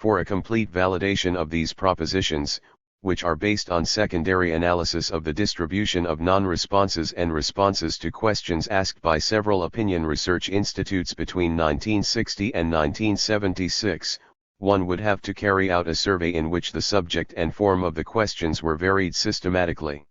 For a complete validation of these propositions, which are based on secondary analysis of the distribution of non-responses and responses to questions asked by several opinion research institutes between 1960 and 1976, one would have to carry out a survey in which the subject and form of the questions were varied systematically.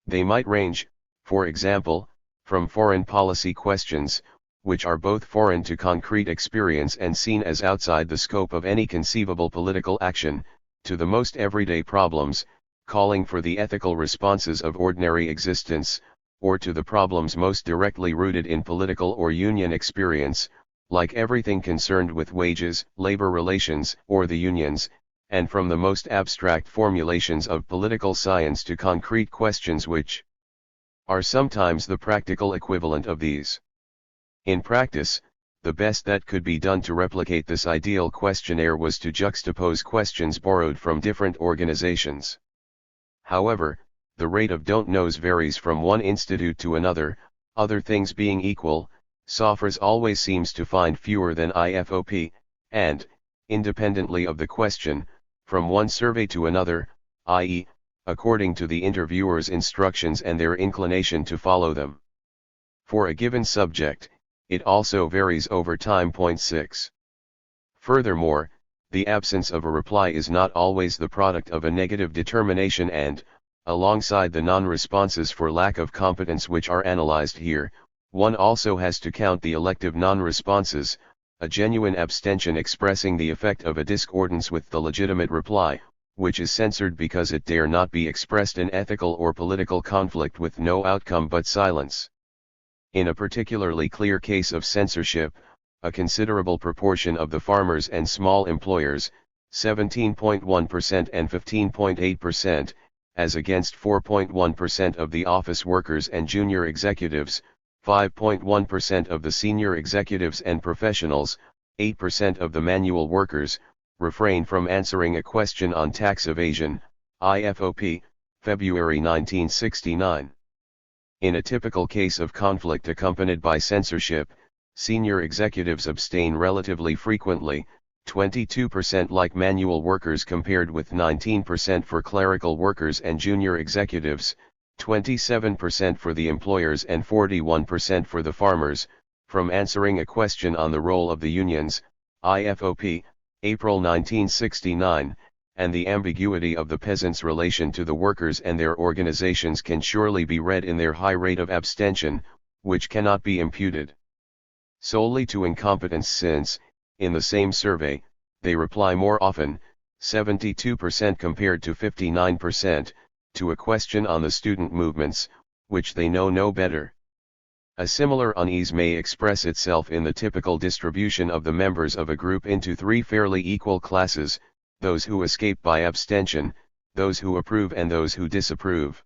They might range, for example, from foreign policy questions, which are both foreign to concrete experience and seen as outside the scope of any conceivable political action, to the most everyday problems, calling for the ethical responses of ordinary existence, or to the problems most directly rooted in political or union experience, like everything concerned with wages, labor relations, or the unions, and from the most abstract formulations of political science to concrete questions which are sometimes the practical equivalent of these. In practice, the best that could be done to replicate this ideal questionnaire was to juxtapose questions borrowed from different organizations. However, the rate of don't knows varies from one institute to another. Other things being equal, SOFRS always seems to find fewer than IFOP, and, independently of the question, from one survey to another, i.e., according to the interviewer's instructions and their inclination to follow them. For a given subject, it also varies over time. 6. Furthermore, the absence of a reply is not always the product of a negative determination and, alongside the non-responses for lack of competence which are analyzed here, one also has to count the elective non-responses, a genuine abstention expressing the effect of a discordance with the legitimate reply, which is censored because it dare not be expressed in ethical or political conflict with no outcome but silence. In a particularly clear case of censorship, a considerable proportion of the farmers and small employers, 17.1% and 15.8%, as against 4.1% of the office workers and junior executives, 5.1% of the senior executives and professionals, 8% of the manual workers, refrain from answering a question on tax evasion, IFOP, February 1969. In a typical case of conflict accompanied by censorship, senior executives abstain relatively frequently, 22% like manual workers compared with 19% for clerical workers and junior executives, 27% for the employers and 41% for the farmers, from answering a question on the role of the unions, IFOP, April 1969, and the ambiguity of the peasants' relation to the workers and their organizations can surely be read in their high rate of abstention, which cannot be imputed solely to incompetence since, in the same survey, they reply more often, 72% compared to 59%, to a question on the student movements, which they know no better. A similar unease may express itself in the typical distribution of the members of a group into three fairly equal classes: those who escape by abstention, those who approve and those who disapprove.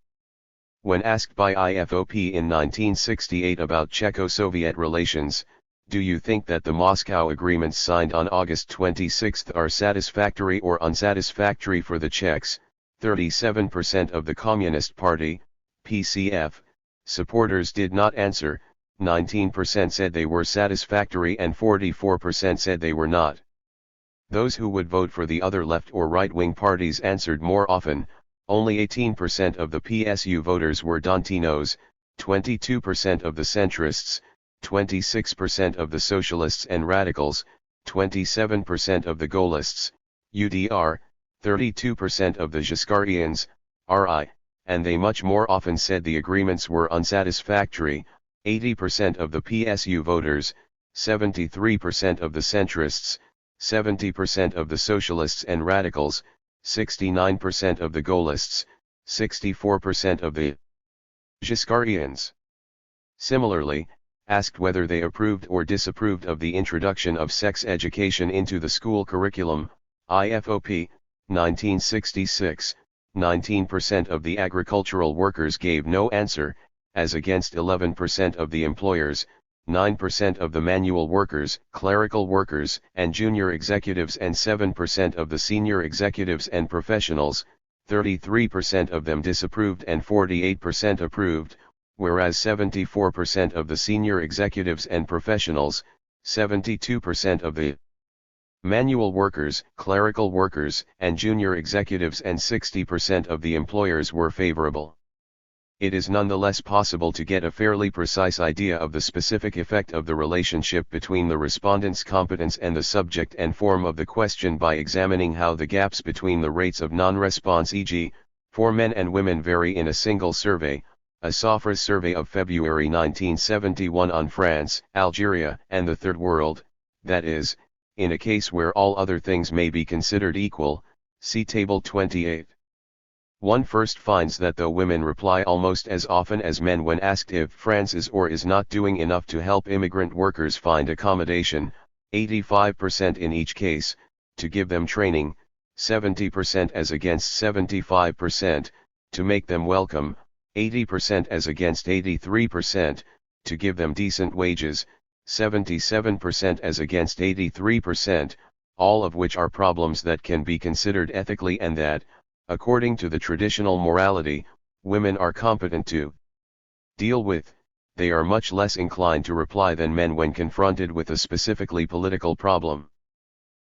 When asked by IFOP in 1968 about Czech-Soviet relations, do you think that the Moscow agreements signed on August 26 are satisfactory or unsatisfactory for the Czechs, 37% of the Communist Party, PCF, supporters did not answer, 19% said they were satisfactory and 44% said they were not. Those who would vote for the other left or right-wing parties answered more often. Only 18% of the PSU voters were Dantinos, 22% of the centrists, 26% of the socialists and radicals, 27% of the Gaullists, UDR, 32% of the Giscardians, RI, and they much more often said the agreements were unsatisfactory. 80% of the PSU voters, 73% of the centrists, 70% of the socialists and radicals, 69% of the Gaullists, 64% of the Giscardians. Similarly, asked whether they approved or disapproved of the introduction of sex education into the school curriculum, IFOP, 1966, 19% of the agricultural workers gave no answer, as against 11% of the employers, 9% of the manual workers, clerical workers, and junior executives and 7% of the senior executives and professionals, 33% of them disapproved and 48% approved, whereas 74% of the senior executives and professionals, 72% of the Manual workers, clerical workers, and junior executives, and 60% of the employers were favorable. It is nonetheless possible to get a fairly precise idea of the specific effect of the relationship between the respondent's competence and the subject and form of the question by examining how the gaps between the rates of non-response, e.g., for men and women, vary in a single survey, a SOFRA's survey of February 1971 on France, Algeria, and the Third World, that is, in a case where all other things may be considered equal, see Table 28. One first finds that though women reply almost as often as men when asked if France is or is not doing enough to help immigrant workers find accommodation, 85% in each case, to give them training, 70% as against 75%, to make them welcome, 80% as against 83%, to give them decent wages, 77% as against 83%, all of which are problems that can be considered ethically and that, according to the traditional morality, women are competent to deal with. They are much less inclined to reply than men when confronted with a specifically political problem.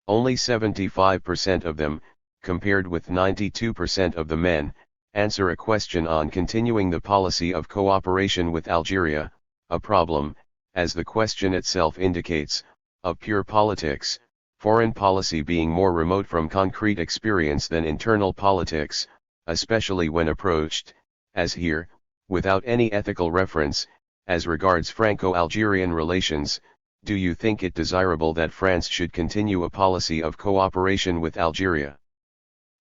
Only 75% of them, compared with 92% of the men, answer a question on continuing the policy of cooperation with Algeria, a problem, as the question itself indicates, of pure politics, foreign policy being more remote from concrete experience than internal politics, especially when approached, as here, without any ethical reference. As regards Franco-Algerian relations, do you think it desirable that France should continue a policy of cooperation with Algeria?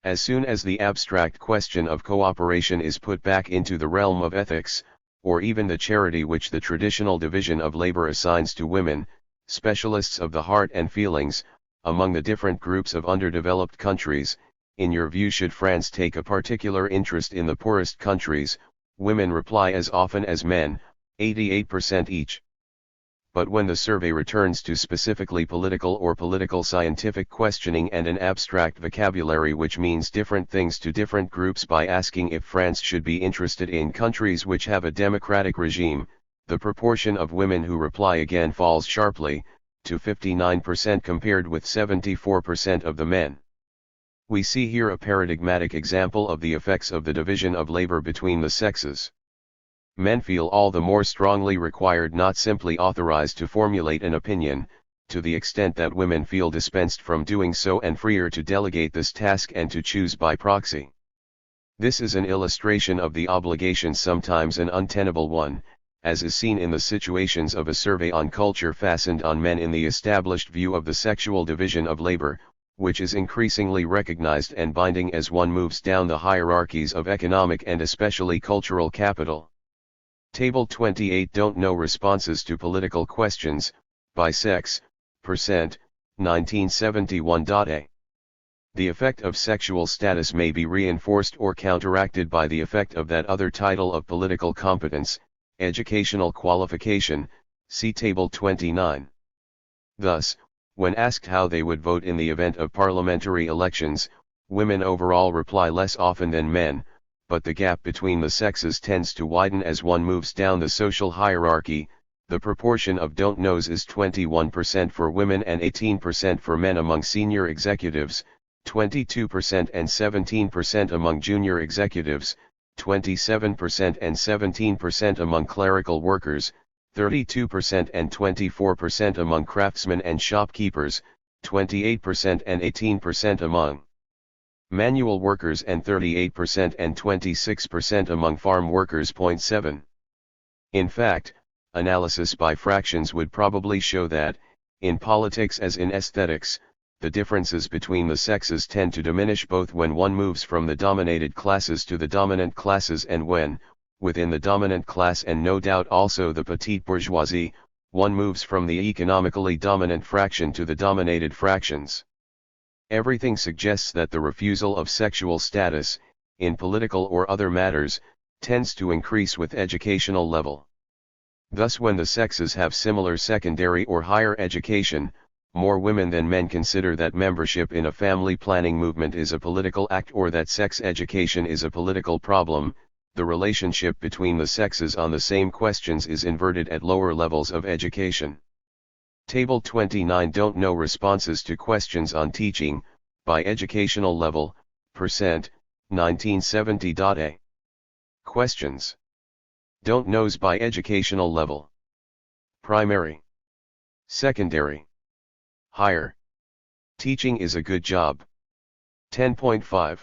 As soon as the abstract question of cooperation is put back into the realm of ethics, or even the charity which the traditional division of labor assigns to women, specialists of the heart and feelings, among the different groups of underdeveloped countries, in your view, should France take a particular interest in the poorest countries? Women reply as often as men, 88% each. But when the survey returns to specifically political or political scientific questioning and an abstract vocabulary which means different things to different groups by asking if France should be interested in countries which have a democratic regime, the proportion of women who reply again falls sharply, to 59% compared with 74% of the men. We see here a paradigmatic example of the effects of the division of labor between the sexes. Men feel all the more strongly required, not simply authorized, to formulate an opinion, to the extent that women feel dispensed from doing so and freer to delegate this task and to choose by proxy. This is an illustration of the obligation, sometimes an untenable one, as is seen in the situations of a survey on culture fastened on men in the established view of the sexual division of labor, which is increasingly recognized and binding as one moves down the hierarchies of economic and especially cultural capital. Table 28. Don't know responses to political questions, by sex, percent, 1971. The effect of sexual status may be reinforced or counteracted by the effect of that other title of political competence, educational qualification, see Table 29. Thus, when asked how they would vote in the event of parliamentary elections, women overall reply less often than men, but the gap between the sexes tends to widen as one moves down the social hierarchy. The proportion of don't knows is 21% for women and 18% for men among senior executives, 22% and 17% among junior executives, 27% and 17% among clerical workers, 32% and 24% among craftsmen and shopkeepers, 28% and 18% among manual workers, and 38% and 26% among farm workers. 7. In fact, analysis by fractions would probably show that, in politics as in aesthetics, the differences between the sexes tend to diminish both when one moves from the dominated classes to the dominant classes and when, within the dominant class and no doubt also the petite bourgeoisie, one moves from the economically dominant fraction to the dominated fractions. Everything suggests that the refusal of sexual status, in political or other matters, tends to increase with educational level. Thus, when the sexes have similar secondary or higher education, more women than men consider that membership in a family planning movement is a political act or that sex education is a political problem. The relationship between the sexes on the same questions is inverted at lower levels of education. Table 29 don't know responses to questions on teaching, by educational level, percent, 1970. Questions. Don't knows by educational level. Primary. Secondary. Higher. Teaching is a good job. 10.5.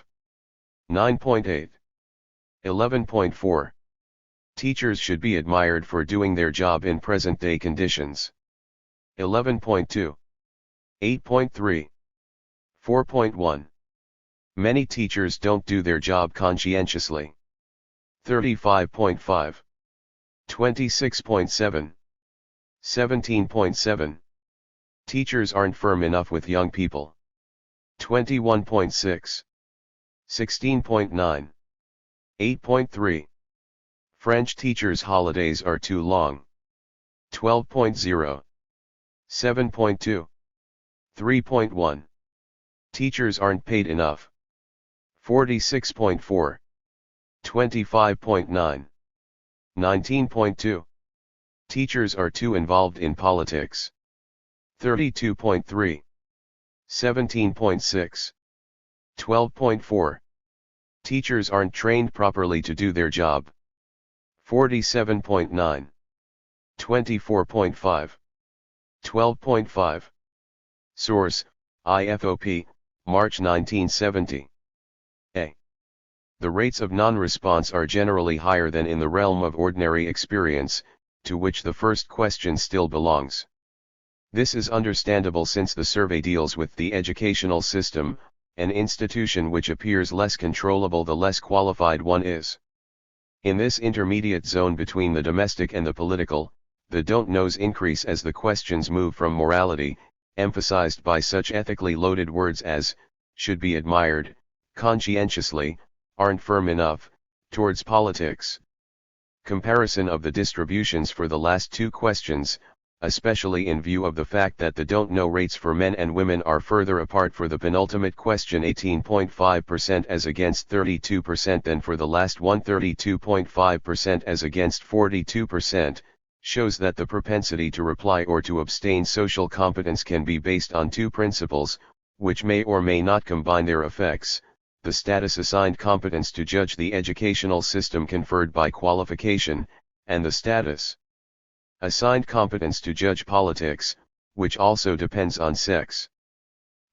9.8. 11.4. Teachers should be admired for doing their job in present-day conditions. 11.2. 8.3. 4.1. Many teachers don't do their job conscientiously. 35.5. 26.7. 17.7. Teachers aren't firm enough with young people. 21.6. 16.9. 8.3. French teachers' holidays are too long. 12.0. 7.2. 3.1. Teachers aren't paid enough. 46.4. 25.9. 19.2. Teachers are too involved in politics. 32.3. 17.6. 12.4. Teachers aren't trained properly to do their job. 47.9. 24.5. 12.5. Source, IFOP, March 1970. A. The rates of non-response are generally higher than in the realm of ordinary experience, to which the first question still belongs. This is understandable since the survey deals with the educational system, an institution which appears less controllable the less qualified one is. In this intermediate zone between the domestic and the political, the don't knows increase as the questions move from morality, emphasized by such ethically loaded words as, should be admired, conscientiously, aren't firm enough, towards politics. Comparison of the distributions for the last two questions, especially in view of the fact that the don't know rates for men and women are further apart for the penultimate question 18.5% as against 32% than for the last one 32.5% as against 42%, shows that the propensity to reply or to abstain social competence can be based on two principles, which may or may not combine their effects: the status assigned competence to judge the educational system conferred by qualification, and the status assigned competence to judge politics, which also depends on sex.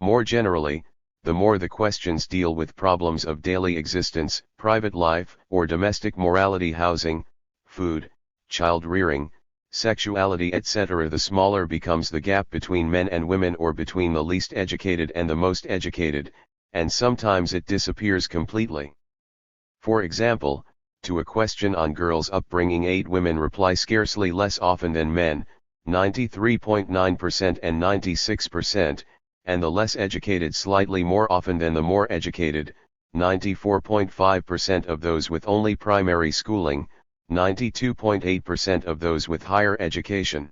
More generally, the more the questions deal with problems of daily existence, private life, or domestic morality, housing, food, child rearing, sexuality, etc., the smaller becomes the gap between men and women or between the least educated and the most educated, and sometimes it disappears completely. For example, to a question on girls' upbringing 8 women reply scarcely less often than men, 93.9% and 96%, and the less educated slightly more often than the more educated, 94.5% of those with only primary schooling, 92.8% of those with higher education.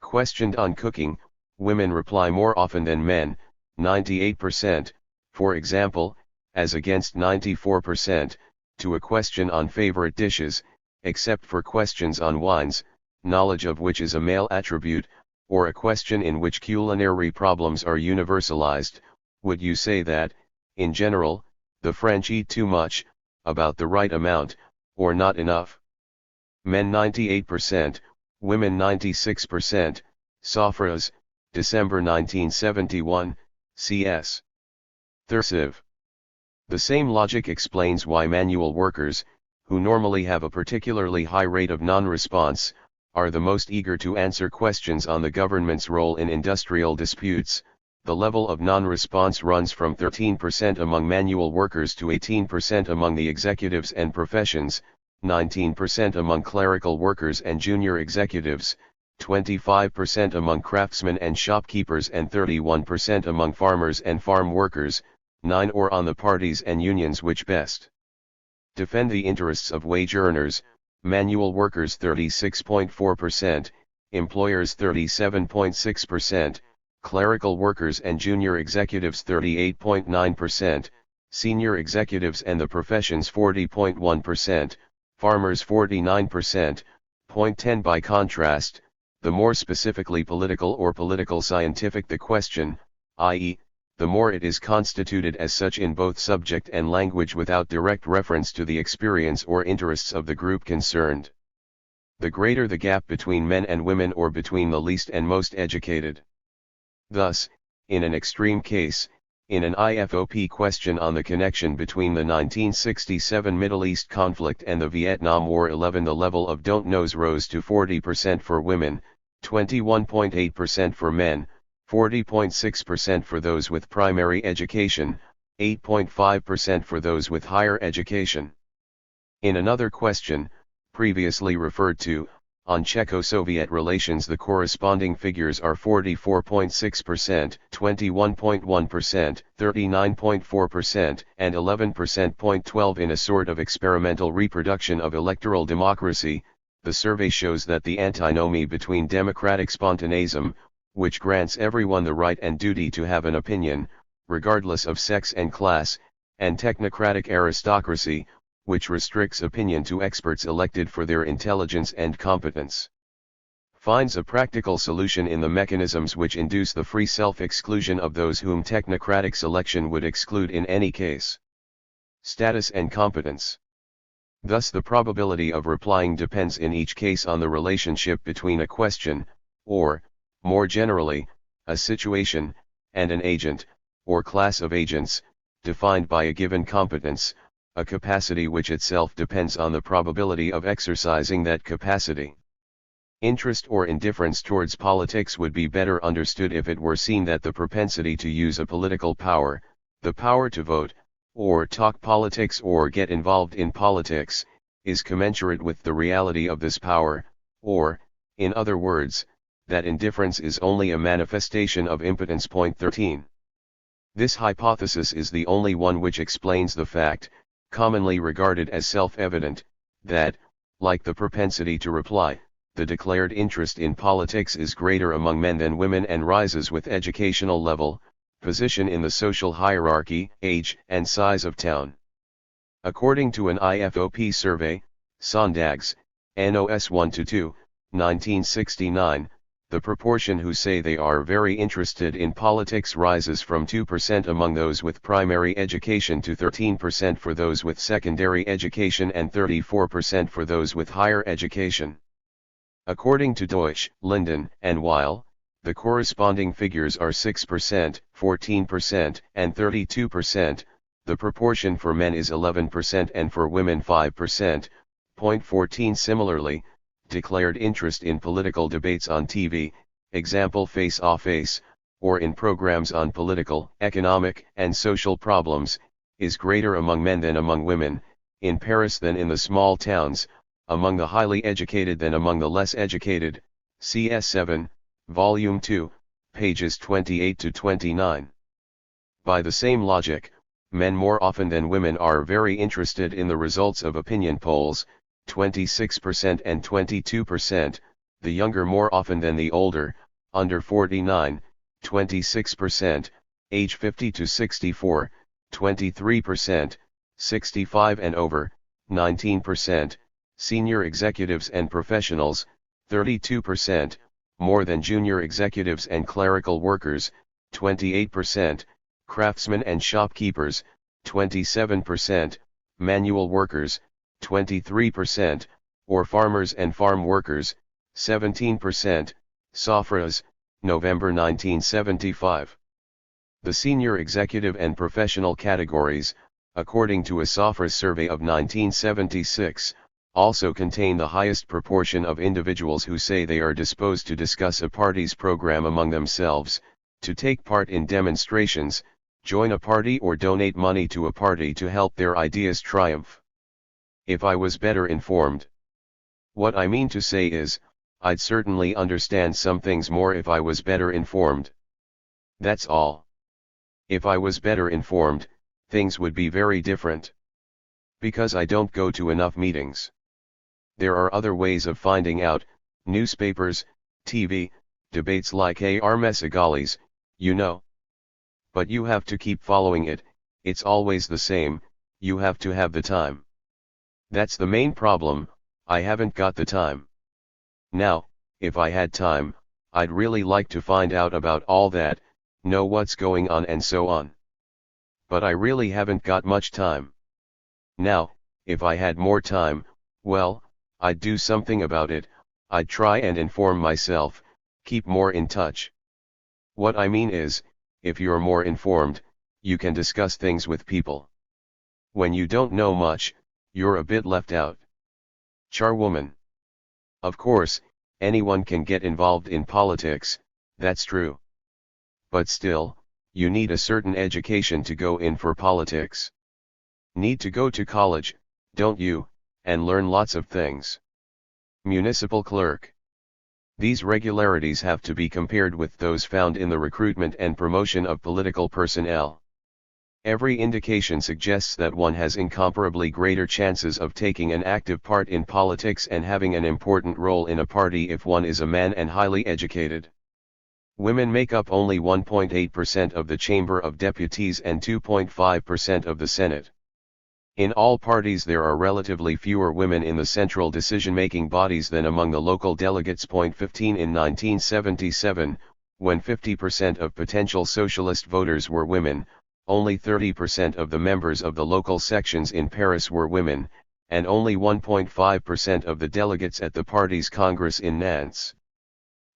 Questioned on cooking, women reply more often than men, 98%, for example, as against 94%, to a question on favorite dishes, except for questions on wines, knowledge of which is a male attribute, or a question in which culinary problems are universalized. Would you say that, in general, the French eat too much, about the right amount, or not enough? Men 98%, women 96%, Sophrase, December 1971, CS. Thirsiv. The same logic explains why manual workers, who normally have a particularly high rate of non-response, are the most eager to answer questions on the government's role in industrial disputes. The level of non-response runs from 13% among manual workers to 18% among the executives and professions, 19% among clerical workers and junior executives, 25% among craftsmen and shopkeepers, and 31% among farmers and farm workers, 9 or on the parties and unions which best defend the interests of wage earners, manual workers 36.4%, employers 37.6%, clerical workers and junior executives 38.9%, senior executives and the professions 40.1%, farmers 49%. Point 10. By contrast, the more specifically political or political scientific the question, i.e., the more it is constituted as such in both subject and language without direct reference to the experience or interests of the group concerned. The greater the gap between men and women or between the least and most educated. Thus, in an extreme case, in an IFOP question on the connection between the 1967 Middle East conflict and the Vietnam War 11, the level of don't knows rose to 40% for women, 21.8% for men, 40.6% for those with primary education, 8.5% for those with higher education. In another question, previously referred to, on Czech-Soviet relations, the corresponding figures are 44.6%, 21.1%, 39.4%, and 11%. In a sort of experimental reproduction of electoral democracy, the survey shows that the antinomy between democratic spontaneism, which grants everyone the right and duty to have an opinion, regardless of sex and class, and technocratic aristocracy, which restricts opinion to experts elected for their intelligence and competence, finds a practical solution in the mechanisms which induce the free self-exclusion of those whom technocratic selection would exclude in any case. Status and competence. Thus the probability of replying depends in each case on the relationship between a question, or, more generally, a situation, and an agent, or class of agents, defined by a given competence, a capacity which itself depends on the probability of exercising that capacity. Interest or indifference towards politics would be better understood if it were seen that the propensity to use a political power, the power to vote, or talk politics or get involved in politics, is commensurate with the reality of this power, or, in other words, that indifference is only a manifestation of impotence. 13. This hypothesis is the only one which explains the fact, commonly regarded as self-evident, that, like the propensity to reply, the declared interest in politics is greater among men than women and rises with educational level, position in the social hierarchy, age and size of town. According to an IFOP survey, Sondags, NOS 1-2, 1969, the proportion who say they are very interested in politics rises from 2% among those with primary education to 13% for those with secondary education and 34% for those with higher education. According to Deutsch, Linden, and Weil, the corresponding figures are 6%, 14%, and 32%, the proportion for men is 11% and for women 5%. 14. Similarly, declared interest in political debates on TV, example face-to-face, or in programs on political, economic, and social problems, is greater among men than among women, in Paris than in the small towns, among the highly educated than among the less educated, CS7, Volume 2, pages 28-29. By the same logic, men more often than women are very interested in the results of opinion polls, 26% and 22%, the younger more often than the older, under 49, 26%, age 50 to 64, 23%, 65 and over, 19%, senior executives and professionals, 32%, more than junior executives and clerical workers, 28%, craftsmen and shopkeepers, 27%, manual workers, 23%, or farmers and farm workers, 17%, Safras, November 1975. The senior executive and professional categories, according to a Safras survey of 1976, also contain the highest proportion of individuals who say they are disposed to discuss a party's program among themselves, to take part in demonstrations, join a party or donate money to a party to help their ideas triumph. If I was better informed. What I mean to say is, I'd certainly understand some things more if I was better informed. That's all. If I was better informed, things would be very different. Because I don't go to enough meetings. There are other ways of finding out, newspapers, TV, debates like A.R. Mesigali's, you know. But you have to keep following it, it's always the same, you have to have the time. That's the main problem, I haven't got the time. Now, if I had time, I'd really like to find out about all that, know what's going on and so on. But I really haven't got much time. Now, if I had more time, well, I'd do something about it, I'd try and inform myself, keep more in touch. What I mean is, if you're more informed, you can discuss things with people. When you don't know much, you're a bit left out. Charwoman. Of course, anyone can get involved in politics, that's true. But still, you need a certain education to go in for politics. Need to go to college, don't you, and learn lots of things. Municipal clerk. These regularities have to be compared with those found in the recruitment and promotion of political personnel. Every indication suggests that one has incomparably greater chances of taking an active part in politics and having an important role in a party if one is a man and highly educated. Women make up only 1.8% of the Chamber of Deputies and 2.5% of the Senate. In all parties there are relatively fewer women in the central decision-making bodies than among the local delegates. 15 In 1977, when 50% of potential socialist voters were women, only 30% of the members of the local sections in Paris were women, and only 1.5% of the delegates at the party's Congress in Nantes.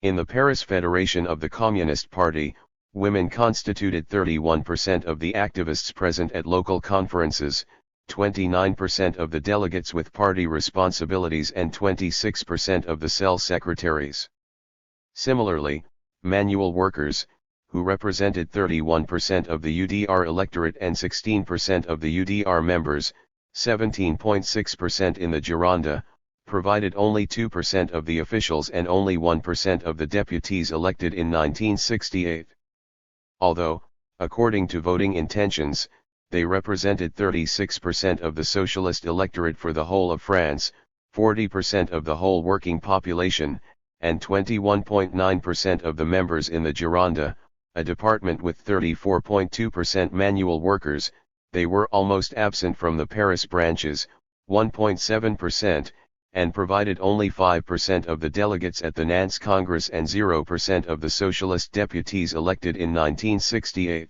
In the Paris Federation of the Communist Party, women constituted 31% of the activists present at local conferences, 29% of the delegates with party responsibilities and 26% of the cell secretaries. Similarly, manual workers, who represented 31% of the UDR electorate and 16% of the UDR members, 17.6% in the Gironde, provided only 2% of the officials and only 1% of the deputies elected in 1968. Although, according to voting intentions, they represented 36% of the socialist electorate for the whole of France, 40% of the whole working population, and 21.9% of the members in the Gironde, a department with 34.2% manual workers. They were almost absent from the Paris branches, 1.7%, and provided only 5% of the delegates at the Nantes Congress and 0% of the socialist deputies elected in 1968.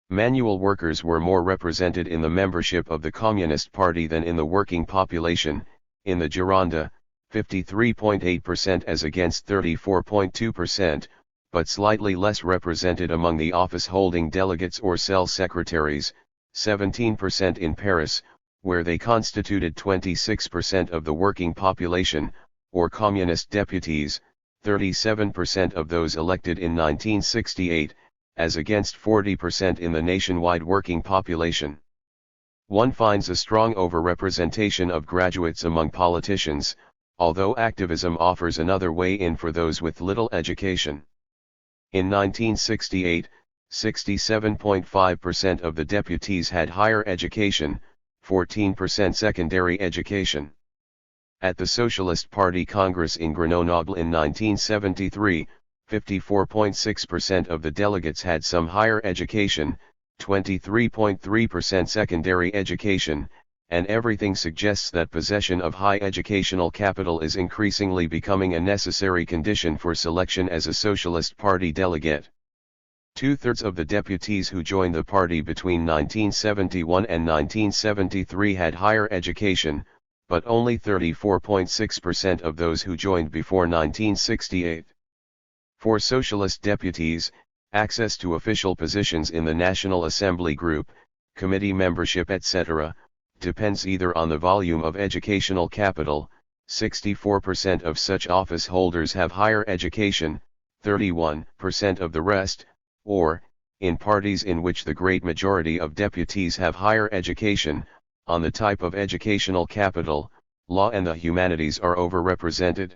Manual workers were more represented in the membership of the Communist Party than in the working population, in the Gironde, 53.8% as against 34.2%, but slightly less represented among the office-holding delegates or cell secretaries, 17% in Paris, where they constituted 26% of the working population, or communist deputies, 37% of those elected in 1968, as against 40% in the nationwide working population. One finds a strong overrepresentation of graduates among politicians, although activism offers another way in for those with little education. In 1968, 67.5% of the deputies had higher education, 14% secondary education. At the Socialist Party Congress in Grenoble in 1973, 54.6% of the delegates had some higher education, 23.3% secondary education, and everything suggests that possession of high educational capital is increasingly becoming a necessary condition for selection as a Socialist Party delegate. Two-thirds of the deputies who joined the party between 1971 and 1973 had higher education, but only 34.6% of those who joined before 1968. For socialist deputies, access to official positions in the National Assembly group, committee membership etc., depends either on the volume of educational capital, 64% of such office holders have higher education, 31% of the rest, or, in parties in which the great majority of deputies have higher education, on the type of educational capital, law and the humanities are overrepresented.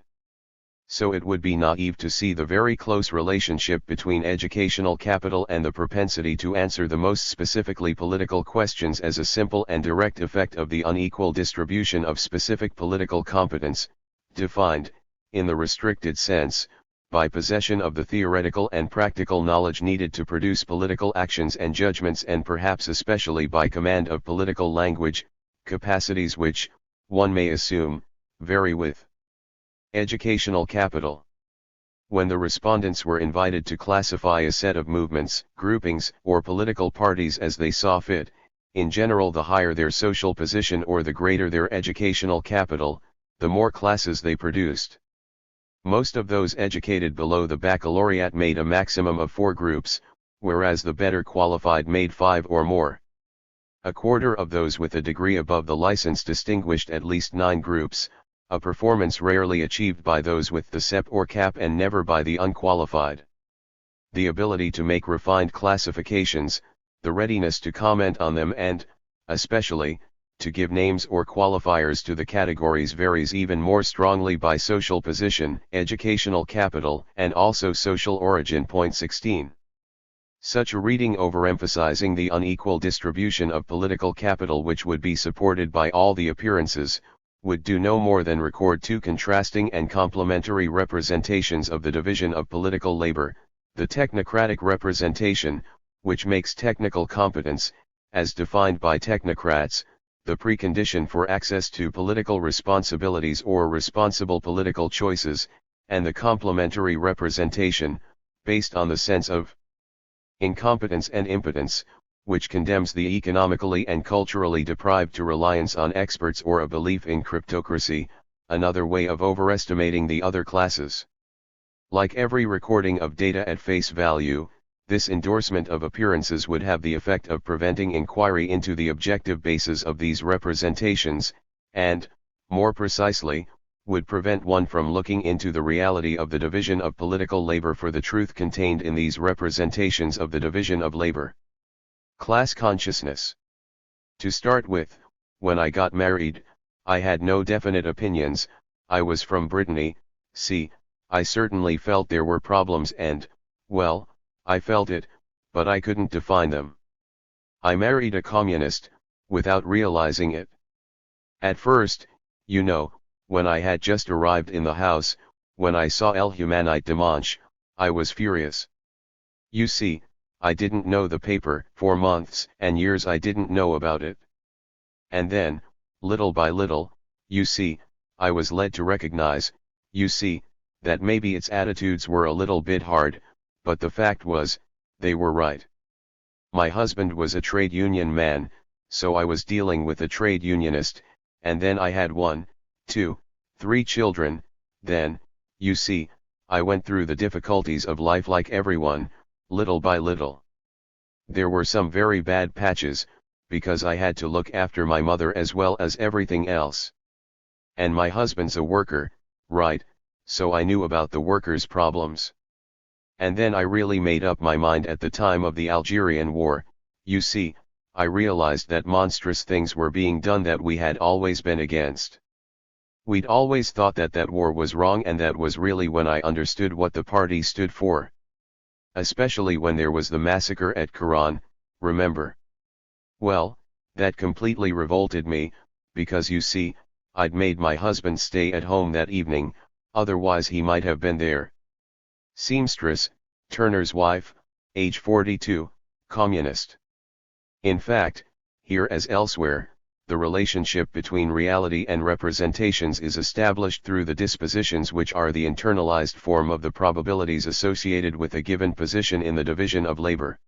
So it would be naive to see the very close relationship between educational capital and the propensity to answer the most specifically political questions as a simple and direct effect of the unequal distribution of specific political competence, defined, in the restricted sense, by possession of the theoretical and practical knowledge needed to produce political actions and judgments, and perhaps especially by command of political language, capacities which, one may assume, vary with educational capital. When the respondents were invited to classify a set of movements, groupings, or political parties as they saw fit, in general the higher their social position or the greater their educational capital, the more classes they produced. Most of those educated below the baccalaureate made a maximum of 4 groups, whereas the better qualified made 5 or more. A quarter of those with a degree above the license distinguished at least 9 groups, a performance rarely achieved by those with the CEP or CAP and never by the unqualified. The ability to make refined classifications, the readiness to comment on them and, especially, to give names or qualifiers to the categories varies even more strongly by social position, educational capital, and also social origin. Point 16. Such a reading overemphasizing the unequal distribution of political capital which would be supported by all the appearances, would do no more than record 2 contrasting and complementary representations of the division of political labor, the technocratic representation, which makes technical competence, as defined by technocrats, the precondition for access to political responsibilities or responsible political choices, and the complementary representation, based on the sense of incompetence and impotence, which condemns the economically and culturally deprived to reliance on experts or a belief in cryptocracy, another way of overestimating the other classes. Like every recording of data at face value, this endorsement of appearances would have the effect of preventing inquiry into the objective basis of these representations, and, more precisely, would prevent one from looking into the reality of the division of political labor for the truth contained in these representations of the division of labor. Class consciousness. To start with, when I got married, I had no definite opinions. I was from Brittany, see, I certainly felt there were problems and, well, I felt it, but I couldn't define them. I married a communist, without realizing it. At first, you know, when I had just arrived in the house, when I saw El Humanite Dimanche, I was furious. You see, I didn't know the paper. For months and years I didn't know about it. And then, little by little, you see, I was led to recognize, you see, that maybe its attitudes were a little bit hard, but the fact was, they were right. My husband was a trade union man, so I was dealing with a trade unionist, and then I had 1, 2, 3 children. Then, you see, I went through the difficulties of life like everyone, little by little. There were some very bad patches, because I had to look after my mother as well as everything else. And my husband's a worker, right, so I knew about the workers' problems. And then I really made up my mind at the time of the Algerian War. You see, I realized that monstrous things were being done that we had always been against. We'd always thought that that war was wrong, and that was really when I understood what the party stood for. Especially when there was the massacre at Quran, remember? Well, that completely revolted me, because you see, I'd made my husband stay at home that evening, otherwise he might have been there. Seamstress, Turner's wife, age 42, communist. In fact, here as elsewhere, the relationship between reality and representations is established through the dispositions which are the internalized form of the probabilities associated with a given position in the division of labor.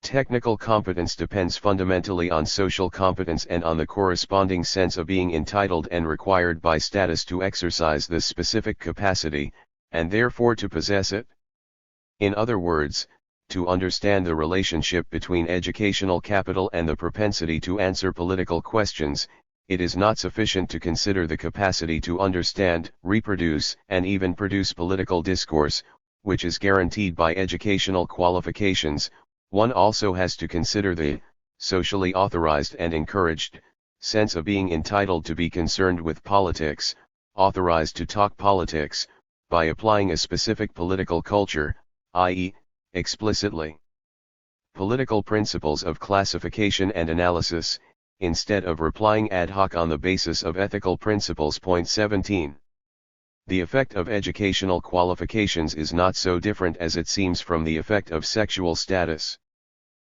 Technical competence depends fundamentally on social competence and on the corresponding sense of being entitled and required by status to exercise this specific capacity, and therefore to possess it. In other words, to understand the relationship between educational capital and the propensity to answer political questions, it is not sufficient to consider the capacity to understand, reproduce, and even produce political discourse, which is guaranteed by educational qualifications. One also has to consider the, socially authorized and encouraged, sense of being entitled to be concerned with politics, authorized to talk politics, by applying a specific political culture, i.e., explicitly. Political principles of classification and analysis, instead of replying ad hoc on the basis of ethical principles. Point 17. The effect of educational qualifications is not so different as it seems from the effect of sexual status.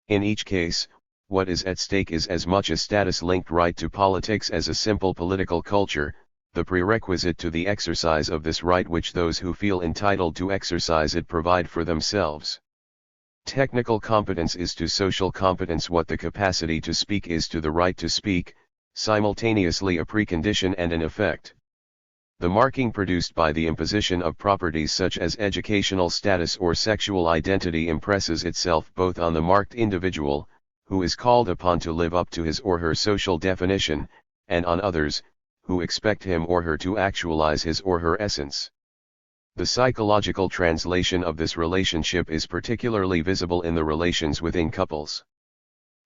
In each case, what is at stake is as much a status-linked right to politics as a simple political culture, the prerequisite to the exercise of this right which those who feel entitled to exercise it provide for themselves. Technical competence is to social competence what the capacity to speak is to the right to speak, simultaneously a precondition and an effect. The marking produced by the imposition of properties such as educational status or sexual identity impresses itself both on the marked individual, who is called upon to live up to his or her social definition, and on others, who expect him or her to actualize his or her essence. The psychological translation of this relationship is particularly visible in the relations within couples.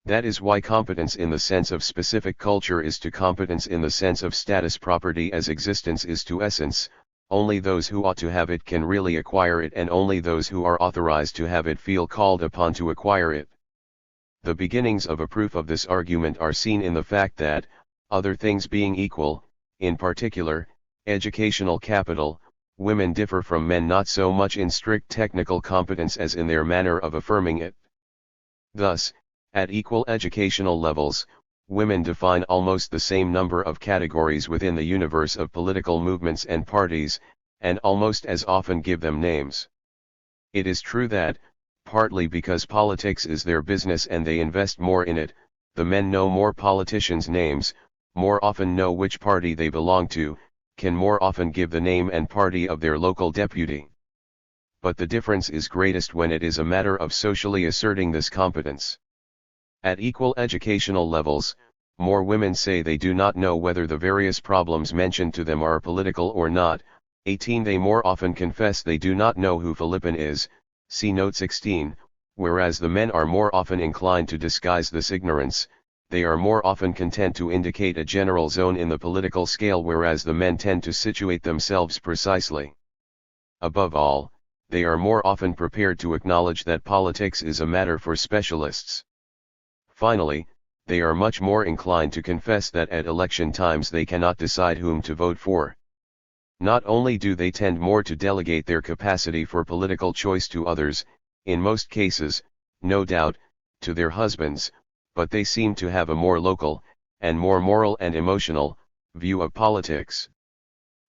That is why competence in the sense of specific culture is to competence in the sense of status property as existence is to essence. Only those who ought to have it can really acquire it, and only those who are authorized to have it feel called upon to acquire it. The beginnings of a proof of this argument are seen in the fact that, other things being equal, in particular, educational capital, women differ from men not so much in strict technical competence as in their manner of affirming it. Thus, at equal educational levels, women define almost the same number of categories within the universe of political movements and parties, and almost as often give them names. It is true that, partly because politics is their business and they invest more in it, the men know more politicians' names, more often know which party they belong to, can more often give the name and party of their local deputy. But the difference is greatest when it is a matter of socially asserting this competence. At equal educational levels, more women say they do not know whether the various problems mentioned to them are political or not. 18 They more often confess they do not know who Philippine is, see note 16, whereas the men are more often inclined to disguise this ignorance. They are more often content to indicate a general zone in the political scale, whereas the men tend to situate themselves precisely. Above all, they are more often prepared to acknowledge that politics is a matter for specialists. Finally, they are much more inclined to confess that at election times they cannot decide whom to vote for. Not only do they tend more to delegate their capacity for political choice to others, in most cases, no doubt, to their husbands, but they seem to have a more local, and more moral and emotional, view of politics.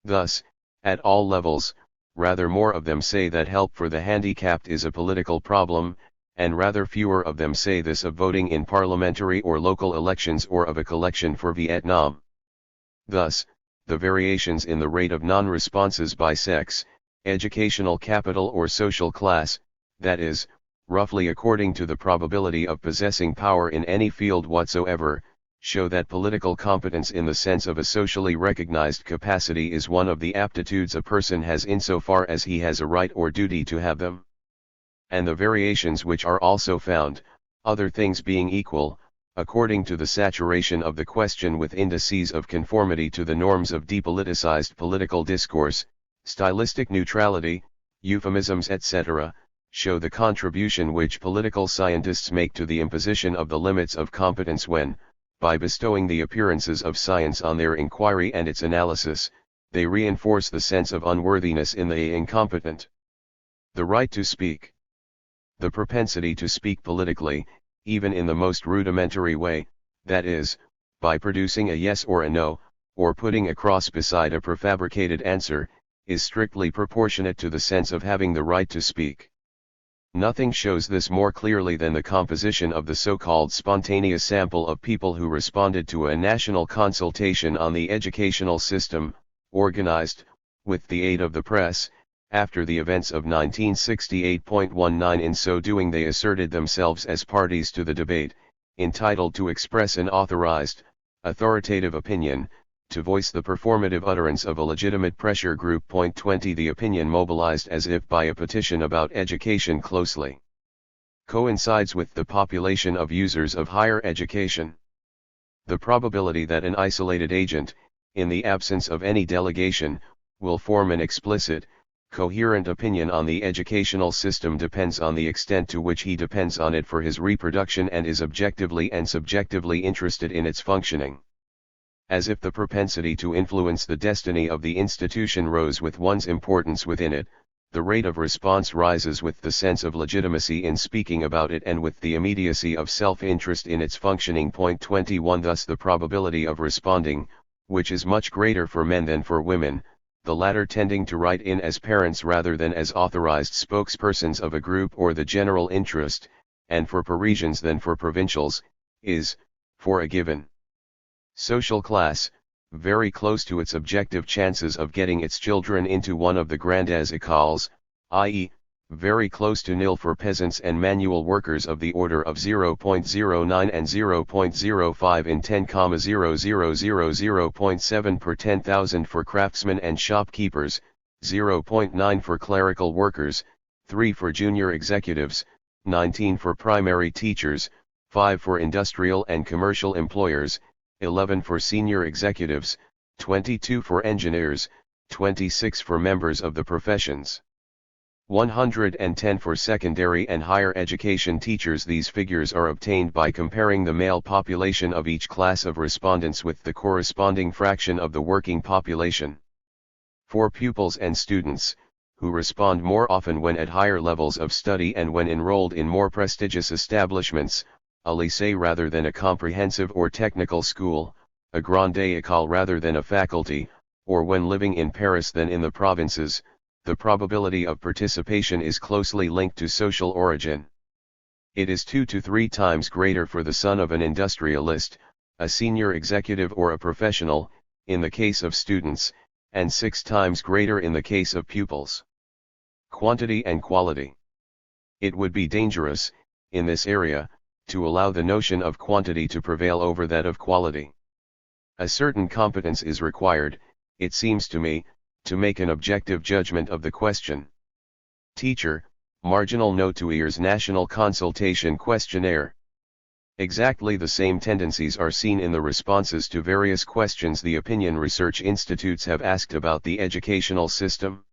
Thus, at all levels, rather more of them say that help for the handicapped is a political problem, and rather fewer of them say this of voting in parliamentary or local elections or of a collection for Vietnam. Thus, the variations in the rate of non-responses by sex, educational capital or social class, that is, roughly according to the probability of possessing power in any field whatsoever, show that political competence in the sense of a socially recognized capacity is one of the aptitudes a person has insofar as he has a right or duty to have them. And the variations which are also found, other things being equal, according to the saturation of the question with indices of conformity to the norms of depoliticized political discourse, stylistic neutrality, euphemisms etc., show the contribution which political scientists make to the imposition of the limits of competence when, by bestowing the appearances of science on their inquiry and its analysis, they reinforce the sense of unworthiness in the incompetent. The right to speak. The propensity to speak politically, even in the most rudimentary way, that is, by producing a yes or a no, or putting a cross beside a prefabricated answer, is strictly proportionate to the sense of having the right to speak. Nothing shows this more clearly than the composition of the so-called spontaneous sample of people who responded to a national consultation on the educational system, organized, with the aid of the press, after the events of 1968.19. In so doing they asserted themselves as parties to the debate, entitled to express an authorized, authoritative opinion, to voice the performative utterance of a legitimate pressure group. 20 The opinion mobilized as if by a petition about education closely coincides with the population of users of higher education. The probability that an isolated agent, in the absence of any delegation, will form an explicit, coherent opinion on the educational system depends on the extent to which he depends on it for his reproduction and is objectively and subjectively interested in its functioning. As if the propensity to influence the destiny of the institution rose with one's importance within it, the rate of response rises with the sense of legitimacy in speaking about it and with the immediacy of self-interest in its functioning. 21 Thus the probability of responding, which is much greater for men than for women, the latter tending to write in as parents rather than as authorized spokespersons of a group or the general interest, and for Parisians than for provincials, is, for a given social class, very close to its objective chances of getting its children into one of the grandes écoles, i.e., very close to nil for peasants and manual workers of the order of 0.09 and 0.05 in 10,000,000.7 per 10,000 for craftsmen and shopkeepers, 0.9 for clerical workers, 3 for junior executives, 19 for primary teachers, 5 for industrial and commercial employers, 11 for senior executives, 22 for engineers, 26 for members of the professions. 110 for secondary and higher education teachers. These figures are obtained by comparing the male population of each class of respondents with the corresponding fraction of the working population. For pupils and students, who respond more often when at higher levels of study and when enrolled in more prestigious establishments, a lycée rather than a comprehensive or technical school, a grande école rather than a faculty, or when living in Paris than in the provinces, the probability of participation is closely linked to social origin. It is 2 to 3 times greater for the son of an industrialist, a senior executive or a professional, in the case of students, and 6 times greater in the case of pupils. Quantity and quality. It would be dangerous, in this area, to allow the notion of quantity to prevail over that of quality. A certain competence is required, it seems to me, to make an objective judgment of the question. Teacher, marginal note to EAR's National Consultation Questionnaire. Exactly the same tendencies are seen in the responses to various questions the opinion research institutes have asked about the educational system.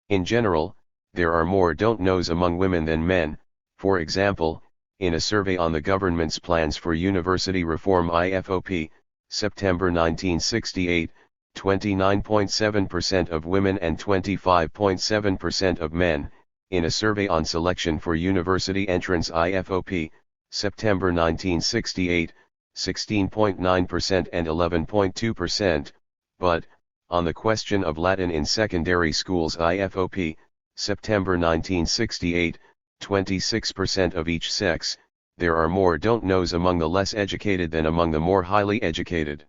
In general, there are more don't knows among women than men. For example, in a survey on the government's plans for university reform IFOP, September 1968, 29.7% of women and 25.7% of men, in a survey on selection for university entrance IFOP, September 1968, 16.9% and 11.2%, but, on the question of Latin in secondary schools IFOP, September 1968, 26% of each sex, there are more don't knows among the less educated than among the more highly educated.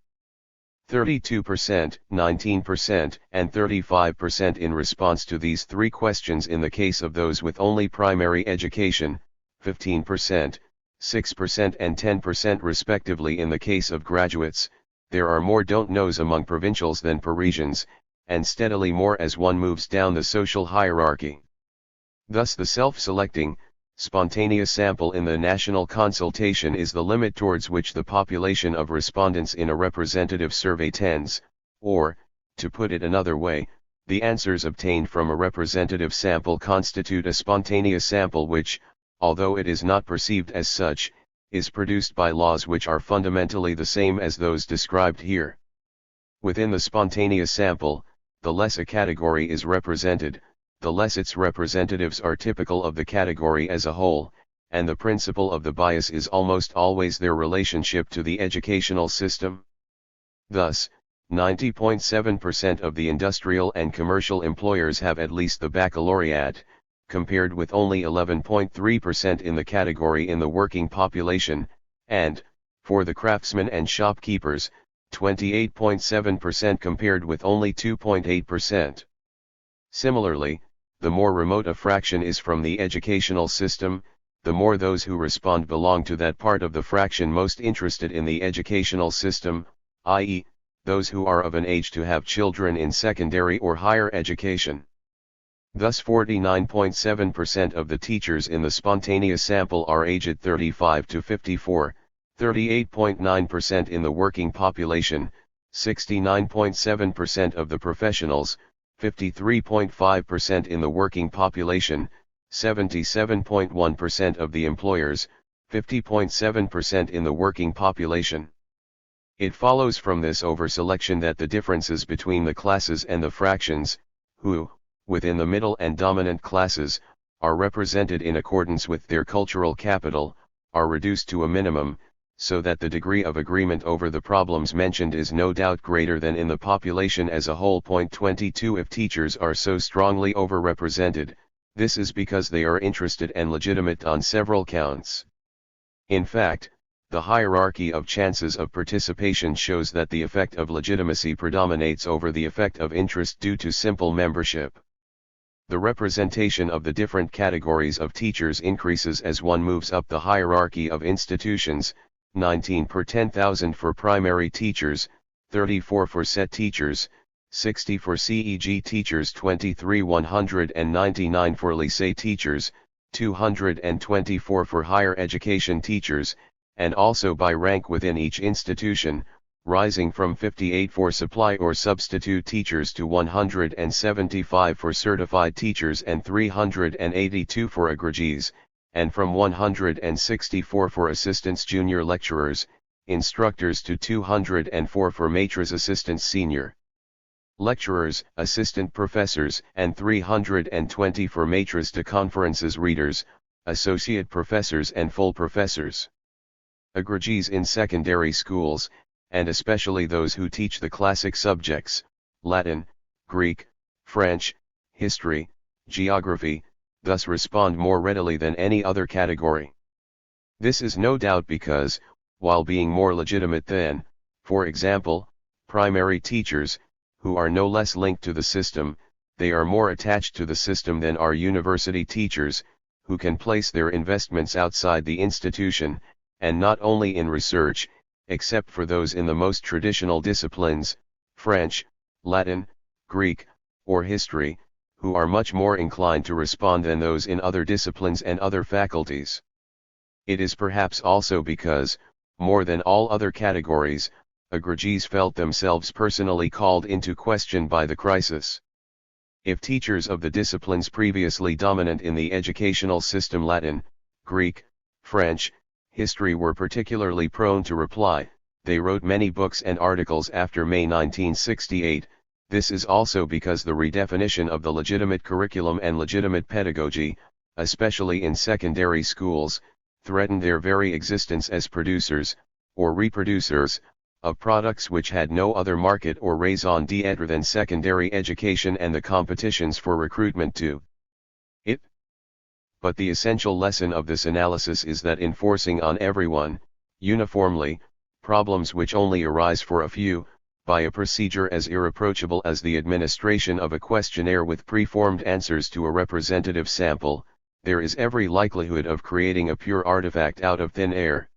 32%, 19%, and 35% in response to these three questions in the case of those with only primary education, 15%, 6% and 10% respectively in the case of graduates. There are more don't knows among provincials than Parisians, and steadily more as one moves down the social hierarchy. Thus the self-selecting, spontaneous sample in the national consultation is the limit towards which the population of respondents in a representative survey tends, or, to put it another way, the answers obtained from a representative sample constitute a spontaneous sample which, although it is not perceived as such, is produced by laws which are fundamentally the same as those described here. Within the spontaneous sample, the less a category is represented, the less its representatives are typical of the category as a whole, and the principle of the bias is almost always their relationship to the educational system. Thus, 90.7% of the industrial and commercial employers have at least the baccalaureate, compared with only 11.3% in the category in the working population, and, for the craftsmen and shopkeepers, 28.7% compared with only 2.8%. Similarly, the more remote a fraction is from the educational system, the more those who respond belong to that part of the fraction most interested in the educational system, i.e., those who are of an age to have children in secondary or higher education. Thus 49.7% of the teachers in the spontaneous sample are aged 35 to 54, 38.9% in the working population, 69.7% of the professionals, 53.5% in the working population, 77.1% of the employers, 50.7% in the working population. It follows from this over-selection that the differences between the classes and the fractions, who, within the middle and dominant classes, are represented in accordance with their cultural capital, are reduced to a minimum, so that the degree of agreement over the problems mentioned is no doubt greater than in the population as a whole. 22 If teachers are so strongly overrepresented, this is because they are interested and legitimate on several counts. In fact, the hierarchy of chances of participation shows that the effect of legitimacy predominates over the effect of interest due to simple membership. The representation of the different categories of teachers increases as one moves up the hierarchy of institutions, 19 per 10,000 for primary teachers, 34 for set teachers, 60 for CEG teachers, 23 199 for lycée teachers, 224 for higher education teachers, and also by rank within each institution, rising from 58 for supply or substitute teachers to 175 for certified teachers and 382 for egregies, and from 164 for assistants junior lecturers, instructors to 204 for maîtres assistants senior lecturers, assistant professors, and 320 for maîtres de conférences readers, associate professors and full professors. Egregies in secondary schools, and especially those who teach the classic subjects, Latin, Greek, French, history, geography, thus respond more readily than any other category. This is no doubt because, while being more legitimate than, for example, primary teachers, who are no less linked to the system, they are more attached to the system than are university teachers, who can place their investments outside the institution, and not only in research, except for those in the most traditional disciplines, French, Latin, Greek, or history, who are much more inclined to respond than those in other disciplines and other faculties. It is perhaps also because, more than all other categories, egregies felt themselves personally called into question by the crisis. If teachers of the disciplines previously dominant in the educational system, Latin, Greek, French, history, were particularly prone to reply, they wrote many books and articles after May 1968. This is also because the redefinition of the legitimate curriculum and legitimate pedagogy, especially in secondary schools, threatened their very existence as producers, or reproducers, of products which had no other market or raison d'être than secondary education and the competitions for recruitment to it. But the essential lesson of this analysis is that in forcing on everyone, uniformly, problems which only arise for a few, by a procedure as irreproachable as the administration of a questionnaire with preformed answers to a representative sample, there is every likelihood of creating a pure artifact out of thin air.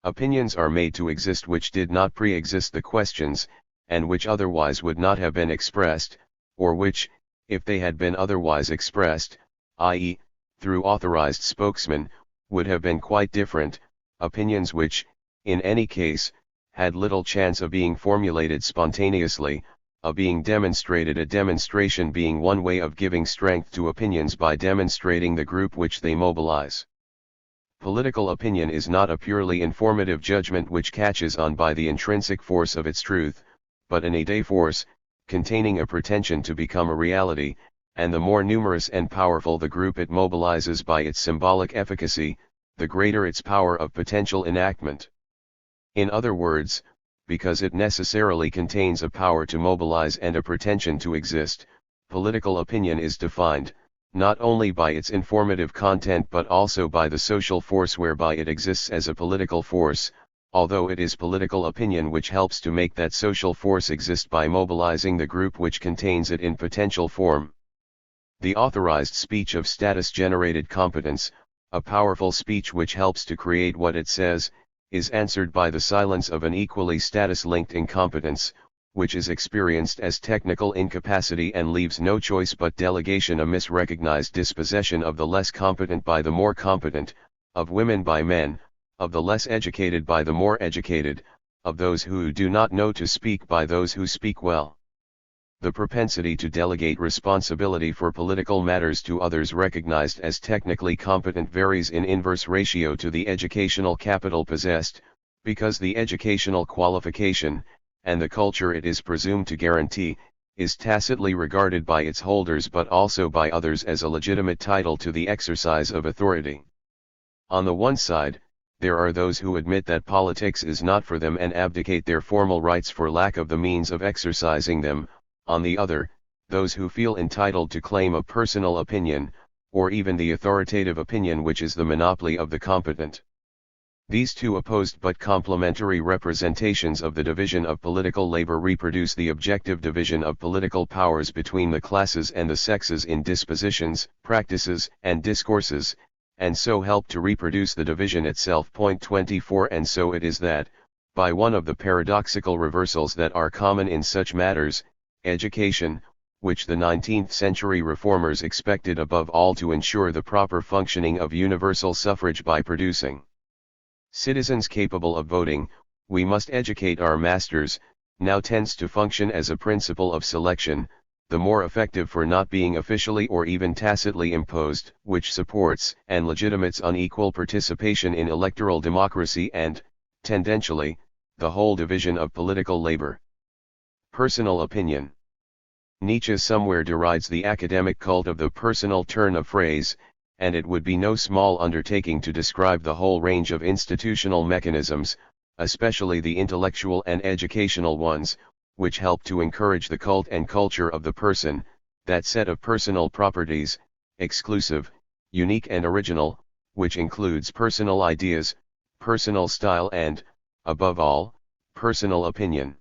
Opinions are made to exist which did not pre-exist the questions, and which otherwise would not have been expressed, or which, if they had been otherwise expressed, i.e., through authorized spokesmen, would have been quite different, opinions which, in any case, had little chance of being formulated spontaneously, of being demonstrated, a demonstration being one way of giving strength to opinions by demonstrating the group which they mobilize. Political opinion is not a purely informative judgment which catches on by the intrinsic force of its truth, but an idée force, containing a pretension to become a reality, and the more numerous and powerful the group it mobilizes by its symbolic efficacy, the greater its power of potential enactment. In other words, because it necessarily contains a power to mobilize and a pretension to exist, political opinion is defined, not only by its informative content but also by the social force whereby it exists as a political force, although it is political opinion which helps to make that social force exist by mobilizing the group which contains it in potential form. The authorized speech of status-generated competence, a powerful speech which helps to create what it says, is answered by the silence of an equally status-linked incompetence, which is experienced as technical incapacity and leaves no choice but delegation, a misrecognized dispossession of the less competent by the more competent, of women by men, of the less educated by the more educated, of those who do not know to speak by those who speak well. The propensity to delegate responsibility for political matters to others recognized as technically competent varies in inverse ratio to the educational capital possessed, because the educational qualification, and the culture it is presumed to guarantee, is tacitly regarded by its holders but also by others as a legitimate title to the exercise of authority. On the one side, there are those who admit that politics is not for them and abdicate their formal rights for lack of the means of exercising them. On the other, those who feel entitled to claim a personal opinion, or even the authoritative opinion which is the monopoly of the competent. These two opposed but complementary representations of the division of political labor reproduce the objective division of political powers between the classes and the sexes in dispositions, practices, and discourses, and so help to reproduce the division itself. Point 24. And so it is that, by one of the paradoxical reversals that are common in such matters, education, which the 19th century reformers expected above all to ensure the proper functioning of universal suffrage by producing citizens capable of voting, we must educate our masters, now tends to function as a principle of selection, the more effective for not being officially or even tacitly imposed, which supports and legitimates unequal participation in electoral democracy and, tendentially, the whole division of political labor. Personal opinion. Nietzsche somewhere derides the academic cult of the personal turn of phrase, and it would be no small undertaking to describe the whole range of institutional mechanisms, especially the intellectual and educational ones, which help to encourage the cult and culture of the person, that set of personal properties, exclusive, unique and original, which includes personal ideas, personal style and, above all, personal opinion.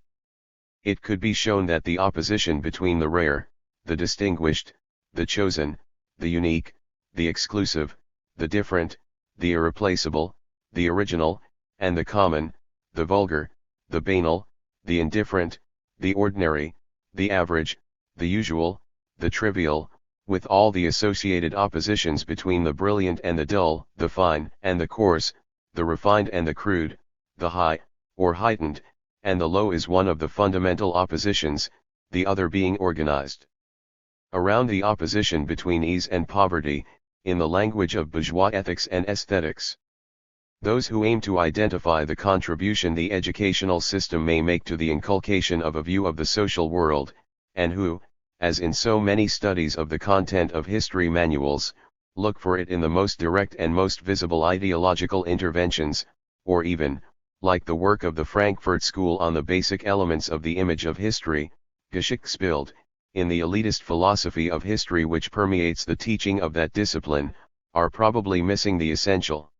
It could be shown that the opposition between the rare, the distinguished, the chosen, the unique, the exclusive, the different, the irreplaceable, the original, and the common, the vulgar, the banal, the indifferent, the ordinary, the average, the usual, the trivial, with all the associated oppositions between the brilliant and the dull, the fine and the coarse, the refined and the crude, the high, or heightened, and the low is one of the fundamental oppositions, the other being organized around the opposition between ease and poverty, in the language of bourgeois ethics and aesthetics. Those who aim to identify the contribution the educational system may make to the inculcation of a view of the social world, and who, as in so many studies of the content of history manuals, look for it in the most direct and most visible ideological interventions, or even, like the work of the Frankfurt School on the basic elements of the image of history, Geschichtsbild, in the elitist philosophy of history which permeates the teaching of that discipline, are probably missing the essential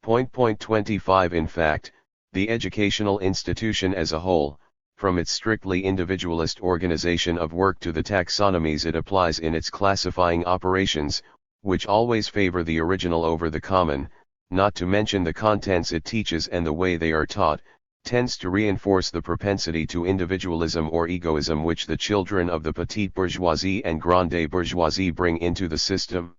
point. 25. In fact, the educational institution as a whole, from its strictly individualist organization of work to the taxonomies it applies in its classifying operations, which always favor the original over the common, not to mention the contents it teaches and the way they are taught, tends to reinforce the propensity to individualism or egoism which the children of the petite bourgeoisie and grande bourgeoisie bring into the system.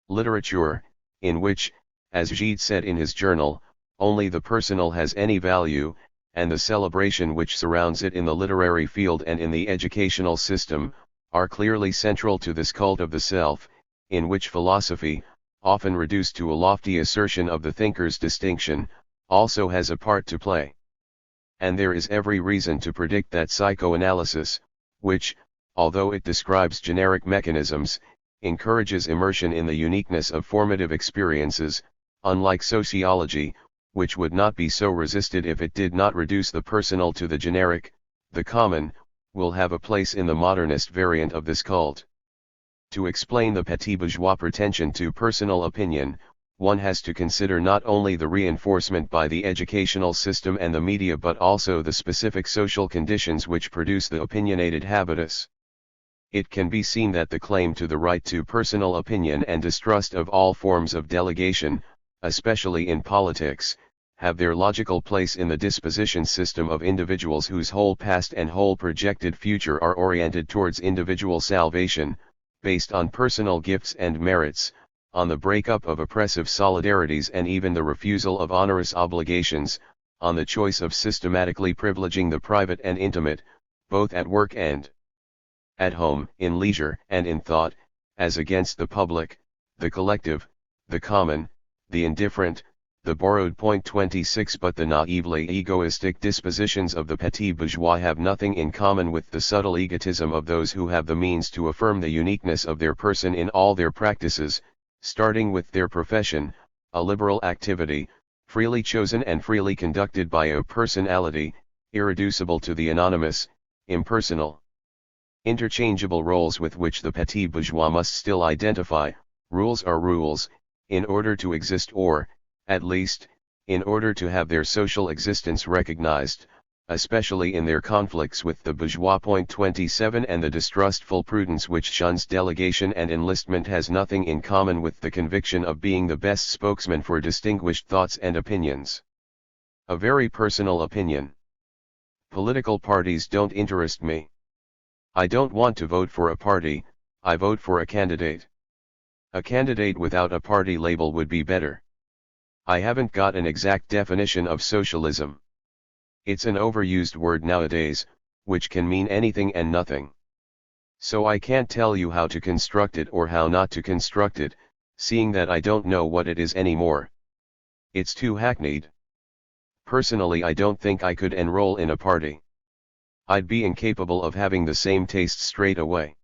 Literature, in which, as Gide said in his journal, only the personal has any value, and the celebration which surrounds it in the literary field and in the educational system, are clearly central to this cult of the self, in which philosophy, often reduced to a lofty assertion of the thinker's distinction, also has a part to play. And there is every reason to predict that psychoanalysis, which, although it describes generic mechanisms, encourages immersion in the uniqueness of formative experiences, unlike sociology, which would not be so resisted if it did not reduce the personal to the generic, the common, will have a place in the modernist variant of this cult. To explain the petit bourgeois pretension to personal opinion, one has to consider not only the reinforcement by the educational system and the media but also the specific social conditions which produce the opinionated habitus. It can be seen that the claim to the right to personal opinion and distrust of all forms of delegation, especially in politics, have their logical place in the disposition system of individuals whose whole past and whole projected future are oriented towards individual salvation, based on personal gifts and merits, on the breakup of oppressive solidarities and even the refusal of onerous obligations, on the choice of systematically privileging the private and intimate, both at work and at home, in leisure and in thought, as against the public, the collective, the common, the indifferent, the borrowed. 26 But the naively egoistic dispositions of the petit bourgeois have nothing in common with the subtle egotism of those who have the means to affirm the uniqueness of their person in all their practices, starting with their profession, a liberal activity, freely chosen and freely conducted by a personality, irreducible to the anonymous, impersonal, interchangeable roles with which the petit bourgeois must still identify. Rules are rules, in order to exist or, at least, in order to have their social existence recognized, especially in their conflicts with the bourgeois. 27 And the distrustful prudence which shuns delegation and enlistment has nothing in common with the conviction of being the best spokesman for distinguished thoughts and opinions. A very personal opinion. Political parties don't interest me. I don't want to vote for a party, I vote for a candidate. A candidate without a party label would be better. I haven't got an exact definition of socialism. It's an overused word nowadays, which can mean anything and nothing. So I can't tell you how to construct it or how not to construct it, seeing that I don't know what it is anymore. It's too hackneyed. Personally, I don't think I could enroll in a party. I'd be incapable of having the same taste straight away.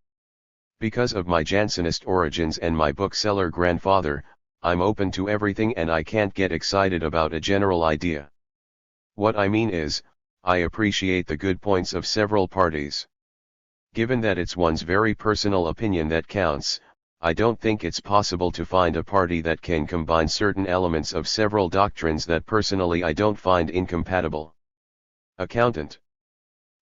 Because of my Jansenist origins and my bookseller grandfather, I'm open to everything and I can't get excited about a general idea. What I mean is, I appreciate the good points of several parties. Given that it's one's very personal opinion that counts, I don't think it's possible to find a party that can combine certain elements of several doctrines that personally I don't find incompatible. Accountant.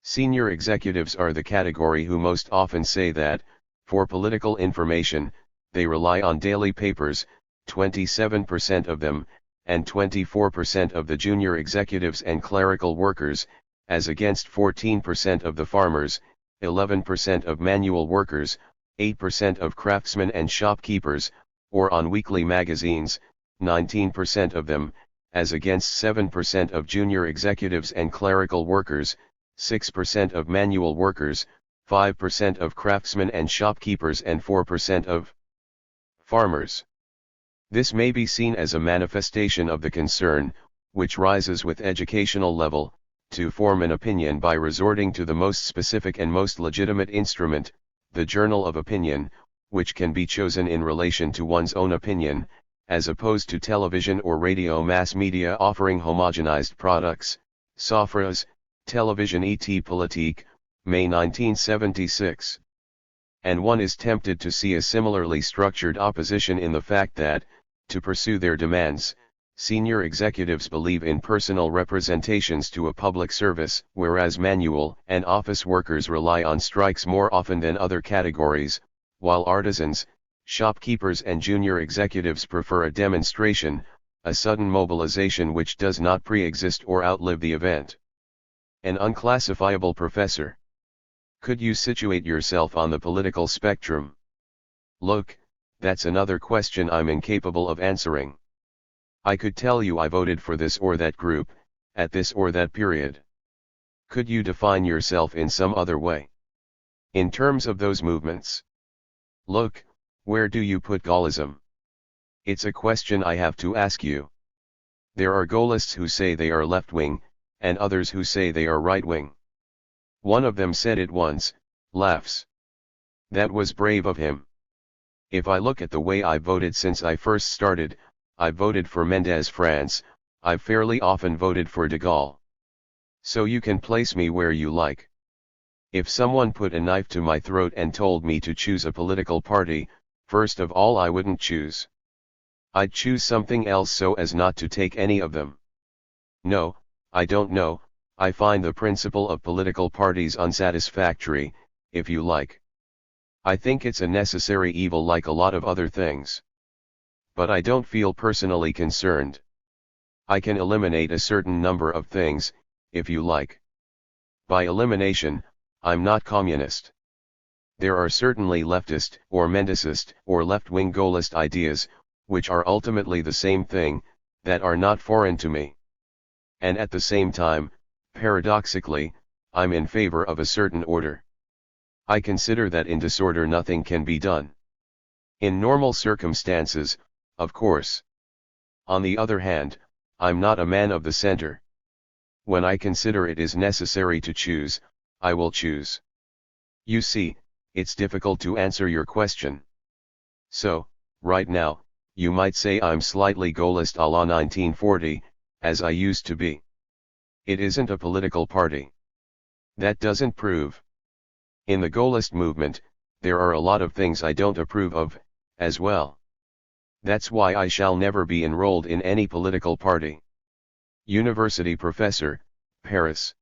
Senior executives are the category who most often say that, for political information, they rely on daily papers, 27% of them, and 24% of the junior executives and clerical workers, as against 14% of the farmers, 11% of manual workers, 8% of craftsmen and shopkeepers, or on weekly magazines, 19% of them, as against 7% of junior executives and clerical workers, 6% of manual workers, 5% of craftsmen and shopkeepers and 4% of farmers. This may be seen as a manifestation of the concern, which rises with educational level, to form an opinion by resorting to the most specific and most legitimate instrument, the journal of opinion, which can be chosen in relation to one's own opinion, as opposed to television or radio mass media offering homogenized products. Sofras, Television et Politique, May 1976. And one is tempted to see a similarly structured opposition in the fact that, to pursue their demands, senior executives believe in personal representations to a public service, whereas manual and office workers rely on strikes more often than other categories, while artisans, shopkeepers and junior executives prefer a demonstration, a sudden mobilization which does not pre-exist or outlive the event. An unclassifiable professor. Could you situate yourself on the political spectrum? Look, that's another question I'm incapable of answering. I could tell you I voted for this or that group, at this or that period. Could you define yourself in some other way? In terms of those movements? Look, where do you put Gaullism? It's a question I have to ask you. There are Gaullists who say they are left-wing, and others who say they are right-wing. One of them said it once, laughs. That was brave of him. If I look at the way I voted since I first started, I voted for Mendes France, I've fairly often voted for de Gaulle. So you can place me where you like. If someone put a knife to my throat and told me to choose a political party, first of all I wouldn't choose. I'd choose something else so as not to take any of them. No, I don't know, I find the principle of political parties unsatisfactory, if you like. I think it's a necessary evil like a lot of other things. But I don't feel personally concerned. I can eliminate a certain number of things, if you like. By elimination, I'm not communist. There are certainly leftist, or Mendicist, or left-wing Gaullist ideas, which are ultimately the same thing, that are not foreign to me. And at the same time, paradoxically, I'm in favor of a certain order. I consider that in disorder nothing can be done. In normal circumstances, of course. On the other hand, I'm not a man of the center. When I consider it is necessary to choose, I will choose. You see, it's difficult to answer your question. So, right now, you might say I'm slightly Gaullist a la 1940, as I used to be. It isn't a political party. That doesn't prove. In the goalist movement, there are a lot of things I don't approve of, as well. That's why I shall never be enrolled in any political party. University professor, Paris.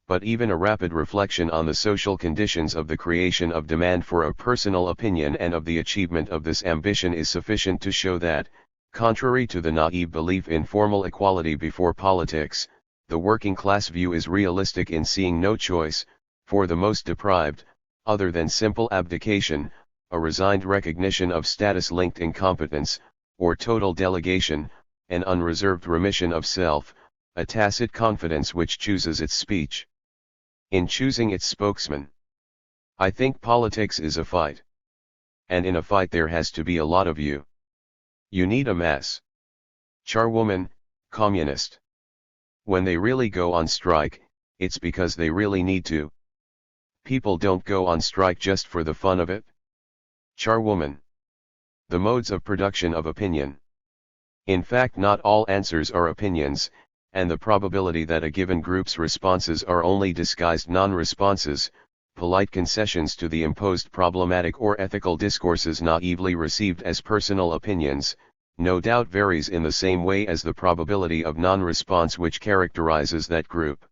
But even a rapid reflection on the social conditions of the creation of demand for a personal opinion and of the achievement of this ambition is sufficient to show that, contrary to the naive belief in formal equality before politics, the working class view is realistic in seeing no choice, for the most deprived, other than simple abdication, a resigned recognition of status-linked incompetence, or total delegation, an unreserved remission of self, a tacit confidence which chooses its speech in choosing its spokesman. I think politics is a fight. And in a fight there has to be a lot of you. You need a mass. Charwoman, communist. When they really go on strike, it's because they really need to. People don't go on strike just for the fun of it. Charwoman. The modes of production of opinion. In fact, not all answers are opinions, and the probability that a given group's responses are only disguised non-responses, polite concessions to the imposed problematic or ethical discourses naively received as personal opinions, no doubt varies in the same way as the probability of non-response which characterizes that group.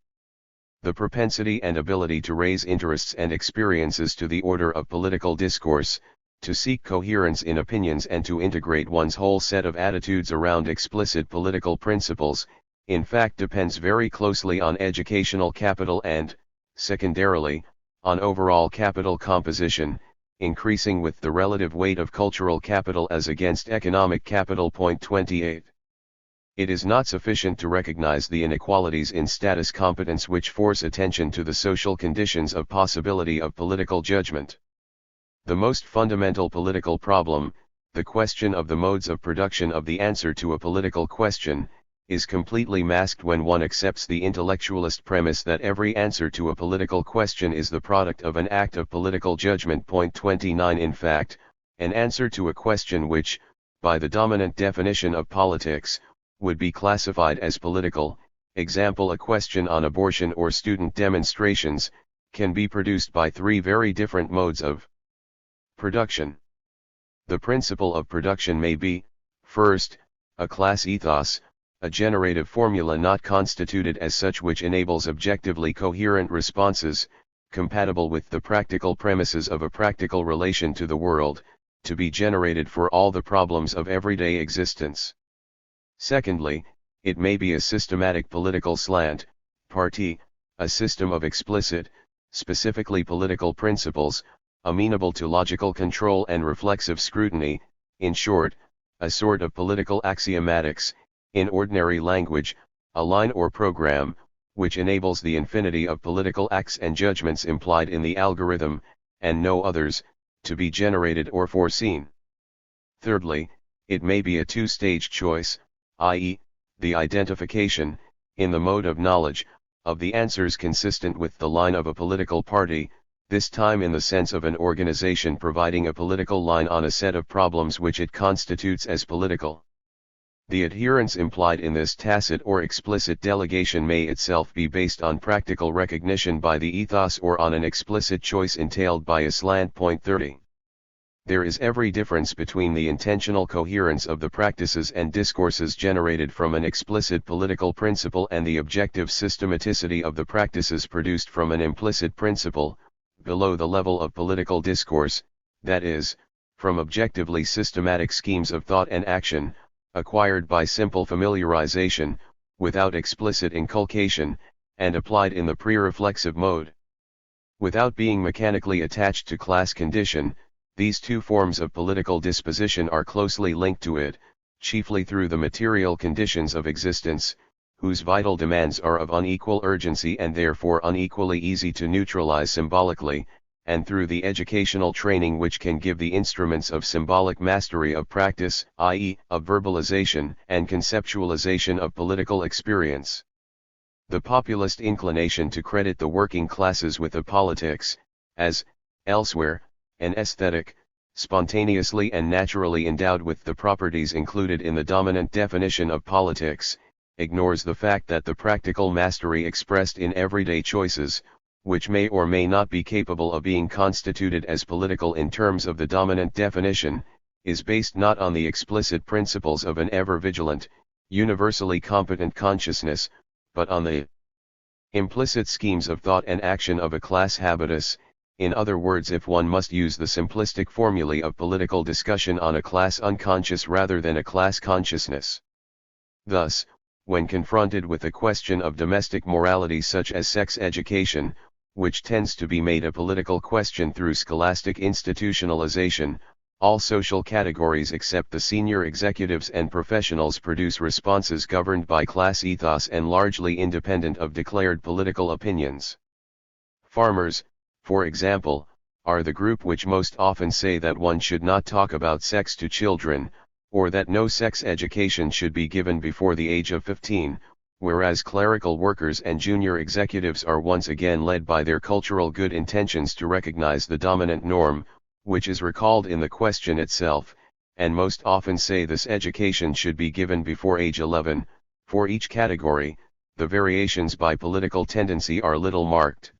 The propensity and ability to raise interests and experiences to the order of political discourse, to seek coherence in opinions and to integrate one's whole set of attitudes around explicit political principles, in fact depends very closely on educational capital and, secondarily, on overall capital composition, increasing with the relative weight of cultural capital as against economic capital. 28. It is not sufficient to recognize the inequalities in status competence which force attention to the social conditions of possibility of political judgment. The most fundamental political problem, the question of the modes of production of the answer to a political question, is completely masked when one accepts the intellectualist premise that every answer to a political question is the product of an act of political judgment. 29. In fact, an answer to a question which, by the dominant definition of politics, would be classified as political, example a question on abortion or student demonstrations, can be produced by three very different modes of production. The principle of production may be, first, a class ethos, a generative formula not constituted as such which enables objectively coherent responses, compatible with the practical premises of a practical relation to the world, to be generated for all the problems of everyday existence. Secondly, it may be a systematic political slant, party, a system of explicit, specifically political principles, amenable to logical control and reflexive scrutiny, in short, a sort of political axiomatics, in ordinary language, a line or program, which enables the infinity of political acts and judgments implied in the algorithm, and no others, to be generated or foreseen. Thirdly, it may be a two-stage choice, i.e., the identification, in the mode of knowledge, of the answers consistent with the line of a political party, this time in the sense of an organization providing a political line on a set of problems which it constitutes as political. The adherence implied in this tacit or explicit delegation may itself be based on practical recognition by the ethos or on an explicit choice entailed by a slant. 30. There is every difference between the intentional coherence of the practices and discourses generated from an explicit political principle and the objective systematicity of the practices produced from an implicit principle, below the level of political discourse, that is, from objectively systematic schemes of thought and action, acquired by simple familiarization, without explicit inculcation, and applied in the pre-reflexive mode. Without being mechanically attached to class condition, these two forms of political disposition are closely linked to it, chiefly through the material conditions of existence, whose vital demands are of unequal urgency and therefore unequally easy to neutralize symbolically, and through the educational training which can give the instruments of symbolic mastery of practice, i.e., of verbalization and conceptualization of political experience. The populist inclination to credit the working classes with a politics, as, elsewhere, an aesthetic, spontaneously and naturally endowed with the properties included in the dominant definition of politics, ignores the fact that the practical mastery expressed in everyday choices, which may or may not be capable of being constituted as political in terms of the dominant definition, is based not on the explicit principles of an ever-vigilant, universally competent consciousness, but on the implicit schemes of thought and action of a class habitus. In other words, if one must use the simplistic formulae of political discussion on a class unconscious rather than a class consciousness. Thus, when confronted with the question of domestic morality such as sex education, which tends to be made a political question through scholastic institutionalization, all social categories except the senior executives and professionals produce responses governed by class ethos and largely independent of declared political opinions. Farmers, for example, are the group which most often say that one should not talk about sex to children, or that no sex education should be given before the age of 15, whereas clerical workers and junior executives are once again led by their cultural good intentions to recognize the dominant norm, which is recalled in the question itself, and most often say this education should be given before age 11. For each category, the variations by political tendency are little marked.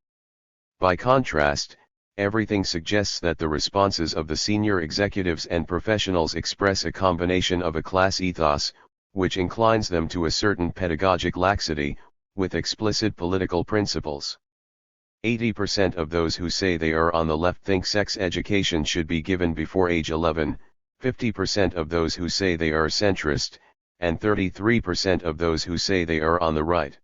By contrast, everything suggests that the responses of the senior executives and professionals express a combination of a class ethos, which inclines them to a certain pedagogic laxity, with explicit political principles. 80% of those who say they are on the left think sex education should be given before age 11, 50% of those who say they are centrist, and 33% of those who say they are on the right.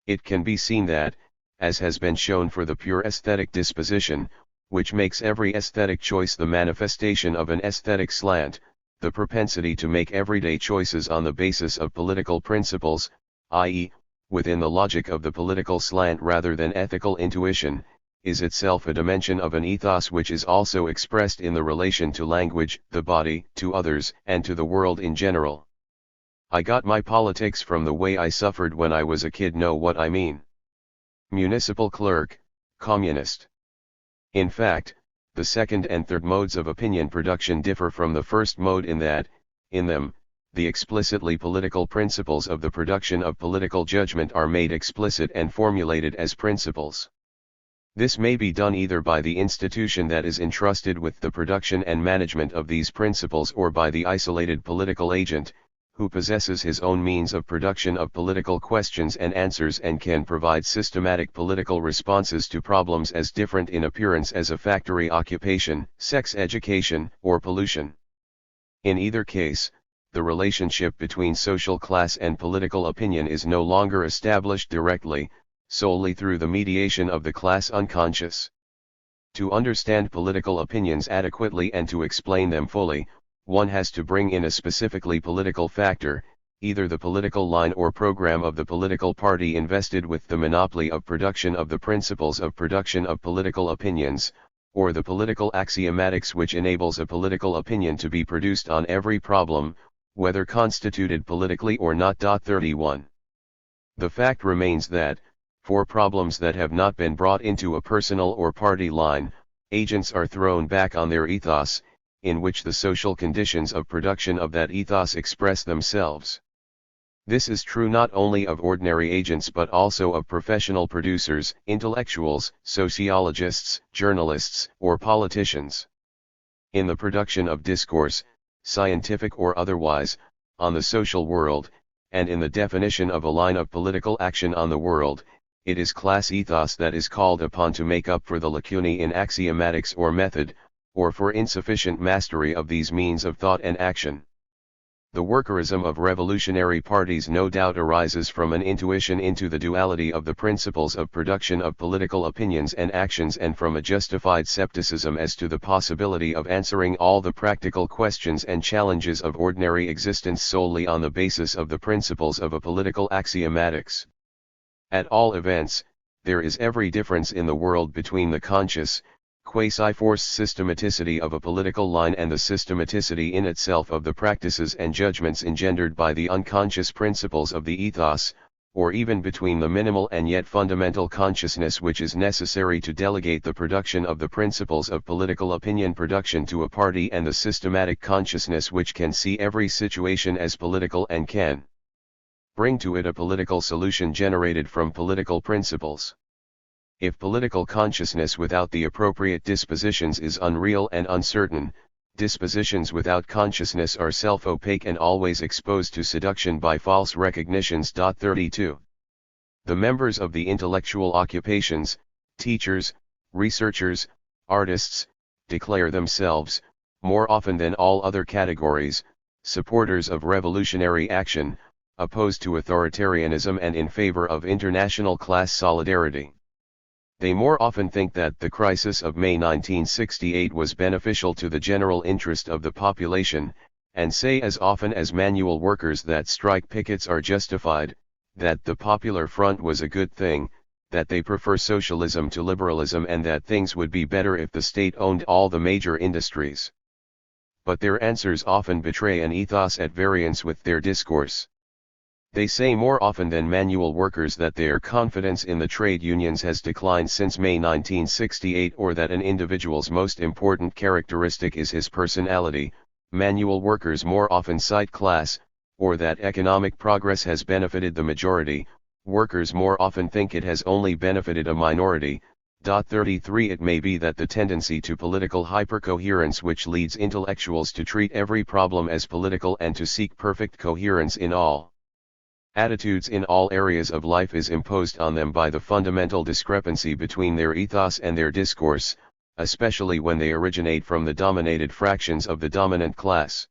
It can be seen that, as has been shown for the pure aesthetic disposition, which makes every aesthetic choice the manifestation of an aesthetic slant, the propensity to make everyday choices on the basis of political principles, i.e., within the logic of the political slant rather than ethical intuition, is itself a dimension of an ethos which is also expressed in the relation to language, the body, to others, and to the world in general. I got my politics from the way I suffered when I was a kid. Know what I mean? Municipal clerk, communist. In fact, the second and third modes of opinion production differ from the first mode in that, in them, the explicitly political principles of the production of political judgment are made explicit and formulated as principles. This may be done either by the institution that is entrusted with the production and management of these principles or by the isolated political agent, who possesses his own means of production of political questions and answers and can provide systematic political responses to problems as different in appearance as a factory occupation, sex education, or pollution. In either case, the relationship between social class and political opinion is no longer established directly, solely through the mediation of the class unconscious. To understand political opinions adequately and to explain them fully, one has to bring in a specifically political factor, either the political line or program of the political party invested with the monopoly of production of the principles of production of political opinions, or the political axiomatics which enables a political opinion to be produced on every problem, whether constituted politically or not. 31. The fact remains that, for problems that have not been brought into a personal or party line, agents are thrown back on their ethos, in which the social conditions of production of that ethos express themselves. This is true not only of ordinary agents but also of professional producers, intellectuals, sociologists, journalists, or politicians. In the production of discourse, scientific or otherwise, on the social world, and in the definition of a line of political action on the world, it is class ethos that is called upon to make up for the lacunae in axiomatics or method, or for insufficient mastery of these means of thought and action. The workerism of revolutionary parties no doubt arises from an intuition into the duality of the principles of production of political opinions and actions and from a justified skepticism as to the possibility of answering all the practical questions and challenges of ordinary existence solely on the basis of the principles of a political axiomatics. At all events, there is every difference in the world between the conscious, quasi-forced systematicity of a political line and the systematicity in itself of the practices and judgments engendered by the unconscious principles of the ethos, or even between the minimal and yet fundamental consciousness which is necessary to delegate the production of the principles of political opinion production to a party and the systematic consciousness which can see every situation as political and can bring to it a political solution generated from political principles. If political consciousness without the appropriate dispositions is unreal and uncertain, dispositions without consciousness are self-opaque and always exposed to seduction by false recognitions. 32. The members of the intellectual occupations, teachers, researchers, artists, declare themselves, more often than all other categories, supporters of revolutionary action, opposed to authoritarianism and in favor of international class solidarity. They more often think that the crisis of May 1968 was beneficial to the general interest of the population, and say as often as manual workers that strike pickets are justified, that the Popular Front was a good thing, that they prefer socialism to liberalism and that things would be better if the state owned all the major industries. But their answers often betray an ethos at variance with their discourse. They say more often than manual workers that their confidence in the trade unions has declined since May 1968 or that an individual's most important characteristic is his personality. Manual workers more often cite class, or that economic progress has benefited the majority. Workers more often think it has only benefited a minority. 33 It may be that the tendency to political hypercoherence which leads intellectuals to treat every problem as political and to seek perfect coherence in all attitudes in all areas of life is imposed on them by the fundamental discrepancy between their ethos and their discourse, especially when they originate from the dominated fractions of the dominant class.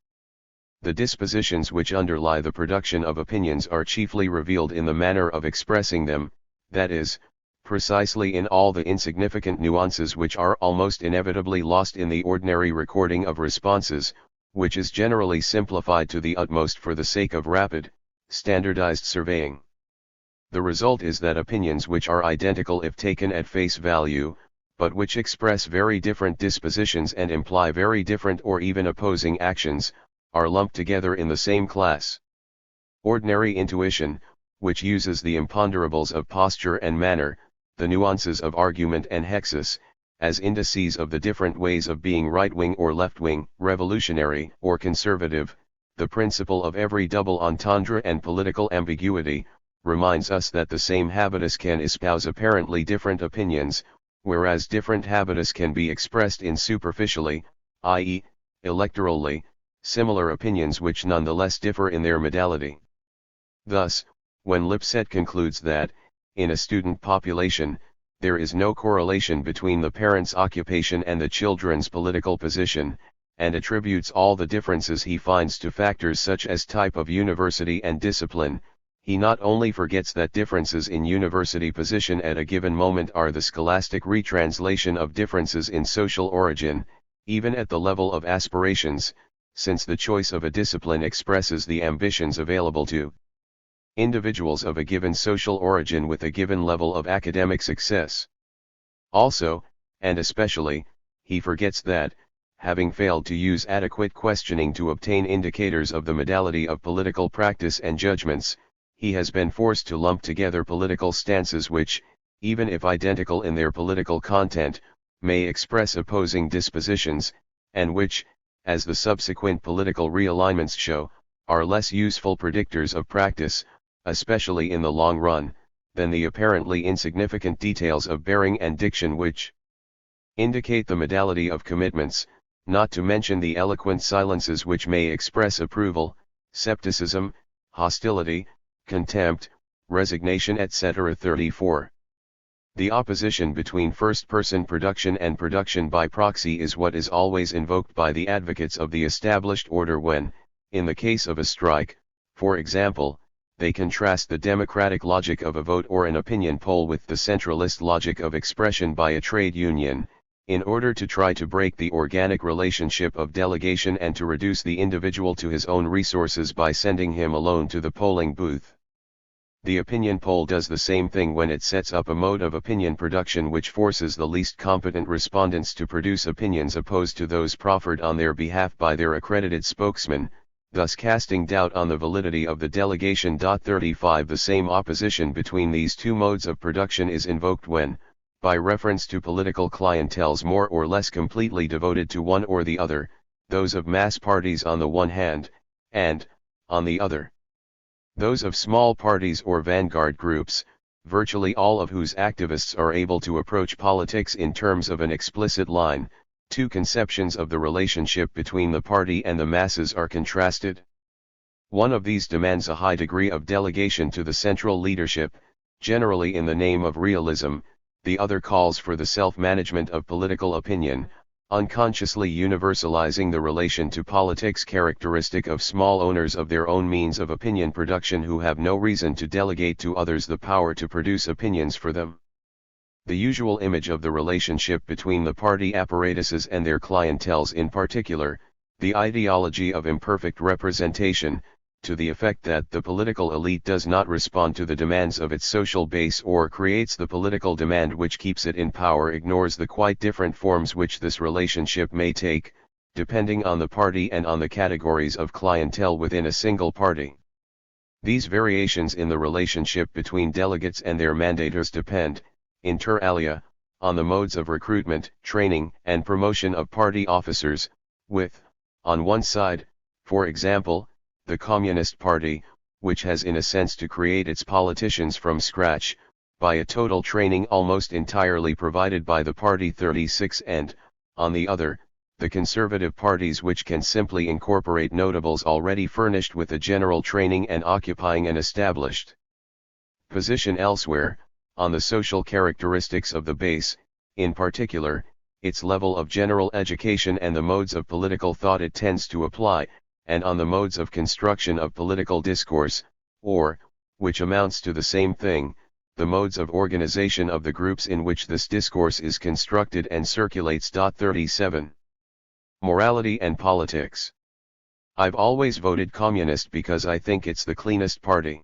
The dispositions which underlie the production of opinions are chiefly revealed in the manner of expressing them, that is, precisely in all the insignificant nuances which are almost inevitably lost in the ordinary recording of responses, which is generally simplified to the utmost for the sake of rapid, standardized surveying. The result is that opinions which are identical if taken at face value, but which express very different dispositions and imply very different or even opposing actions, are lumped together in the same class. Ordinary intuition, which uses the imponderables of posture and manner, the nuances of argument and hexis, as indices of the different ways of being right-wing or left-wing, revolutionary or conservative, the principle of every double entendre and political ambiguity, reminds us that the same habitus can espouse apparently different opinions, whereas different habitus can be expressed in superficially, i.e., electorally, similar opinions which nonetheless differ in their modality. Thus, when Lipset concludes that, in a student population, there is no correlation between the parents' occupation and the children's political position, and attributes all the differences he finds to factors such as type of university and discipline, he not only forgets that differences in university position at a given moment are the scholastic retranslation of differences in social origin, even at the level of aspirations, since the choice of a discipline expresses the ambitions available to individuals of a given social origin with a given level of academic success. Also, and especially, he forgets that, having failed to use adequate questioning to obtain indicators of the modality of political practice and judgments, he has been forced to lump together political stances which, even if identical in their political content, may express opposing dispositions, and which, as the subsequent political realignments show, are less useful predictors of practice, especially in the long run, than the apparently insignificant details of bearing and diction which indicate the modality of commitments, not to mention the eloquent silences which may express approval, scepticism, hostility, contempt, resignation, etc. 34. The opposition between first-person production and production by proxy is what is always invoked by the advocates of the established order when, in the case of a strike, for example, they contrast the democratic logic of a vote or an opinion poll with the centralist logic of expression by a trade union, in order to try to break the organic relationship of delegation and to reduce the individual to his own resources by sending him alone to the polling booth. The opinion poll does the same thing when it sets up a mode of opinion production which forces the least competent respondents to produce opinions opposed to those proffered on their behalf by their accredited spokesman, thus casting doubt on the validity of the delegation. 35 The same opposition between these two modes of production is invoked when, by reference to political clienteles more or less completely devoted to one or the other, those of mass parties on the one hand, and, on the other, Those of small parties or vanguard groups, virtually all of whose activists are able to approach politics in terms of an explicit line. Two conceptions of the relationship between the party and the masses are contrasted. One of these demands a high degree of delegation to the central leadership, generally in the name of realism, the other calls for the self-management of political opinion, unconsciously universalizing the relation to politics characteristic of small owners of their own means of opinion production who have no reason to delegate to others the power to produce opinions for them. The usual image of the relationship between the party apparatuses and their clienteles in particular, the ideology of imperfect representation, to the effect that the political elite does not respond to the demands of its social base or creates the political demand which keeps it in power, ignores the quite different forms which this relationship may take, depending on the party and on the categories of clientele within a single party. These variations in the relationship between delegates and their mandators depend, inter alia, on the modes of recruitment, training, and promotion of party officers, with, on one side, for example, the Communist Party, which has in a sense to create its politicians from scratch, by a total training almost entirely provided by the Party 36, and, on the other, the conservative parties which can simply incorporate notables already furnished with a general training and occupying an established position elsewhere, on the social characteristics of the base, in particular, its level of general education and the modes of political thought it tends to apply, and on the modes of construction of political discourse, or, which amounts to the same thing, the modes of organization of the groups in which this discourse is constructed and circulates. 37. Morality and politics. I've always voted communist because I think it's the cleanest party.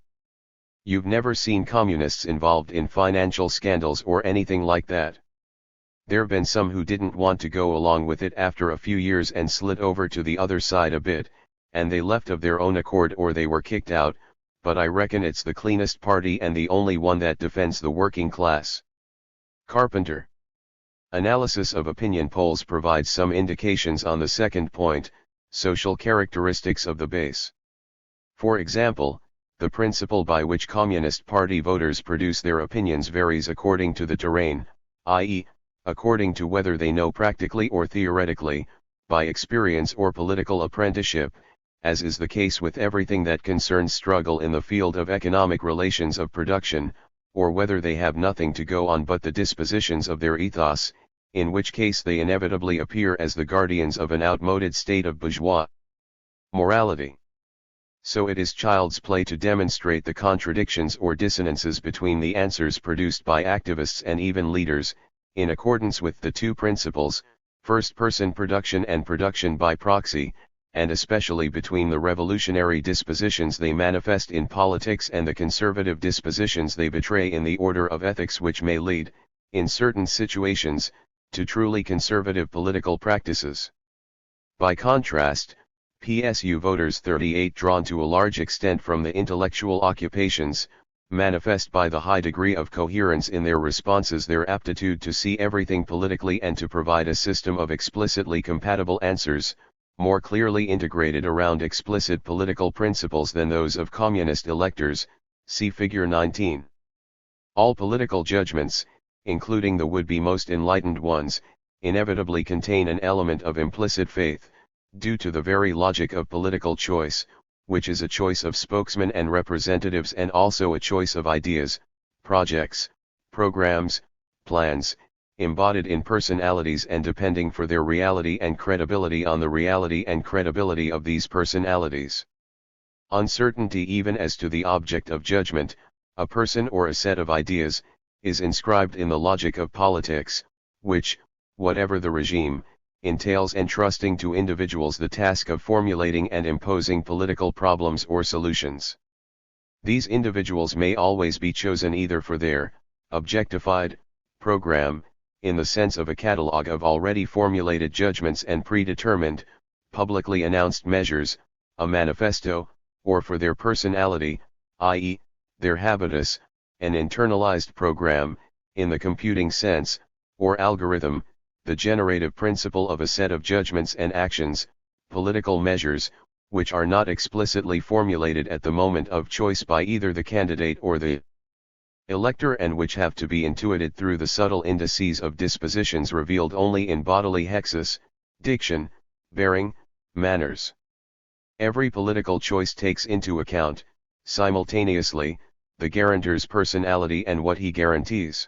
You've never seen communists involved in financial scandals or anything like that. There've been some who didn't want to go along with it after a few years and slid over to the other side a bit, and they left of their own accord or they were kicked out, but I reckon it's the cleanest party and the only one that defends the working class. Carpenter. Analysis of opinion polls provides some indications on the second point, social characteristics of the base. For example, the principle by which Communist Party voters produce their opinions varies according to the terrain, i.e., according to whether they know practically or theoretically, by experience or political apprenticeship, as is the case with everything that concerns struggle in the field of economic relations of production, or whether they have nothing to go on but the dispositions of their ethos, in which case they inevitably appear as the guardians of an outmoded state of bourgeois morality. So it is child's play to demonstrate the contradictions or dissonances between the answers produced by activists and even leaders, in accordance with the two principles, first-person production and production by proxy, and especially between the revolutionary dispositions they manifest in politics and the conservative dispositions they betray in the order of ethics which may lead, in certain situations, to truly conservative political practices. By contrast, PSU voters 38 drawn to a large extent from the intellectual occupations, manifest by the high degree of coherence in their responses their aptitude to see everything politically and to provide a system of explicitly compatible answers, more clearly integrated around explicit political principles than those of communist electors, see Figure 19. All political judgments, including the would-be most enlightened ones, inevitably contain an element of implicit faith, due to the very logic of political choice, which is a choice of spokesmen and representatives and also a choice of ideas, projects, programs, plans, embodied in personalities and depending for their reality and credibility on the reality and credibility of these personalities. Uncertainty even as to the object of judgment, a person or a set of ideas, is inscribed in the logic of politics, which, whatever the regime, entails entrusting to individuals the task of formulating and imposing political problems or solutions. These individuals may always be chosen either for their objectified program, in the sense of a catalogue of already formulated judgments and predetermined, publicly announced measures, a manifesto, or for their personality, i.e., their habitus, an internalized program, in the computing sense, or algorithm, the generative principle of a set of judgments and actions, political measures, which are not explicitly formulated at the moment of choice by either the candidate or the elector, and which have to be intuited through the subtle indices of dispositions revealed only in bodily hexis, diction, bearing, manners. Every political choice takes into account, simultaneously, the guarantor's personality and what he guarantees.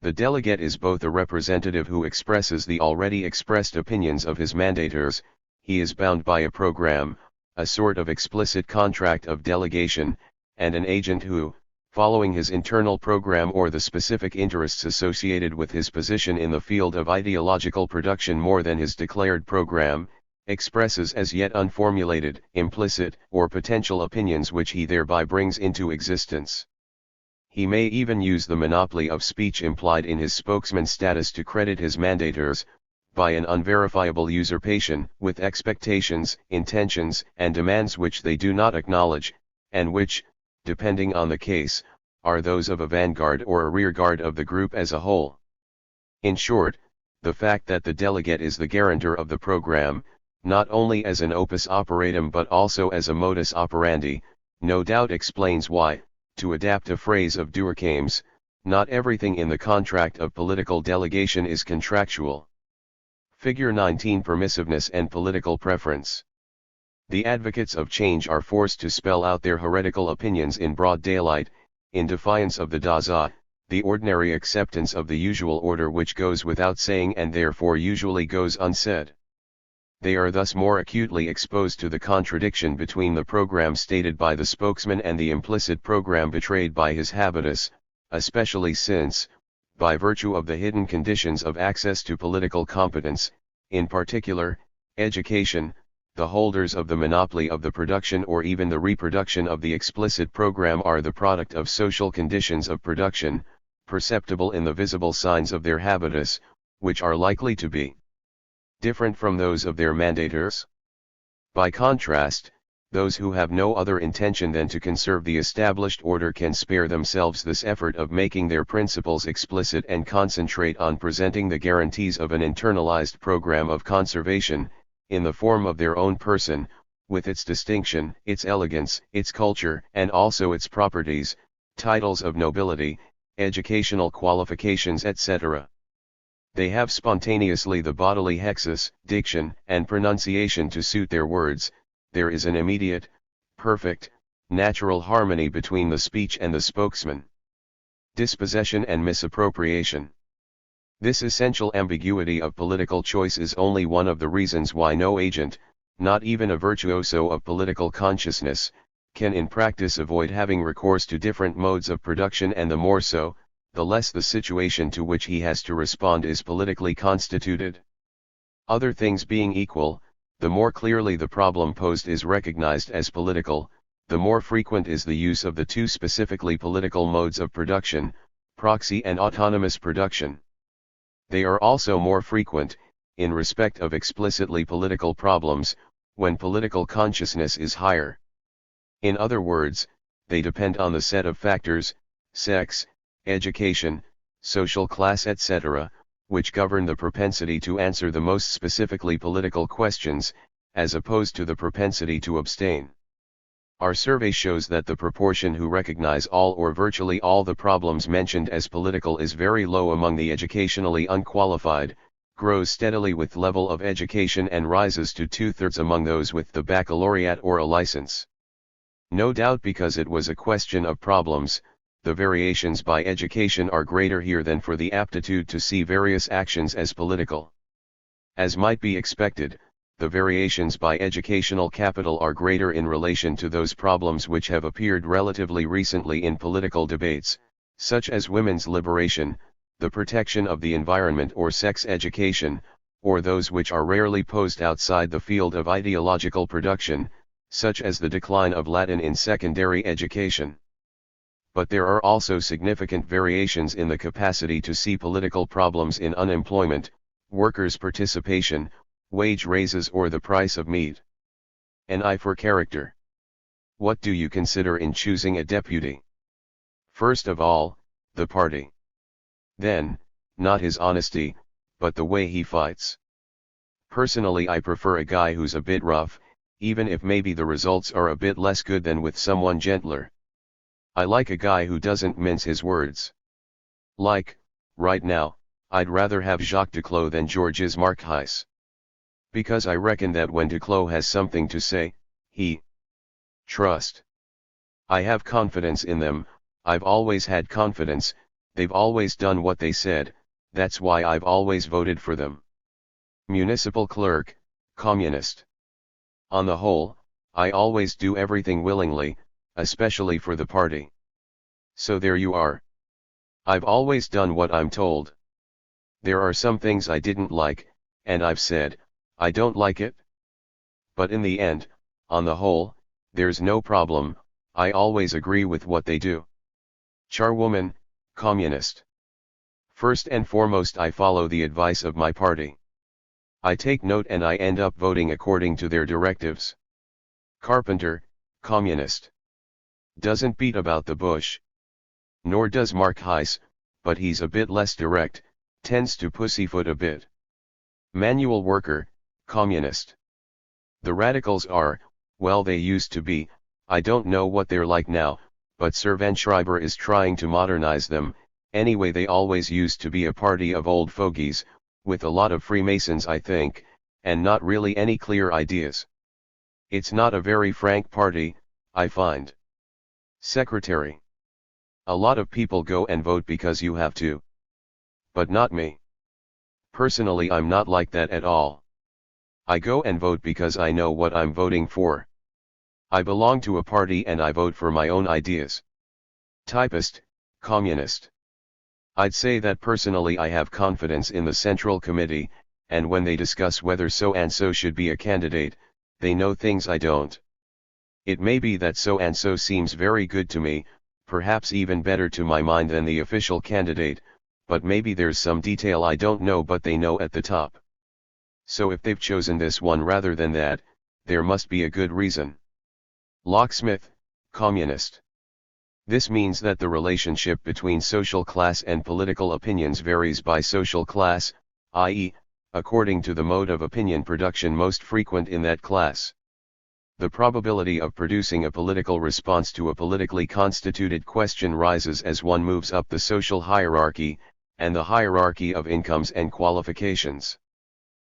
The delegate is both a representative who expresses the already expressed opinions of his mandators, he is bound by a program, a sort of explicit contract of delegation, and an agent who, following his internal program or the specific interests associated with his position in the field of ideological production more than his declared program, expresses as yet unformulated, implicit, or potential opinions which he thereby brings into existence. He may even use the monopoly of speech implied in his spokesman status to credit his mandators, by an unverifiable usurpation, with expectations, intentions, and demands which they do not acknowledge, and which, depending on the case, are those of a vanguard or a rearguard of the group as a whole. In short, the fact that the delegate is the guarantor of the program, not only as an opus operatum but also as a modus operandi, no doubt explains why, to adapt a phrase of Durkheim's, not everything in the contract of political delegation is contractual. Figure 19: Permissiveness and Political Preference. The advocates of change are forced to spell out their heretical opinions in broad daylight, in defiance of the Dasein, the ordinary acceptance of the usual order which goes without saying and therefore usually goes unsaid. They are thus more acutely exposed to the contradiction between the program stated by the spokesman and the implicit program betrayed by his habitus, especially since, by virtue of the hidden conditions of access to political competence, in particular, education, the holders of the monopoly of the production or even the reproduction of the explicit program are the product of social conditions of production, perceptible in the visible signs of their habitus, which are likely to be different from those of their mandators. By contrast, those who have no other intention than to conserve the established order can spare themselves this effort of making their principles explicit and concentrate on presenting the guarantees of an internalized program of conservation, in the form of their own person, with its distinction, its elegance, its culture, and also its properties, titles of nobility, educational qualifications, etc. They have spontaneously the bodily hexis, diction, and pronunciation to suit their words. There is an immediate, perfect, natural harmony between the speech and the spokesman. Dispossession and misappropriation. This essential ambiguity of political choice is only one of the reasons why no agent, not even a virtuoso of political consciousness, can in practice avoid having recourse to different modes of production, and the more so, the less the situation to which he has to respond is politically constituted. Other things being equal, the more clearly the problem posed is recognized as political, the more frequent is the use of the two specifically political modes of production, proxy and autonomous production. They are also more frequent, in respect of explicitly political problems, when political consciousness is higher. In other words, they depend on the set of factors, sex, education, social class, etc., which govern the propensity to answer the most specifically political questions, as opposed to the propensity to abstain. Our survey shows that the proportion who recognize all or virtually all the problems mentioned as political is very low among the educationally unqualified, grows steadily with level of education, and rises to 2/3 among those with the baccalaureate or a license. No doubt because it was a question of problems, the variations by education are greater here than for the aptitude to see various actions as political. As might be expected, the variations by educational capital are greater in relation to those problems which have appeared relatively recently in political debates, such as women's liberation, the protection of the environment or sex education, or those which are rarely posed outside the field of ideological production, such as the decline of Latin in secondary education. But there are also significant variations in the capacity to see political problems in unemployment, workers' participation, wage raises, or the price of meat. An eye for character. What do you consider in choosing a deputy? First of all, the party. Then, not his honesty, but the way he fights. Personally, I prefer a guy who's a bit rough, even if maybe the results are a bit less good than with someone gentler. I like a guy who doesn't mince his words. Like, right now, I'd rather have Jacques Duclos than Georges Marchais. Because I reckon that when Duclos has something to say, he trust. I have confidence in them, I've always had confidence, they've always done what they said, that's why I've always voted for them. Municipal clerk, communist. On the whole, I always do everything willingly, especially for the party. So there you are. I've always done what I'm told. There are some things I didn't like, and I've said, I don't like it. But in the end, on the whole, there's no problem, I always agree with what they do. Charwoman, communist. First and foremost, I follow the advice of my party. I take note and I end up voting according to their directives. Carpenter, communist. Doesn't beat about the bush. Nor does Marchais, but he's a bit less direct, tends to pussyfoot a bit. Manual worker, communist. The radicals are, well, they used to be, I don't know what they're like now, but Servan-Schreiber is trying to modernize them. Anyway, they always used to be a party of old fogies, with a lot of Freemasons I think, and not really any clear ideas. It's not a very frank party, I find. Secretary. A lot of people go and vote because you have to. But not me. Personally, I'm not like that at all. I go and vote because I know what I'm voting for. I belong to a party and I vote for my own ideas. Typist, communist. I'd say that personally I have confidence in the Central Committee, and when they discuss whether so and so should be a candidate, they know things I don't. It may be that so and so seems very good to me, perhaps even better to my mind than the official candidate, but maybe there's some detail I don't know but they know at the top. So if they've chosen this one rather than that, there must be a good reason. Locksmith, communist. This means that the relationship between social class and political opinions varies by social class, i.e., according to the mode of opinion production most frequent in that class. The probability of producing a political response to a politically constituted question rises as one moves up the social hierarchy, and the hierarchy of incomes and qualifications.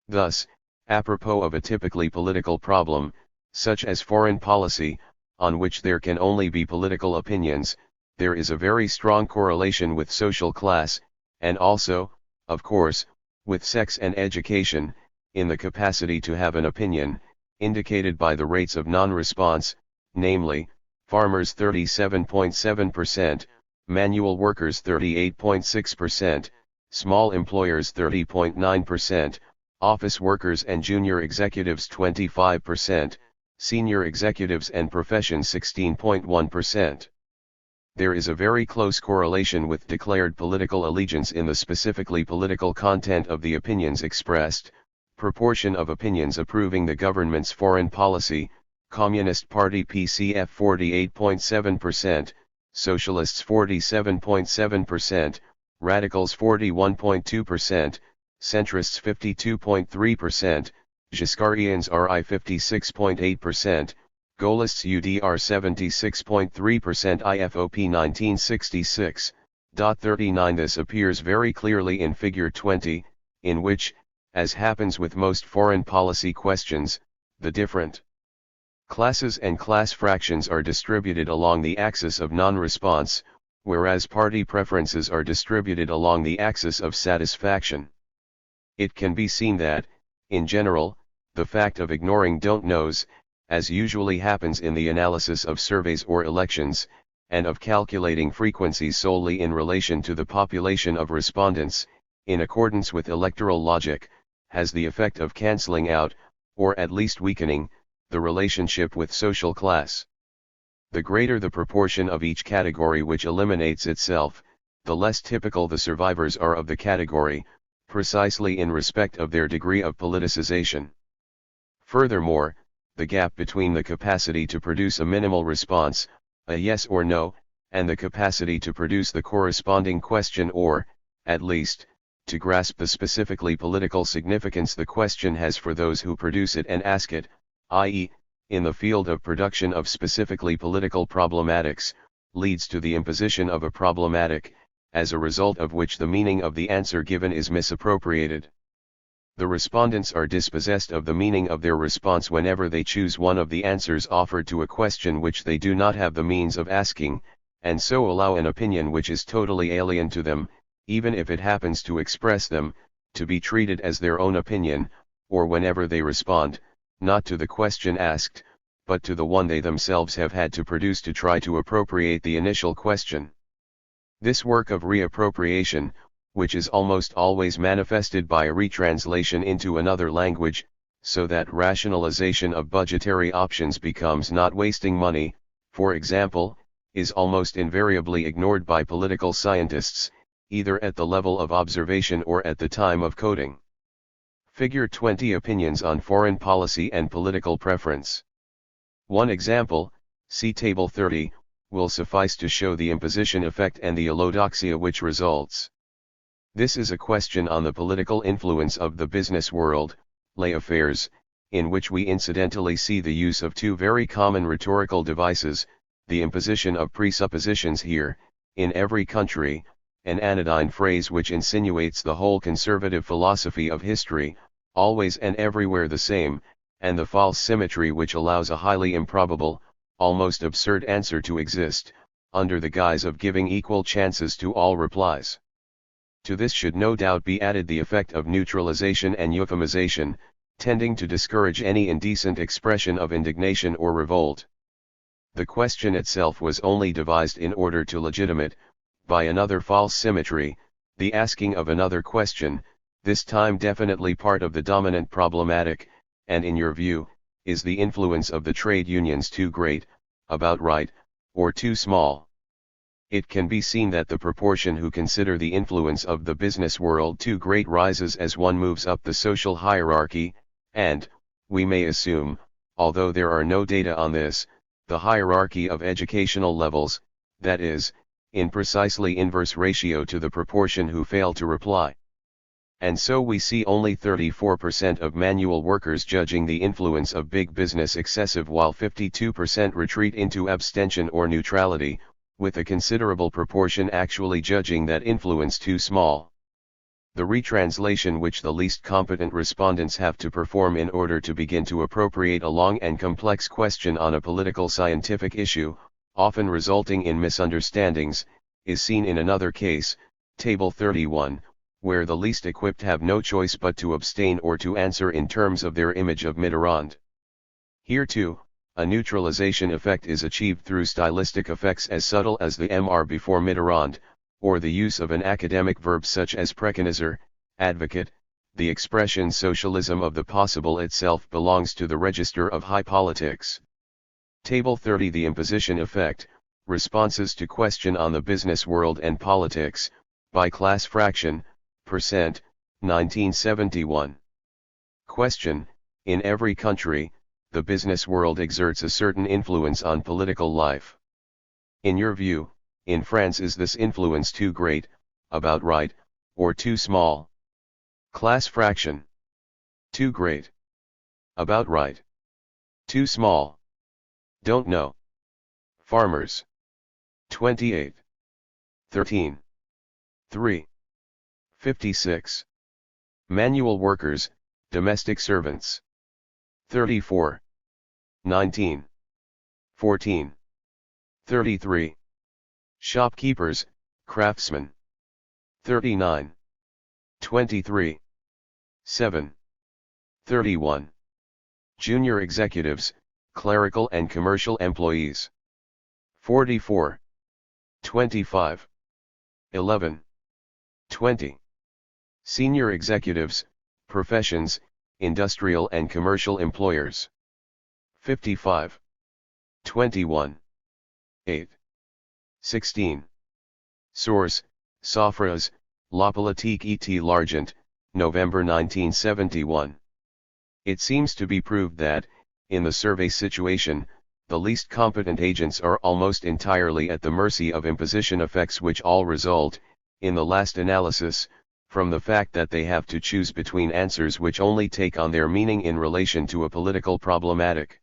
Thus, apropos of a typically political problem, such as foreign policy, on which there can only be political opinions, there is a very strong correlation with social class, and also, of course, with sex and education, in the capacity to have an opinion, indicated by the rates of non-response, namely, farmers 37.7%, manual workers 38.6%, small employers 30.9%, office workers and junior executives 25%, senior executives and professions 16.1%. There is a very close correlation with declared political allegiance in the specifically political content of the opinions expressed, proportion of opinions approving the government's foreign policy, Communist Party PCF 48.7%, Socialists 47.7%, Radicals 41.2%, Centrists 52.3%, Giscardians RI 56.8%, Gaullists UDR 76.3%, IFOP 1966.39. This appears very clearly in Figure 20, in which, as happens with most foreign policy questions, the different classes and class fractions are distributed along the axis of non-response, whereas party preferences are distributed along the axis of satisfaction. It can be seen that, in general, the fact of ignoring don't knows, as usually happens in the analysis of surveys or elections, and of calculating frequencies solely in relation to the population of respondents, in accordance with electoral logic, has the effect of cancelling out, or at least weakening, the relationship with social class. The greater the proportion of each category which eliminates itself, the less typical the survivors are of the category, precisely in respect of their degree of politicization. Furthermore, the gap between the capacity to produce a minimal response, a yes or no, and the capacity to produce the corresponding question or, at least, to grasp the specifically political significance the question has for those who produce it and ask it, i.e., in the field of production of specifically political problematics, leads to the imposition of a problematic, as a result of which the meaning of the answer given is misappropriated. The respondents are dispossessed of the meaning of their response whenever they choose one of the answers offered to a question which they do not have the means of asking, and so allow an opinion which is totally alien to them, even if it happens to express them, to be treated as their own opinion, or whenever they respond, not to the question asked, but to the one they themselves have had to produce to try to appropriate the initial question. This work of reappropriation, which is almost always manifested by a retranslation into another language, so that rationalization of budgetary options becomes not wasting money, for example, is almost invariably ignored by political scientists, either at the level of observation or at the time of coding. Figure 20 Opinions on Foreign Policy and Political Preference. One example, see Table 30, will suffice to show the imposition effect and the allodoxia which results. This is a question on the political influence of the business world, lay affairs, in which we incidentally see the use of two very common rhetorical devices, the imposition of presuppositions here, in every country, an anodyne phrase which insinuates the whole conservative philosophy of history, always and everywhere the same, and the false symmetry which allows a highly improbable, almost absurd answer to exist, under the guise of giving equal chances to all replies. To this should no doubt be added the effect of neutralization and euphemization, tending to discourage any indecent expression of indignation or revolt. The question itself was only devised in order to legitimate, by another false symmetry, the asking of another question, this time definitely part of the dominant problematic, and in your view, is the influence of the trade unions too great, about right, or too small? It can be seen that the proportion who consider the influence of the business world too great rises as one moves up the social hierarchy, and, we may assume, although there are no data on this, the hierarchy of educational levels, that is, in precisely inverse ratio to the proportion who fail to reply. And so we see only 34% of manual workers judging the influence of big business excessive while 52% retreat into abstention or neutrality, with a considerable proportion actually judging that influence too small. The retranslation which the least competent respondents have to perform in order to begin to appropriate a long and complex question on a political scientific issue, often resulting in misunderstandings, is seen in another case, Table 31, where the least equipped have no choice but to abstain or to answer in terms of their image of Mitterrand. Here too, a neutralization effect is achieved through stylistic effects as subtle as the MR before Mitterrand, or the use of an academic verb such as preconizer, advocate. The expression socialism of the possible itself belongs to the register of high politics. Table 30 The imposition effect, responses to question on the business world and politics, by class fraction, percent, 1971. Question, in every country, the business world exerts a certain influence on political life. In your view, in France is this influence too great, about right, or too small? Class fraction. Too great. About right. Too small. Don't know. Farmers. 28. 13. 3. 56. Manual workers, domestic servants. 34. 19. 14. 33. Shopkeepers, craftsmen. 39. 23. 7. 31. Junior executives, clerical and commercial employees. 44. 25. 11. 20. Senior executives, professions, industrial and commercial employers. 55. 21. 8. 16. Source, Sophrase, La Politique et l'Argent, November 1971. It seems to be proved that, in the survey situation, the least competent agents are almost entirely at the mercy of imposition effects which all result, in the last analysis, from the fact that they have to choose between answers which only take on their meaning in relation to a political problematic.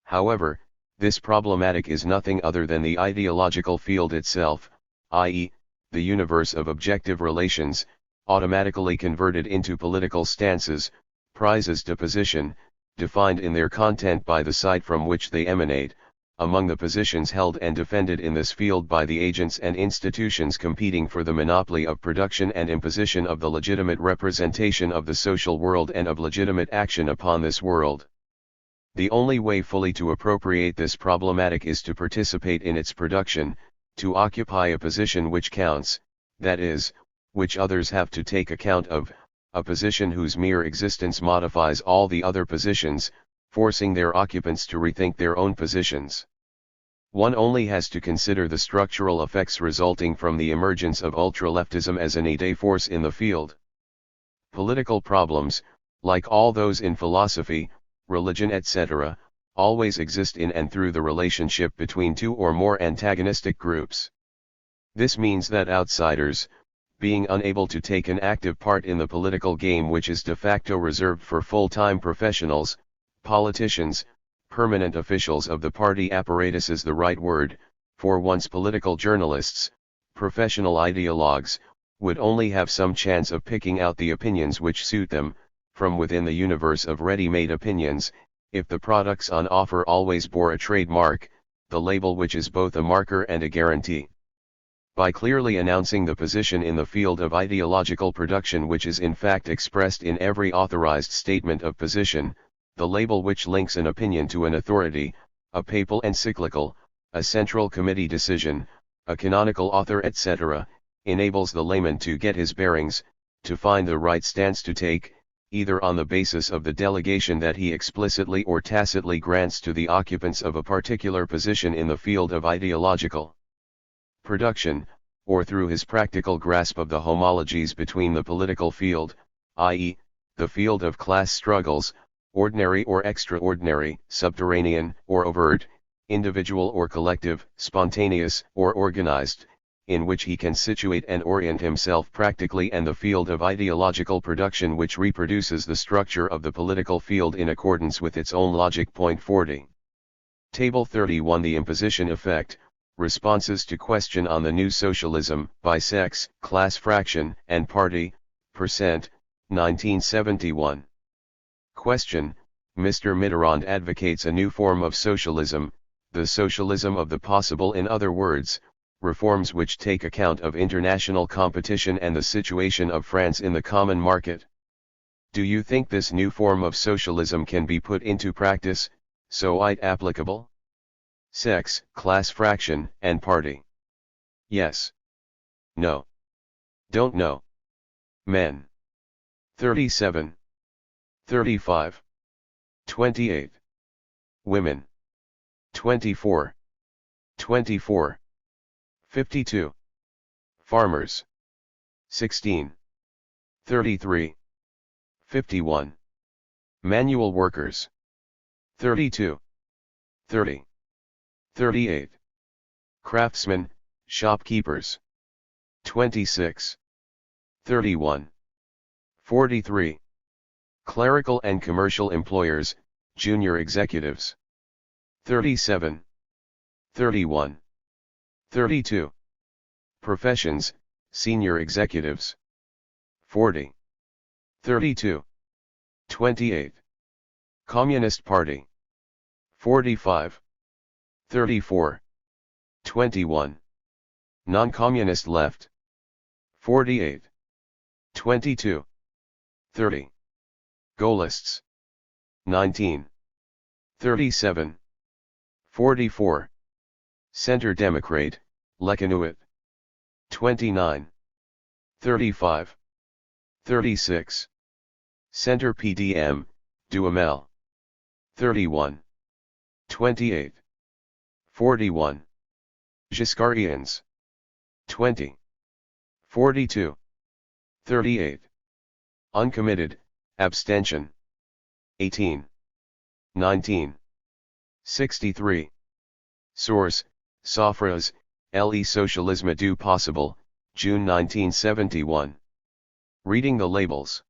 However, this problematic is nothing other than the ideological field itself, i.e., the universe of objective relations, automatically converted into political stances, prises de position, defined in their content by the side from which they emanate, among the positions held and defended in this field by the agents and institutions competing for the monopoly of production and imposition of the legitimate representation of the social world and of legitimate action upon this world. The only way fully to appropriate this problematic is to participate in its production, to occupy a position which counts, that is, which others have to take account of, a position whose mere existence modifies all the other positions, forcing their occupants to rethink their own positions. One only has to consider the structural effects resulting from the emergence of ultraleftism as an everyday force in the field. Political problems, like all those in philosophy, religion etc., always exist in and through the relationship between two or more antagonistic groups. This means that outsiders, being unable to take an active part in the political game which is de facto reserved for full-time professionals, politicians, permanent officials of the party apparatus is the right word, for once political journalists, professional ideologues, would only have some chance of picking out the opinions which suit them, from within the universe of ready-made opinions, if the products on offer always bore a trademark, the label which is both a marker and a guarantee. By clearly announcing the position in the field of ideological production which is in fact expressed in every authorized statement of position, the label which links an opinion to an authority, a papal encyclical, a central committee decision, a canonical author etc., enables the layman to get his bearings, to find the right stance to take, either on the basis of the delegation that he explicitly or tacitly grants to the occupants of a particular position in the field of ideological production, or through his practical grasp of the homologies between the political field, i.e., the field of class struggles, ordinary or extraordinary, subterranean or overt, individual or collective, spontaneous or organized, in which he can situate and orient himself practically, and the field of ideological production which reproduces the structure of the political field in accordance with its own logic. Point 40. Table 31. The imposition effect, responses to question on the new socialism, by sex, class fraction, and party, percent, 1971. Question: Mr. Mitterrand advocates a new form of socialism, the socialism of the possible. In other words, reforms which take account of international competition and the situation of France in the common market. Do you think this new form of socialism can be put into practice, so it applicable? Sex, class fraction, and party. Yes. No. Don't know. Men. 37. 35. 28. Women. 24. 24. 52. Farmers. 16. 33. 51. Manual workers. 32. 30. 38. Craftsmen, shopkeepers. 26. 31. 43. Clerical and commercial employers, junior executives. 37. 31. 32. Professions, senior executives. 40. 32. 28. Communist Party. 45. 34. 21. Non-communist left. 48. 22. 30. Gaullists. 19. 37. 44. Center Democrat, Lecanuit. 29. 35. 36. Center PDM, Duhamel. 31. 28. 41. Giscardians. 20. 42. 38. Uncommitted, abstention. 18. 19. 63. Source: Sophrase, Le Socialisme du Possible, June 1971. Reading the labels.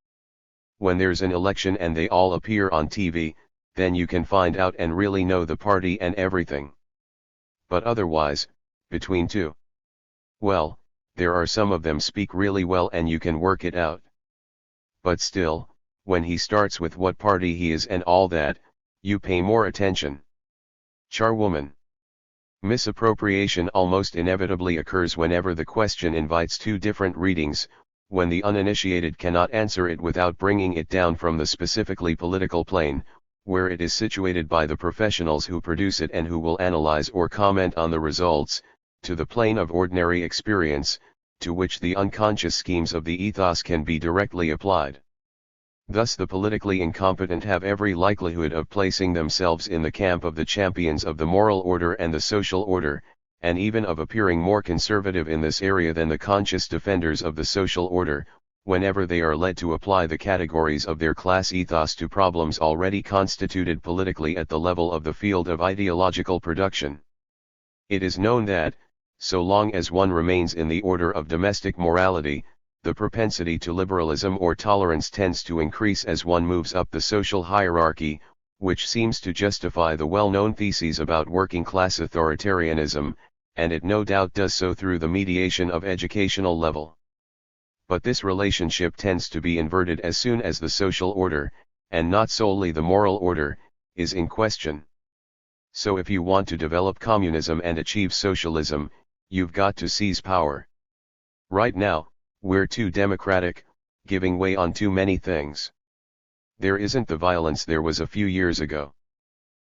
When there's an election and they all appear on TV, then you can find out and really know the party and everything. But otherwise, between two, well, there are some of them speak really well and you can work it out. But still, when he starts with what party he is and all that, you pay more attention. Charwoman. Misappropriation almost inevitably occurs whenever the question invites two different readings, when the uninitiated cannot answer it without bringing it down from the specifically political plane, where it is situated by the professionals who produce it and who will analyze or comment on the results, to the plane of ordinary experience, to which the unconscious schemes of the ethos can be directly applied. Thus the politically incompetent have every likelihood of placing themselves in the camp of the champions of the moral order and the social order, and even of appearing more conservative in this area than the conscious defenders of the social order, whenever they are led to apply the categories of their class ethos to problems already constituted politically at the level of the field of ideological production. It is known that, so long as one remains in the order of domestic morality, the propensity to liberalism or tolerance tends to increase as one moves up the social hierarchy, which seems to justify the well-known theses about working-class authoritarianism, and it no doubt does so through the mediation of educational level. But this relationship tends to be inverted as soon as the social order, and not solely the moral order, is in question. So if you want to develop communism and achieve socialism, you've got to seize power. Right now, we're too democratic, giving way on too many things. There isn't the violence there was a few years ago.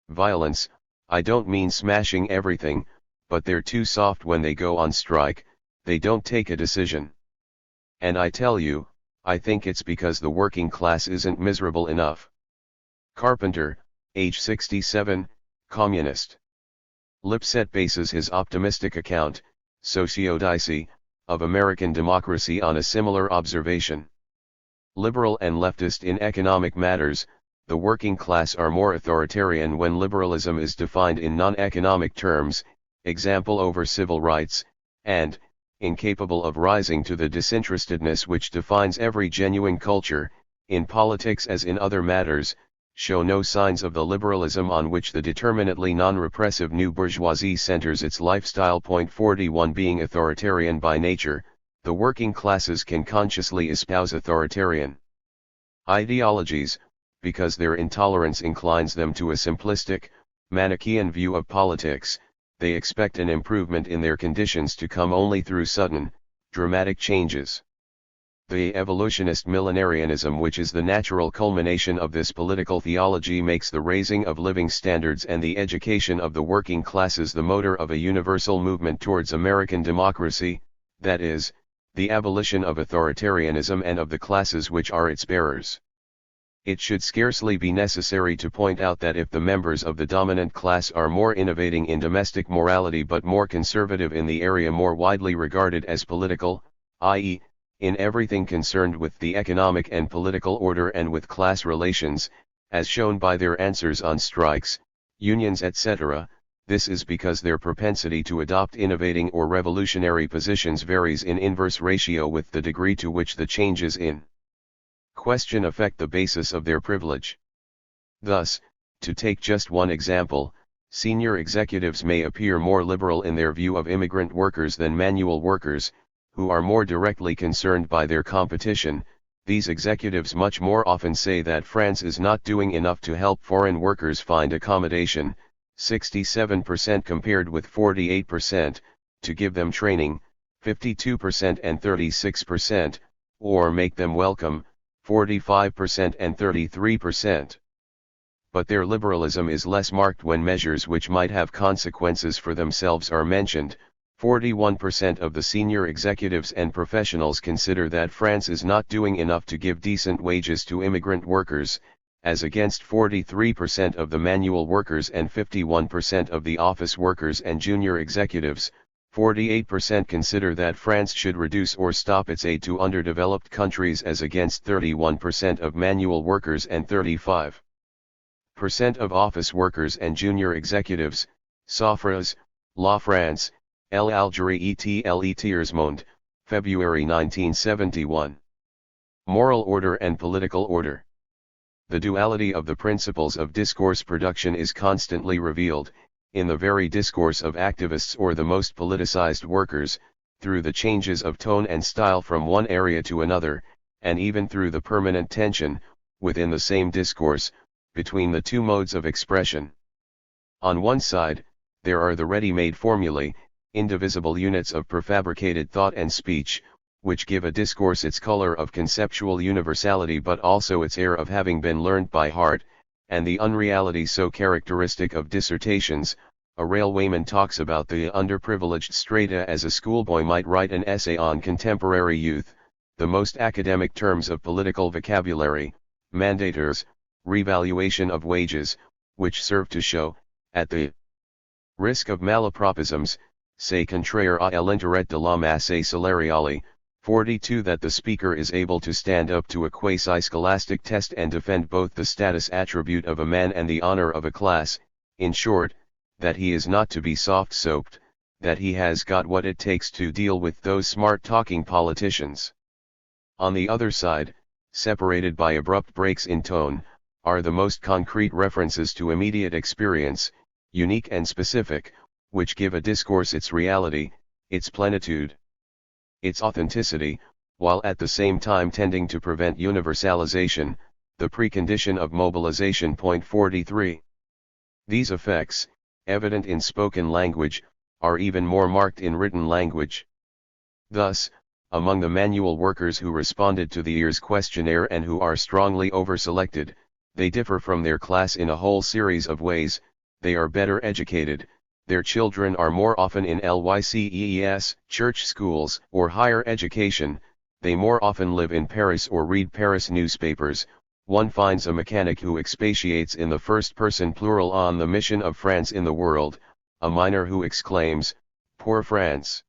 Violence, I don't mean smashing everything, but they're too soft when they go on strike, they don't take a decision. And I tell you, I think it's because the working class isn't miserable enough. Carpenter, age 67, communist. Lipset bases his optimistic account, Sociodicy, of American democracy on a similar observation. Liberal and leftist in economic matters, the working class are more authoritarian when liberalism is defined in non-economic terms, example over civil rights, and, incapable of rising to the disinterestedness which defines every genuine culture, in politics as in other matters, show no signs of the liberalism on which the determinately non-repressive new bourgeoisie centers its lifestyle. 41 Being authoritarian by nature, the working classes can consciously espouse authoritarian ideologies, because their intolerance inclines them to a simplistic, Manichaean view of politics. They expect an improvement in their conditions to come only through sudden, dramatic changes. The evolutionist millenarianism, which is the natural culmination of this political theology, makes the raising of living standards and the education of the working classes the motor of a universal movement towards American democracy, that is, the abolition of authoritarianism and of the classes which are its bearers. It should scarcely be necessary to point out that if the members of the dominant class are more innovating in domestic morality but more conservative in the area more widely regarded as political, i.e., in everything concerned with the economic and political order and with class relations, as shown by their answers on strikes, unions etc., this is because their propensity to adopt innovating or revolutionary positions varies in inverse ratio with the degree to which the changes in question affect the basis of their privilege. Thus, to take just one example, senior executives may appear more liberal in their view of immigrant workers than manual workers, who are more directly concerned by their competition. These executives much more often say that France is not doing enough to help foreign workers find accommodation, 67% compared with 48%, to give them training, 52% and 36%, or make them welcome, 45% and 33%. But their liberalism is less marked when measures which might have consequences for themselves are mentioned. 41% of the senior executives and professionals consider that France is not doing enough to give decent wages to immigrant workers, as against 43% of the manual workers and 51% of the office workers and junior executives. 48% consider that France should reduce or stop its aid to underdeveloped countries, as against 31% of manual workers and 35% of office workers and junior executives. Sofras, La France, l'Algérie et le Tiers-Monde, February 1971. Moral order and political order. The duality of the principles of discourse production is constantly revealed, in the very discourse of activists or the most politicized workers, through the changes of tone and style from one area to another, and even through the permanent tension, within the same discourse, between the two modes of expression. On one side, there are the ready-made formulae, indivisible units of prefabricated thought and speech, which give a discourse its color of conceptual universality but also its air of having been learned by heart, and the unreality so characteristic of dissertations. A railwayman talks about the underprivileged strata as a schoolboy might write an essay on contemporary youth, the most academic terms of political vocabulary, mandators, revaluation of wages, which serve to show, at the risk of malapropisms, se contraire à l'intérêt de la masse salariale, 42 that the speaker is able to stand up to a quasi-scholastic test and defend both the status attribute of a man and the honor of a class, in short, that he is not to be soft-soaped, that he has got what it takes to deal with those smart-talking politicians. On the other side, separated by abrupt breaks in tone, are the most concrete references to immediate experience, unique and specific, which give a discourse its reality, its plenitude, its authenticity, while at the same time tending to prevent universalization, the precondition of mobilization. 43. These effects, evident in spoken language, are even more marked in written language. Thus, among the manual workers who responded to the Ears questionnaire and who are strongly over-selected, they differ from their class in a whole series of ways. They are better educated, their children are more often in lycees, church schools, or higher education, they more often live in Paris or read Paris newspapers. One finds a mechanic who expatiates in the first person plural on the mission of France in the world, a miner who exclaims, "Poor France."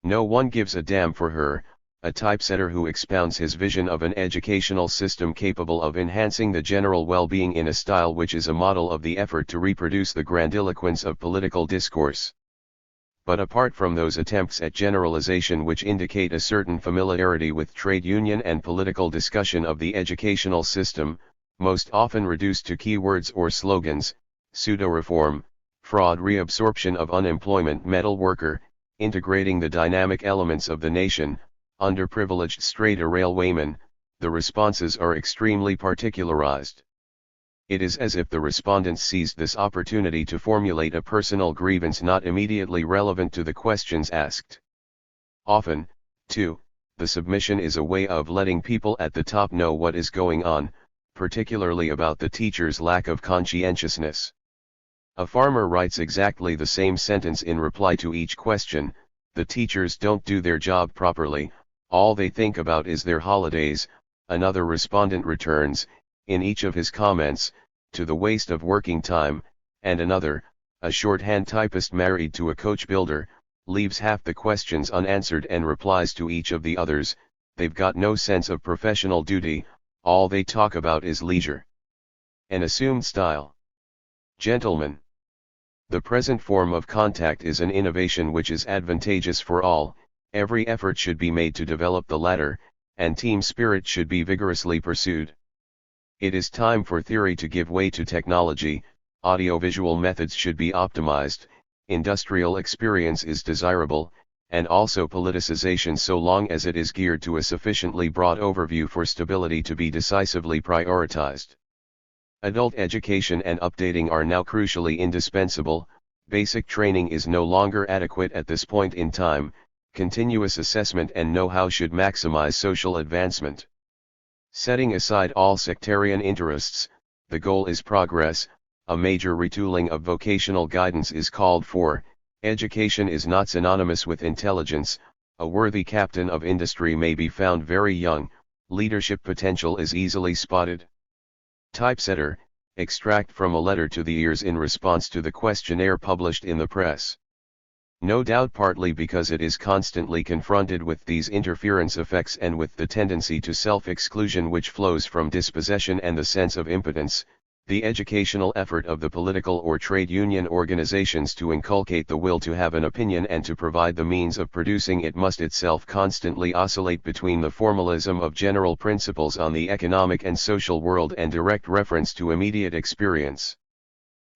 No one gives a damn for her, a typesetter who expounds his vision of an educational system capable of enhancing the general well-being in a style which is a model of the effort to reproduce the grandiloquence of political discourse. But apart from those attempts at generalization which indicate a certain familiarity with trade union and political discussion of the educational system, most often reduced to keywords or slogans, pseudo-reform, fraud, reabsorption of unemployment metal worker, integrating the dynamic elements of the nation, underprivileged strata railwaymen, the responses are extremely particularized. It is as if the respondents seized this opportunity to formulate a personal grievance not immediately relevant to the questions asked. Often, too, the submission is a way of letting people at the top know what is going on, particularly about the teacher's lack of conscientiousness. A farmer writes exactly the same sentence in reply to each question: the teachers don't do their job properly, all they think about is their holidays. Another respondent returns, in each of his comments, to the waste of working time, and another, a shorthand typist married to a coach builder, leaves half the questions unanswered and replies to each of the others, they've got no sense of professional duty, all they talk about is leisure. An assumed style. Gentlemen, the present form of contact is an innovation which is advantageous for all. Every effort should be made to develop the latter, and team spirit should be vigorously pursued. It is time for theory to give way to technology, audiovisual methods should be optimized, industrial experience is desirable, and also politicization so long as it is geared to a sufficiently broad overview for stability to be decisively prioritized. Adult education and updating are now crucially indispensable. Basic training is no longer adequate at this point in time. Continuous assessment and know-how should maximize social advancement. Setting aside all sectarian interests, the goal is progress. A major retooling of vocational guidance is called for. Education is not synonymous with intelligence. A worthy captain of industry may be found very young. Leadership potential is easily spotted. Typesetter, extract from a letter to the Ears in response to the questionnaire published in the press. No doubt partly because it is constantly confronted with these interference effects and with the tendency to self-exclusion which flows from dispossession and the sense of impotence, The educational effort of the political or trade union organizations to inculcate the will to have an opinion and to provide the means of producing it must itself constantly oscillate between the formalism of general principles on the economic and social world and direct reference to immediate experience.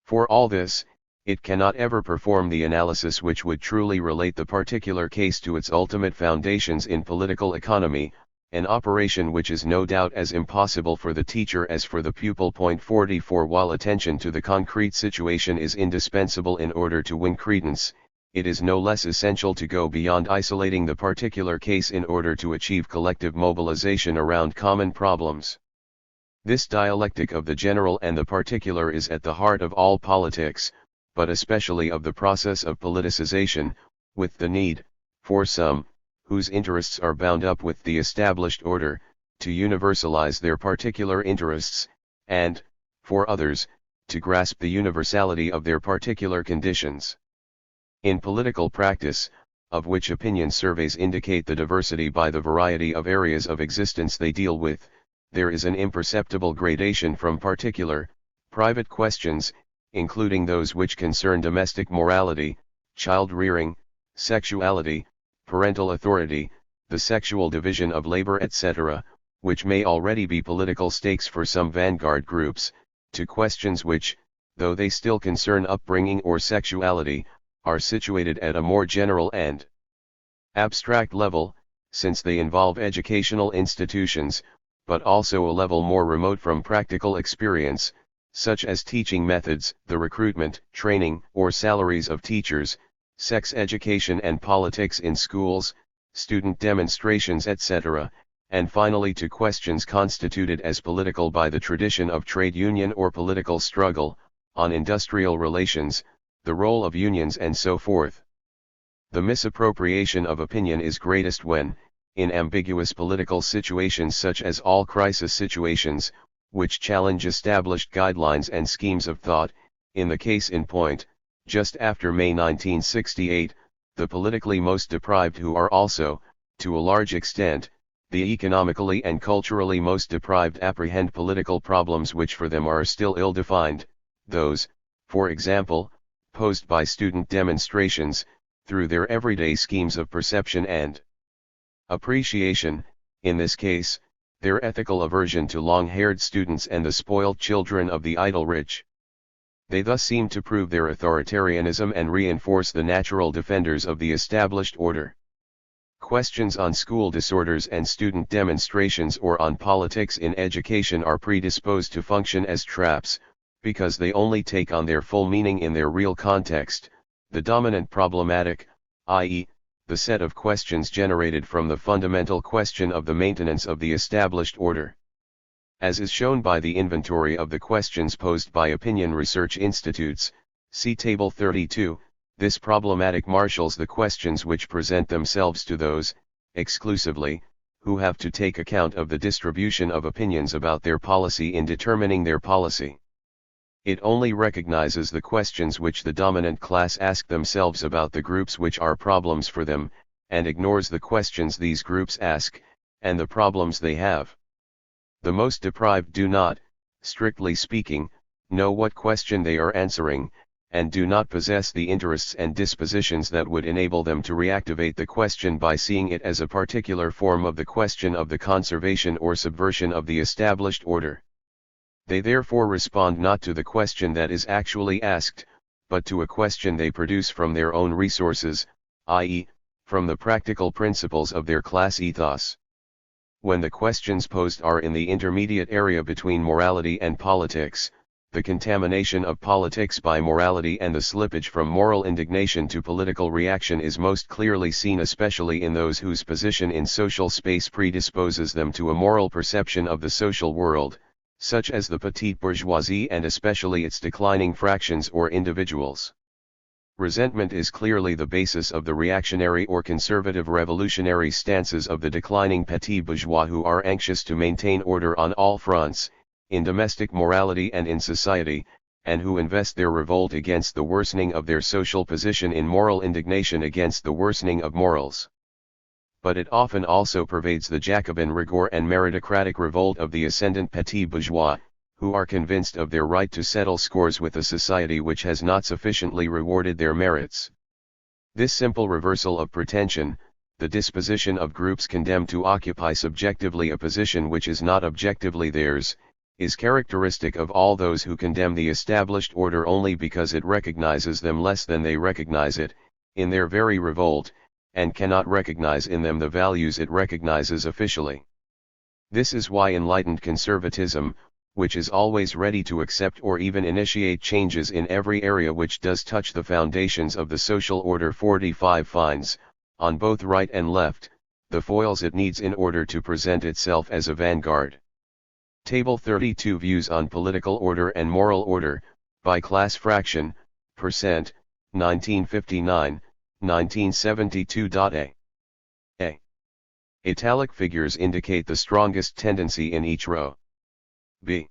For all this, it cannot ever perform the analysis which would truly relate the particular case to its ultimate foundations in political economy, an operation which is no doubt as impossible for the teacher as for the pupil. 44 While attention to the concrete situation is indispensable in order to win credence, it is no less essential to go beyond isolating the particular case in order to achieve collective mobilization around common problems. This dialectic of the general and the particular is at the heart of all politics, but especially of the process of politicization, with the need, for some, whose interests are bound up with the established order, to universalize their particular interests, and, for others, to grasp the universality of their particular conditions. In political practice, of which opinion surveys indicate the diversity by the variety of areas of existence they deal with, there is an imperceptible gradation from particular, private questions, including those which concern domestic morality, child rearing, sexuality, parental authority, the sexual division of labor, etc., which may already be political stakes for some vanguard groups, to questions which, though they still concern upbringing or sexuality, are situated at a more general and abstract level, since they involve educational institutions, but also a level more remote from practical experience, such as teaching methods, the recruitment, training, or salaries of teachers, sex education and politics in schools, student demonstrations, etc., and finally to questions constituted as political by the tradition of trade union or political struggle, on industrial relations, the role of unions and so forth. The misappropriation of opinion is greatest when, in ambiguous political situations such as all crisis situations, which challenge established guidelines and schemes of thought, in the case in point, just after May 1968, the politically most deprived who are also, to a large extent, the economically and culturally most deprived apprehend political problems which for them are still ill-defined, those, for example, posed by student demonstrations, through their everyday schemes of perception and appreciation, in this case, their ethical aversion to long-haired students and the spoilt children of the idle rich. They thus seem to prove their authoritarianism and reinforce the natural defenders of the established order. Questions on school disorders and student demonstrations or on politics in education are predisposed to function as traps, because they only take on their full meaning in their real context, the dominant problematic, i.e., the set of questions generated from the fundamental question of the maintenance of the established order. As is shown by the inventory of the questions posed by opinion research institutes, see Table 32, this problematic marshals the questions which present themselves to those, exclusively, who have to take account of the distribution of opinions about their policy in determining their policy. It only recognizes the questions which the dominant class ask themselves about the groups which are problems for them, and ignores the questions these groups ask, and the problems they have. The most deprived do not, strictly speaking, know what question they are answering, and do not possess the interests and dispositions that would enable them to reactivate the question by seeing it as a particular form of the question of the conservation or subversion of the established order. They therefore respond not to the question that is actually asked, but to a question they produce from their own resources, i.e., from the practical principles of their class ethos. When the questions posed are in the intermediate area between morality and politics, the contamination of politics by morality and the slippage from moral indignation to political reaction is most clearly seen, especially in those whose position in social space predisposes them to a moral perception of the social world, such as the petite bourgeoisie and especially its declining fractions or individuals. Resentment is clearly the basis of the reactionary or conservative revolutionary stances of the declining petits bourgeois who are anxious to maintain order on all fronts, in domestic morality and in society, and who invest their revolt against the worsening of their social position in moral indignation against the worsening of morals. But it often also pervades the Jacobin rigor and meritocratic revolt of the ascendant petit bourgeois, who are convinced of their right to settle scores with a society which has not sufficiently rewarded their merits. This simple reversal of pretension, the disposition of groups condemned to occupy subjectively a position which is not objectively theirs, is characteristic of all those who condemn the established order only because it recognizes them less than they recognize it, in their very revolt, and cannot recognize in them the values it recognizes officially. This is why enlightened conservatism, which is always ready to accept or even initiate changes in every area which does touch the foundations of the social order 45, finds, on both right and left, the foils it needs in order to present itself as a vanguard. Table 32 Views on Political Order and Moral Order, by Class Fraction, Percent, 1959, 1972. A. Italic figures indicate the strongest tendency in each row. B.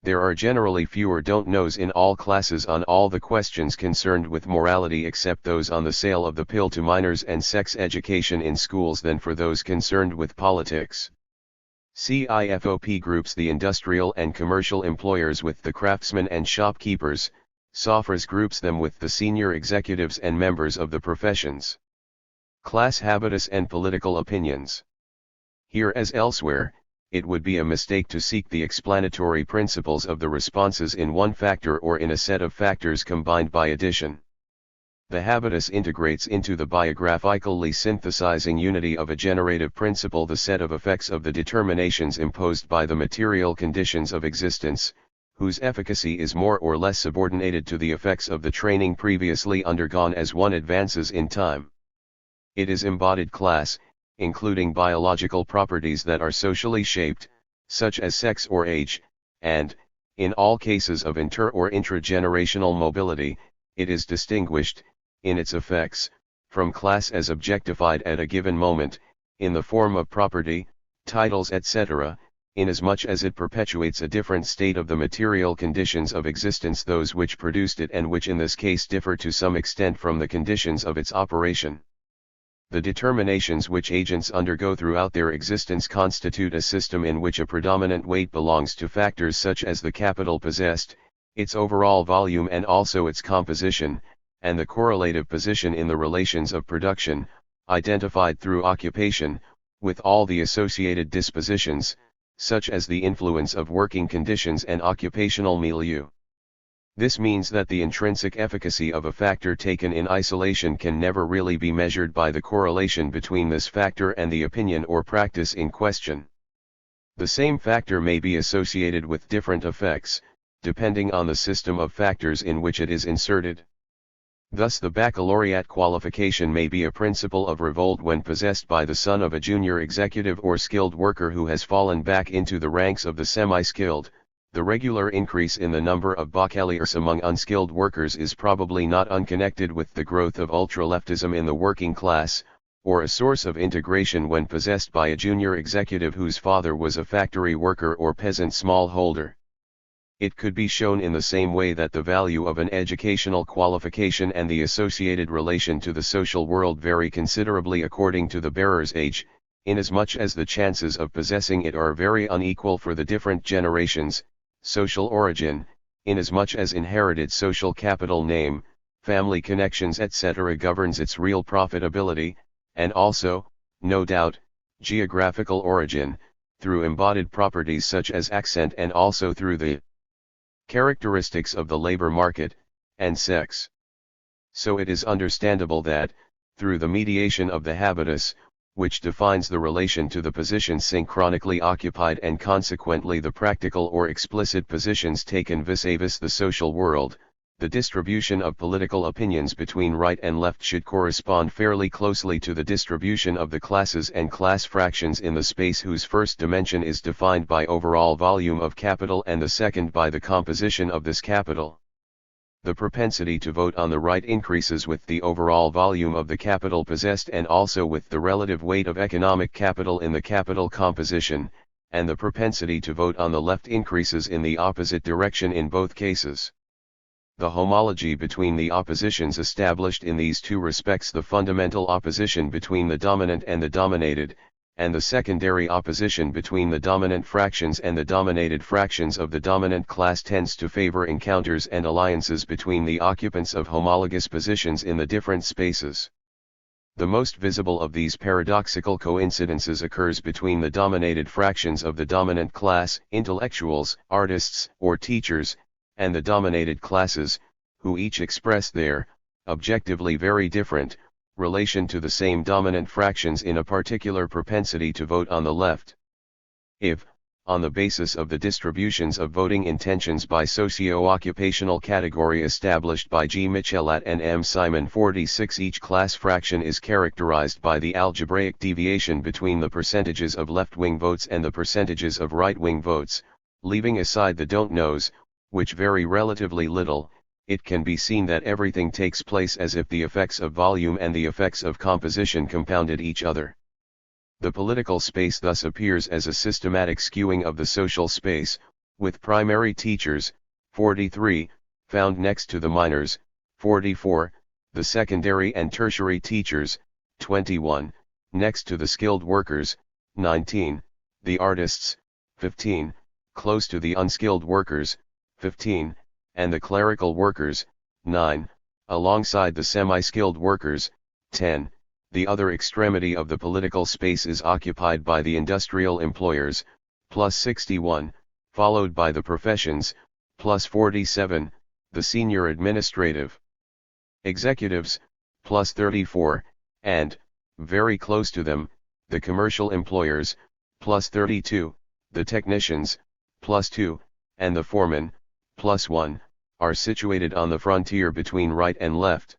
There are generally fewer don't knows in all classes on all the questions concerned with morality except those on the sale of the pill to minors and sex education in schools than for those concerned with politics. CIFOP groups the industrial and commercial employers with the craftsmen and shopkeepers, SOFRAS groups them with the senior executives and members of the professions. Class habitus and political opinions. Here as elsewhere, it would be a mistake to seek the explanatory principles of the responses in one factor or in a set of factors combined by addition. The habitus integrates into the biographically synthesizing unity of a generative principle the set of effects of the determinations imposed by the material conditions of existence, whose efficacy is more or less subordinated to the effects of the training previously undergone as one advances in time. It is embodied class, including biological properties that are socially shaped, such as sex or age, and, in all cases of inter- or intragenerational mobility, it is distinguished, in its effects, from class as objectified at a given moment, in the form of property, titles etc., inasmuch as it perpetuates a different state of the material conditions of existence, those which produced it and which in this case differ to some extent from the conditions of its operation. The determinations which agents undergo throughout their existence constitute a system in which a predominant weight belongs to factors such as the capital possessed, its overall volume and also its composition, and the correlative position in the relations of production, identified through occupation, with all the associated dispositions, such as the influence of working conditions and occupational milieu. This means that the intrinsic efficacy of a factor taken in isolation can never really be measured by the correlation between this factor and the opinion or practice in question. The same factor may be associated with different effects, depending on the system of factors in which it is inserted. Thus the baccalaureate qualification may be a principle of revolt when possessed by the son of a junior executive or skilled worker who has fallen back into the ranks of the semi-skilled. The regular increase in the number of baccalaureates among unskilled workers is probably not unconnected with the growth of ultra-leftism in the working class, or a source of integration when possessed by a junior executive whose father was a factory worker or peasant smallholder. It could be shown in the same way that the value of an educational qualification and the associated relation to the social world vary considerably according to the bearer's age, inasmuch as the chances of possessing it are very unequal for the different generations. Social origin, inasmuch as inherited social capital, name, family connections etc. governs its real profitability, and also, no doubt, geographical origin, through embodied properties such as accent and also through the characteristics of the labor market, and sex. So it is understandable that, through the mediation of the habitus, which defines the relation to the positions synchronically occupied and consequently the practical or explicit positions taken vis-a-vis the social world, the distribution of political opinions between right and left should correspond fairly closely to the distribution of the classes and class fractions in the space whose first dimension is defined by overall volume of capital and the second by the composition of this capital. The propensity to vote on the right increases with the overall volume of the capital possessed and also with the relative weight of economic capital in the capital composition, and the propensity to vote on the left increases in the opposite direction in both cases. The homology between the oppositions established in these two respects the fundamental opposition between the dominant and the dominated, and the secondary opposition between the dominant fractions and the dominated fractions of the dominant class tends to favor encounters and alliances between the occupants of homologous positions in the different spaces. The most visible of these paradoxical coincidences occurs between the dominated fractions of the dominant class, intellectuals, artists, or teachers, and the dominated classes, who each express their, objectively very different, relation to the same dominant fractions in a particular propensity to vote on the left. If, on the basis of the distributions of voting intentions by socio-occupational category established by G. Michelet and M. Simon 46, each class fraction is characterized by the algebraic deviation between the percentages of left-wing votes and the percentages of right-wing votes, leaving aside the don't knows, which vary relatively little, it can be seen that everything takes place as if the effects of volume and the effects of composition compounded each other. The political space thus appears as a systematic skewing of the social space, with primary teachers, 43, found next to the minors, 44, the secondary and tertiary teachers, 21, next to the skilled workers, 19, the artists, 15, close to the unskilled workers, 15, and the clerical workers, 9, alongside the semi-skilled workers, 10. The other extremity of the political space is occupied by the industrial employers, plus 61, followed by the professions, plus 47, the senior administrative executives, plus 34, and, very close to them, the commercial employers, plus 32, the technicians, plus 2, and the foremen, plus 1, are situated on the frontier between right and left.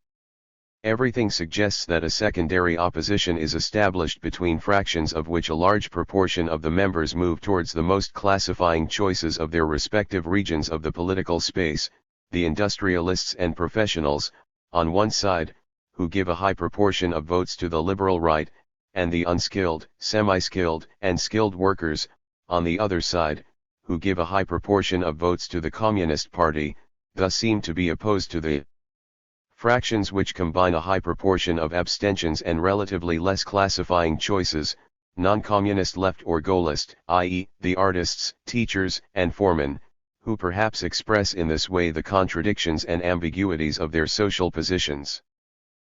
Everything suggests that a secondary opposition is established between fractions of which a large proportion of the members move towards the most classifying choices of their respective regions of the political space, the industrialists and professionals, on one side, who give a high proportion of votes to the liberal right, and the unskilled, semi-skilled, and skilled workers, on the other side, who give a high proportion of votes to the Communist Party, thus seem to be opposed to the fractions which combine a high proportion of abstentions and relatively less classifying choices, non-communist left or goalist, i.e., the artists, teachers, and foremen, who perhaps express in this way the contradictions and ambiguities of their social positions.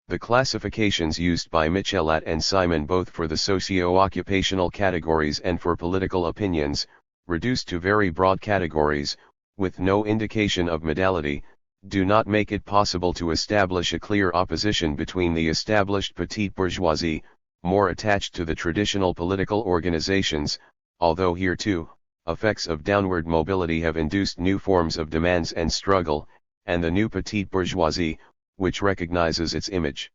The classifications used by Michelet and Simon both for the socio-occupational categories and for political opinions, reduced to very broad categories, with no indication of modality, do not make it possible to establish a clear opposition between the established petite bourgeoisie, more attached to the traditional political organizations, although here too, effects of downward mobility have induced new forms of demands and struggle, and the new petite bourgeoisie, which recognizes its image.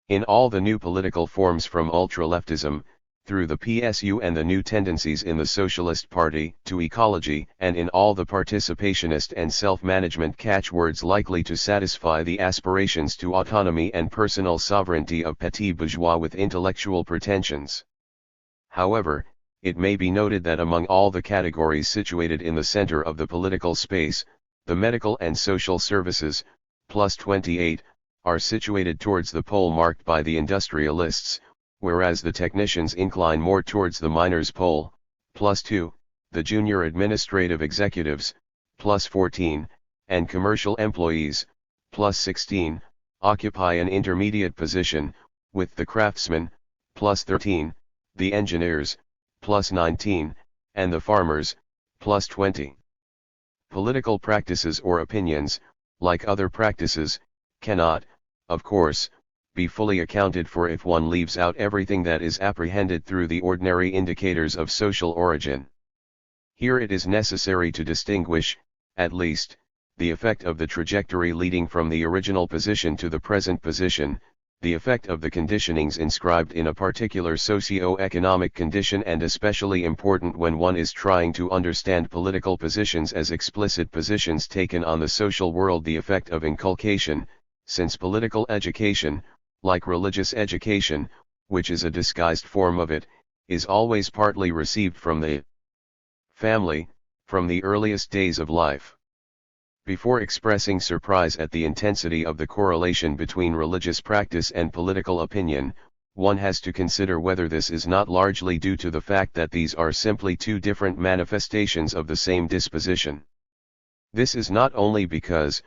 In all the new political forms from ultra-leftism, through the PSU and the new tendencies in the Socialist Party, to ecology, and in all the participationist and self-management catchwords likely to satisfy the aspirations to autonomy and personal sovereignty of petits bourgeois with intellectual pretensions. However, it may be noted that among all the categories situated in the center of the political space, the medical and social services, plus 28, are situated towards the pole marked by the industrialists, whereas the technicians incline more towards the miners' pole, plus 2, the junior administrative executives, plus 14, and commercial employees, plus 16, occupy an intermediate position, with the craftsmen, plus 13, the engineers, plus 19, and the farmers, plus 20. Political practices or opinions, like other practices, cannot, of course, be fully accounted for if one leaves out everything that is apprehended through the ordinary indicators of social origin. Here it is necessary to distinguish, at least, the effect of the trajectory leading from the original position to the present position, the effect of the conditionings inscribed in a particular socio-economic condition, and especially important when one is trying to understand political positions as explicit positions taken on the social world, the effect of inculcation, since political education, like religious education, which is a disguised form of it, is always partly received from the family, from the earliest days of life. Before expressing surprise at the intensity of the correlation between religious practice and political opinion, one has to consider whether this is not largely due to the fact that these are simply two different manifestations of the same disposition. This is not only because,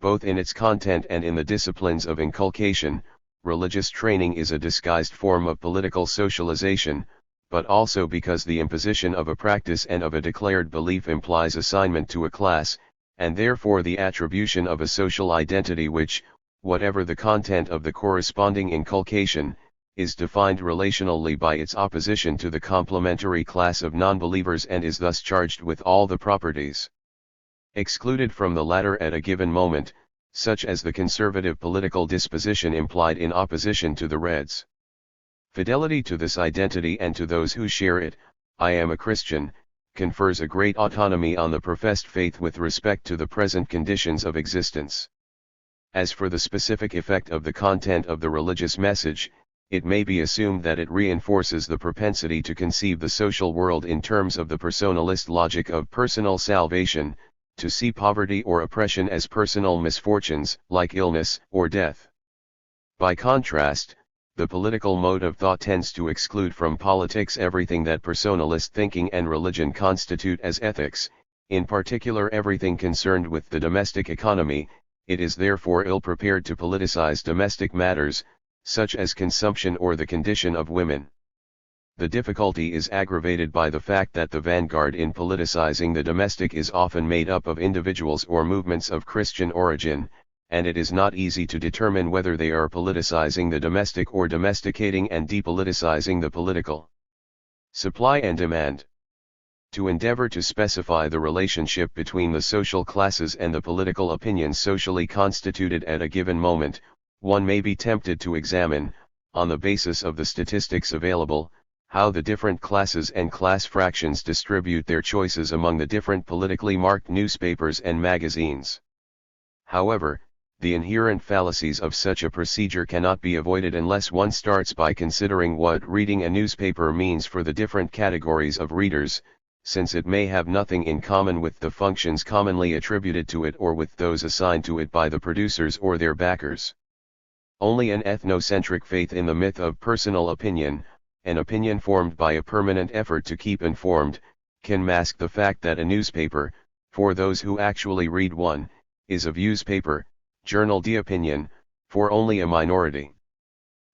both in its content and in the disciplines of inculcation, religious training is a disguised form of political socialization, but also because the imposition of a practice and of a declared belief implies assignment to a class, and therefore the attribution of a social identity which, whatever the content of the corresponding inculcation, is defined relationally by its opposition to the complementary class of non-believers and is thus charged with all the properties excluded from the latter at a given moment, such as the conservative political disposition implied in opposition to the Reds. Fidelity to this identity and to those who share it, I am a Christian, confers a great autonomy on the professed faith with respect to the present conditions of existence. As for the specific effect of the content of the religious message, it may be assumed that it reinforces the propensity to conceive the social world in terms of the personalist logic of personal salvation, to see poverty or oppression as personal misfortunes, like illness or death. By contrast, the political mode of thought tends to exclude from politics everything that personalist thinking and religion constitute as ethics, in particular everything concerned with the domestic economy. It is therefore ill-prepared to politicize domestic matters, such as consumption or the condition of women. The difficulty is aggravated by the fact that the vanguard in politicizing the domestic is often made up of individuals or movements of Christian origin, and it is not easy to determine whether they are politicizing the domestic or domesticating and depoliticizing the political. Supply and demand. To endeavor to specify the relationship between the social classes and the political opinions socially constituted at a given moment, one may be tempted to examine, on the basis of the statistics available, how the different classes and class fractions distribute their choices among the different politically marked newspapers and magazines. However, the inherent fallacies of such a procedure cannot be avoided unless one starts by considering what reading a newspaper means for the different categories of readers, since it may have nothing in common with the functions commonly attributed to it or with those assigned to it by the producers or their backers. Only an ethnocentric faith in the myth of personal opinion, an opinion formed by a permanent effort to keep informed, can mask the fact that a newspaper, for those who actually read one, is a viewspaper, journal d'opinion, for only a minority.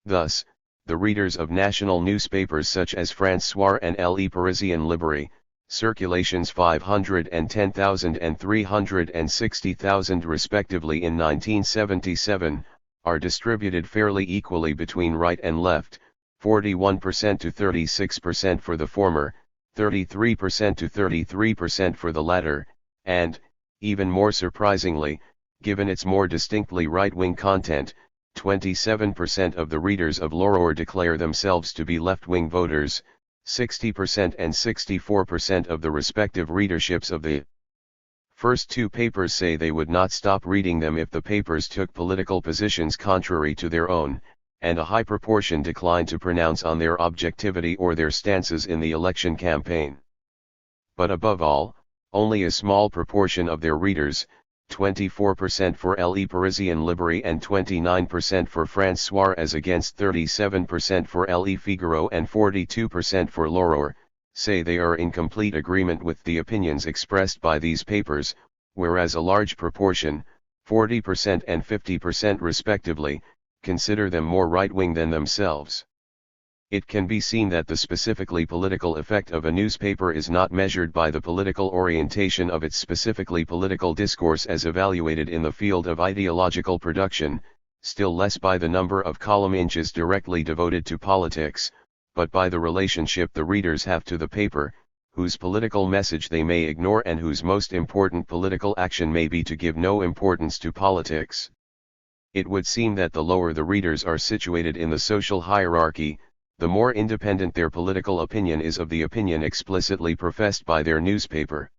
Thus, the readers of national newspapers such as François and Le Parisien Libéré, circulations 510,000 and 360,000 respectively in 1977, are distributed fairly equally between right and left, 41% to 36% for the former, 33% to 33% for the latter, and, even more surprisingly, given its more distinctly right-wing content, 27% of the readers of L'Aurore declare themselves to be left-wing voters, 60% and 64% of the respective readerships of the first two papers say they would not stop reading them if the papers took political positions contrary to their own, and a high proportion decline to pronounce on their objectivity or their stances in the election campaign. But above all, only a small proportion of their readers, 24% for Le Parisien Libéré and 29% for François as against 37% for Le Figaro and 42% for L'Aurore, say they are in complete agreement with the opinions expressed by these papers, whereas a large proportion, 40% and 50% respectively, consider them more right-wing than themselves. It can be seen that the specifically political effect of a newspaper is not measured by the political orientation of its specifically political discourse as evaluated in the field of ideological production, still less by the number of column inches directly devoted to politics, but by the relationship the readers have to the paper, whose political message they may ignore and whose most important political action may be to give no importance to politics. It would seem that the lower the readers are situated in the social hierarchy, the more independent their political opinion is of the opinion explicitly professed by their newspaper.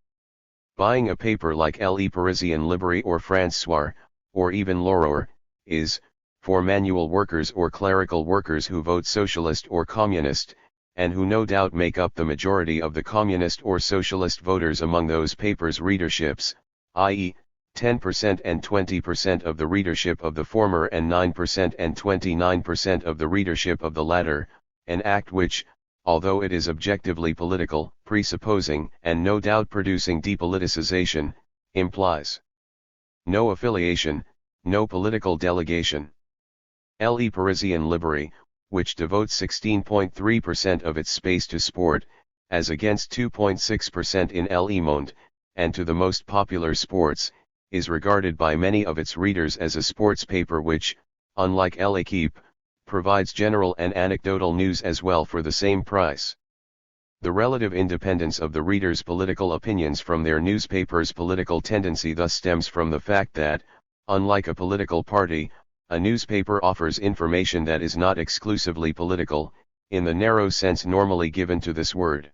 Buying a paper like Le Parisien Libéré or François, or even L'Aurore, is, for manual workers or clerical workers who vote socialist or communist, and who no doubt make up the majority of the communist or socialist voters among those papers' readerships, i.e., 10% and 20% of the readership of the former and 9% and 29% of the readership of the latter, an act which, although it is objectively political, presupposing and no doubt producing depoliticization, implies no affiliation, no political delegation. Le Parisien Libre, which devotes 16.3% of its space to sport, as against 2.6% in Le Monde, and to the most popular sports, is regarded by many of its readers as a sports paper which, unlike L'Équipe, provides general and anecdotal news as well for the same price. The relative independence of the readers' political opinions from their newspaper's political tendency thus stems from the fact that, unlike a political party, a newspaper offers information that is not exclusively political, in the narrow sense normally given to this word.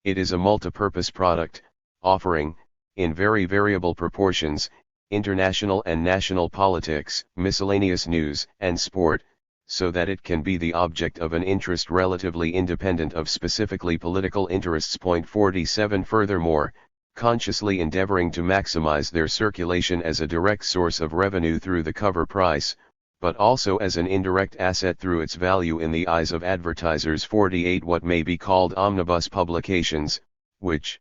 It is a multipurpose product, offering, in very variable proportions, international and national politics, miscellaneous news, and sport, so that it can be the object of an interest relatively independent of specifically political interests. 47 Furthermore, consciously endeavoring to maximize their circulation as a direct source of revenue through the cover price, but also as an indirect asset through its value in the eyes of advertisers. 48 What may be called omnibus publications, which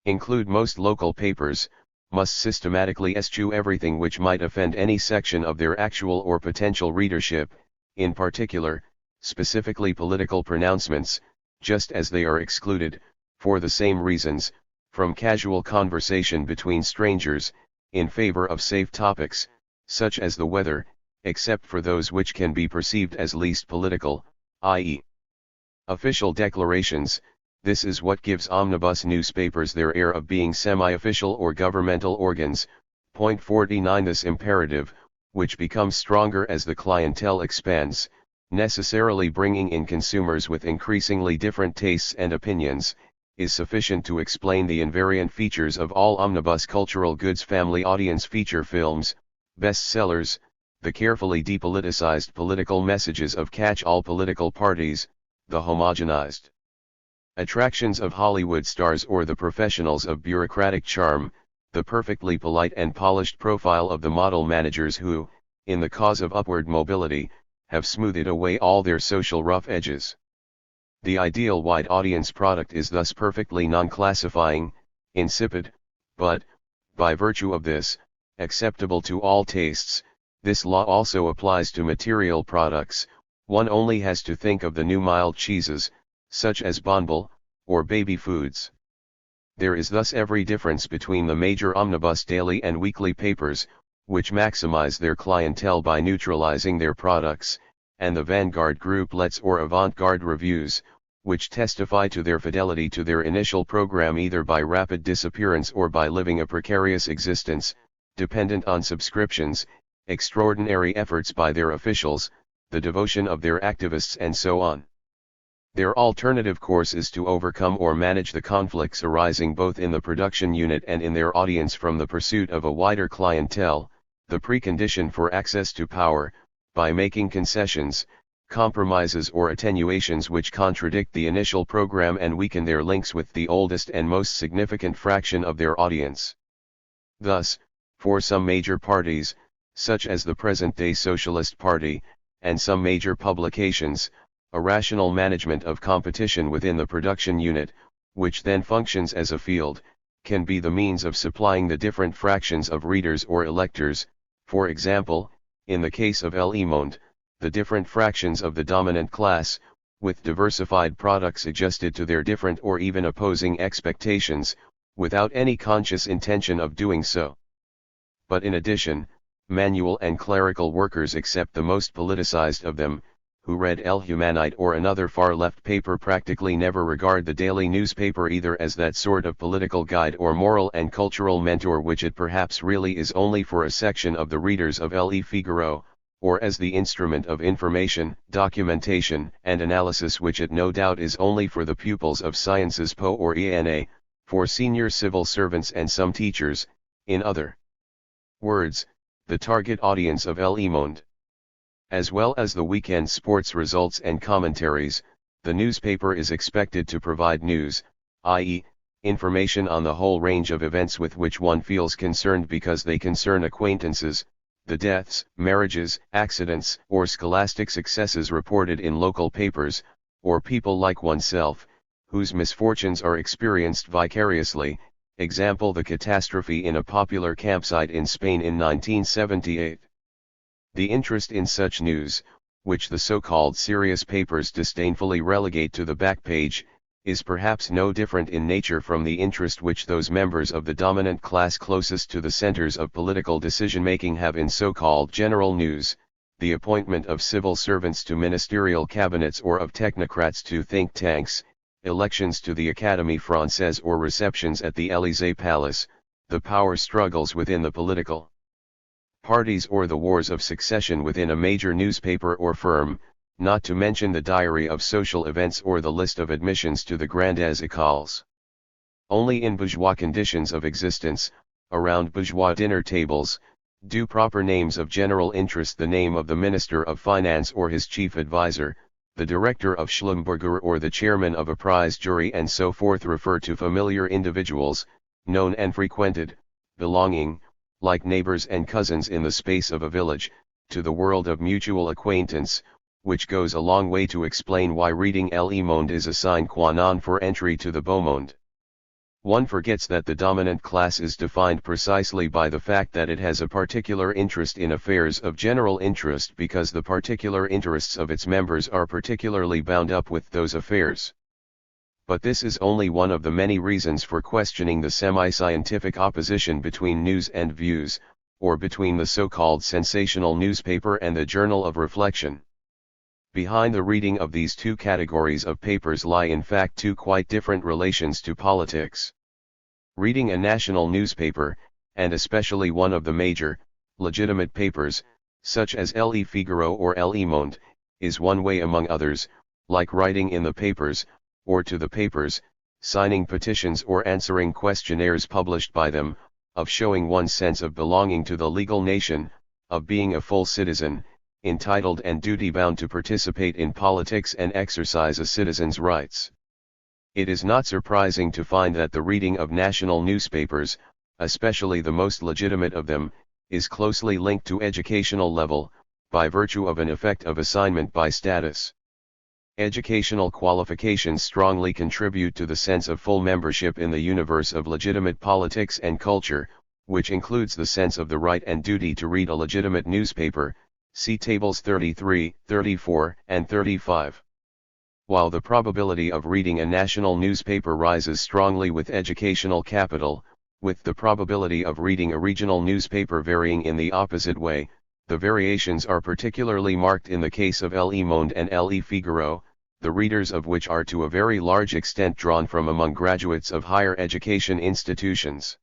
include most local papers, must systematically eschew everything which might offend any section of their actual or potential readership, in particular, specifically political pronouncements, just as they are excluded, for the same reasons, from casual conversation between strangers, in favor of safe topics, such as the weather, except for those which can be perceived as least political, i.e. official declarations. This is what gives omnibus newspapers their air of being semi-official or governmental organs. 49 This imperative, which becomes stronger as the clientele expands, necessarily bringing in consumers with increasingly different tastes and opinions, is sufficient to explain the invariant features of all omnibus cultural goods. Family audience feature films, bestsellers, the carefully depoliticized political messages of catch-all political parties, the homogenized attractions of Hollywood stars or the professionals of bureaucratic charm, the perfectly polite and polished profile of the model managers who, in the cause of upward mobility, have smoothed away all their social rough edges. The ideal wide audience product is thus perfectly non-classifying, insipid, but, by virtue of this, acceptable to all tastes. This law also applies to material products. One only has to think of the new mild cheeses, such as Bonbon, or baby foods. There is thus every difference between the major omnibus daily and weekly papers, which maximize their clientele by neutralizing their products, and the vanguard grouplets or avant-garde reviews, which testify to their fidelity to their initial program either by rapid disappearance or by living a precarious existence, dependent on subscriptions, extraordinary efforts by their officials, the devotion of their activists and so on. Their alternative course is to overcome or manage the conflicts arising both in the production unit and in their audience from the pursuit of a wider clientele, the precondition for access to power, by making concessions, compromises or attenuations which contradict the initial program and weaken their links with the oldest and most significant fraction of their audience. Thus, for some major parties, such as the present-day Socialist Party, and some major publications, a rational management of competition within the production unit, which then functions as a field, can be the means of supplying the different fractions of readers or electors. For example, in the case of Le Monde, the different fractions of the dominant class, with diversified products adjusted to their different or even opposing expectations, without any conscious intention of doing so. But in addition, manual and clerical workers, except the most politicized of them, who read El Humanite or another far-left paper, practically never regard the daily newspaper either as that sort of political guide or moral and cultural mentor which it perhaps really is only for a section of the readers of Le Figaro, or as the instrument of information, documentation, and analysis which it no doubt is only for the pupils of Sciences Po or ENA, for senior civil servants and some teachers, in other words, the target audience of Le Monde. As well as the weekend sports results and commentaries, the newspaper is expected to provide news, i.e., information on the whole range of events with which one feels concerned because they concern acquaintances, the deaths, marriages, accidents, or scholastic successes reported in local papers, or people like oneself, whose misfortunes are experienced vicariously, example the catastrophe in a popular campsite in Spain in 1978. The interest in such news, which the so-called serious papers disdainfully relegate to the back page, is perhaps no different in nature from the interest which those members of the dominant class closest to the centers of political decision-making have in so-called general news, the appointment of civil servants to ministerial cabinets or of technocrats to think tanks, elections to the Académie Française or receptions at the Élysée Palace, the power struggles within the political parties or the wars of succession within a major newspaper or firm, not to mention the diary of social events or the list of admissions to the grandes écoles. Only in bourgeois conditions of existence, around bourgeois dinner tables, do proper names of general interest, the name of the Minister of Finance or his chief advisor, the director of Schlumberger or the chairman of a prize jury and so forth, refer to familiar individuals, known and frequented, belonging, like neighbors and cousins in the space of a village, to the world of mutual acquaintance, which goes a long way to explain why reading Le Monde is a sine qua non for entry to the beau monde. One forgets that the dominant class is defined precisely by the fact that it has a particular interest in affairs of general interest because the particular interests of its members are particularly bound up with those affairs. But this is only one of the many reasons for questioning the semi-scientific opposition between news and views, or between the so-called sensational newspaper and the journal of reflection. Behind the reading of these two categories of papers lie in fact two quite different relations to politics. Reading a national newspaper, and especially one of the major, legitimate papers, such as Le Figaro or Le Monde, is one way among others, like writing in the papers, or to the papers, signing petitions or answering questionnaires published by them, of showing one's sense of belonging to the legal nation, of being a full citizen, entitled and duty-bound to participate in politics and exercise a citizen's rights. It is not surprising to find that the reading of national newspapers, especially the most legitimate of them, is closely linked to educational level, by virtue of an effect of assignment by status. Educational qualifications strongly contribute to the sense of full membership in the universe of legitimate politics and culture, which includes the sense of the right and duty to read a legitimate newspaper. See tables 33, 34, and 35. While the probability of reading a national newspaper rises strongly with educational capital, with the probability of reading a regional newspaper varying in the opposite way, the variations are particularly marked in the case of Le Monde and Le Figaro, the readers of which are to a very large extent drawn from among graduates of higher education institutions.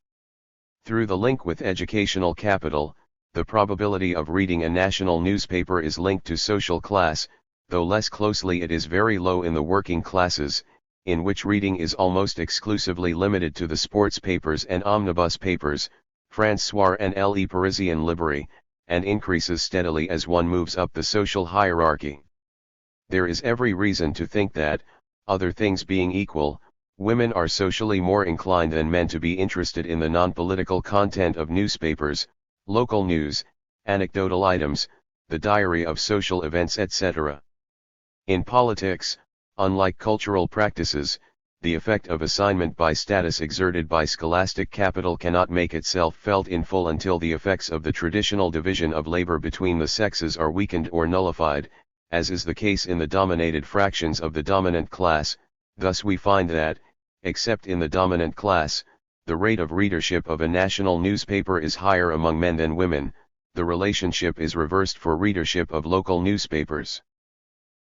Through the link with educational capital, the probability of reading a national newspaper is linked to social class, though less closely it is very low in the working classes, in which reading is almost exclusively limited to the sports papers and omnibus papers, François and Le Parisien Libre, and increases steadily as one moves up the social hierarchy. There is every reason to think that, other things being equal, women are socially more inclined than men to be interested in the non-political content of newspapers, local news, anecdotal items, the diary of social events, etc. In politics, unlike cultural practices, the effect of assignment by status exerted by scholastic capital cannot make itself felt in full until the effects of the traditional division of labor between the sexes are weakened or nullified, as is the case in the dominated fractions of the dominant class. Thus we find that, except in the dominant class, the rate of readership of a national newspaper is higher among men than women. The relationship is reversed for readership of local newspapers.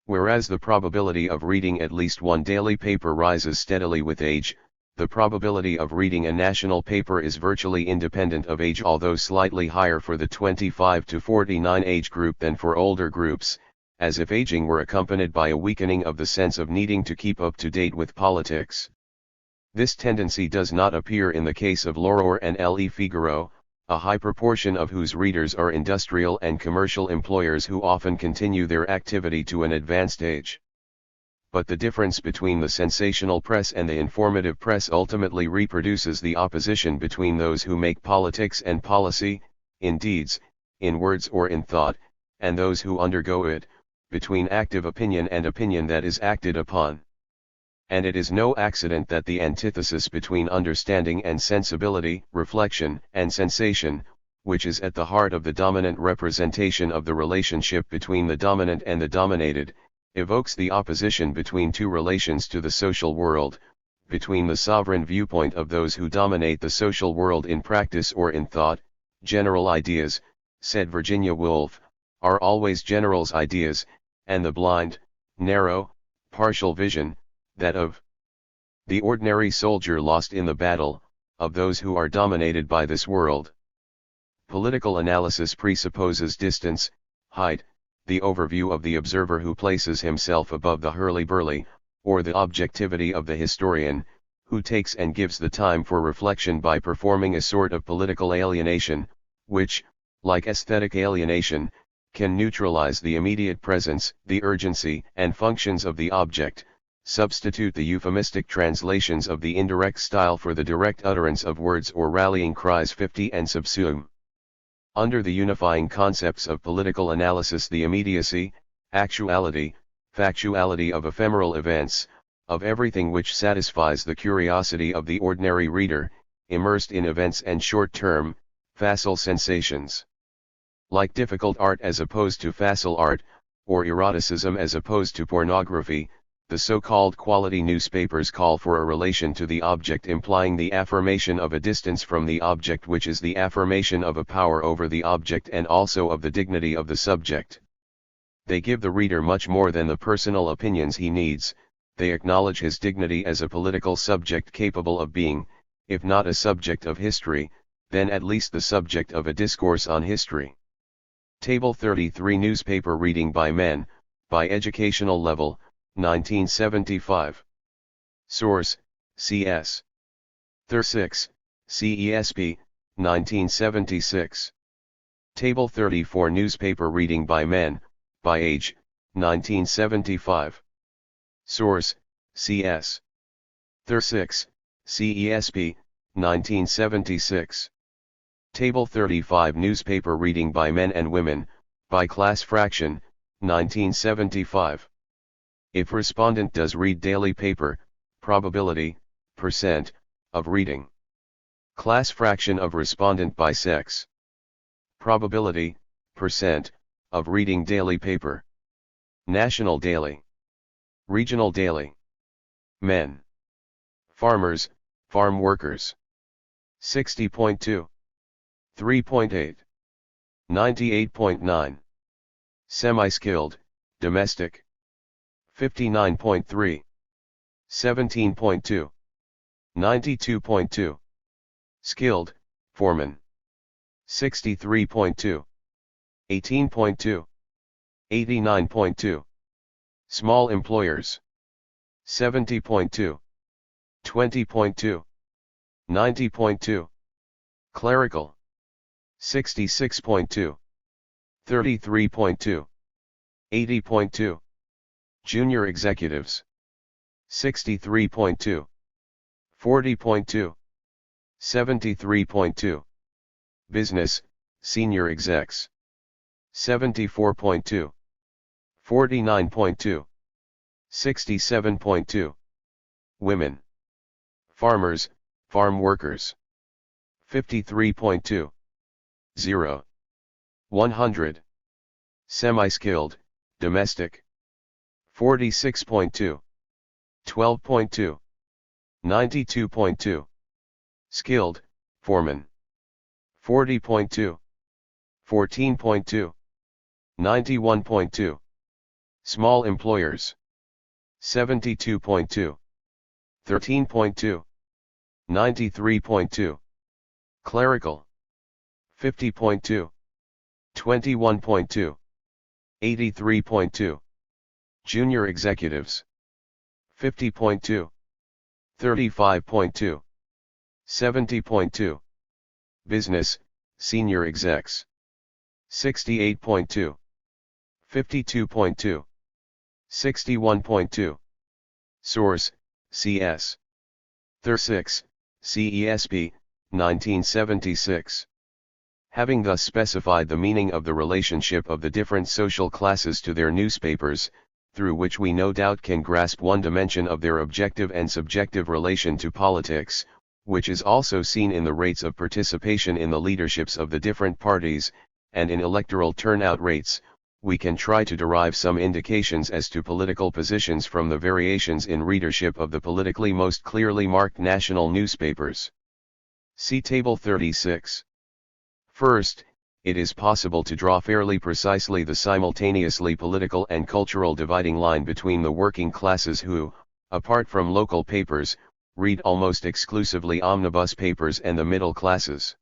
Whereas the probability of reading at least one daily paper rises steadily with age, the probability of reading a national paper is virtually independent of age, although slightly higher for the 25 to 49 age group than for older groups, as if aging were accompanied by a weakening of the sense of needing to keep up to date with politics. This tendency does not appear in the case of L'Aurore and Le Figaro, a high proportion of whose readers are industrial and commercial employers who often continue their activity to an advanced age. but the difference between the sensational press and the informative press ultimately reproduces the opposition between those who make politics and policy, in deeds, in words or in thought, and those who undergo it, between active opinion and opinion that is acted upon. And it is no accident that the antithesis between understanding and sensibility, reflection and sensation, which is at the heart of the dominant representation of the relationship between the dominant and the dominated, evokes the opposition between two relations to the social world, between the sovereign viewpoint of those who dominate the social world in practice or in thought. General ideas, said Virginia Woolf, are always generals' ideas, and the blind, narrow, partial vision, that of the ordinary soldier lost in the battle, of those who are dominated by this world. Political analysis presupposes distance, height, the overview of the observer who places himself above the hurly-burly, or the objectivity of the historian, who takes and gives the time for reflection by performing a sort of political alienation, which, like aesthetic alienation, can neutralize the immediate presence, the urgency and functions of the object, substitute the euphemistic translations of the indirect style for the direct utterance of words or rallying cries 50 and subsume. Under the unifying concepts of political analysis, the immediacy, actuality, factuality of ephemeral events, of everything which satisfies the curiosity of the ordinary reader, immersed in events and short-term, facile sensations. Like difficult art as opposed to facile art, or eroticism as opposed to pornography, the so-called quality newspapers call for a relation to the object implying the affirmation of a distance from the object, which is the affirmation of a power over the object and also of the dignity of the subject. They give the reader much more than the personal opinions he needs. They acknowledge his dignity as a political subject capable of being, if not a subject of history, then at least the subject of a discourse on history. Table 33. Newspaper reading by men, by educational level, 1975. Source, C.S. THIRD-6, CESP, 1976. Table 34. Newspaper reading by men, by age, 1975. Source, C.S. THIRD-6, CESP, 1976. Table 35. Newspaper reading by men and women, by class fraction, 1975. If respondent does read daily paper, probability, percent, of reading. Class fraction of respondent by sex. Probability, percent, of reading daily paper. National daily. Regional daily. Men. Farmers, farm workers. 60.2. 3.8. 98.9. Semi-skilled, domestic. 59.3. 17.2. 92.2. Skilled, foreman. 63.2. 18.2. 89.2. Small employers. 70.2. 20.2. 90.2. Clerical. 66.2. 33.2. 80.2. Junior executives. 63.2. 40.2. 73.2. Business, senior execs. 74.2. 49.2. 67.2. Women. Farmers, farm workers. 53.2. 0. 100. Semi-skilled, domestic. 46.2. 12.2. 92.2. Skilled, foreman. 40.2. 14.2. 91.2. Small employers. 72.2. 13.2. 93.2. Clerical. 50.2. 21.2. 83.2. Junior executives. 50.2. 35.2. 70.2. Business, senior execs. 68.2. 52.2. 61.2. Source, C.S. Thir 6, CESP, 1976. Having thus specified the meaning of the relationship of the different social classes to their newspapers, through which we no doubt can grasp one dimension of their objective and subjective relation to politics, which is also seen in the rates of participation in the leaderships of the different parties, and in electoral turnout rates, we can try to derive some indications as to political positions from the variations in readership of the politically most clearly marked national newspapers. See Table 36. First, it is possible to draw fairly precisely the simultaneously political and cultural dividing line between the working classes who, apart from local papers, read almost exclusively omnibus papers and the middle classes.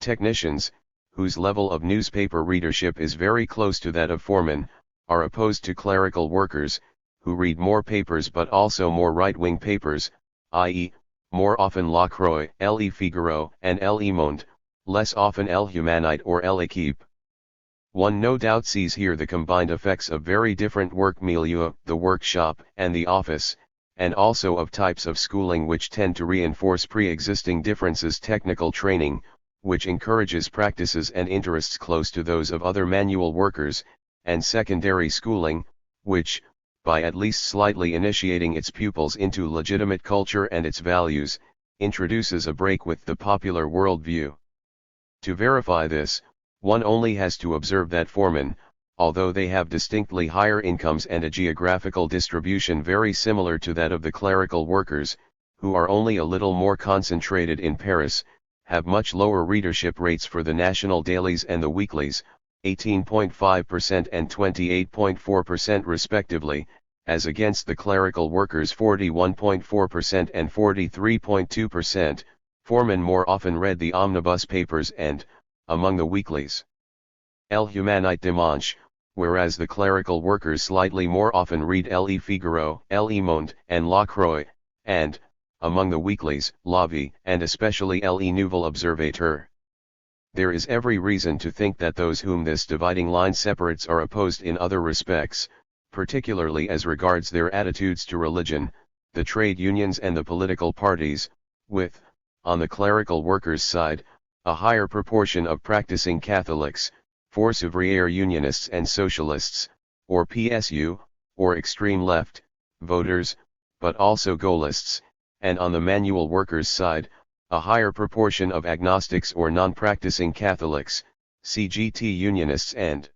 Technicians, whose level of newspaper readership is very close to that of foremen, are opposed to clerical workers, who read more papers but also more right-wing papers, i.e., more often La Croix, Le Figaro, and Le Monde, less often El Humanite or L'Equipe. One no doubt sees here the combined effects of very different work milieu, the workshop, and the office, and also of types of schooling which tend to reinforce pre-existing differences, technical training, which encourages practices and interests close to those of other manual workers, and secondary schooling, which, by at least slightly initiating its pupils into legitimate culture and its values, introduces a break with the popular worldview. To verify this, one only has to observe that foremen, although they have distinctly higher incomes and a geographical distribution very similar to that of the clerical workers, who are only a little more concentrated in Paris, have much lower readership rates for the national dailies and the weeklies, 18.5% and 28.4% respectively, as against the clerical workers' 41.4% and 43.2%. Foremen more often read the omnibus papers and, among the weeklies, El Humanite Dimanche, whereas the clerical workers slightly more often read Le Figaro, Le Monde, and La Croix, and, among the weeklies, La Vie, and especially Le Nouvel Observateur. There is every reason to think that those whom this dividing line separates are opposed in other respects, particularly as regards their attitudes to religion, the trade unions and the political parties, with, on the clerical workers' side, a higher proportion of practicing Catholics, force ouvrière unionists and socialists, or PSU, or extreme left, voters, but also Gaullists, and on the manual workers' side, a higher proportion of agnostics or non-practicing Catholics, CGT unionists and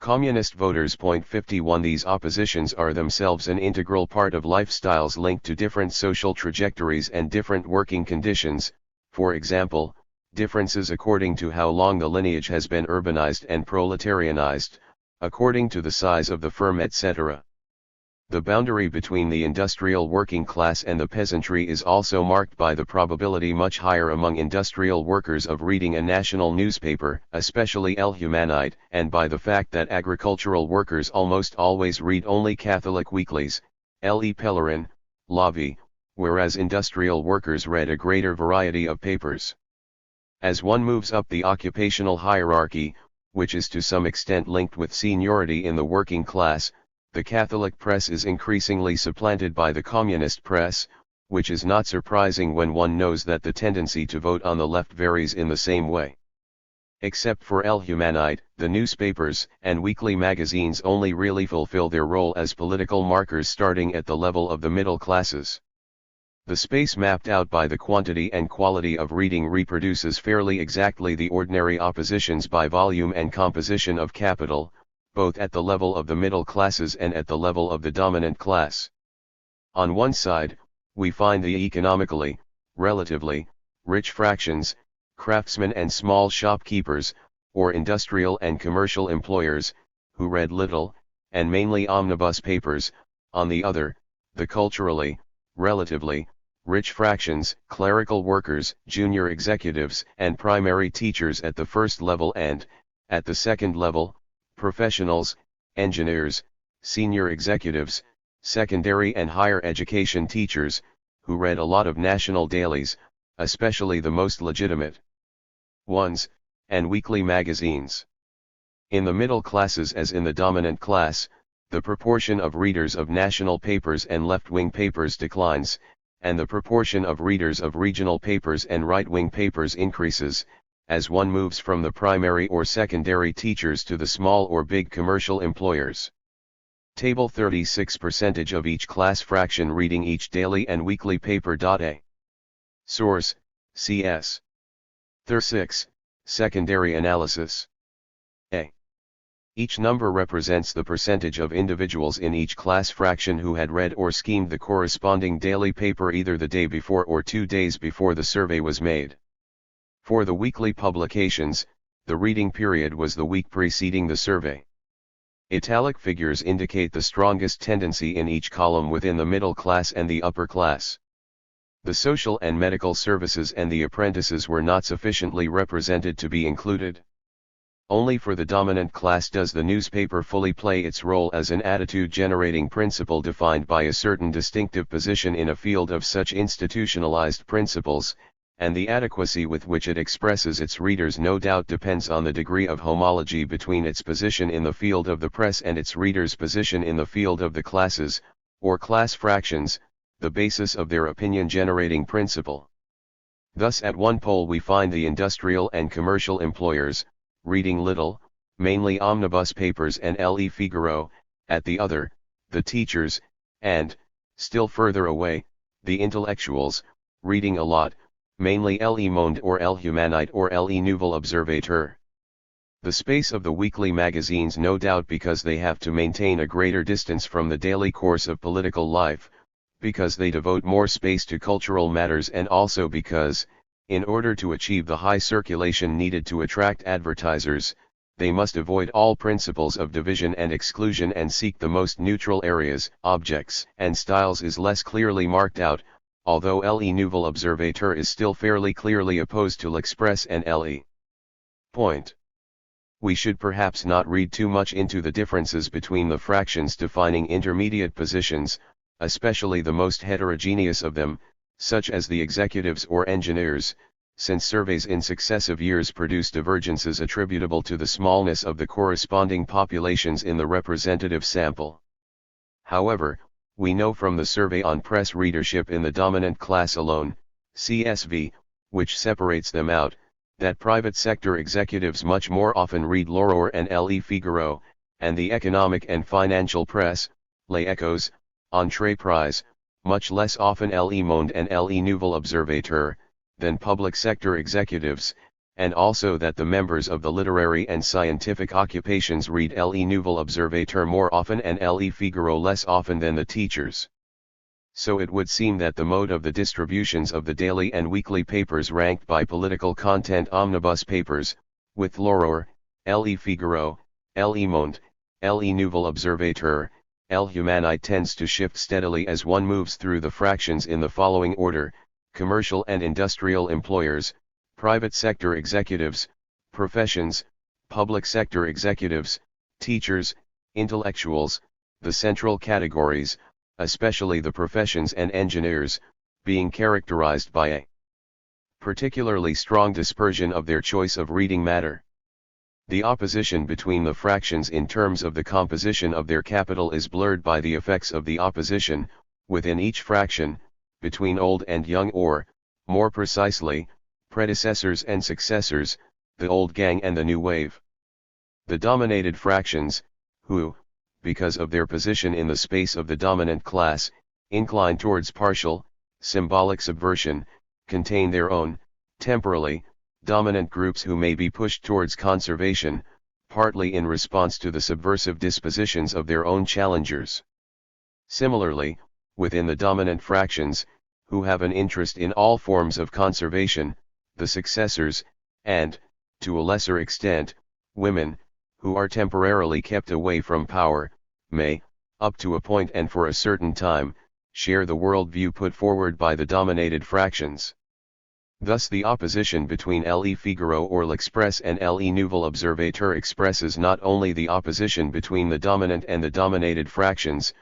communist voters. 51 These oppositions are themselves an integral part of lifestyles linked to different social trajectories and different working conditions, for example, differences according to how long the lineage has been urbanized and proletarianized, according to the size of the firm, etc. The boundary between the industrial working class and the peasantry is also marked by the probability much higher among industrial workers of reading a national newspaper, especially El Humanite, and by the fact that agricultural workers almost always read only Catholic weeklies, Le Pèlerin, La Vie, whereas industrial workers read a greater variety of papers. As one moves up the occupational hierarchy, which is to some extent linked with seniority in the working class, the Catholic press is increasingly supplanted by the communist press, which is not surprising when one knows that the tendency to vote on the left varies in the same way. Except for El Humanite, the newspapers and weekly magazines only really fulfill their role as political markers starting at the level of the middle classes. The space mapped out by the quantity and quality of reading reproduces fairly exactly the ordinary oppositions by volume and composition of capital, both at the level of the middle classes and at the level of the dominant class. On one side, we find the economically, relatively, rich fractions, craftsmen and small shopkeepers, or industrial and commercial employers, who read little, and mainly omnibus papers. On the other, the culturally, relatively, rich fractions, clerical workers, junior executives, and primary teachers at the first level and, at the second level, professionals, engineers, senior executives, secondary and higher education teachers, who read a lot of national dailies, especially the most legitimate ones, and weekly magazines. In the middle classes as in the dominant class, the proportion of readers of national papers and left-wing papers declines, and the proportion of readers of regional papers and right-wing papers increases, as one moves from the primary or secondary teachers to the small or big commercial employers. Table 36% of each class fraction reading each daily and weekly paper. A. Source, CS. THIRD-6, Secondary Analysis. A. Each number represents the percentage of individuals in each class fraction who had read or skimmed the corresponding daily paper either the day before or 2 days before the survey was made. For the weekly publications, the reading period was the week preceding the survey. Italic figures indicate the strongest tendency in each column within the middle class and the upper class. The social and medical services and the apprentices were not sufficiently represented to be included. Only for the dominant class does the newspaper fully play its role as an attitude-generating principle defined by a certain distinctive position in a field of such institutionalized principles, and the adequacy with which it expresses its readers no doubt depends on the degree of homology between its position in the field of the press and its readers' position in the field of the classes, or class fractions, the basis of their opinion-generating principle. Thus at one pole we find the industrial and commercial employers, reading little, mainly omnibus papers and Le Figaro, at the other, the teachers, and, still further away, the intellectuals, reading a lot, mainly Le Monde or El Humanite or Le Nouvel Observateur. The space of the weekly magazines, no doubt because they have to maintain a greater distance from the daily course of political life, because they devote more space to cultural matters, and also because, in order to achieve the high circulation needed to attract advertisers, they must avoid all principles of division and exclusion and seek the most neutral areas, objects, and styles is less clearly marked out, although Le Nouvel Observateur is still fairly clearly opposed to L'Express and Le Point. We should perhaps not read too much into the differences between the fractions defining intermediate positions, especially the most heterogeneous of them, such as the executives or engineers, since surveys in successive years produce divergences attributable to the smallness of the corresponding populations in the representative sample. However, we know from the survey on press readership in the dominant class alone, CSV, which separates them out, that private sector executives much more often read L'Aurore and Le Figaro, and the economic and financial press, Les Echos, Entreprise, much less often Le Monde and Le Nouvel Observateur, than public sector executives, and also that the members of the literary and scientific occupations read Le Nouvel Observateur more often and Le Figaro less often than the teachers. So it would seem that the mode of the distributions of the daily and weekly papers ranked by political content omnibus papers, with L'Aurore, Le Figaro, Le Monde, Le Nouvel Observateur, El Humanite tends to shift steadily as one moves through the fractions in the following order: commercial and industrial employers, private sector executives, professions, public sector executives, teachers, intellectuals, the central categories, especially the professions and engineers, being characterized by a particularly strong dispersion of their choice of reading matter. The opposition between the fractions in terms of the composition of their capital is blurred by the effects of the opposition, within each fraction, between old and young or, more precisely, predecessors and successors, the old gang and the new wave. The dominated fractions, who, because of their position in the space of the dominant class, incline towards partial, symbolic subversion, contain their own, temporally, dominant groups who may be pushed towards conservation, partly in response to the subversive dispositions of their own challengers. Similarly, within the dominant fractions, who have an interest in all forms of conservation, the successors, and, to a lesser extent, women, who are temporarily kept away from power, may, up to a point and for a certain time, share the worldview put forward by the dominated fractions. Thus the opposition between Le Figaro or L'Express and Le Nouvel Observateur expresses not only the opposition between the dominant and the dominated fractions,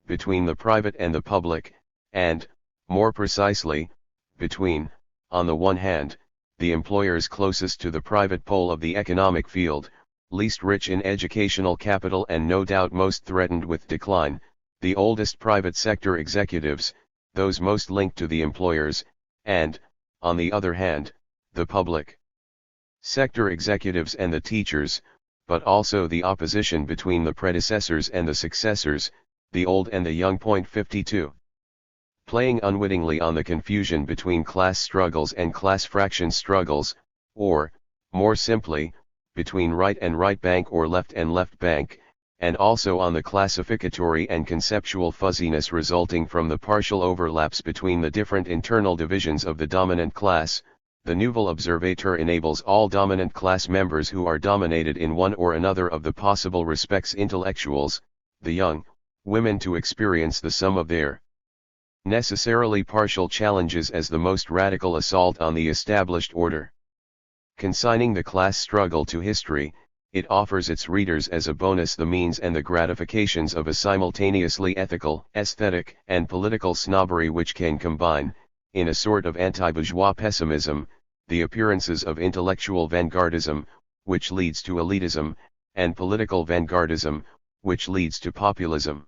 between the private and the public, and, more precisely, between, on the one hand, the employers closest to the private pole of the economic field, least rich in educational capital and no doubt most threatened with decline, the oldest private sector executives, those most linked to the employers, and, on the other hand, the public sector executives and the teachers, but also the opposition between the predecessors and the successors, the old and the young. 52. Playing unwittingly on the confusion between class struggles and class fraction struggles, or, more simply, between right and right bank or left and left bank, and also on the classificatory and conceptual fuzziness resulting from the partial overlaps between the different internal divisions of the dominant class, the Nouvel Observateur enables all dominant class members who are dominated in one or another of the possible respects intellectuals, the young, women to experience the sum of their necessarily partial challenges as the most radical assault on the established order. Consigning the class struggle to history, it offers its readers as a bonus the means and the gratifications of a simultaneously ethical, aesthetic, and political snobbery which can combine, in a sort of anti-bourgeois pessimism, the appearances of intellectual vanguardism, which leads to elitism, and political vanguardism, which leads to populism.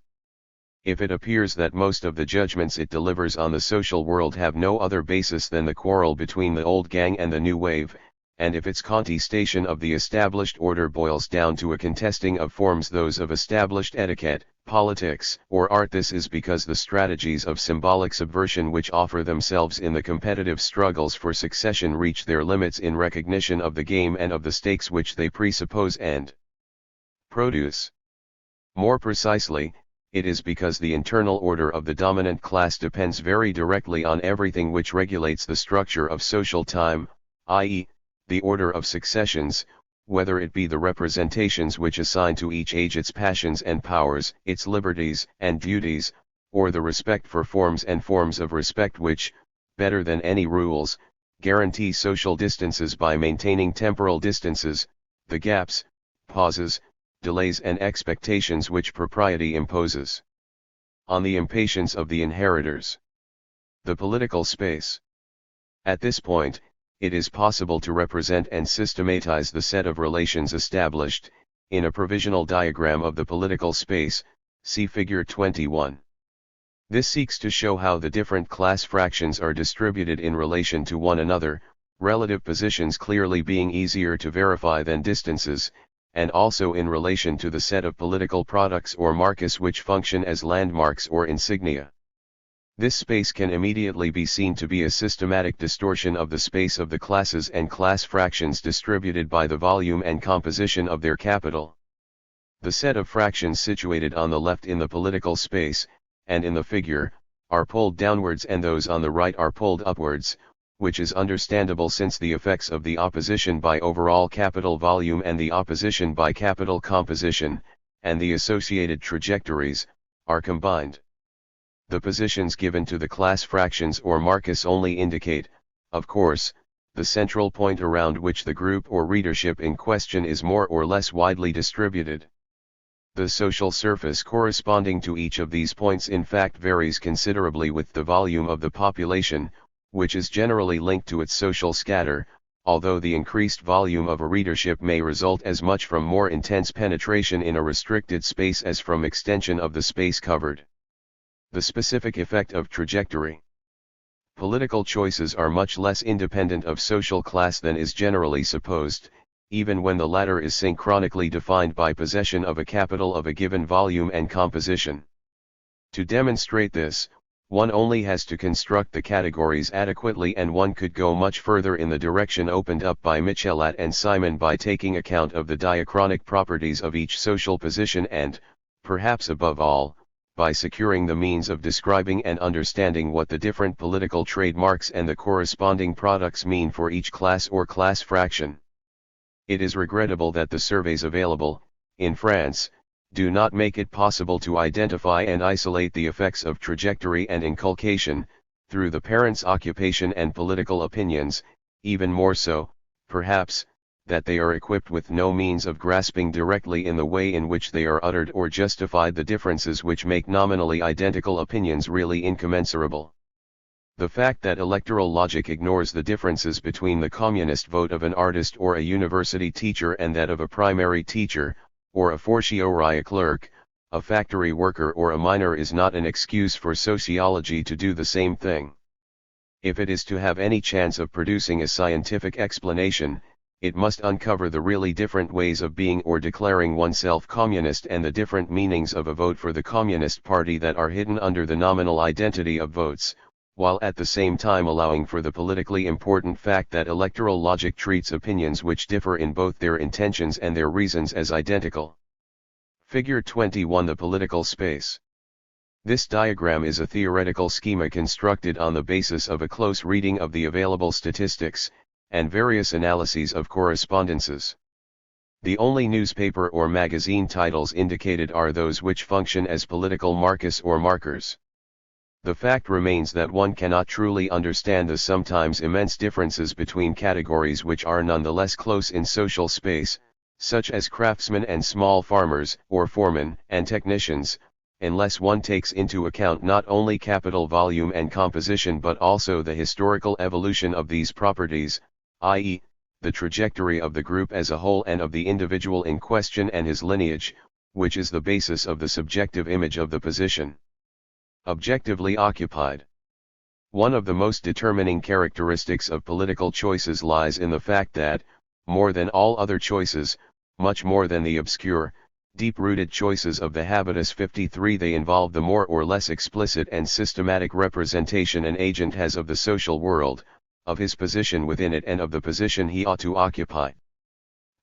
If it appears that most of the judgments it delivers on the social world have no other basis than the quarrel between the old gang and the new wave, and if its contestation of the established order boils down to a contesting of forms, those of established etiquette, politics, or art, this is because the strategies of symbolic subversion which offer themselves in the competitive struggles for succession reach their limits in recognition of the game and of the stakes which they presuppose and produce. More precisely, it is because the internal order of the dominant class depends very directly on everything which regulates the structure of social time, i.e., the order of successions, whether it be the representations which assign to each age its passions and powers, its liberties and duties, or the respect for forms and forms of respect which, better than any rules, guarantee social distances by maintaining temporal distances, the gaps, pauses, delays and expectations which propriety imposes on the impatience of the inheritors. The political space. At this point, it is possible to represent and systematize the set of relations established, in a provisional diagram of the political space, see Figure 21. This seeks to show how the different class fractions are distributed in relation to one another, relative positions clearly being easier to verify than distances, and also in relation to the set of political products or marques which function as landmarks or insignia. This space can immediately be seen to be a systematic distortion of the space of the classes and class fractions distributed by the volume and composition of their capital. The set of fractions situated on the left in the political space, and in the figure, are pulled downwards and those on the right are pulled upwards, which is understandable since the effects of the opposition by overall capital volume and the opposition by capital composition, and the associated trajectories, are combined. The positions given to the class fractions or marques only indicate, of course, the central point around which the group or readership in question is more or less widely distributed. The social surface corresponding to each of these points in fact varies considerably with the volume of the population, which is generally linked to its social scatter, although the increased volume of a readership may result as much from more intense penetration in a restricted space as from extension of the space covered. The specific effect of trajectory. Political choices are much less independent of social class than is generally supposed, even when the latter is synchronically defined by possession of a capital of a given volume and composition. To demonstrate this, one only has to construct the categories adequately, and one could go much further in the direction opened up by Michelet and Simon by taking account of the diachronic properties of each social position and, perhaps above all, by securing the means of describing and understanding what the different political trademarks and the corresponding products mean for each class or class fraction. It is regrettable that the surveys available, in France, do not make it possible to identify and isolate the effects of trajectory and inculcation, through the parents' occupation and political opinions, even more so, perhaps, that they are equipped with no means of grasping directly in the way in which they are uttered or justified the differences which make nominally identical opinions really incommensurable. The fact that electoral logic ignores the differences between the communist vote of an artist or a university teacher and that of a primary teacher, or a fortiori clerk, a factory worker or a miner is not an excuse for sociology to do the same thing. If it is to have any chance of producing a scientific explanation, it must uncover the really different ways of being or declaring oneself communist and the different meanings of a vote for the Communist Party that are hidden under the nominal identity of votes, while at the same time allowing for the politically important fact that electoral logic treats opinions which differ in both their intentions and their reasons as identical. Figure 21. The political space. This diagram is a theoretical schema constructed on the basis of a close reading of the available statistics, and various analyses of correspondences. The only newspaper or magazine titles indicated are those which function as political marcus or markers. The fact remains that one cannot truly understand the sometimes immense differences between categories which are nonetheless close in social space, such as craftsmen and small farmers, or foremen and technicians, unless one takes into account not only capital volume and composition but also the historical evolution of these properties, i.e., the trajectory of the group as a whole and of the individual in question and his lineage, which is the basis of the subjective image of the position. Objectively occupied. One of the most determining characteristics of political choices lies in the fact that, more than all other choices, much more than the obscure, deep-rooted choices of the habitus 53, they involve the more or less explicit and systematic representation an agent has of the social world, of his position within it and of the position he ought to occupy.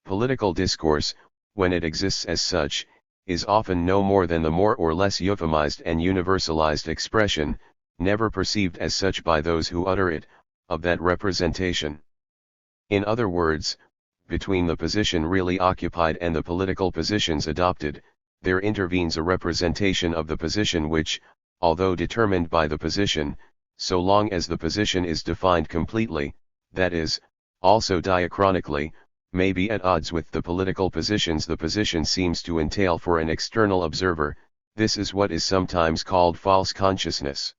Political discourse, when it exists as such, is often no more than the more or less euphemized and universalized expression, never perceived as such by those who utter it, of that representation. In other words, between the position really occupied and the political positions adopted, there intervenes a representation of the position which, although determined by the position, so long as the position is defined completely, that is, also diachronically, may be at odds with the political positions the position seems to entail for an external observer. This is what is sometimes called false consciousness.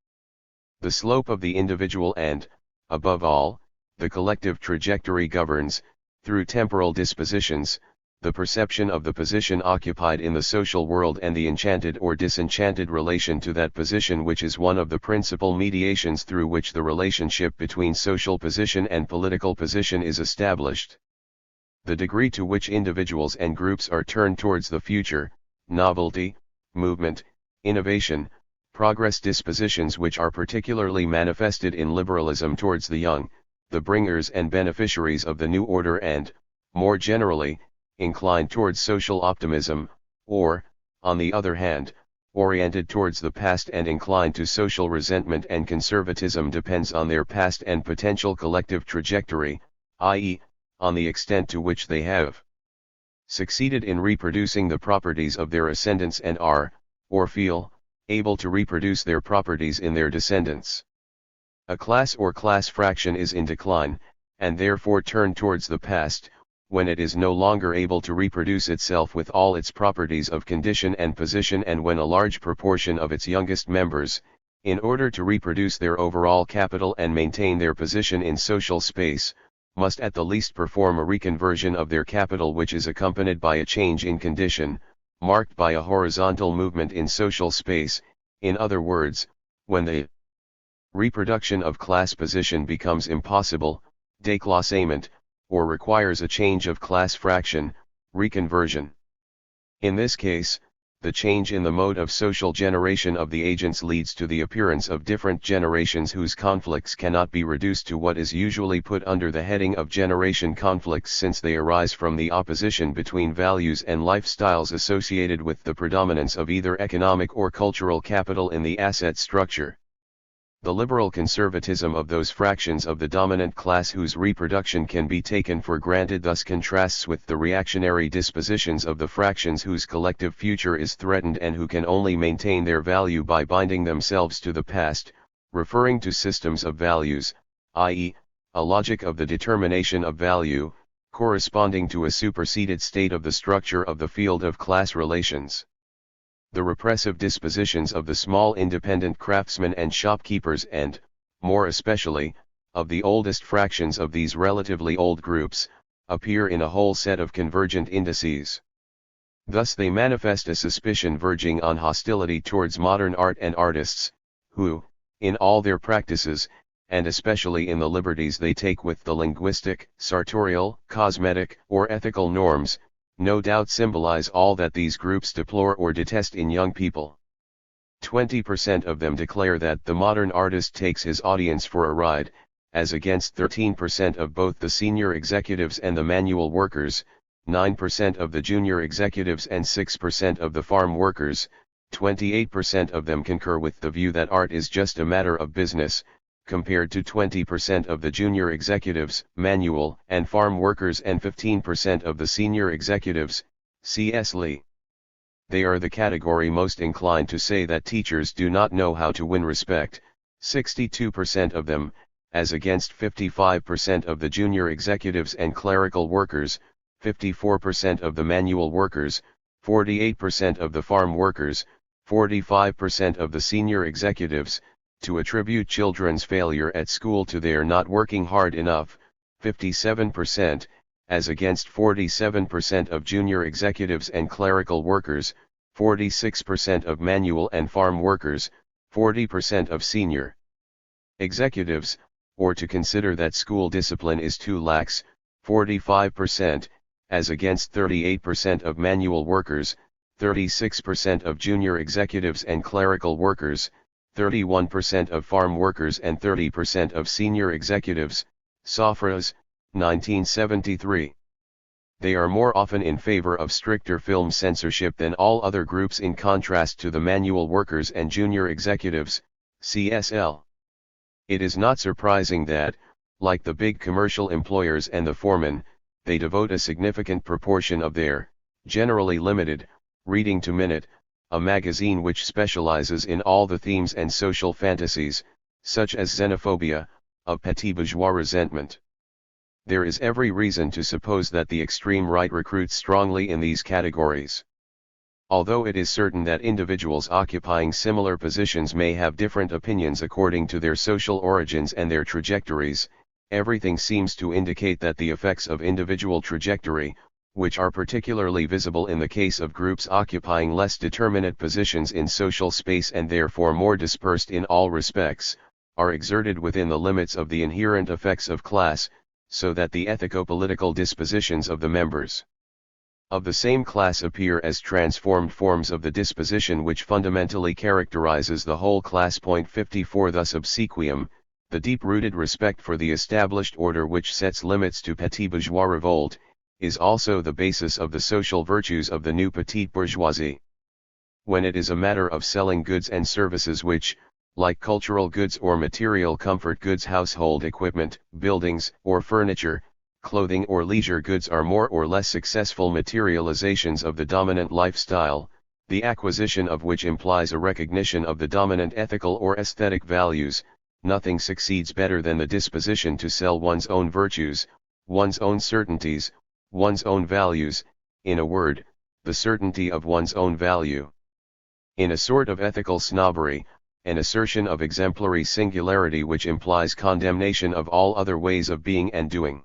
The slope of the individual and, above all, the collective trajectory governs, through temporal dispositions, the perception of the position occupied in the social world and the enchanted or disenchanted relation to that position, which is one of the principal mediations through which the relationship between social position and political position is established. The degree to which individuals and groups are turned towards the future, novelty, movement, innovation, progress, dispositions which are particularly manifested in liberalism towards the young, the bringers and beneficiaries of the new order, and, more generally, inclined towards social optimism, or, on the other hand, oriented towards the past and inclined to social resentment and conservatism, depends on their past and potential collective trajectory, i.e., on the extent to which they have succeeded in reproducing the properties of their ascendants and are, or feel, able to reproduce their properties in their descendants. A class or class fraction is in decline, and therefore turned towards the past, when it is no longer able to reproduce itself with all its properties of condition and position, and when a large proportion of its youngest members, in order to reproduce their overall capital and maintain their position in social space, must at the least perform a reconversion of their capital which is accompanied by a change in condition, marked by a horizontal movement in social space. In other words, when the reproduction of class position becomes impossible, déclassement, or requires a change of class fraction, reconversion. In this case, the change in the mode of social generation of the agents leads to the appearance of different generations whose conflicts cannot be reduced to what is usually put under the heading of generation conflicts, since they arise from the opposition between values and lifestyles associated with the predominance of either economic or cultural capital in the asset structure. The liberal conservatism of those fractions of the dominant class whose reproduction can be taken for granted thus contrasts with the reactionary dispositions of the fractions whose collective future is threatened and who can only maintain their value by binding themselves to the past, referring to systems of values, i.e., a logic of the determination of value, corresponding to a superseded state of the structure of the field of class relations. The repressive dispositions of the small independent craftsmen and shopkeepers and, more especially, of the oldest fractions of these relatively old groups, appear in a whole set of convergent indices. Thus they manifest a suspicion verging on hostility towards modern art and artists, who, in all their practices, and especially in the liberties they take with the linguistic, sartorial, cosmetic, or ethical norms, no doubt symbolize all that these groups deplore or detest in young people. 20% of them declare that the modern artist takes his audience for a ride, as against 13% of both the senior executives and the manual workers, 9% of the junior executives and 6% of the farm workers. 28% of them concur with the view that art is just a matter of business, compared to 20% of the junior executives, manual and farm workers and 15% of the senior executives. C.S. Lee. They are the category most inclined to say that teachers do not know how to win respect, 62% of them, as against 55% of the junior executives and clerical workers, 54% of the manual workers, 48% of the farm workers, 45% of the senior executives, to attribute children's failure at school to their not working hard enough, 57%, as against 47% of junior executives and clerical workers, 46% of manual and farm workers, 40% of senior executives, or to consider that school discipline is too lax, 45%, as against 38% of manual workers, 36% of junior executives and clerical workers, 31% of farm workers and 30% of senior executives. Sofras, 1973. They are more often in favor of stricter film censorship than all other groups in contrast to the manual workers and junior executives. CSL. It is not surprising that, like the big commercial employers and the foremen, they devote a significant proportion of their, generally limited, reading to Minute, a magazine which specializes in all the themes and social fantasies, such as xenophobia, of petit bourgeois resentment. There is every reason to suppose that the extreme right recruits strongly in these categories. Although it is certain that individuals occupying similar positions may have different opinions according to their social origins and their trajectories, everything seems to indicate that the effects of individual trajectory, which are particularly visible in the case of groups occupying less determinate positions in social space and therefore more dispersed in all respects, are exerted within the limits of the inherent effects of class, so that the ethico-political dispositions of the members of the same class appear as transformed forms of the disposition which fundamentally characterizes the whole class. 54 Thus obsequium, the deep-rooted respect for the established order which sets limits to petit bourgeois revolt, is also the basis of the social virtues of the new petite bourgeoisie. When it is a matter of selling goods and services which, like cultural goods or material comfort goods, household equipment, buildings, or furniture, clothing or leisure goods are more or less successful materializations of the dominant lifestyle, the acquisition of which implies a recognition of the dominant ethical or aesthetic values, nothing succeeds better than the disposition to sell one's own virtues, one's own certainties, one's own values, in a word, the certainty of one's own value. In a sort of ethical snobbery, an assertion of exemplary singularity which implies condemnation of all other ways of being and doing.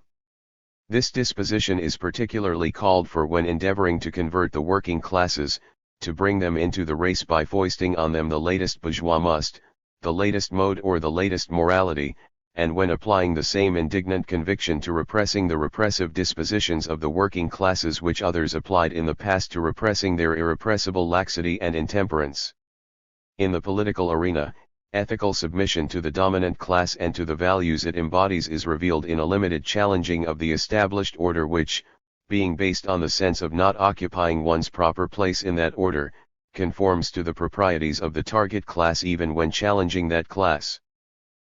This disposition is particularly called for when endeavoring to convert the working classes, to bring them into the race by foisting on them the latest bourgeois must, the latest mode or the latest morality, and when applying the same indignant conviction to repressing the repressive dispositions of the working classes which others applied in the past to repressing their irrepressible laxity and intemperance. In the political arena, ethical submission to the dominant class and to the values it embodies is revealed in a limited challenging of the established order which, being based on the sense of not occupying one's proper place in that order, conforms to the proprieties of the target class even when challenging that class.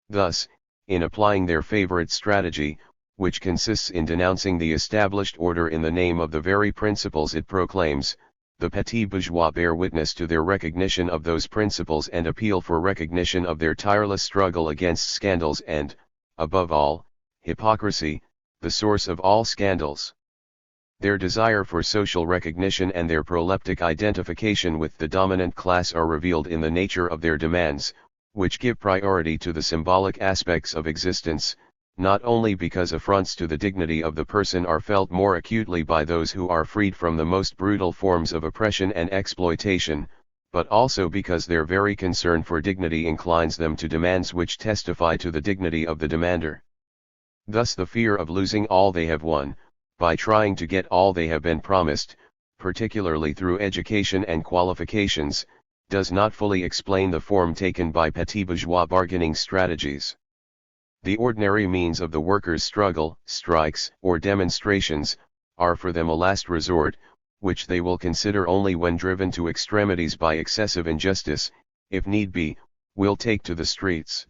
Thus, in applying their favorite strategy, which consists in denouncing the established order in the name of the very principles it proclaims, the petits bourgeois bear witness to their recognition of those principles and appeal for recognition of their tireless struggle against scandals and, above all, hypocrisy, the source of all scandals. Their desire for social recognition and their proleptic identification with the dominant class are revealed in the nature of their demands, which give priority to the symbolic aspects of existence, not only because affronts to the dignity of the person are felt more acutely by those who are freed from the most brutal forms of oppression and exploitation, but also because their very concern for dignity inclines them to demands which testify to the dignity of the demander. Thus the fear of losing all they have won, by trying to get all they have been promised, particularly through education and qualifications, does not fully explain the form taken by petit bourgeois bargaining strategies. The ordinary means of the workers' struggle, strikes, or demonstrations, are for them a last resort, which they will consider only when driven to extremities by excessive injustice, if need be, will take to the streets.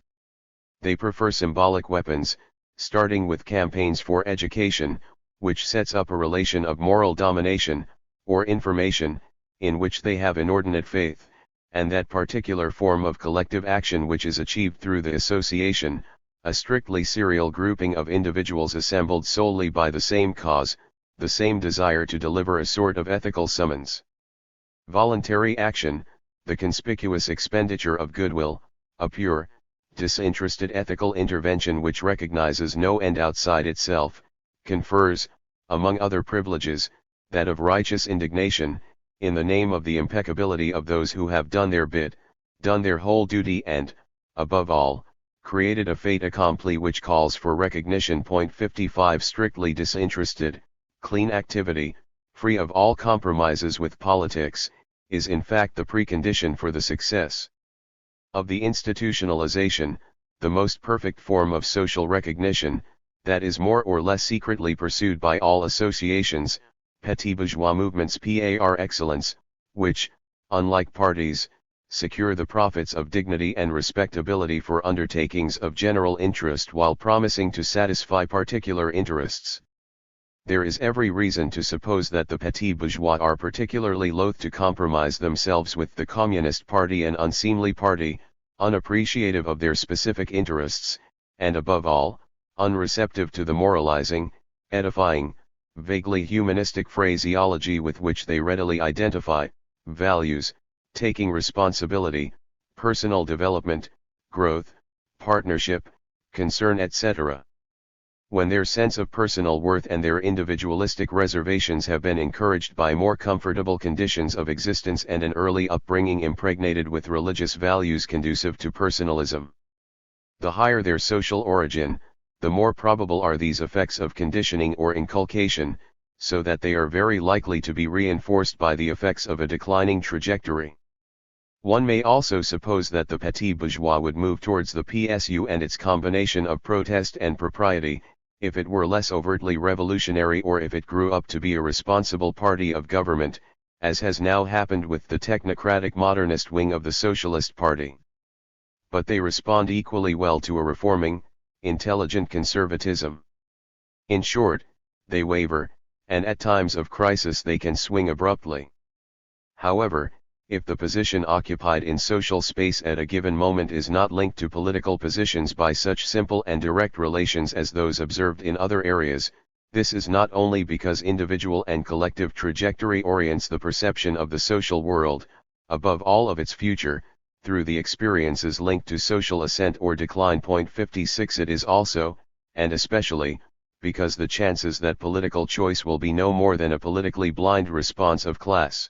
They prefer symbolic weapons, starting with campaigns for education, which sets up a relation of moral domination, or information, in which they have inordinate faith, and that particular form of collective action which is achieved through the association, a strictly serial grouping of individuals assembled solely by the same cause, the same desire to deliver a sort of ethical summons. Voluntary action, the conspicuous expenditure of goodwill, a pure, disinterested ethical intervention which recognizes no end outside itself, confers, among other privileges, that of righteous indignation, in the name of the impeccability of those who have done their bit, done their whole duty and, above all, created a fait accompli which calls for recognition. 55 Strictly disinterested, clean activity, free of all compromises with politics, is in fact the precondition for the success of the institutionalization, the most perfect form of social recognition, that is more or less secretly pursued by all associations, petit bourgeois movements par excellence, which, unlike parties, secure the profits of dignity and respectability for undertakings of general interest while promising to satisfy particular interests. There is every reason to suppose that the petit bourgeois are particularly loath to compromise themselves with the Communist Party, an unseemly party, unappreciative of their specific interests, and above all, unreceptive to the moralizing, edifying, vaguely humanistic phraseology with which they readily identify values, taking responsibility, personal development, growth, partnership, concern, etc. When their sense of personal worth and their individualistic reservations have been encouraged by more comfortable conditions of existence and an early upbringing impregnated with religious values conducive to personalism. The higher their social origin, the more probable are these effects of conditioning or inculcation, so that they are very likely to be reinforced by the effects of a declining trajectory. One may also suppose that the petit bourgeois would move towards the PSU and its combination of protest and propriety, if it were less overtly revolutionary or if it grew up to be a responsible party of government, as has now happened with the technocratic modernist wing of the Socialist Party. But they respond equally well to a reforming, intelligent conservatism. In short, they waver, and at times of crisis they can swing abruptly. However, if the position occupied in social space at a given moment is not linked to political positions by such simple and direct relations as those observed in other areas, this is not only because individual and collective trajectory orients the perception of the social world, above all of its future, through the experiences linked to social ascent or decline. 56 It is also, and especially, because the chances that political choice will be no more than a politically blind response of class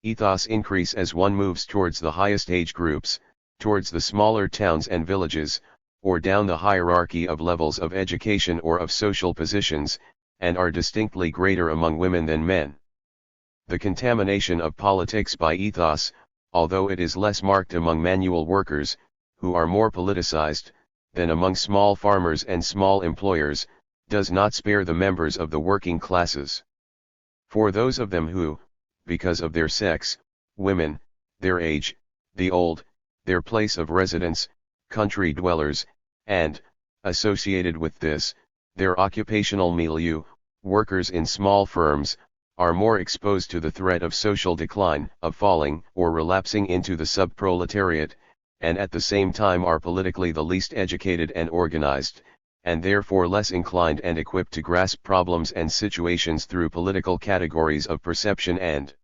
ethos increase as one moves towards the highest age groups, towards the smaller towns and villages, or down the hierarchy of levels of education or of social positions, and are distinctly greater among women than men. The contamination of politics by ethos, although it is less marked among manual workers, who are more politicized, than among small farmers and small employers, does not spare the members of the working classes. For those of them who, because of their sex, women, their age, the old, their place of residence, country dwellers, and, associated with this, their occupational milieu, workers in small firms, are more exposed to the threat of social decline, of falling or relapsing into the subproletariat, and at the same time are politically the least educated and organized, and therefore less inclined and equipped to grasp problems and situations through political categories of perception and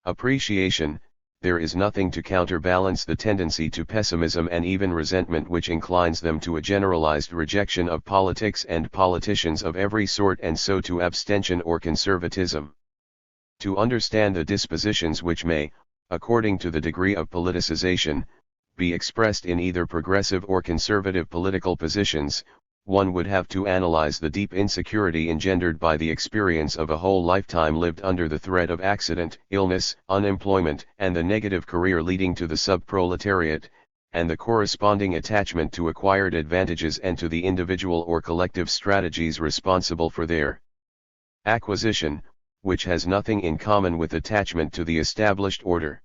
appreciation, there is nothing to counterbalance the tendency to pessimism and even resentment which inclines them to a generalized rejection of politics and politicians of every sort, and so to abstention or conservatism. To understand the dispositions which may, according to the degree of politicization, be expressed in either progressive or conservative political positions, one would have to analyze the deep insecurity engendered by the experience of a whole lifetime lived under the threat of accident, illness, unemployment, and the negative career leading to the subproletariat, and the corresponding attachment to acquired advantages and to the individual or collective strategies responsible for their acquisition, which has nothing in common with attachment to the established order.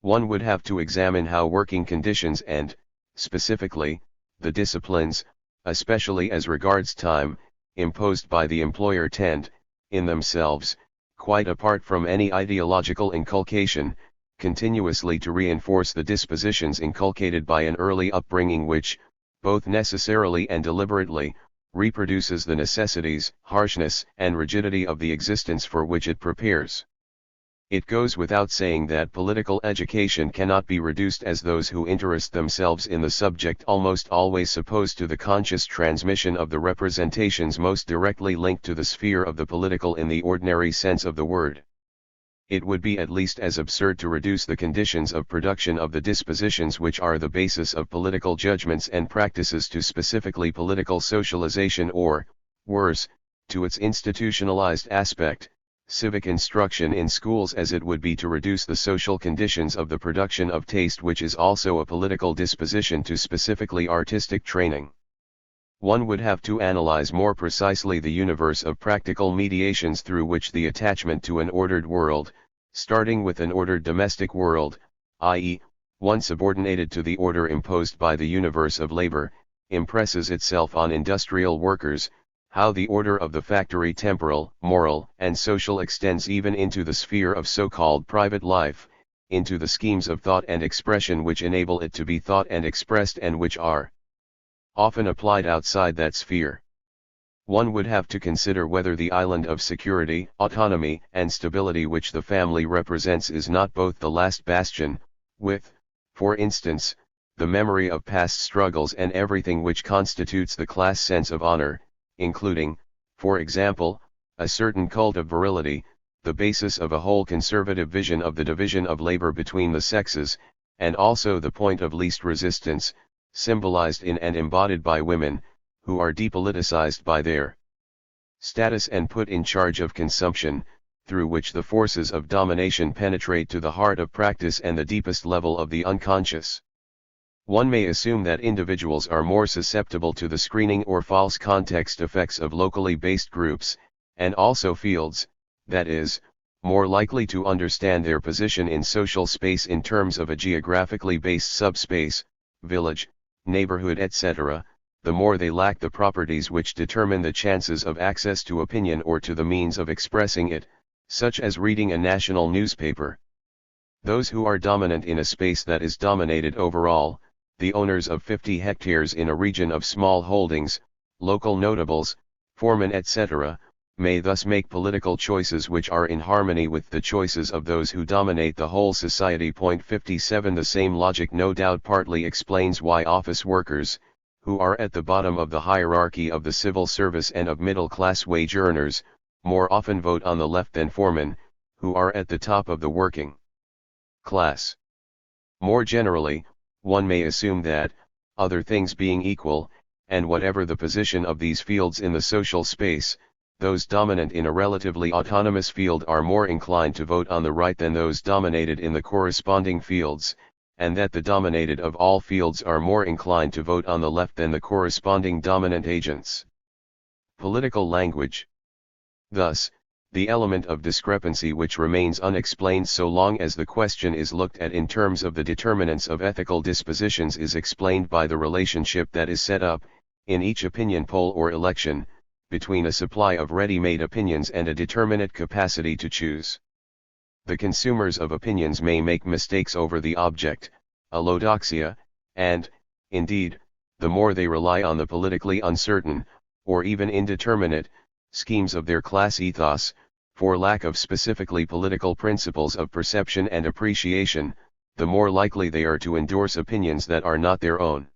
One would have to examine how working conditions and, specifically, the disciplines, especially as regards time, imposed by the employer tend, in themselves, quite apart from any ideological inculcation, continuously to reinforce the dispositions inculcated by an early upbringing which, both necessarily and deliberately, reproduces the necessities, harshness, and rigidity of the existence for which it prepares. It goes without saying that political education cannot be reduced, as those who interest themselves in the subject almost always suppose, to the conscious transmission of the representations most directly linked to the sphere of the political in the ordinary sense of the word. It would be at least as absurd to reduce the conditions of production of the dispositions which are the basis of political judgments and practices to specifically political socialization, or, worse, to its institutionalized aspect, civic instruction in schools, as it would be to reduce the social conditions of the production of taste, which is also a political disposition, to specifically artistic training. One would have to analyze more precisely the universe of practical mediations through which the attachment to an ordered world, starting with an ordered domestic world, i.e., one subordinated to the order imposed by the universe of labor, impresses itself on industrial workers, how the order of the factory temporal, moral, and social extends even into the sphere of so-called private life, into the schemes of thought and expression which enable it to be thought and expressed, and which are often applied outside that sphere. One would have to consider whether the island of security, autonomy, and stability which the family represents is not both the last bastion, with, for instance, the memory of past struggles and everything which constitutes the class sense of honor, including, for example, a certain cult of virility, the basis of a whole conservative vision of the division of labor between the sexes, and also the point of least resistance, symbolized in and embodied by women, who are depoliticized by their status and put in charge of consumption, through which the forces of domination penetrate to the heart of practice and the deepest level of the unconscious. One may assume that individuals are more susceptible to the screening or false context effects of locally based groups, and also fields, that is, more likely to understand their position in social space in terms of a geographically based subspace, village, neighborhood, etc., the more they lack the properties which determine the chances of access to opinion or to the means of expressing it, such as reading a national newspaper. Those who are dominant in a space that is dominated overall, the owners of 50 hectares in a region of small holdings, local notables, foremen, etc., may thus make political choices which are in harmony with the choices of those who dominate the whole society. 57 The same logic no doubt partly explains why office workers, who are at the bottom of the hierarchy of the civil service and of middle-class wage earners, more often vote on the left than foremen, who are at the top of the working class. More generally, one may assume that, other things being equal, and whatever the position of these fields in the social space, those dominant in a relatively autonomous field are more inclined to vote on the right than those dominated in the corresponding fields, and that the dominated of all fields are more inclined to vote on the left than the corresponding dominant agents. Political language. Thus, the element of discrepancy which remains unexplained so long as the question is looked at in terms of the determinants of ethical dispositions is explained by the relationship that is set up, in each opinion poll or election, between a supply of ready-made opinions and a determinate capacity to choose. The consumers of opinions may make mistakes over the object, allodoxia, and, indeed, the more they rely on the politically uncertain, or even indeterminate, schemes of their class ethos, for lack of specifically political principles of perception and appreciation, the more likely they are to endorse opinions that are not their own.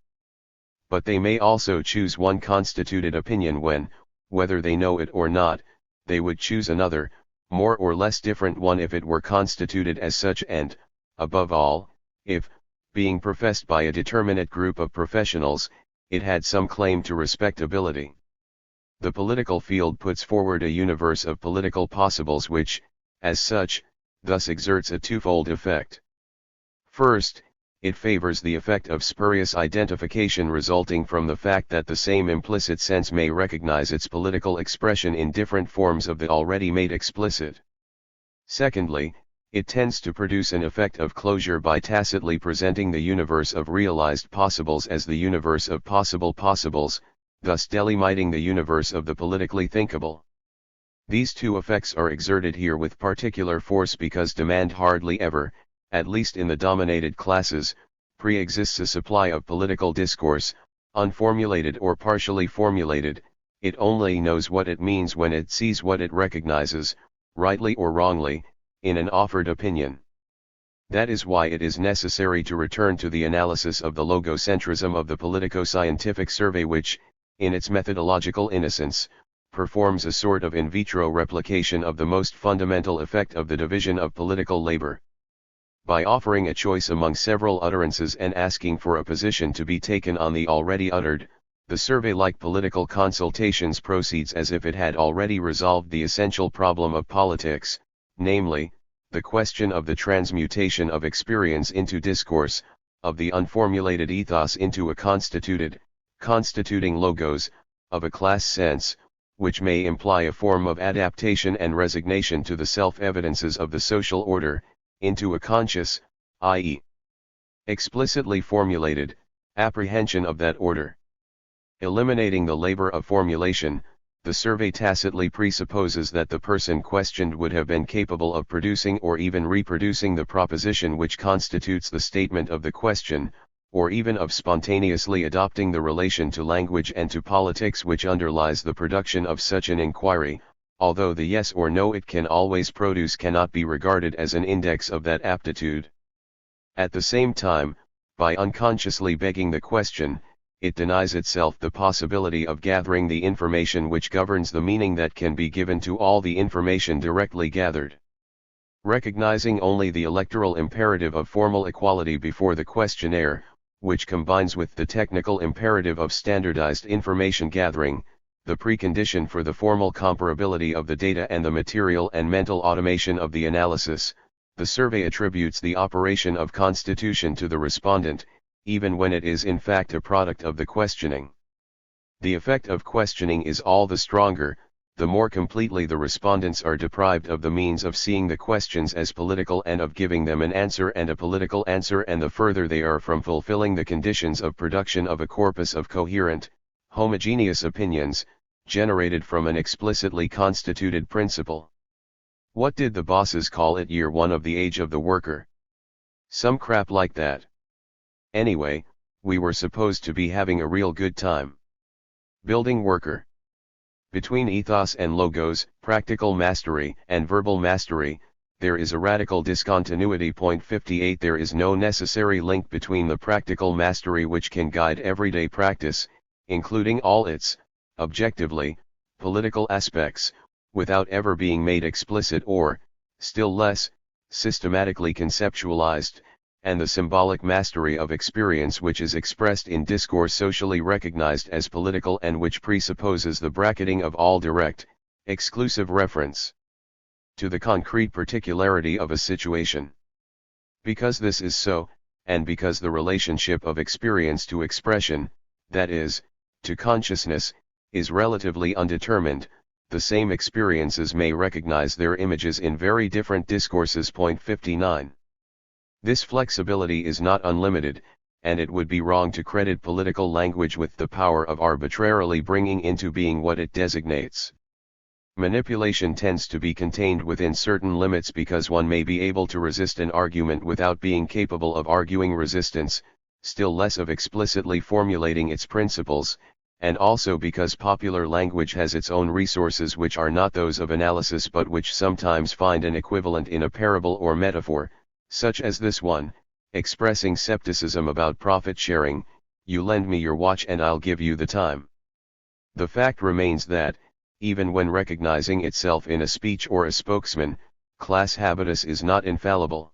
But they may also choose one constituted opinion when, whether they know it or not, they would choose another, more or less different one if it were constituted as such and, above all, if, being professed by a determinate group of professionals, it had some claim to respectability. The political field puts forward a universe of political possibles which, as such, thus exerts a twofold effect. First, it favors the effect of spurious identification resulting from the fact that the same implicit sense may recognize its political expression in different forms of the already made explicit. Secondly, it tends to produce an effect of closure by tacitly presenting the universe of realized possibles as the universe of possible possibles, thus delimiting the universe of the politically thinkable. These two effects are exerted here with particular force because demand hardly ever, at least in the dominated classes, pre-exists a supply of political discourse, unformulated or partially formulated. It only knows what it means when it sees what it recognizes, rightly or wrongly, in an offered opinion. That is why it is necessary to return to the analysis of the logocentrism of the politico-scientific survey which, in its methodological innocence, performs a sort of in vitro replication of the most fundamental effect of the division of political labor. By offering a choice among several utterances and asking for a position to be taken on the already uttered, the survey, like political consultations, proceeds as if it had already resolved the essential problem of politics, namely, the question of the transmutation of experience into discourse, of the unformulated ethos into a constituting logos, of a class sense, which may imply a form of adaptation and resignation to the self-evidences of the social order, into a conscious, i.e., explicitly formulated, apprehension of that order. Eliminating the labor of formulation, the survey tacitly presupposes that the person questioned would have been capable of producing or even reproducing the proposition which constitutes the statement of the question, or even of spontaneously adopting the relation to language and to politics which underlies the production of such an inquiry, although the yes or no it can always produce cannot be regarded as an index of that aptitude. At the same time, by unconsciously begging the question, it denies itself the possibility of gathering the information which governs the meaning that can be given to all the information directly gathered. Recognizing only the electoral imperative of formal equality before the questionnaire, which combines with the technical imperative of standardized information gathering, the precondition for the formal comparability of the data and the material and mental automation of the analysis, the survey attributes the operation of constitution to the respondent, even when it is in fact a product of the questioning. The effect of questioning is all the stronger, the more completely the respondents are deprived of the means of seeing the questions as political and of giving them an answer and a political answer, and the further they are from fulfilling the conditions of production of a corpus of coherent, homogeneous opinions, generated from an explicitly constituted principle. What did the bosses call it year one of the age of the worker? Some crap like that. Anyway, we were supposed to be having a real good time. Building worker. Between ethos and logos, practical mastery and verbal mastery, there is a radical discontinuity. 58 There is no necessary link between the practical mastery which can guide everyday practice, including all its, objectively, political aspects, without ever being made explicit or, still less, systematically conceptualized, and the symbolic mastery of experience which is expressed in discourse socially recognized as political and which presupposes the bracketing of all direct, exclusive reference to the concrete particularity of a situation. Because this is so, and because the relationship of experience to expression, that is, to consciousness, is relatively undetermined, the same experiences may recognize their images in very different discourses. 59. This flexibility is not unlimited, and it would be wrong to credit political language with the power of arbitrarily bringing into being what it designates. Manipulation tends to be contained within certain limits because one may be able to resist an argument without being capable of arguing resistance, still less of explicitly formulating its principles, and also because popular language has its own resources which are not those of analysis but which sometimes find an equivalent in a parable or metaphor, such as this one, expressing skepticism about profit sharing: you lend me your watch and I'll give you the time. The fact remains that, even when recognizing itself in a speech or a spokesman, class habitus is not infallible.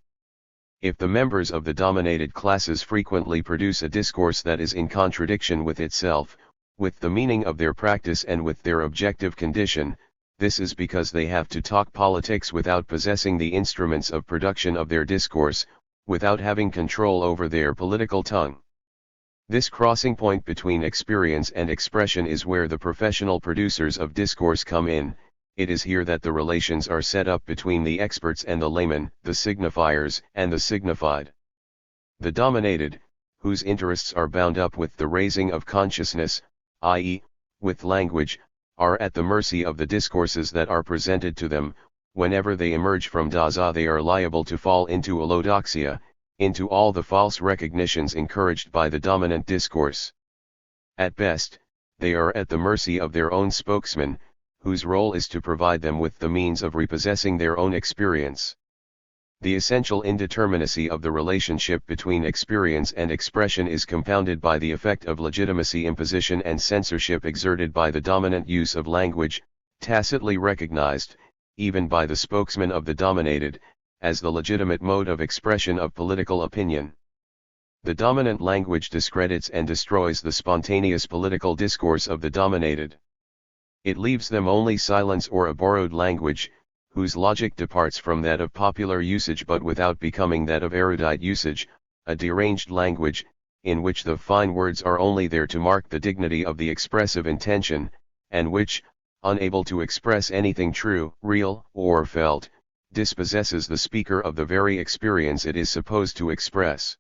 If the members of the dominated classes frequently produce a discourse that is in contradiction with itself, with the meaning of their practice and with their objective condition, this is because they have to talk politics without possessing the instruments of production of their discourse, without having control over their political tongue. This crossing point between experience and expression is where the professional producers of discourse come in. It is here that the relations are set up between the experts and the layman, the signifiers and the signified. The dominated, whose interests are bound up with the raising of consciousness, i.e., with language, are at the mercy of the discourses that are presented to them. Whenever they emerge from Dasein, they are liable to fall into allodoxia, into all the false recognitions encouraged by the dominant discourse. At best, they are at the mercy of their own spokesman, whose role is to provide them with the means of repossessing their own experience. The essential indeterminacy of the relationship between experience and expression is compounded by the effect of legitimacy imposition and censorship exerted by the dominant use of language, tacitly recognized, even by the spokesman of the dominated, as the legitimate mode of expression of political opinion. The dominant language discredits and destroys the spontaneous political discourse of the dominated. It leaves them only silence or a borrowed language, whose logic departs from that of popular usage but without becoming that of erudite usage, a deranged language, in which the fine words are only there to mark the dignity of the expressive intention, and which, unable to express anything true, real, or felt, dispossesses the speaker of the very experience it is supposed to express.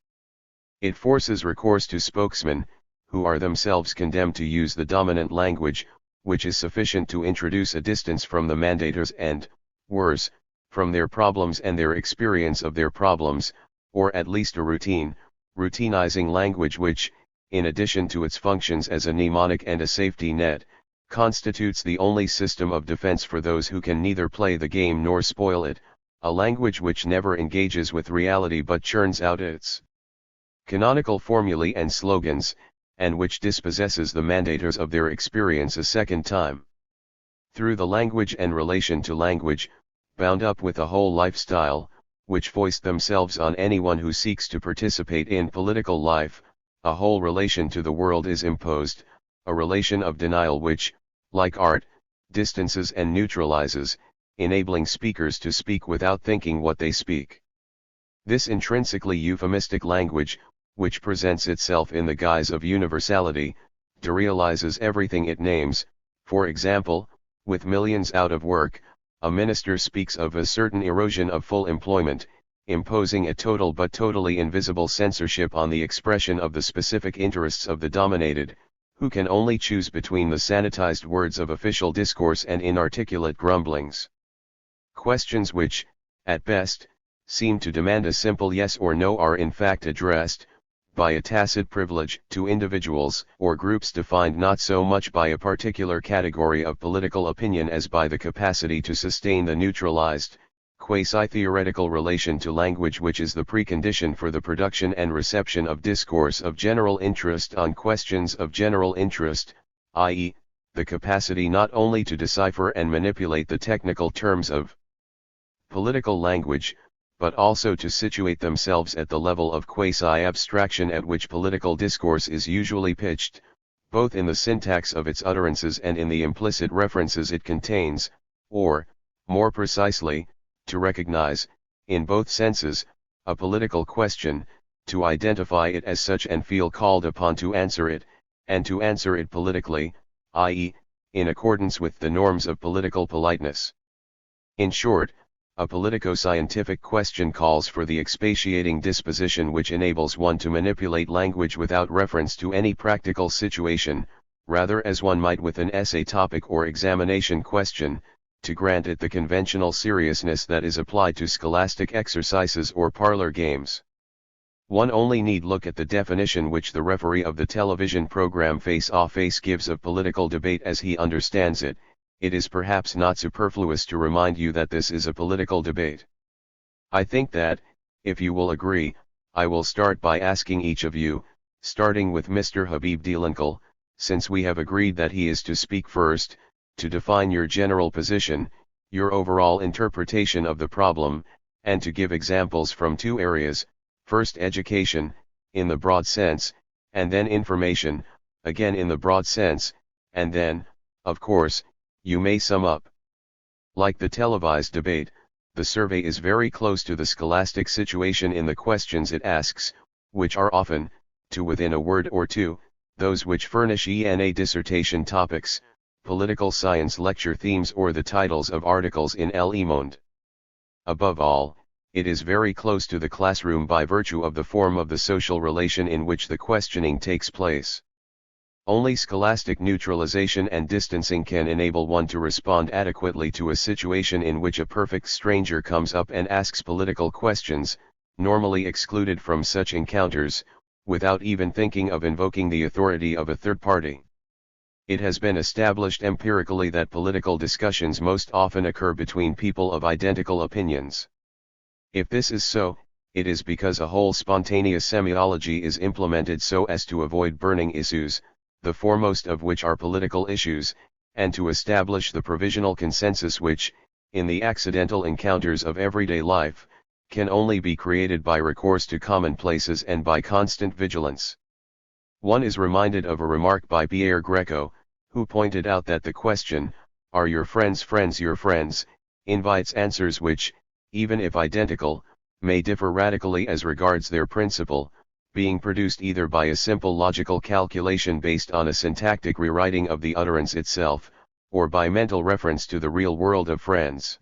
It forces recourse to spokesmen, who are themselves condemned to use the dominant language, which is sufficient to introduce a distance from the mandators and, worse, from their problems and their experience of their problems, or at least a routinizing language which, in addition to its functions as a mnemonic and a safety net, constitutes the only system of defense for those who can neither play the game nor spoil it, a language which never engages with reality but churns out its canonical formulae and slogans, and which dispossesses the mandators of their experience a second time. Through the language and relation to language, bound up with a whole lifestyle, which foist themselves on anyone who seeks to participate in political life, a whole relation to the world is imposed, a relation of denial which, like art, distances and neutralizes, enabling speakers to speak without thinking what they speak. This intrinsically euphemistic language, which presents itself in the guise of universality, derealizes everything it names. For example, with millions out of work, a minister speaks of a certain erosion of full employment, imposing a total but totally invisible censorship on the expression of the specific interests of the dominated, who can only choose between the sanitized words of official discourse and inarticulate grumblings. Questions which, at best, seem to demand a simple yes or no are in fact addressed, by a tacit privilege, to individuals or groups defined not so much by a particular category of political opinion as by the capacity to sustain the neutralized, quasi-theoretical relation to language which is the precondition for the production and reception of discourse of general interest on questions of general interest, i.e., the capacity not only to decipher and manipulate the technical terms of political language, but also to situate themselves at the level of quasi-abstraction at which political discourse is usually pitched, both in the syntax of its utterances and in the implicit references it contains, or, more precisely, to recognize, in both senses, a political question, to identify it as such and feel called upon to answer it, and to answer it politically, i.e., in accordance with the norms of political politeness. In short, a politico-scientific question calls for the expatiating disposition which enables one to manipulate language without reference to any practical situation, rather as one might with an essay topic or examination question, to grant it the conventional seriousness that is applied to scholastic exercises or parlor games. One only need look at the definition which the referee of the television program Face Off Face gives of political debate as he understands it. It is perhaps not superfluous to remind you that this is a political debate. I think that, if you will agree, I will start by asking each of you, starting with Mr. Habib Delankal, since we have agreed that he is to speak first, to define your general position, your overall interpretation of the problem, and to give examples from two areas, first education, in the broad sense, and then information, again in the broad sense, and then, of course, you may sum up. Like the televised debate, the survey is very close to the scholastic situation in the questions it asks, which are often, to within a word or two, those which furnish ENA dissertation topics, political science lecture themes or the titles of articles in Le Monde. Above all, it is very close to the classroom by virtue of the form of the social relation in which the questioning takes place. Only scholastic neutralization and distancing can enable one to respond adequately to a situation in which a perfect stranger comes up and asks political questions, normally excluded from such encounters, without even thinking of invoking the authority of a third party. It has been established empirically that political discussions most often occur between people of identical opinions. If this is so, it is because a whole spontaneous semiology is implemented so as to avoid burning issues, the foremost of which are political issues, and to establish the provisional consensus which, in the accidental encounters of everyday life, can only be created by recourse to commonplaces and by constant vigilance. One is reminded of a remark by Pierre Greco, who pointed out that the question, "Are your friends your friends?" invites answers which, even if identical, may differ radically as regards their principle, being produced either by a simple logical calculation based on a syntactic rewriting of the utterance itself, or by mental reference to the real world of friends.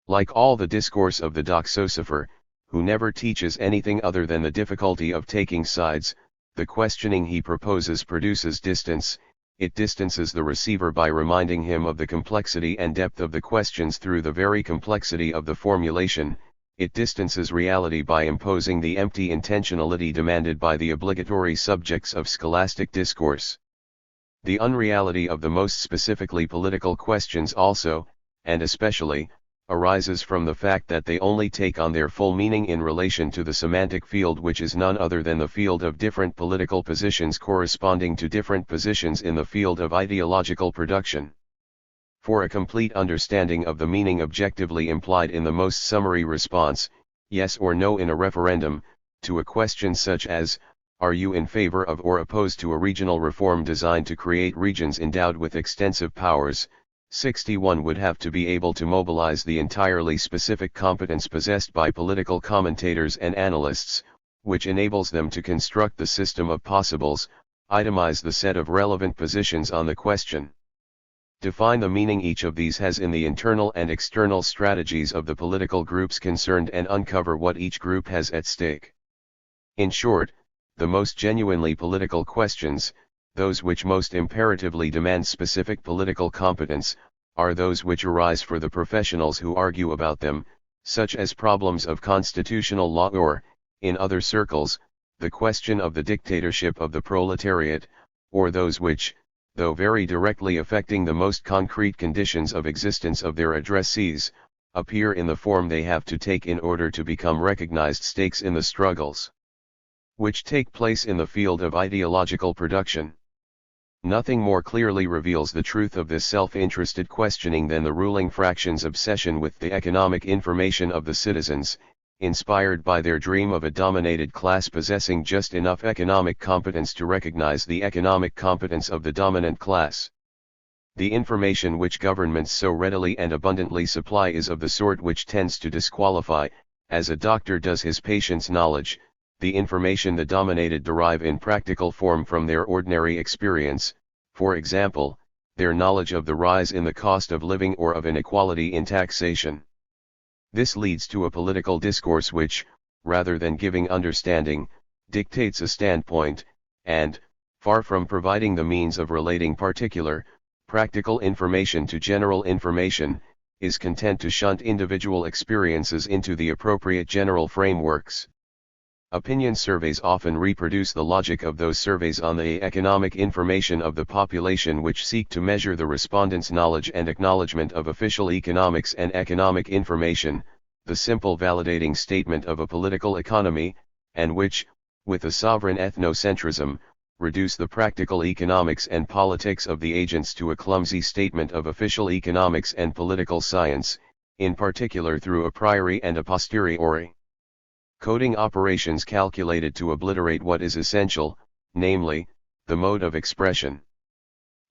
Like all the discourse of the doxosopher, who never teaches anything other than the difficulty of taking sides, the questioning he proposes produces distance. It distances the receiver by reminding him of the complexity and depth of the questions through the very complexity of the formulation. It distances reality by imposing the empty intentionality demanded by the obligatory subjects of scholastic discourse. The unreality of the most specifically political questions also, and especially, arises from the fact that they only take on their full meaning in relation to the semantic field, which is none other than the field of different political positions corresponding to different positions in the field of ideological production. For a complete understanding of the meaning objectively implied in the most summary response, yes or no in a referendum, to a question such as, "Are you in favor of or opposed to a regional reform designed to create regions endowed with extensive powers?" 61 would have to be able to mobilize the entirely specific competence possessed by political commentators and analysts, which enables them to construct the system of possibles, itemize the set of relevant positions on the question, define the meaning each of these has in the internal and external strategies of the political groups concerned, and uncover what each group has at stake. In short, the most genuinely political questions, those which most imperatively demand specific political competence, are those which arise for the professionals who argue about them, such as problems of constitutional law or, in other circles, the question of the dictatorship of the proletariat, or those which, though very directly affecting the most concrete conditions of existence of their addressees, appear in the form they have to take in order to become recognized stakes in the struggles which take place in the field of ideological production. Nothing more clearly reveals the truth of this self-interested questioning than the ruling fraction's obsession with the economic information of the citizens, inspired by their dream of a dominated class possessing just enough economic competence to recognize the economic competence of the dominant class. The information which governments so readily and abundantly supply is of the sort which tends to disqualify, as a doctor does his patient's knowledge, the information the dominated derive in practical form from their ordinary experience, for example, their knowledge of the rise in the cost of living or of inequality in taxation. This leads to a political discourse which, rather than giving understanding, dictates a standpoint, and, far from providing the means of relating particular, practical information to general information, is content to shunt individual experiences into the appropriate general frameworks. Opinion surveys often reproduce the logic of those surveys on the economic information of the population, which seek to measure the respondents' knowledge and acknowledgement of official economics and economic information, the simple validating statement of a political economy, and which, with a sovereign ethnocentrism, reduce the practical economics and politics of the agents to a clumsy statement of official economics and political science, in particular through a priori and a posteriori coding operations calculated to obliterate what is essential, namely, the mode of expression.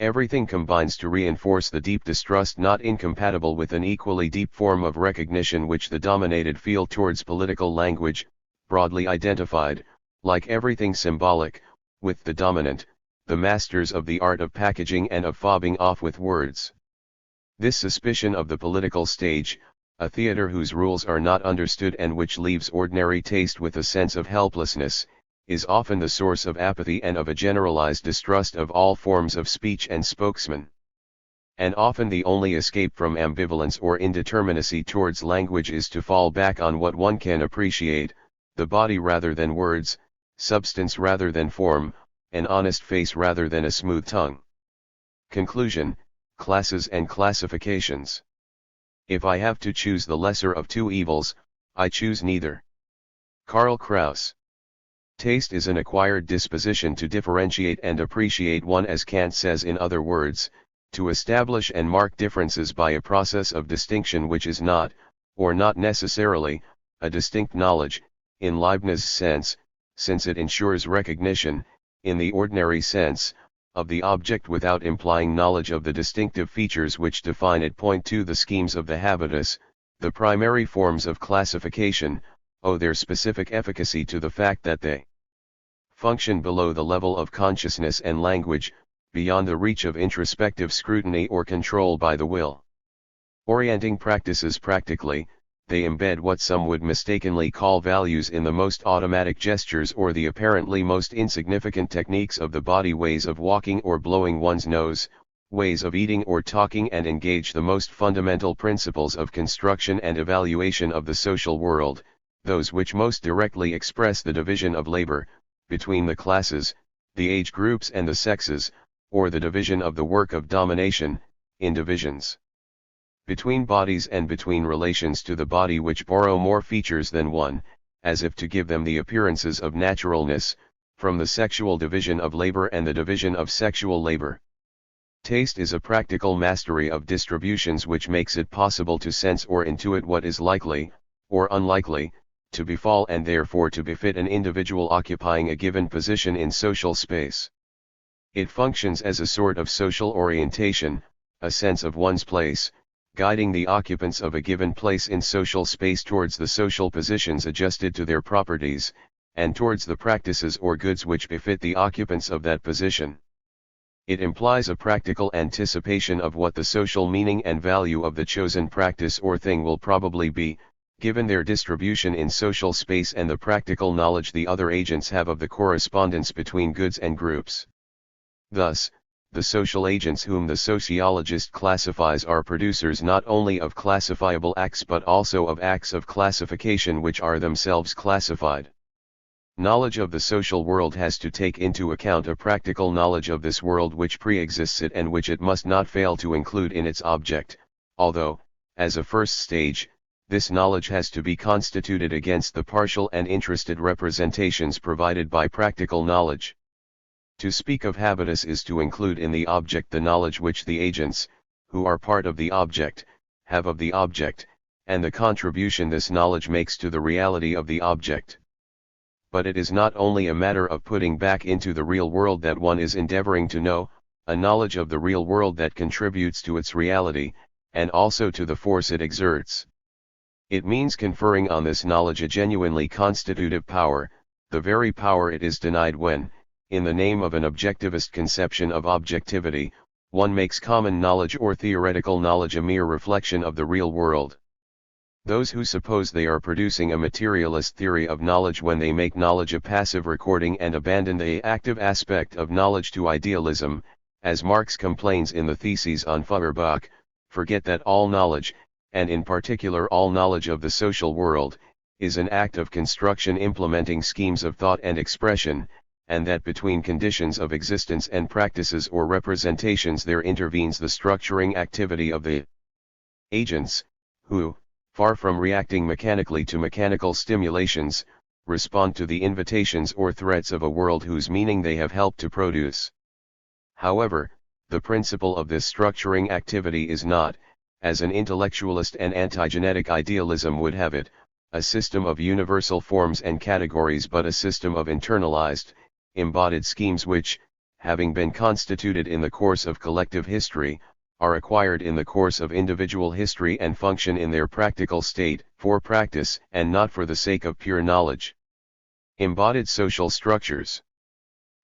Everything combines to reinforce the deep distrust not incompatible with an equally deep form of recognition which the dominated feel towards political language, broadly identified, like everything symbolic, with the dominant, the masters of the art of packaging and of fobbing off with words. This suspicion of the political stage, a theater whose rules are not understood and which leaves ordinary taste with a sense of helplessness, is often the source of apathy and of a generalized distrust of all forms of speech and spokesman. And often the only escape from ambivalence or indeterminacy towards language is to fall back on what one can appreciate, the body rather than words, substance rather than form, an honest face rather than a smooth tongue. Conclusion: classes and classifications. If I have to choose the lesser of two evils, I choose neither. Karl Kraus. Taste is an acquired disposition to differentiate and appreciate one, as Kant says, in other words, to establish and mark differences by a process of distinction which is not, or not necessarily, a distinct knowledge, in Leibniz's sense, since it ensures recognition, in the ordinary sense, of the object without implying knowledge of the distinctive features which define it. Point to the schemes of the habitus, the primary forms of classification, owe their specific efficacy to the fact that they function below the level of consciousness and language, beyond the reach of introspective scrutiny or control by the will. Orienting practices practically, they embed what some would mistakenly call values in the most automatic gestures or the apparently most insignificant techniques of the body, ways of walking or blowing one's nose, ways of eating or talking, and engage the most fundamental principles of construction and evaluation of the social world, those which most directly express the division of labor, between the classes, the age groups and the sexes, or the division of the work of domination, in divisions between bodies and between relations to the body which borrow more features than one, as if to give them the appearances of naturalness, from the sexual division of labor and the division of sexual labor. Taste is a practical mastery of distributions which makes it possible to sense or intuit what is likely, or unlikely, to befall and therefore to befit an individual occupying a given position in social space. It functions as a sort of social orientation, a sense of one's place, guiding the occupants of a given place in social space towards the social positions adjusted to their properties, and towards the practices or goods which befit the occupants of that position. It implies a practical anticipation of what the social meaning and value of the chosen practice or thing will probably be, given their distribution in social space and the practical knowledge the other agents have of the correspondence between goods and groups. Thus, the social agents whom the sociologist classifies are producers not only of classifiable acts but also of acts of classification which are themselves classified. Knowledge of the social world has to take into account a practical knowledge of this world which pre-exists it and which it must not fail to include in its object, although, as a first stage, this knowledge has to be constituted against the partial and interested representations provided by practical knowledge. To speak of habitus is to include in the object the knowledge which the agents, who are part of the object, have of the object, and the contribution this knowledge makes to the reality of the object. But it is not only a matter of putting back into the real world that one is endeavoring to know, a knowledge of the real world that contributes to its reality, and also to the force it exerts. It means conferring on this knowledge a genuinely constitutive power, the very power it is denied when, in the name of an objectivist conception of objectivity, one makes common knowledge or theoretical knowledge a mere reflection of the real world. Those who suppose they are producing a materialist theory of knowledge when they make knowledge a passive recording and abandon the active aspect of knowledge to idealism, as Marx complains in the Theses on Feuerbach, forget that all knowledge, and in particular all knowledge of the social world, is an act of construction implementing schemes of thought and expression, and that between conditions of existence and practices or representations there intervenes the structuring activity of the agents, who, far from reacting mechanically to mechanical stimulations, respond to the invitations or threats of a world whose meaning they have helped to produce. However, the principle of this structuring activity is not, as an intellectualist and anti-genetic idealism would have it, a system of universal forms and categories but a system of internalized, embodied schemes which, having been constituted in the course of collective history, are acquired in the course of individual history and function in their practical state, for practice and not for the sake of pure knowledge. Embodied social structures.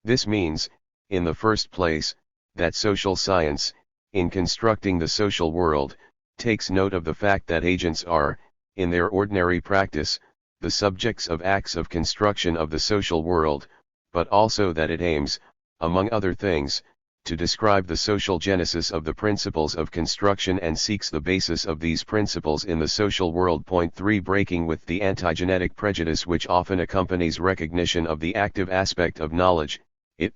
This means, in the first place, that social science, in constructing the social world, takes note of the fact that agents are, in their ordinary practice, the subjects of acts of construction of the social world, but also that it aims, among other things, to describe the social genesis of the principles of construction and seeks the basis of these principles in the social world. Point 3. Breaking with the anti-genetic prejudice which often accompanies recognition of the active aspect of knowledge, it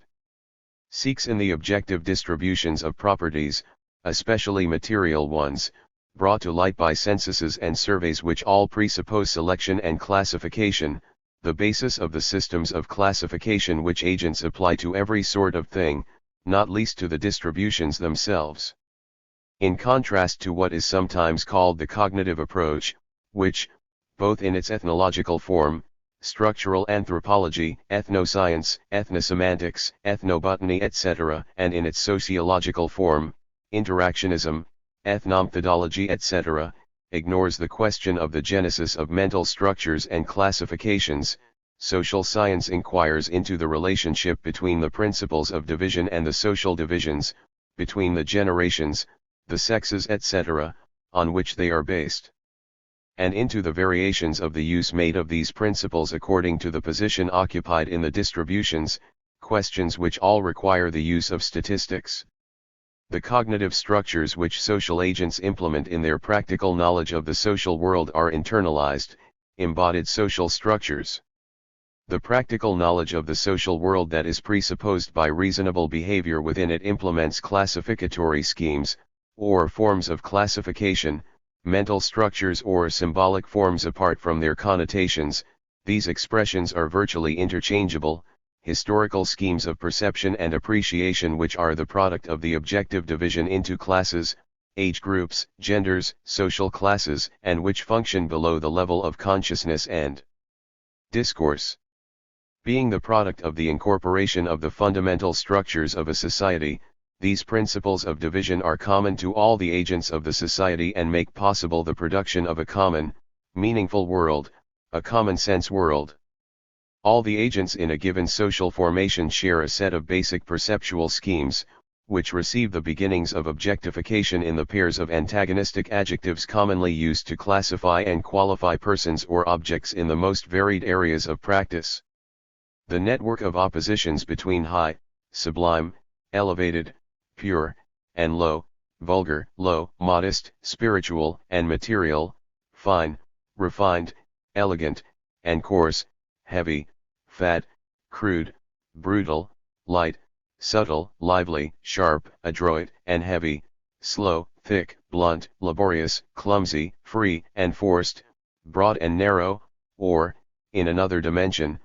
seeks in the objective distributions of properties, especially material ones, brought to light by censuses and surveys which all presuppose selection and classification, the basis of the systems of classification which agents apply to every sort of thing, not least to the distributions themselves. In contrast to what is sometimes called the cognitive approach, which, both in its ethnological form, structural anthropology, ethnoscience, ethnosemantics, ethnobotany etc., and in its sociological form, interactionism, ethnomethodology etc., ignores the question of the genesis of mental structures and classifications, social science inquires into the relationship between the principles of division and the social divisions, between the generations, the sexes etc., on which they are based, and into the variations of the use made of these principles according to the position occupied in the distributions, questions which all require the use of statistics. The cognitive structures which social agents implement in their practical knowledge of the social world are internalized, embodied social structures. The practical knowledge of the social world that is presupposed by reasonable behavior within it implements classificatory schemes, or forms of classification, mental structures or symbolic forms apart from their connotations. These expressions are virtually interchangeable, historical schemes of perception and appreciation which are the product of the objective division into classes, age groups, genders, social classes, and which function below the level of consciousness and discourse. Being the product of the incorporation of the fundamental structures of a society, these principles of division are common to all the agents of the society and make possible the production of a common, meaningful world, a common sense world. All the agents in a given social formation share a set of basic perceptual schemes, which receive the beginnings of objectification in the pairs of antagonistic adjectives commonly used to classify and qualify persons or objects in the most varied areas of practice. The network of oppositions between high, sublime, elevated, pure, and low, vulgar, low, modest, spiritual, and material, fine, refined, elegant, and coarse, heavy, fat, crude, brutal, light, subtle, lively, sharp, adroit, and heavy, slow, thick, blunt, laborious, clumsy, free, and forced, broad and narrow, or, in another dimension,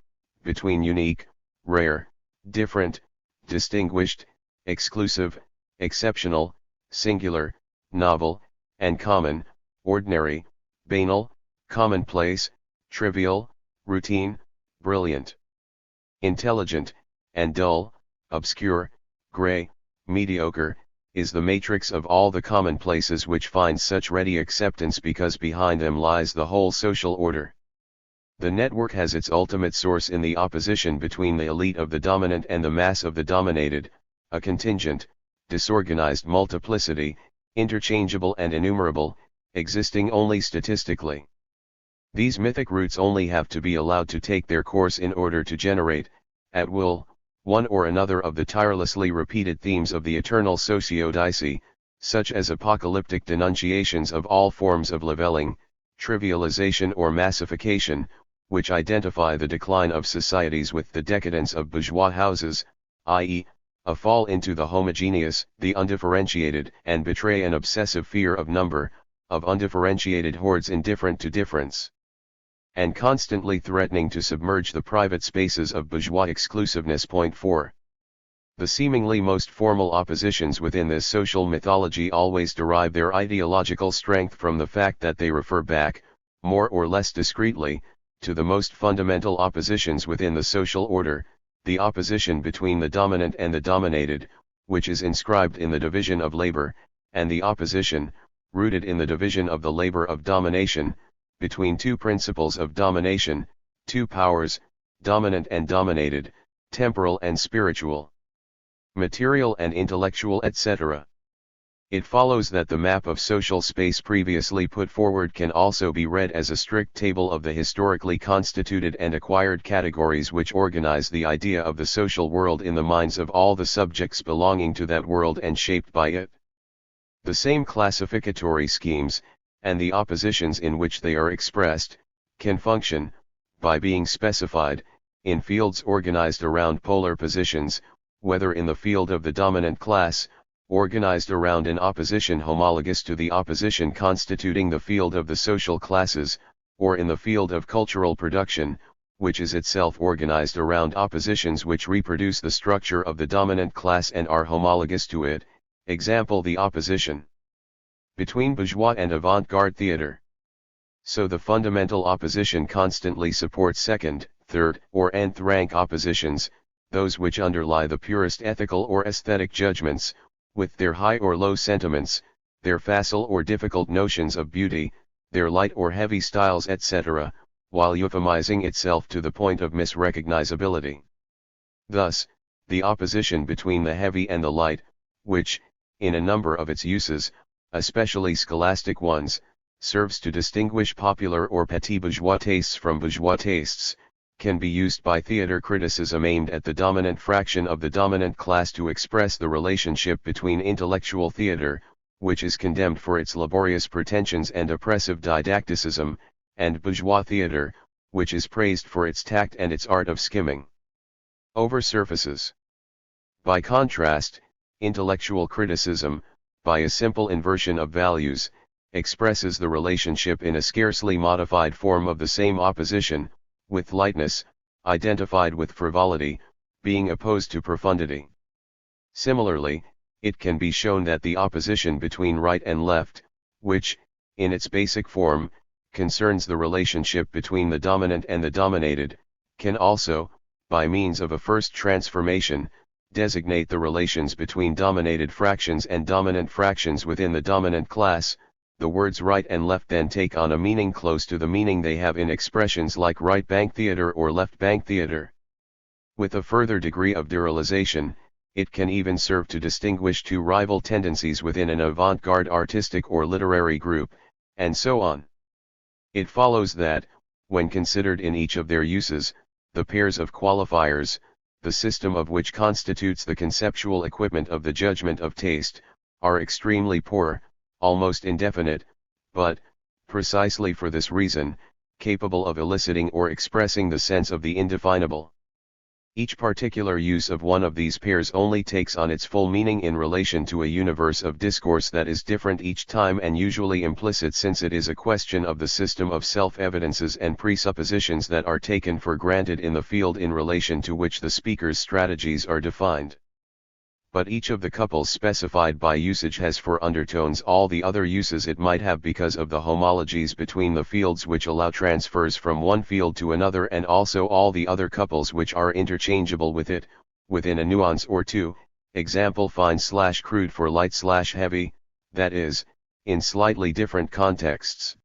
between unique, rare, different, distinguished, exclusive, exceptional, singular, novel, and common, ordinary, banal, commonplace, trivial, routine, brilliant, intelligent, and dull, obscure, gray, mediocre, is the matrix of all the commonplaces which finds such ready acceptance because behind them lies the whole social order. The network has its ultimate source in the opposition between the elite of the dominant and the mass of the dominated, a contingent, disorganized multiplicity, interchangeable and innumerable, existing only statistically. These mythic roots only have to be allowed to take their course in order to generate, at will, one or another of the tirelessly repeated themes of the eternal sociodicy, such as apocalyptic denunciations of all forms of leveling, trivialization or massification, which identify the decline of societies with the decadence of bourgeois houses, i.e., a fall into the homogeneous, the undifferentiated, and betray an obsessive fear of number, of undifferentiated hordes indifferent to difference, and constantly threatening to submerge the private spaces of bourgeois exclusiveness. Point 4. The seemingly most formal oppositions within this social mythology always derive their ideological strength from the fact that they refer back, more or less discreetly, to the most fundamental oppositions within the social order, the opposition between the dominant and the dominated, which is inscribed in the division of labor, and the opposition, rooted in the division of the labor of domination, between two principles of domination, two powers, dominant and dominated, temporal and spiritual, material and intellectual, etc. It follows that the map of social space previously put forward can also be read as a strict table of the historically constituted and acquired categories which organize the idea of the social world in the minds of all the subjects belonging to that world and shaped by it. The same classificatory schemes, and the oppositions in which they are expressed, can function, by being specified, in fields organized around polar positions, whether in the field of the dominant class, organized around an opposition homologous to the opposition constituting the field of the social classes, or in the field of cultural production, which is itself organized around oppositions which reproduce the structure of the dominant class and are homologous to it, example the opposition between bourgeois and avant-garde theater. So the fundamental opposition constantly supports second, third, or nth rank oppositions, those which underlie the purest ethical or aesthetic judgments, with their high or low sentiments, their facile or difficult notions of beauty, their light or heavy styles, etc., while euphemizing itself to the point of misrecognizability. Thus, the opposition between the heavy and the light, which, in a number of its uses, especially scholastic ones, serves to distinguish popular or petit bourgeois tastes from bourgeois tastes, can be used by theater criticism aimed at the dominant fraction of the dominant class to express the relationship between intellectual theater, which is condemned for its laborious pretensions and oppressive didacticism, and bourgeois theater, which is praised for its tact and its art of skimming over surfaces. By contrast, intellectual criticism, by a simple inversion of values, expresses the relationship in a scarcely modified form of the same opposition, with lightness, identified with frivolity, being opposed to profundity. Similarly, it can be shown that the opposition between right and left, which, in its basic form, concerns the relationship between the dominant and the dominated, can also, by means of a first transformation, designate the relations between dominated fractions and dominant fractions within the dominant class. The words right and left then take on a meaning close to the meaning they have in expressions like right bank theater or left bank theater. With a further degree of derivation, it can even serve to distinguish two rival tendencies within an avant-garde artistic or literary group, and so on. It follows that, when considered in each of their uses, the pairs of qualifiers, the system of which constitutes the conceptual equipment of the judgment of taste, are extremely poor, almost indefinite, but, precisely for this reason, capable of eliciting or expressing the sense of the indefinable. Each particular use of one of these pairs only takes on its full meaning in relation to a universe of discourse that is different each time and usually implicit, since it is a question of the system of self-evidences and presuppositions that are taken for granted in the field in relation to which the speaker's strategies are defined. But each of the couples specified by usage has for undertones all the other uses it might have because of the homologies between the fields which allow transfers from one field to another, and also all the other couples which are interchangeable with it, within a nuance or two, example fine/crude for light/heavy, that is, in slightly different contexts.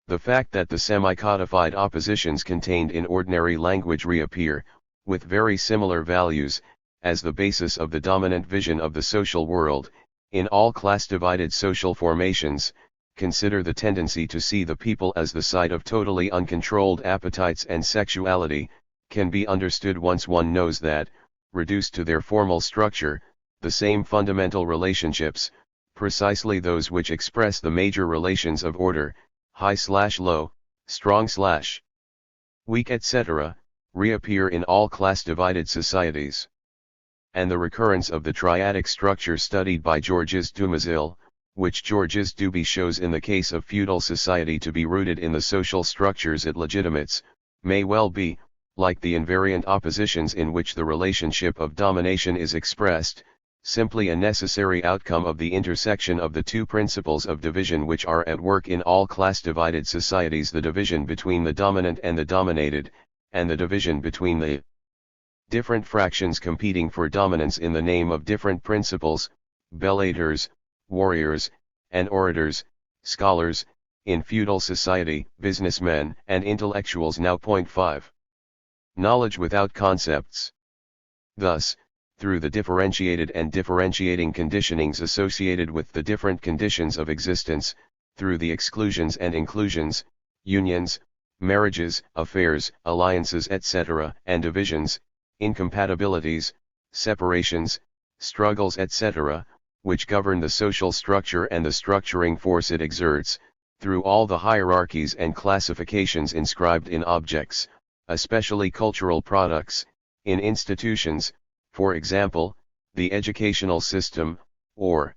The fact that the semi-codified oppositions contained in ordinary language reappear, with very similar values, as the basis of the dominant vision of the social world, in all class-divided social formations, consider the tendency to see the people as the site of totally uncontrolled appetites and sexuality, can be understood once one knows that, reduced to their formal structure, the same fundamental relationships, precisely those which express the major relations of order, high/low, strong/weak, etc., reappear in all class-divided societies. And the recurrence of the triadic structure studied by Georges Dumézil, which Georges Duby shows in the case of feudal society to be rooted in the social structures it legitimates, may well be, like the invariant oppositions in which the relationship of domination is expressed, simply a necessary outcome of the intersection of the two principles of division which are at work in all class-divided societies: the division between the dominant and the dominated, and the division between the different fractions competing for dominance in the name of different principles, bellators, warriors, and orators, scholars, in feudal society, businessmen and intellectuals. Now, point 5. Knowledge without concepts. Thus, through the differentiated and differentiating conditionings associated with the different conditions of existence, through the exclusions and inclusions, unions, marriages, affairs, alliances, etc., and divisions, incompatibilities, separations, struggles, etc., which govern the social structure and the structuring force it exerts, through all the hierarchies and classifications inscribed in objects, especially cultural products, in institutions, for example, the educational system, or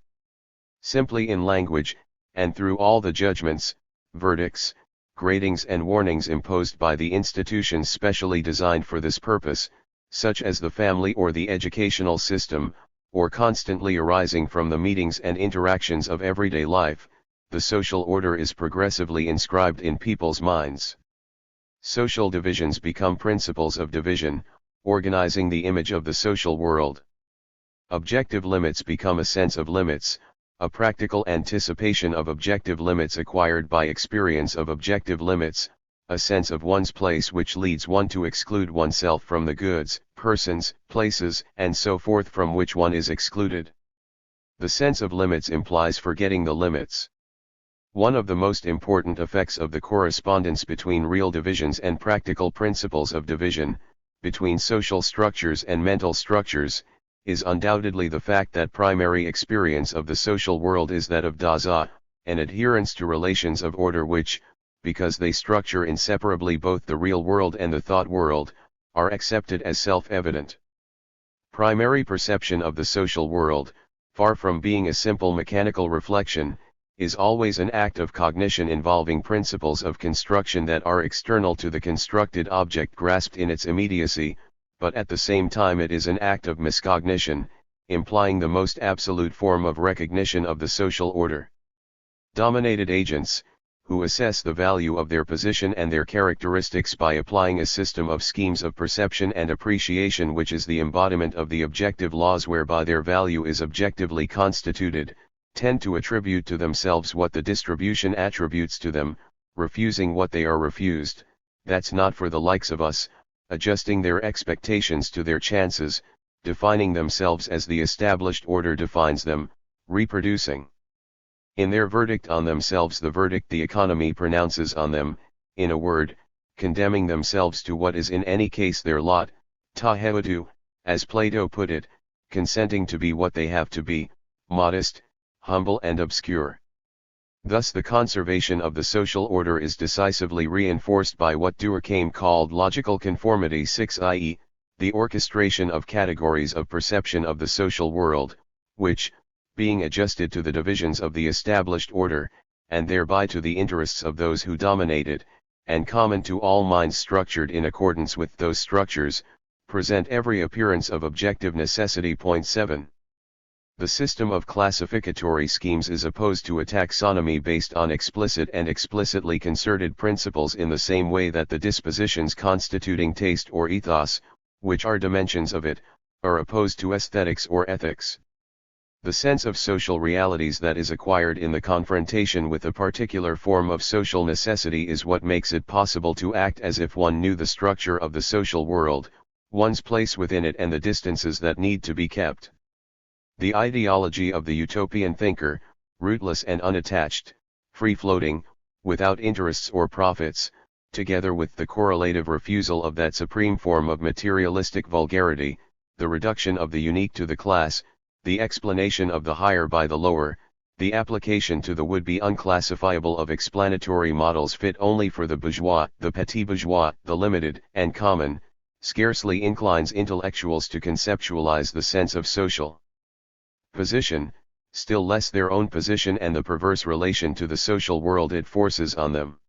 simply in language, and through all the judgments, verdicts, gradings and warnings imposed by the institutions specially designed for this purpose, such as the family or the educational system, or constantly arising from the meetings and interactions of everyday life, the social order is progressively inscribed in people's minds. Social divisions become principles of division, organizing the image of the social world. Objective limits become a sense of limits, a practical anticipation of objective limits acquired by experience of objective limits, a sense of one's place which leads one to exclude oneself from the goods, persons, places, and so forth from which one is excluded. The sense of limits implies forgetting the limits. One of the most important effects of the correspondence between real divisions and practical principles of division, between social structures and mental structures, is undoubtedly the fact that primary experience of the social world is that of Dasein, an adherence to relations of order which, because they structure inseparably both the real world and the thought world, are accepted as self-evident. Primary perception of the social world, far from being a simple mechanical reflection, is always an act of cognition involving principles of construction that are external to the constructed object grasped in its immediacy, but at the same time it is an act of miscognition, implying the most absolute form of recognition of the social order. Dominated agents, who assess the value of their position and their characteristics by applying a system of schemes of perception and appreciation which is the embodiment of the objective laws whereby their value is objectively constituted, tend to attribute to themselves what the distribution attributes to them, refusing what they are refused. That's not for the likes of us, adjusting their expectations to their chances, defining themselves as the established order defines them, reproducing in their verdict on themselves the verdict the economy pronounces on them, in a word, condemning themselves to what is in any case their lot, ta heoutou, as Plato put it, consenting to be what they have to be, modest, humble and obscure. Thus the conservation of the social order is decisively reinforced by what Durkheim called logical conformity 6, i.e., the orchestration of categories of perception of the social world, which, being adjusted to the divisions of the established order, and thereby to the interests of those who dominate it, and common to all minds structured in accordance with those structures, present every appearance of objective necessity. Point 7. The system of classificatory schemes is opposed to a taxonomy based on explicit and explicitly concerted principles in the same way that the dispositions constituting taste or ethos, which are dimensions of it, are opposed to aesthetics or ethics. The sense of social realities that is acquired in the confrontation with a particular form of social necessity is what makes it possible to act as if one knew the structure of the social world, one's place within it and the distances that need to be kept. The ideology of the utopian thinker, rootless and unattached, free-floating, without interests or profits, together with the correlative refusal of that supreme form of materialistic vulgarity, the reduction of the unique to the class, the explanation of the higher by the lower, The application to the would-be unclassifiable of explanatory models fit only for the bourgeois, the petit bourgeois, the limited, and common, scarcely inclines intellectuals to conceptualize the sense of social position, still less their own position and the perverse relation to the social world it forces on them.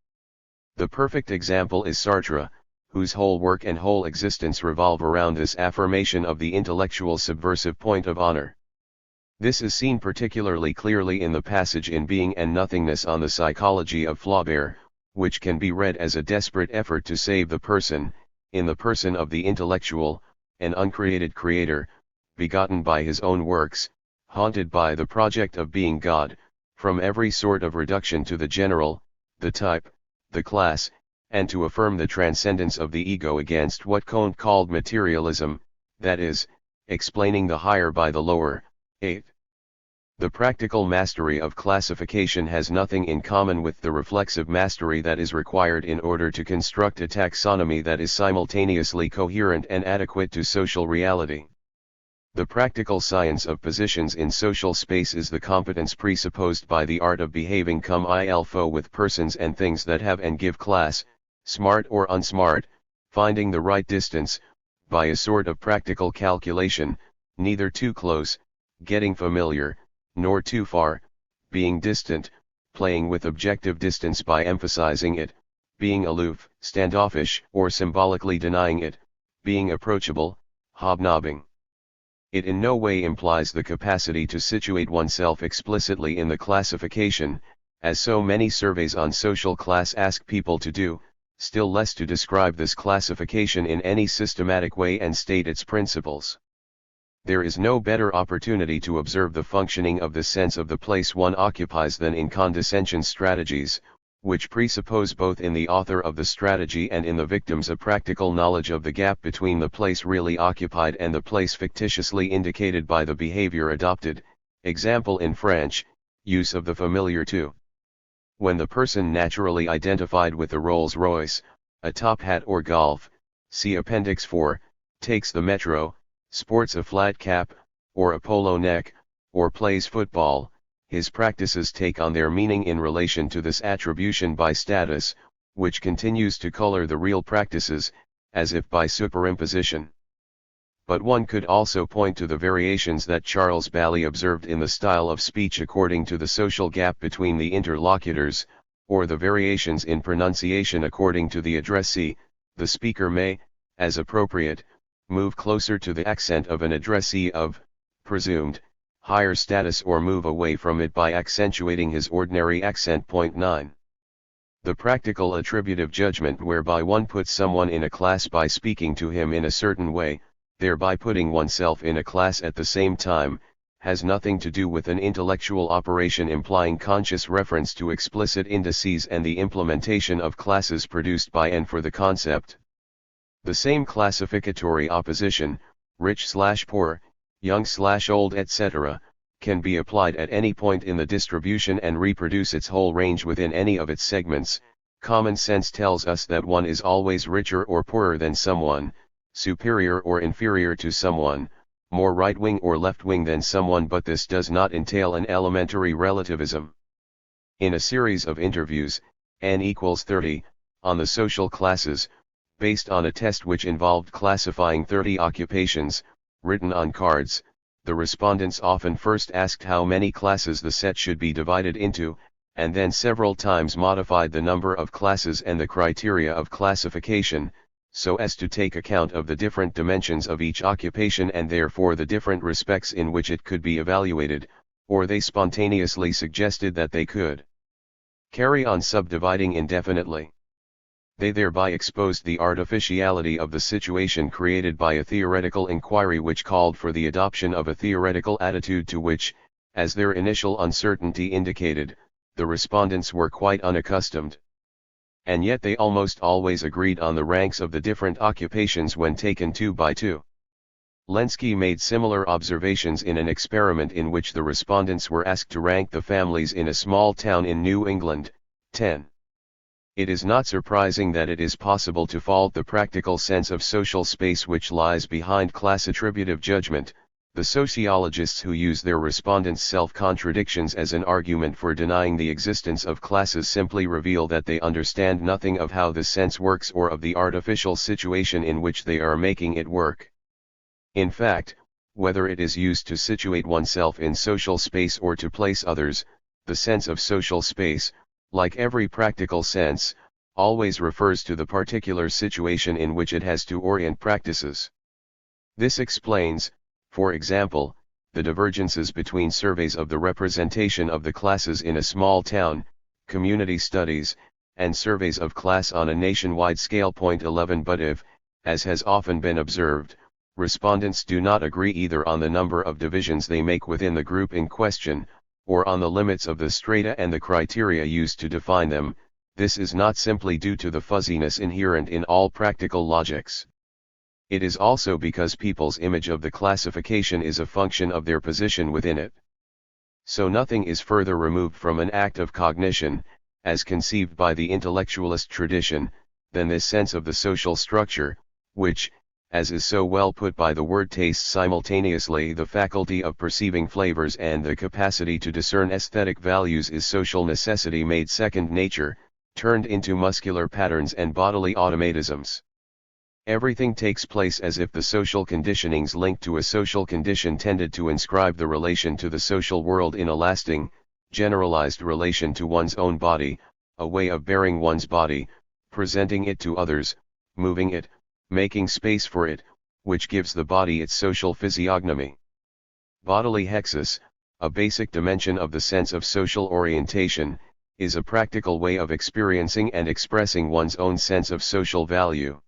The perfect example is Sartre, whose whole work and whole existence revolve around this affirmation of the intellectual subversive point of honor. This is seen particularly clearly in the passage in Being and Nothingness on the psychology of Flaubert, which can be read as a desperate effort to save the person, in the person of the intellectual, an uncreated creator, begotten by his own works, haunted by the project of being God, from every sort of reduction to the general, the type, the class, and to affirm the transcendence of the ego against what Comte called materialism, that is, explaining the higher by the lower. 8. The practical mastery of classification has nothing in common with the reflexive mastery that is required in order to construct a taxonomy that is simultaneously coherent and adequate to social reality. The practical science of positions in social space is the competence presupposed by the art of behaving comme il faut with persons and things that have and give class, smart or unsmart, finding the right distance, by a sort of practical calculation, neither too close, getting familiar, nor too far, being distant, playing with objective distance by emphasizing it, being aloof, standoffish, or symbolically denying it, being approachable, hobnobbing. It in no way implies the capacity to situate oneself explicitly in the classification, as so many surveys on social class ask people to do, still less to describe this classification in any systematic way and state its principles. There is no better opportunity to observe the functioning of the sense of the place one occupies than in condescension strategies, which presuppose both in the author of the strategy and in the victims a practical knowledge of the gap between the place really occupied and the place fictitiously indicated by the behavior adopted. Example in French, use of the familiar to. When the person naturally identified with a Rolls-Royce, a top hat or golf, see Appendix 4, takes the metro, sports a flat cap, or a polo neck, or plays football, his practices take on their meaning in relation to this attribution by status, which continues to color the real practices, as if by superimposition. But one could also point to the variations that Charles Bailey observed in the style of speech according to the social gap between the interlocutors, or the variations in pronunciation according to the addressee. The speaker may, as appropriate, move closer to the accent of an addressee of, presumed, higher status or move away from it by accentuating his ordinary accent. 9. The practical attributive judgment whereby one puts someone in a class by speaking to him in a certain way, thereby putting oneself in a class at the same time, has nothing to do with an intellectual operation implying conscious reference to explicit indices and the implementation of classes produced by and for the concept. The same classificatory opposition, rich/poor, young/old, etc., can be applied at any point in the distribution and reproduce its whole range within any of its segments. Common sense tells us that one is always richer or poorer than someone, superior or inferior to someone, more right-wing or left-wing than someone, but this does not entail an elementary relativism. In a series of interviews, n equals 30, on the social classes, based on a test which involved classifying 30 occupations, written on cards, the respondents often first asked how many classes the set should be divided into, and then several times modified the number of classes and the criteria of classification, so as to take account of the different dimensions of each occupation and therefore the different respects in which it could be evaluated, or they spontaneously suggested that they could carry on subdividing indefinitely. They thereby exposed the artificiality of the situation created by a theoretical inquiry which called for the adoption of a theoretical attitude to which, as their initial uncertainty indicated, the respondents were quite unaccustomed. And yet they almost always agreed on the ranks of the different occupations when taken two by two. Lenski made similar observations in an experiment in which the respondents were asked to rank the families in a small town in New England. 10. It is not surprising that it is possible to fault the practical sense of social space which lies behind class attributive judgment. The sociologists who use their respondents' self-contradictions as an argument for denying the existence of classes simply reveal that they understand nothing of how the sense works or of the artificial situation in which they are making it work. In fact, whether it is used to situate oneself in social space or to place others, the sense of social space, like every practical sense, always refers to the particular situation in which it has to orient practices. This explains, for example, the divergences between surveys of the representation of the classes in a small town, community studies, and surveys of class on a nationwide scale. 11 But if, as has often been observed, respondents do not agree either on the number of divisions they make within the group in question, or on the limits of the strata and the criteria used to define them, this is not simply due to the fuzziness inherent in all practical logics. It is also because people's image of the classification is a function of their position within it. So nothing is further removed from an act of cognition, as conceived by the intellectualist tradition, than this sense of the social structure, which, as is so well put by the word taste, simultaneously the faculty of perceiving flavors and the capacity to discern aesthetic values, is social necessity made second nature, turned into muscular patterns and bodily automatisms. Everything takes place as if the social conditionings linked to a social condition tended to inscribe the relation to the social world in a lasting, generalized relation to one's own body, a way of bearing one's body, presenting it to others, moving it, making space for it, which gives the body its social physiognomy. Bodily hexis, a basic dimension of the sense of social orientation, is a practical way of experiencing and expressing one's own sense of social value.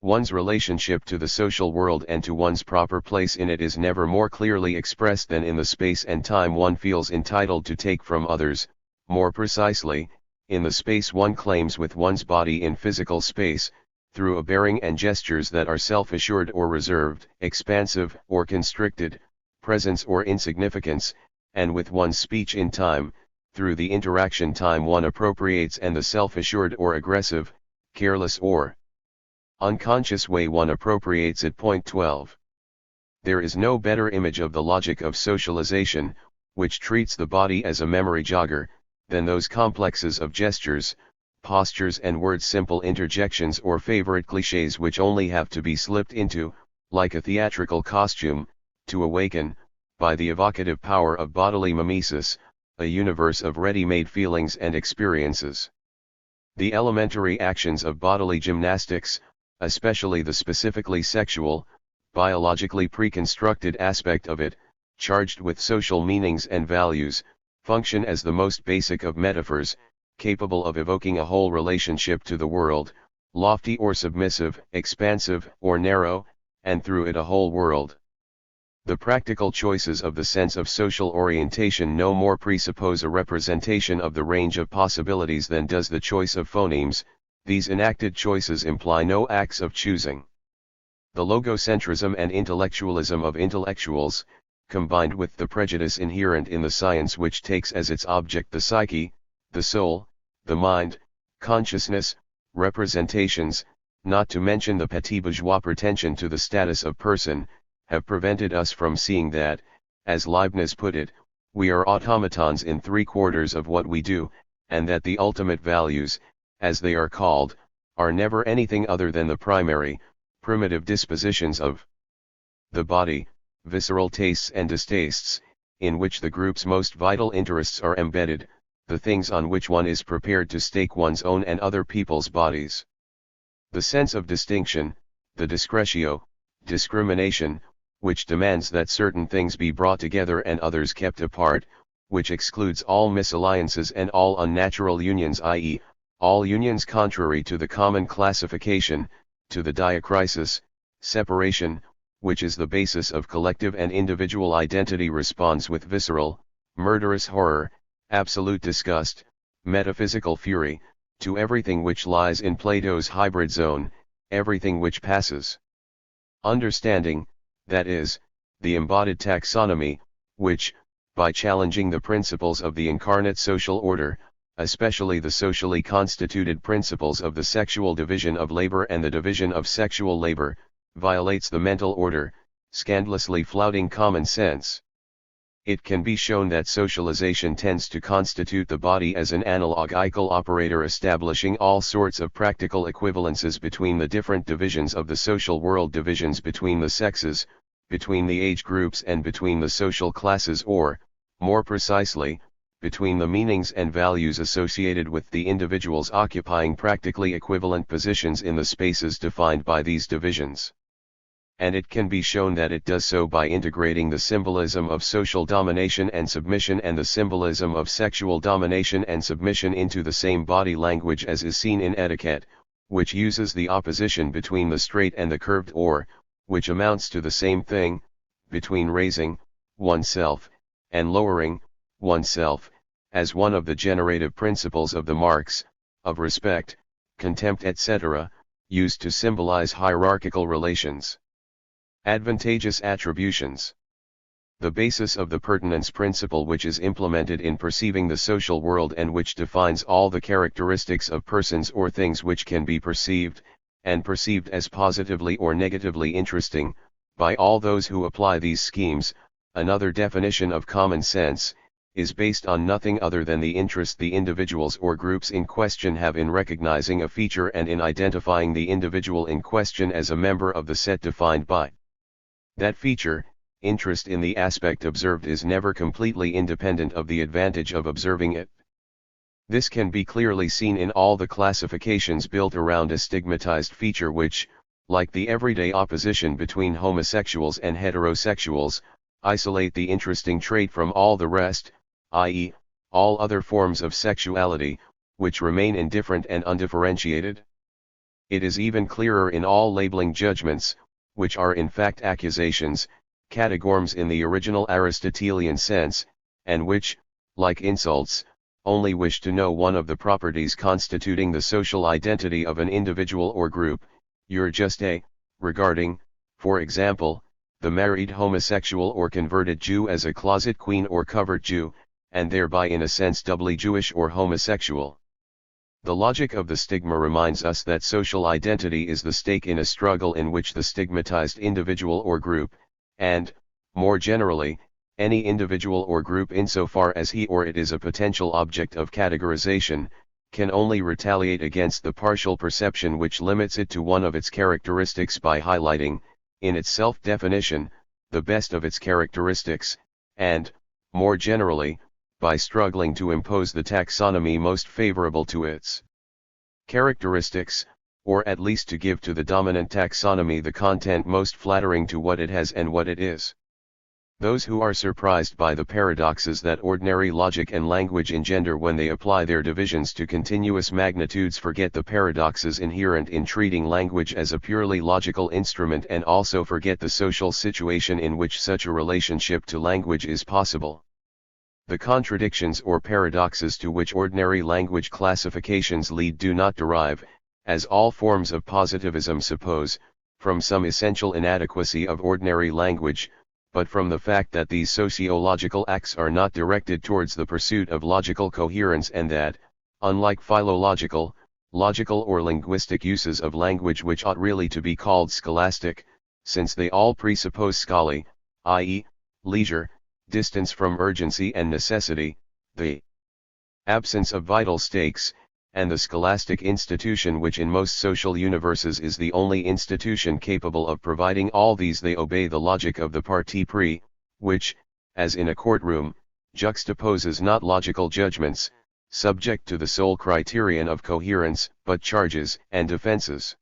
One's relationship to the social world and to one's proper place in it is never more clearly expressed than in the space and time one feels entitled to take from others, more precisely, in the space one claims with one's body in physical space, through a bearing and gestures that are self-assured or reserved, expansive or constricted, presence or insignificance, and with one's speech in time, through the interaction time one appropriates and the self-assured or aggressive, careless or unconscious way one appropriates it. 12. There is no better image of the logic of socialization, which treats the body as a memory jogger, than those complexes of gestures, postures and words, simple interjections or favorite clichés which only have to be slipped into, like a theatrical costume, to awaken, by the evocative power of bodily mimesis, a universe of ready-made feelings and experiences. The elementary actions of bodily gymnastics, especially the specifically sexual, biologically preconstructed aspect of it, charged with social meanings and values, function as the most basic of metaphors, capable of evoking a whole relationship to the world, lofty or submissive, expansive or narrow, and through it a whole world. The practical choices of the sense of social orientation no more presuppose a representation of the range of possibilities than does the choice of phonemes. These enacted choices imply no acts of choosing. The logocentrism and intellectualism of intellectuals, combined with the prejudice inherent in the science which takes as its object the psyche, the soul, the mind, consciousness, representations, not to mention the petit bourgeois pretension to the status of person, have prevented us from seeing that, as Leibniz put it, we are automatons in 3/4 of what we do, and that the ultimate values, as they are called, are never anything other than the primary, primitive dispositions of the body, visceral tastes and distastes, in which the group's most vital interests are embedded, the things on which one is prepared to stake one's own and other people's bodies. The sense of distinction, the discretio, discrimination, which demands that certain things be brought together and others kept apart, which excludes all misalliances and all unnatural unions, i.e., all unions contrary to the common classification, to the diacrisis, separation, which is the basis of collective and individual identity, responds with visceral, murderous horror, absolute disgust, metaphysical fury, to everything which lies in Plato's hybrid zone, everything which passes understanding, that is, the embodied taxonomy, which, by challenging the principles of the incarnate social order, especially the socially constituted principles of the sexual division of labor and the division of sexual labor, violates the mental order, scandalously flouting common sense. It can be shown that socialization tends to constitute the body as an analogical operator, establishing all sorts of practical equivalences between the different divisions of the social world, divisions between the sexes, between the age groups, and between the social classes, or, more precisely, between the meanings and values associated with the individuals occupying practically equivalent positions in the spaces defined by these divisions. And it can be shown that it does so by integrating the symbolism of social domination and submission and the symbolism of sexual domination and submission into the same body language as is seen in etiquette, which uses the opposition between the straight and the curved, or, which amounts to the same thing, between raising oneself and lowering oneself, as one of the generative principles of the marks of respect, contempt, etc., used to symbolize hierarchical relations. Advantageous attributions. The basis of the pertinence principle, which is implemented in perceiving the social world and which defines all the characteristics of persons or things which can be perceived, and perceived as positively or negatively interesting, by all those who apply these schemes. Another definition of common sense is based on nothing other than the interest the individuals or groups in question have in recognizing a feature and in identifying the individual in question as a member of the set defined by that feature. Interest in the aspect observed is never completely independent of the advantage of observing it. This can be clearly seen in all the classifications built around a stigmatized feature which, like the everyday opposition between homosexuals and heterosexuals, isolate the interesting trait from all the rest, i.e., all other forms of sexuality, which remain indifferent and undifferentiated. It is even clearer in all labeling judgments, which are in fact accusations, categories in the original Aristotelian sense, and which, like insults, only wish to know one of the properties constituting the social identity of an individual or group. You're just a, regarding, for example, the married homosexual or converted Jew as a closet queen or covert Jew, and thereby in a sense doubly Jewish or homosexual. The logic of the stigma reminds us that social identity is the stake in a struggle in which the stigmatized individual or group, and, more generally, any individual or group insofar as he or it is a potential object of categorization, can only retaliate against the partial perception which limits it to one of its characteristics by highlighting, in its self-definition, the best of its characteristics, and, more generally, by struggling to impose the taxonomy most favorable to its characteristics, or at least to give to the dominant taxonomy the content most flattering to what it has and what it is. Those who are surprised by the paradoxes that ordinary logic and language engender when they apply their divisions to continuous magnitudes forget the paradoxes inherent in treating language as a purely logical instrument, and also forget the social situation in which such a relationship to language is possible. The contradictions or paradoxes to which ordinary language classifications lead do not derive, as all forms of positivism suppose, from some essential inadequacy of ordinary language, but from the fact that these sociological acts are not directed towards the pursuit of logical coherence, and that, unlike philological, logical or linguistic uses of language which ought really to be called scholastic, since they all presuppose scholi, i.e., leisure, distance from urgency and necessity, the absence of vital stakes, and the scholastic institution which in most social universes is the only institution capable of providing all these, they obey the logic of the parti pris, which, as in a courtroom, juxtaposes not logical judgments, subject to the sole criterion of coherence, but charges and defenses.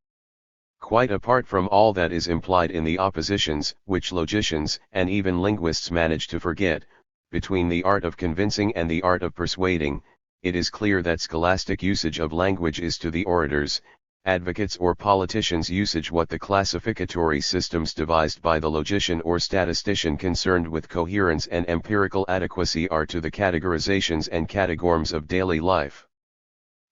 Quite apart from all that is implied in the oppositions, which logicians and even linguists manage to forget, between the art of convincing and the art of persuading, it is clear that scholastic usage of language is to the orators, advocates or politicians' usage what the classificatory systems devised by the logician or statistician concerned with coherence and empirical adequacy are to the categorizations and categories of daily life.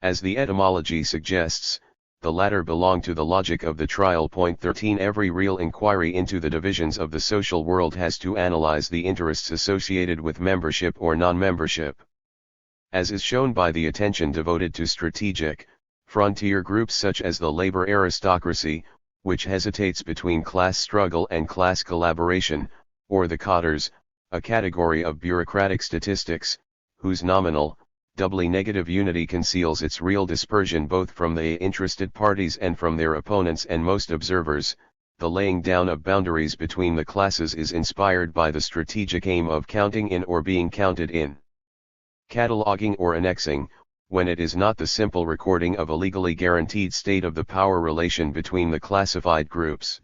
As the etymology suggests, the latter belong to the logic of the trial. Point 13. Every real inquiry into the divisions of the social world has to analyze the interests associated with membership or non-membership. As is shown by the attention devoted to strategic, frontier groups such as the labor aristocracy, which hesitates between class struggle and class collaboration, or the cotters, a category of bureaucratic statistics, whose nominal, doubly negative unity conceals its real dispersion both from the interested parties and from their opponents and most observers. The laying down of boundaries between the classes is inspired by the strategic aim of counting in or being counted in. Cataloging or annexing, when it is not the simple recording of a legally guaranteed state of the power relation between the classified groups.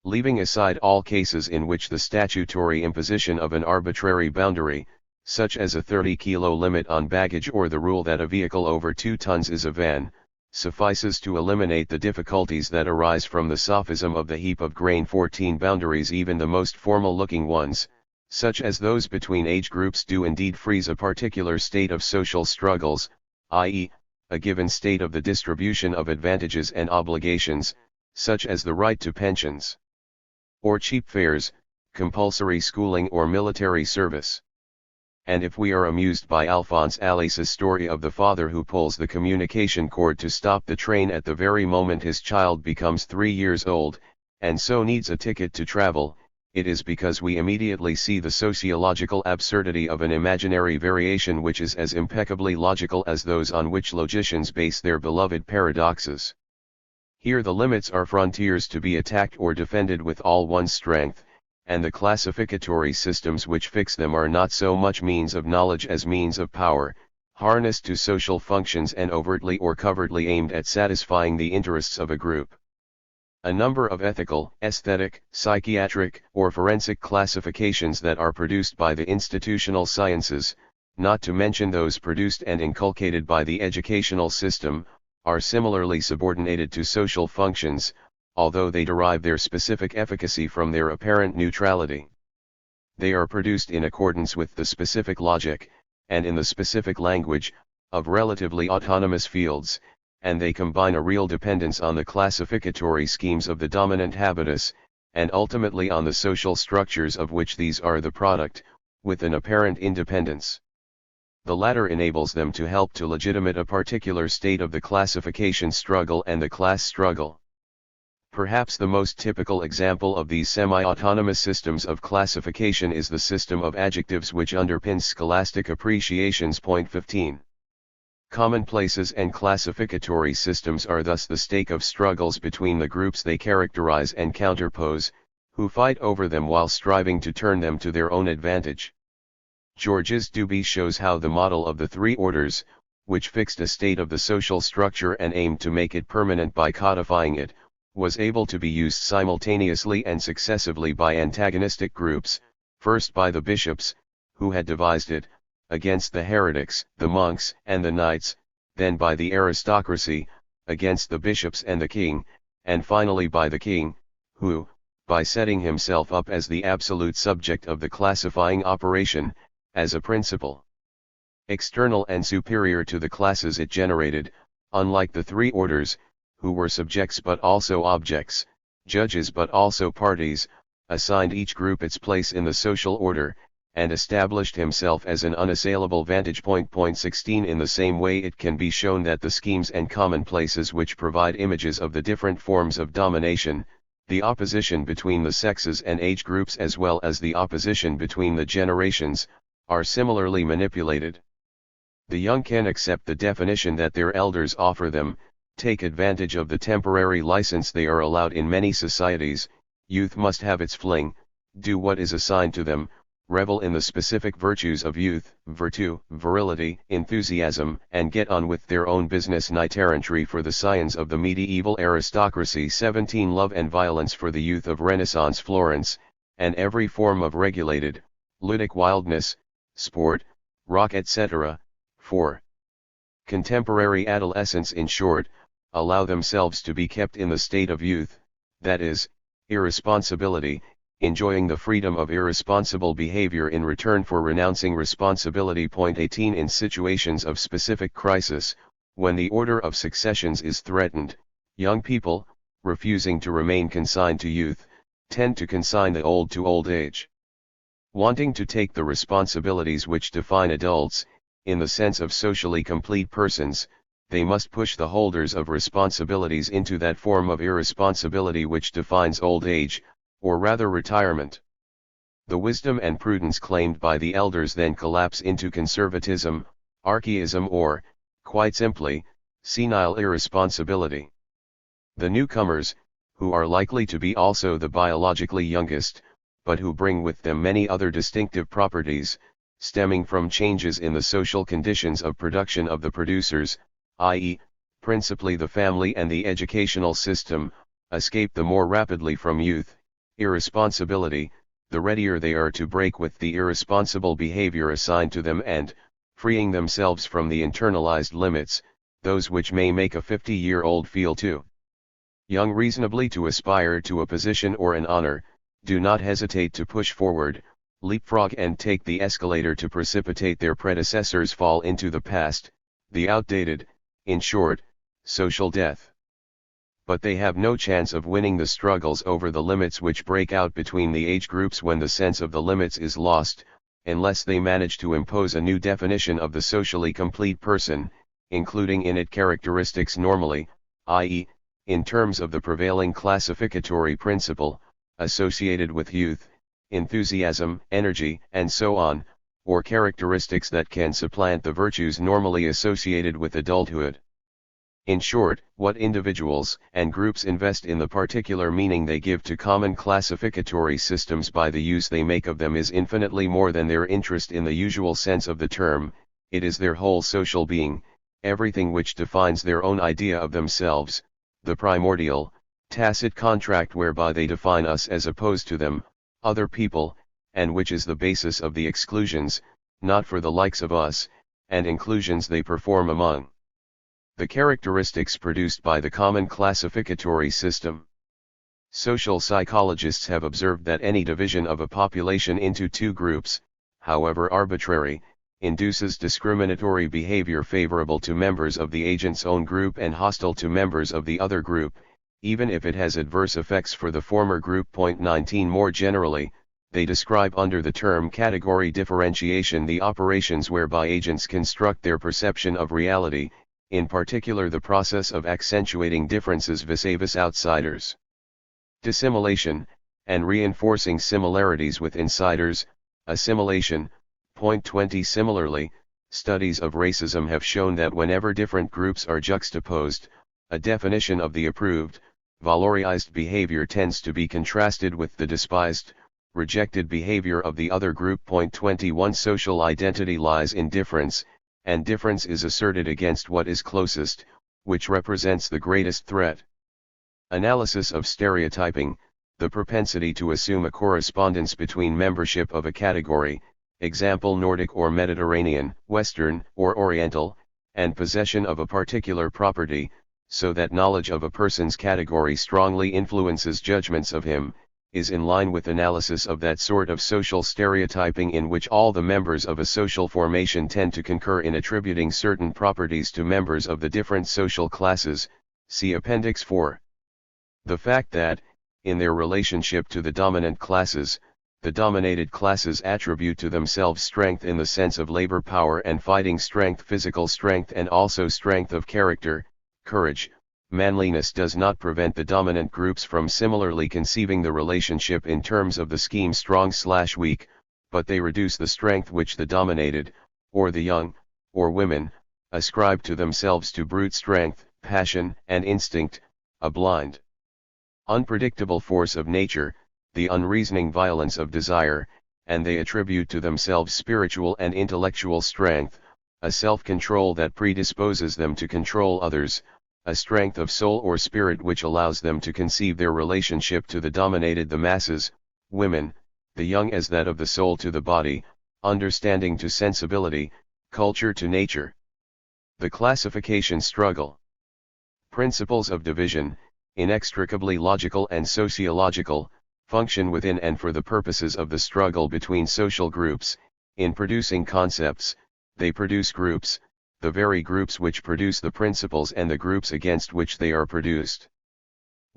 Leaving aside all cases in which the statutory imposition of an arbitrary boundary, such as a 30-kilo limit on baggage or the rule that a vehicle over 2 tons is a van, suffices to eliminate the difficulties that arise from the sophism of the heap of grain. 14 Boundaries, even the most formal-looking ones, such as those between age groups, do indeed freeze a particular state of social struggles, i.e., a given state of the distribution of advantages and obligations, such as the right to pensions, or cheap fares, compulsory schooling or military service. And if we are amused by Alphonse Alice's story of the father who pulls the communication cord to stop the train at the very moment his child becomes 3 years old, and so needs a ticket to travel, it is because we immediately see the sociological absurdity of an imaginary variation which is as impeccably logical as those on which logicians base their beloved paradoxes. Here the limits are frontiers to be attacked or defended with all one's strength, and the classificatory systems which fix them are not so much means of knowledge as means of power, harnessed to social functions and overtly or covertly aimed at satisfying the interests of a group. A number of ethical, aesthetic, psychiatric, or forensic classifications that are produced by the institutional sciences, not to mention those produced and inculcated by the educational system, are similarly subordinated to social functions, although they derive their specific efficacy from their apparent neutrality. They are produced in accordance with the specific logic, and in the specific language, of relatively autonomous fields, and they combine a real dependence on the classificatory schemes of the dominant habitus, and ultimately on the social structures of which these are the product, with an apparent independence. The latter enables them to help to legitimate a particular state of the classification struggle and the class struggle. Perhaps the most typical example of these semi-autonomous systems of classification is the system of adjectives which underpins scholastic appreciations. 15. Commonplaces and classificatory systems are thus the stake of struggles between the groups they characterize and counterpose, who fight over them while striving to turn them to their own advantage. Georges Duby shows how the model of the 3 orders, which fixed a state of the social structure and aimed to make it permanent by codifying it, was able to be used simultaneously and successively by antagonistic groups, first by the bishops, who had devised it, against the heretics, the monks and the knights, then by the aristocracy, against the bishops and the king, and finally by the king, who, by setting himself up as the absolute subject of the classifying operation, as a principle external and superior to the classes it generated, unlike the 3 orders, who were subjects but also objects, judges but also parties, assigned each group its place in the social order, and established himself as an unassailable vantage point. 16 In the same way it can be shown that the schemes and commonplaces which provide images of the different forms of domination, the opposition between the sexes and age groups as well as the opposition between the generations, are similarly manipulated. The young can accept the definition that their elders offer them, take advantage of the temporary license they are allowed in many societies, youth must have its fling, do what is assigned to them, revel in the specific virtues of youth, virtue, virility, enthusiasm, and get on with their own business. Knight-errantry for the scions of the medieval aristocracy. 17 Love and violence for the youth of Renaissance Florence, and every form of regulated, ludic wildness, sport, rock etc. 4. Contemporary adolescents, in short, allow themselves to be kept in the state of youth, that is, irresponsibility, enjoying the freedom of irresponsible behavior in return for renouncing responsibility. 18 In situations of specific crisis, when the order of successions is threatened, young people, refusing to remain consigned to youth, tend to consign the old to old age. Wanting to take the responsibilities which define adults, in the sense of socially complete persons, they must push the holders of responsibilities into that form of irresponsibility which defines old age, or rather retirement. The wisdom and prudence claimed by the elders then collapse into conservatism, archaism or, quite simply, senile irresponsibility. The newcomers, who are likely to be also the biologically youngest, but who bring with them many other distinctive properties, stemming from changes in the social conditions of production of the producers, i.e., principally the family and the educational system, escape the more rapidly from youth, irresponsibility, the readier they are to break with the irresponsible behavior assigned to them and, freeing themselves from the internalized limits, those which may make a 50-year-old feel too young reasonably to aspire to a position or an honor, do not hesitate to push forward, leapfrog and take the escalator to precipitate their predecessors' fall into the past, the outdated, in short, social death. But they have no chance of winning the struggles over the limits which break out between the age groups when the sense of the limits is lost, unless they manage to impose a new definition of the socially complete person, including in it characteristics normally, i.e., in terms of the prevailing classificatory principle, associated with youth, enthusiasm, energy, and so on, or characteristics that can supplant the virtues normally associated with adulthood. In short, what individuals and groups invest in the particular meaning they give to common classificatory systems by the use they make of them is infinitely more than their interest in the usual sense of the term. It is their whole social being, everything which defines their own idea of themselves, the primordial, tacit contract whereby they define us as opposed to them, other people, and which is the basis of the exclusions, not for the likes of us, and inclusions they perform among the characteristics produced by the common classificatory system. Social psychologists have observed that any division of a population into two groups, however arbitrary, induces discriminatory behavior favorable to members of the agent's own group and hostile to members of the other group, even if it has adverse effects for the former group. 19 More generally, they describe under the term category differentiation the operations whereby agents construct their perception of reality, in particular the process of accentuating differences vis-a-vis outsiders, dissimulation, and reinforcing similarities with insiders, assimilation. 20 Similarly, studies of racism have shown that whenever different groups are juxtaposed, a definition of the approved, valorized behavior tends to be contrasted with the despised, rejected behavior of the other group. 21 Social identity lies in difference, and difference is asserted against what is closest, which represents the greatest threat. Analysis of stereotyping, the propensity to assume a correspondence between membership of a category, example Nordic or Mediterranean, Western or Oriental, and possession of a particular property, so that knowledge of a person's category strongly influences judgments of him, is in line with analysis of that sort of social stereotyping in which all the members of a social formation tend to concur in attributing certain properties to members of the different social classes, see Appendix 4. The fact that, in their relationship to the dominant classes, the dominated classes attribute to themselves strength in the sense of labor power and fighting strength, physical strength, and also strength of character, courage, manliness does not prevent the dominant groups from similarly conceiving the relationship in terms of the scheme strong/weak, but they reduce the strength which the dominated, or the young, or women, ascribe to themselves to brute strength, passion, and instinct, a blind, unpredictable force of nature, the unreasoning violence of desire, and they attribute to themselves spiritual and intellectual strength, a self-control that predisposes them to control others, a strength of soul or spirit which allows them to conceive their relationship to the dominated, the masses, women, the young, as that of the soul to the body, understanding to sensibility, culture to nature. The classification struggle. Principles of division, inextricably logical and sociological, function within and for the purposes of the struggle between social groups. In producing concepts, they produce groups, the very groups which produce the principles and the groups against which they are produced.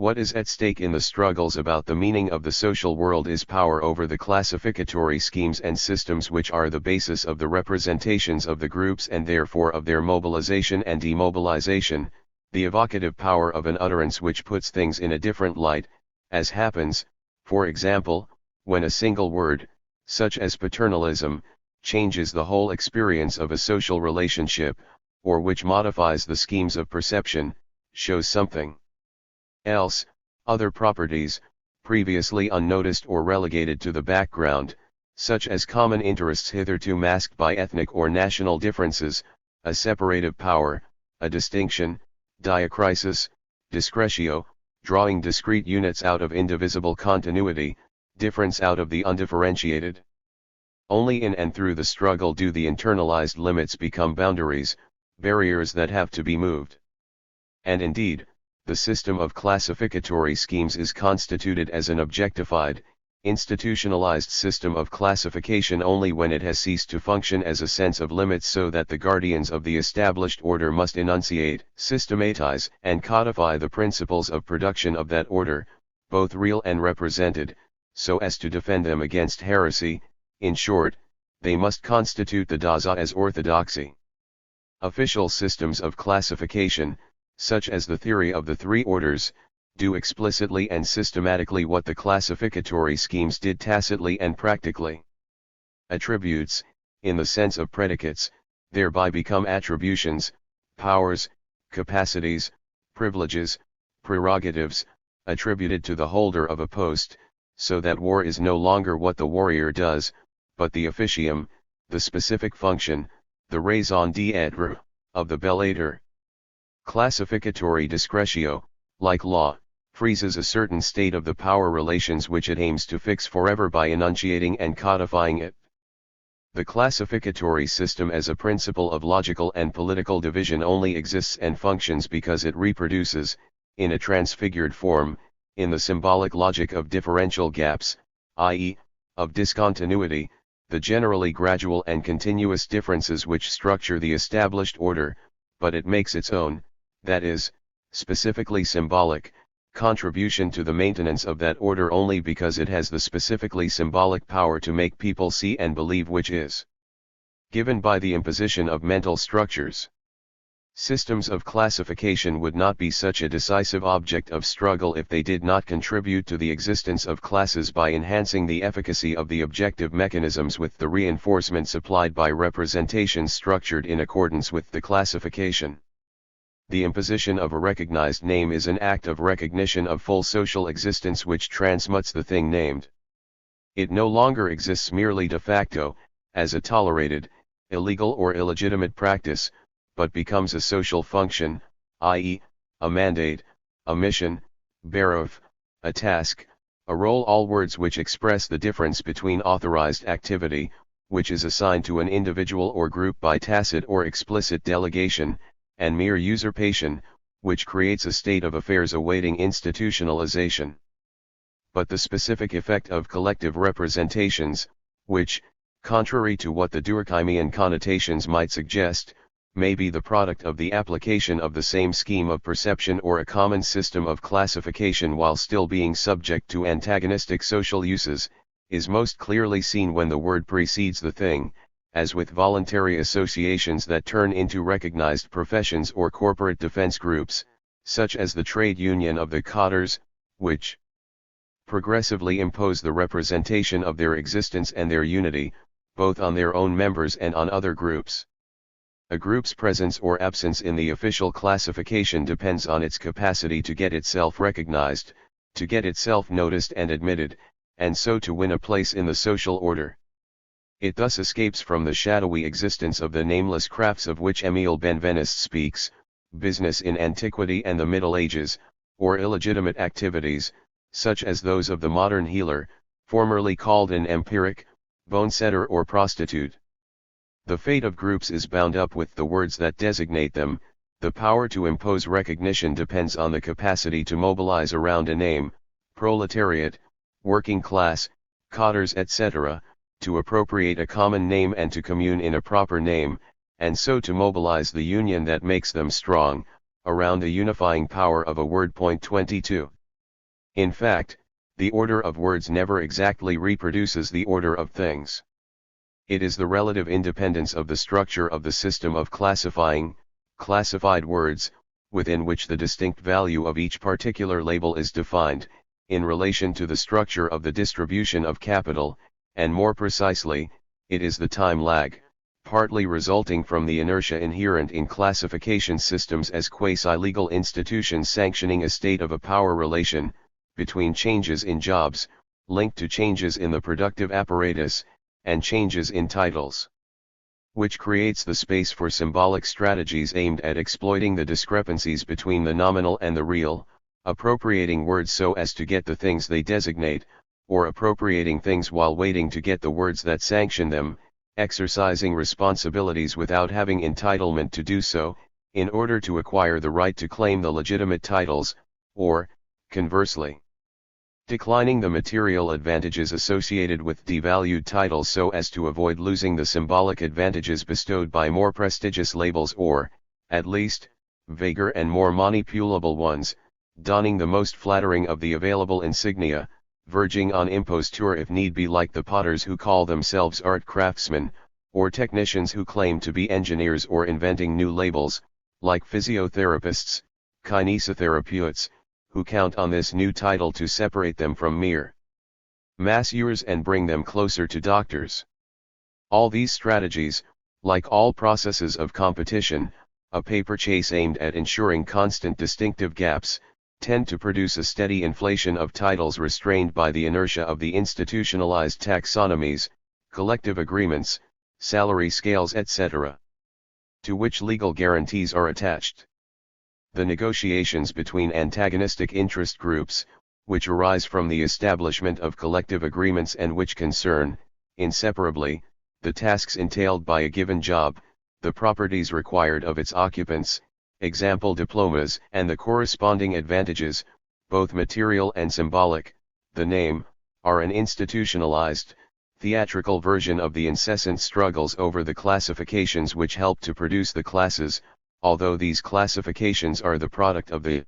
What is at stake in the struggles about the meaning of the social world is power over the classificatory schemes and systems which are the basis of the representations of the groups and therefore of their mobilization and demobilization, the evocative power of an utterance which puts things in a different light, as happens, for example, when a single word, such as paternalism, changes the whole experience of a social relationship, or which modifies the schemes of perception, shows something else. Other properties, previously unnoticed or relegated to the background, such as common interests hitherto masked by ethnic or national differences, a separative power, a distinction, diacrisis, discretio, drawing discrete units out of indivisible continuity, difference out of the undifferentiated. Only in and through the struggle do the internalized limits become boundaries, barriers that have to be moved. And indeed, the system of classificatory schemes is constituted as an objectified, institutionalized system of classification only when it has ceased to function as a sense of limits, so that the guardians of the established order must enunciate, systematize, and codify the principles of production of that order, both real and represented, so as to defend them against heresy. In short, they must constitute the Dasein as orthodoxy. Official systems of classification, such as the theory of the three orders, do explicitly and systematically what the classificatory schemes did tacitly and practically. Attributes, in the sense of predicates, thereby become attributions, powers, capacities, privileges, prerogatives, attributed to the holder of a post, so that war is no longer what the warrior does, but the officium, the specific function, the raison d'être, of the bellator. Classificatory discretio, like law, freezes a certain state of the power relations which it aims to fix forever by enunciating and codifying it. The classificatory system as a principle of logical and political division only exists and functions because it reproduces, in a transfigured form, in the symbolic logic of differential gaps, i.e., of discontinuity, the generally gradual and continuous differences which structure the established order, but it makes its own, that is, specifically symbolic, contribution to the maintenance of that order only because it has the specifically symbolic power to make people see and believe, which is given by the imposition of mental structures. Systems of classification would not be such a decisive object of struggle if they did not contribute to the existence of classes by enhancing the efficacy of the objective mechanisms with the reinforcement supplied by representations structured in accordance with the classification. The imposition of a recognized name is an act of recognition of full social existence which transmutes the thing named. It no longer exists merely de facto, as a tolerated, illegal or illegitimate practice, but becomes a social function, i.e., a mandate, a mission, bearof, a task, a role, all words which express the difference between authorized activity, which is assigned to an individual or group by tacit or explicit delegation, and mere usurpation, which creates a state of affairs awaiting institutionalization. But the specific effect of collective representations, which, contrary to what the Durkheimian connotations might suggest, may be the product of the application of the same scheme of perception or a common system of classification while still being subject to antagonistic social uses, is most clearly seen when the word precedes the thing, as with voluntary associations that turn into recognized professions or corporate defense groups, such as the trade union of the cottars, which progressively impose the representation of their existence and their unity, both on their own members and on other groups. A group's presence or absence in the official classification depends on its capacity to get itself recognized, to get itself noticed and admitted, and so to win a place in the social order. It thus escapes from the shadowy existence of the nameless crafts of which Emile Benveniste speaks, business in antiquity and the Middle Ages, or illegitimate activities, such as those of the modern healer, formerly called an empiric, bone-setter or prostitute. The fate of groups is bound up with the words that designate them. The power to impose recognition depends on the capacity to mobilize around a name, proletariat, working class, cottars, etc., to appropriate a common name and to commune in a proper name, and so to mobilize the union that makes them strong, around the unifying power of a word. 22. In fact, the order of words never exactly reproduces the order of things. It is the relative independence of the structure of the system of classifying, classified words, within which the distinct value of each particular label is defined, in relation to the structure of the distribution of capital, and more precisely, it is the time lag, partly resulting from the inertia inherent in classification systems as quasi-legal institutions sanctioning a state of a power relation, between changes in jobs, linked to changes in the productive apparatus, and changes in titles, which creates the space for symbolic strategies aimed at exploiting the discrepancies between the nominal and the real, appropriating words so as to get the things they designate, or appropriating things while waiting to get the words that sanction them, exercising responsibilities without having entitlement to do so, in order to acquire the right to claim the legitimate titles, or, conversely, declining the material advantages associated with devalued titles so as to avoid losing the symbolic advantages bestowed by more prestigious labels or, at least, vaguer and more manipulable ones, donning the most flattering of the available insignia, verging on imposture if need be, like the potters who call themselves art craftsmen, or technicians who claim to be engineers, or inventing new labels, like physiotherapists, kinesiotherapeutes, who count on this new title to separate them from mere masseurs and bring them closer to doctors. All these strategies, like all processes of competition, a paper chase aimed at ensuring constant distinctive gaps, tend to produce a steady inflation of titles restrained by the inertia of the institutionalized taxonomies, collective agreements, salary scales, etc., to which legal guarantees are attached. The negotiations between antagonistic interest groups, which arise from the establishment of collective agreements and which concern, inseparably, the tasks entailed by a given job, the properties required of its occupants, example diplomas, and the corresponding advantages, both material and symbolic, the name, are an institutionalized, theatrical version of the incessant struggles over the classifications which help to produce the classes, although these classifications are the product of the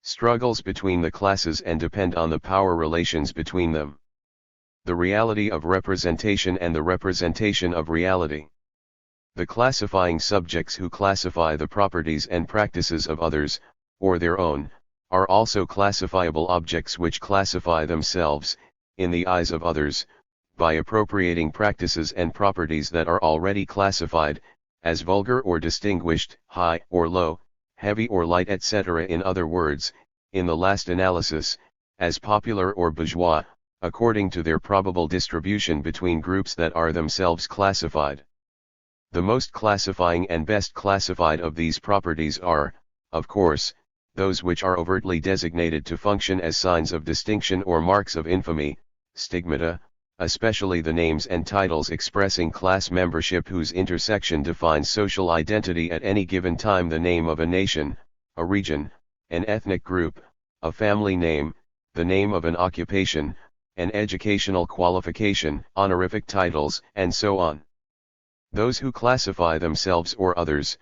struggles between the classes and depend on the power relations between them. The reality of representation and the representation of reality. The classifying subjects who classify the properties and practices of others, or their own, are also classifiable objects which classify themselves, in the eyes of others, by appropriating practices and properties that are already classified, as vulgar or distinguished, high or low, heavy or light, etc. In other words, in the last analysis, as popular or bourgeois, according to their probable distribution between groups that are themselves classified. The most classifying and best classified of these properties are, of course, those which are overtly designated to function as signs of distinction or marks of infamy, stigmata, especially the names and titles expressing class membership whose intersection defines social identity at any given time: the name of a nation, a region, an ethnic group, a family name, the name of an occupation, an educational qualification, honorific titles, and so on. Those who classify themselves or others,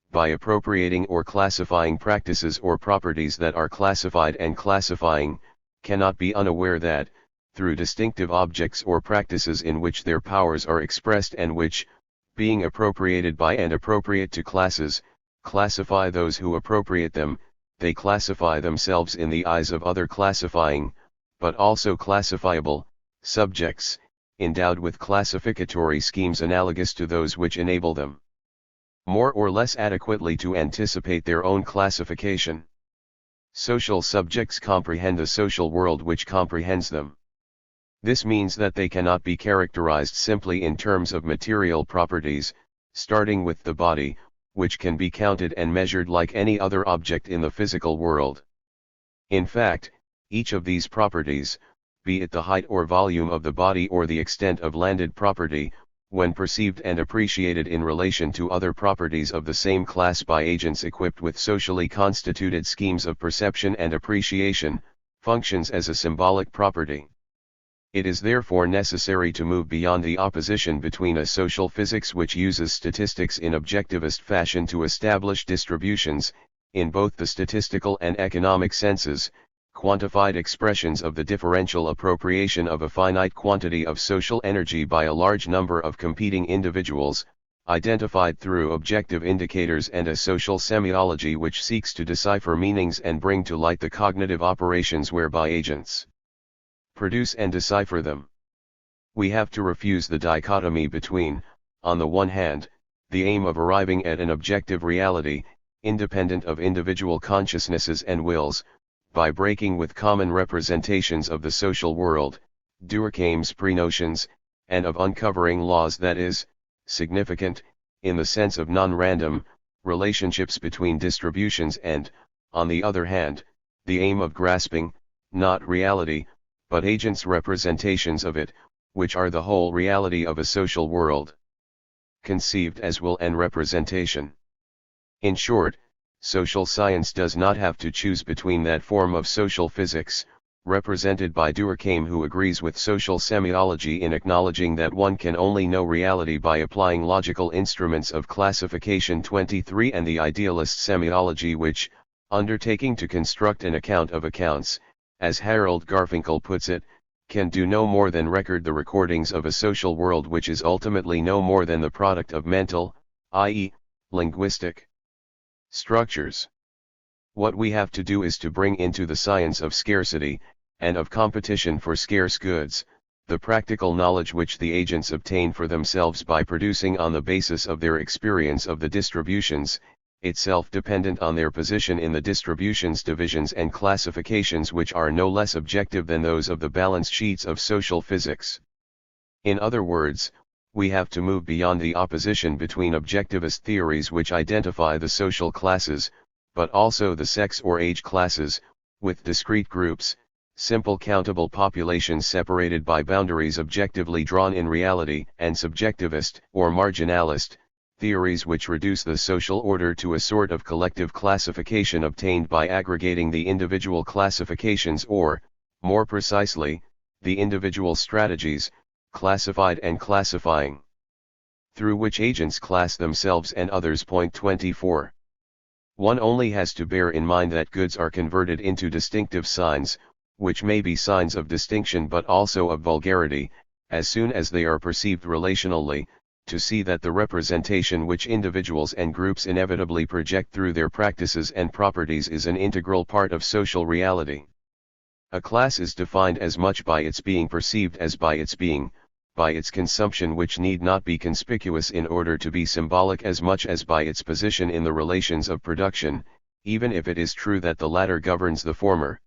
by appropriating or classifying practices or properties that are classified and classifying, cannot be unaware that, through distinctive objects or practices in which their powers are expressed and which, being appropriated by and appropriate to classes, classify those who appropriate them, they classify themselves in the eyes of other classifying, but also classifiable, subjects, endowed with classificatory schemes analogous to those which enable them, more or less adequately, to anticipate their own classification. Social subjects comprehend the social world which comprehends them. This means that they cannot be characterized simply in terms of material properties, starting with the body, which can be counted and measured like any other object in the physical world. In fact, each of these properties, be it the height or volume of the body or the extent of landed property, when perceived and appreciated in relation to other properties of the same class by agents equipped with socially constituted schemes of perception and appreciation, functions as a symbolic property. It is therefore necessary to move beyond the opposition between a social physics which uses statistics in objectivist fashion to establish distributions, in both the statistical and economic senses, quantified expressions of the differential appropriation of a finite quantity of social energy by a large number of competing individuals, identified through objective indicators, and a social semiology which seeks to decipher meanings and bring to light the cognitive operations whereby agents produce and decipher them. We have to refuse the dichotomy between, on the one hand, the aim of arriving at an objective reality, independent of individual consciousnesses and wills, by breaking with common representations of the social world, Durkheim's pre-notions, and of uncovering laws, that is, significant, in the sense of non-random, relationships between distributions, and, on the other hand, the aim of grasping, not reality, but agents' representations of it, which are the whole reality of a social world, conceived as will and representation. In short, social science does not have to choose between that form of social physics, represented by Durkheim, who agrees with social semiology in acknowledging that one can only know reality by applying logical instruments of classification 23, and the idealist semiology which, undertaking to construct an account of accounts, as Harold Garfinkel puts it, can do no more than record the recordings of a social world which is ultimately no more than the product of mental, i.e., linguistic structures. What we have to do is to bring into the science of scarcity, and of competition for scarce goods, the practical knowledge which the agents obtain for themselves by producing on the basis of their experience of the distributions, itself dependent on their position in the distributions, divisions and classifications which are no less objective than those of the balance sheets of social physics. In other words, we have to move beyond the opposition between objectivist theories which identify the social classes, but also the sex or age classes, with discrete groups, simple countable populations separated by boundaries objectively drawn in reality, and subjectivist or marginalist theories which reduce the social order to a sort of collective classification obtained by aggregating the individual classifications, or, more precisely, the individual strategies, classified and classifying, through which agents class themselves and others. Point 24. One only has to bear in mind that goods are converted into distinctive signs, which may be signs of distinction but also of vulgarity, as soon as they are perceived relationally, to see that the representation which individuals and groups inevitably project through their practices and properties is an integral part of social reality. A class is defined as much by its being perceived as by its being, by its consumption, which need not be conspicuous in order to be symbolic, as much as by its position in the relations of production, even if it is true that the latter governs the former.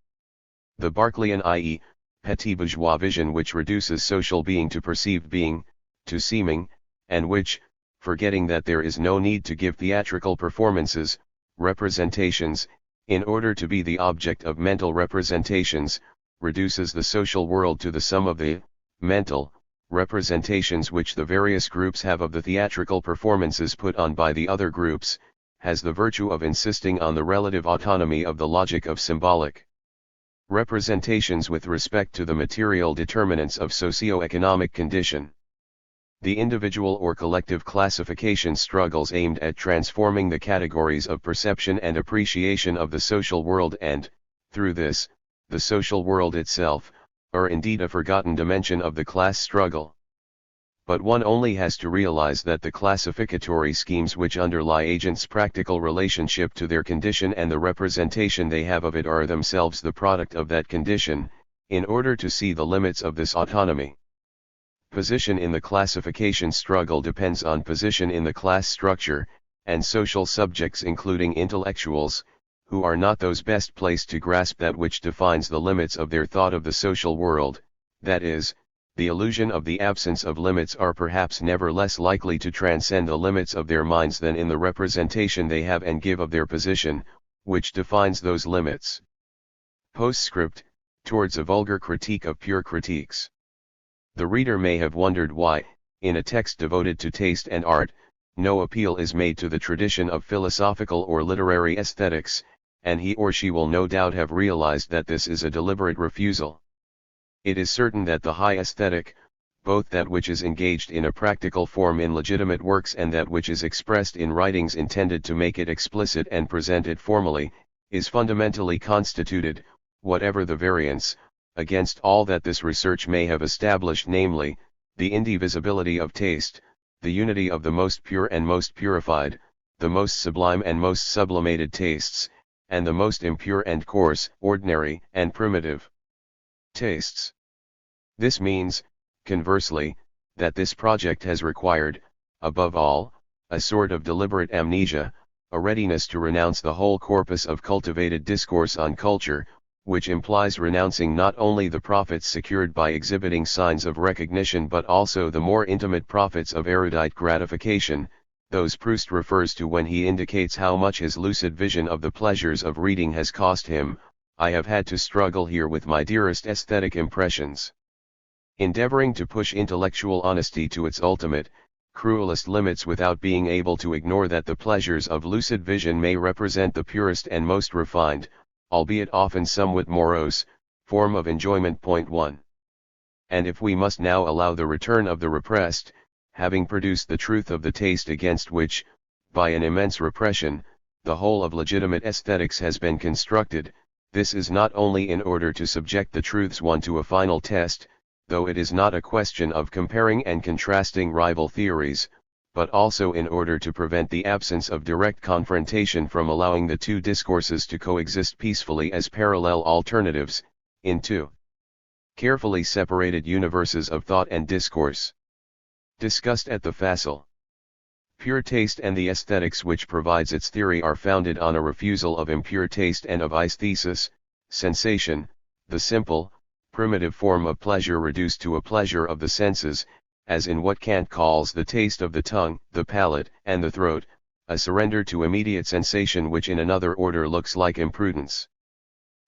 The Berkeleyan, i.e., petit bourgeois vision, which reduces social being to perceived being, to seeming, and which, forgetting that there is no need to give theatrical performances, representations, in order to be the object of mental representations, reduces the social world to the sum of the mental representations which the various groups have of the theatrical performances put on by the other groups, has the virtue of insisting on the relative autonomy of the logic of symbolic representations with respect to the material determinants of socio-economic condition. The individual or collective classification struggles aimed at transforming the categories of perception and appreciation of the social world, and, through this, the social world itself, are indeed a forgotten dimension of the class struggle. But one only has to realize that the classificatory schemes which underlie agents' practical relationship to their condition and the representation they have of it are themselves the product of that condition, in order to see the limits of this autonomy. Position in the classification struggle depends on position in the class structure, and social subjects, including intellectuals, who are not those best placed to grasp that which defines the limits of their thought of the social world, that is, the illusion of the absence of limits, are perhaps never less likely to transcend the limits of their minds than in the representation they have and give of their position, which defines those limits. Postscript, towards a vulgar critique of pure critiques. The reader may have wondered why, in a text devoted to taste and art, no appeal is made to the tradition of philosophical or literary aesthetics, and he or she will no doubt have realized that this is a deliberate refusal. It is certain that the high aesthetic, both that which is engaged in a practical form in legitimate works and that which is expressed in writings intended to make it explicit and present it formally, is fundamentally constituted, whatever the variance, against all that this research may have established, namely, the indivisibility of taste, the unity of the most pure and most purified, the most sublime and most sublimated tastes, and the most impure and coarse, ordinary, and primitive tastes. This means, conversely, that this project has required, above all, a sort of deliberate amnesia, a readiness to renounce the whole corpus of cultivated discourse on culture, which implies renouncing not only the profits secured by exhibiting signs of recognition but also the more intimate profits of erudite gratification, those Proust refers to when he indicates how much his lucid vision of the pleasures of reading has cost him. I have had to struggle here with my dearest aesthetic impressions. Endeavoring to push intellectual honesty to its ultimate, cruelest limits without being able to ignore that the pleasures of lucid vision may represent the purest and most refined, albeit often somewhat morose, form of enjoyment. 1. And if we must now allow the return of the repressed, having produced the truth of the taste against which, by an immense repression, the whole of legitimate aesthetics has been constructed, this is not only in order to subject the truths one to a final test, though it is not a question of comparing and contrasting rival theories, but also in order to prevent the absence of direct confrontation from allowing the two discourses to coexist peacefully as parallel alternatives, in two carefully separated universes of thought and discourse. Discussed at the facile. Pure taste and the aesthetics which provides its theory are founded on a refusal of impure taste and of aesthesis, sensation, the simple, primitive form of pleasure reduced to a pleasure of the senses, as in what Kant calls the taste of the tongue, the palate, and the throat, a surrender to immediate sensation which in another order looks like imprudence.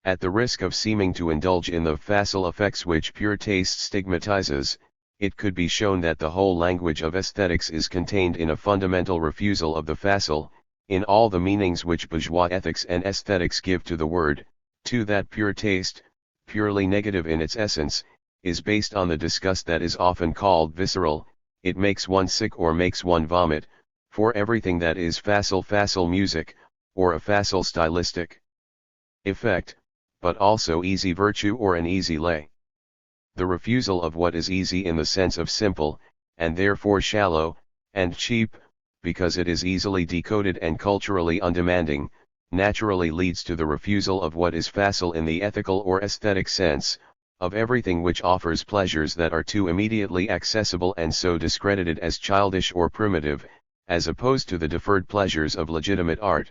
At the risk of seeming to indulge in the facile effects which pure taste stigmatizes, it could be shown that the whole language of aesthetics is contained in a fundamental refusal of the facile, in all the meanings which bourgeois ethics and aesthetics give to the word, to that pure taste, purely negative in its essence, is based on the disgust that is often called visceral. It makes one sick or makes one vomit, for everything that is facile music, or a facile stylistic effect, but also easy virtue or an easy lay. The refusal of what is easy in the sense of simple, and therefore shallow, and cheap, because it is easily decoded and culturally undemanding, naturally leads to the refusal of what is facile in the ethical or aesthetic sense, of everything which offers pleasures that are too immediately accessible and so discredited as childish or primitive, as opposed to the deferred pleasures of legitimate art.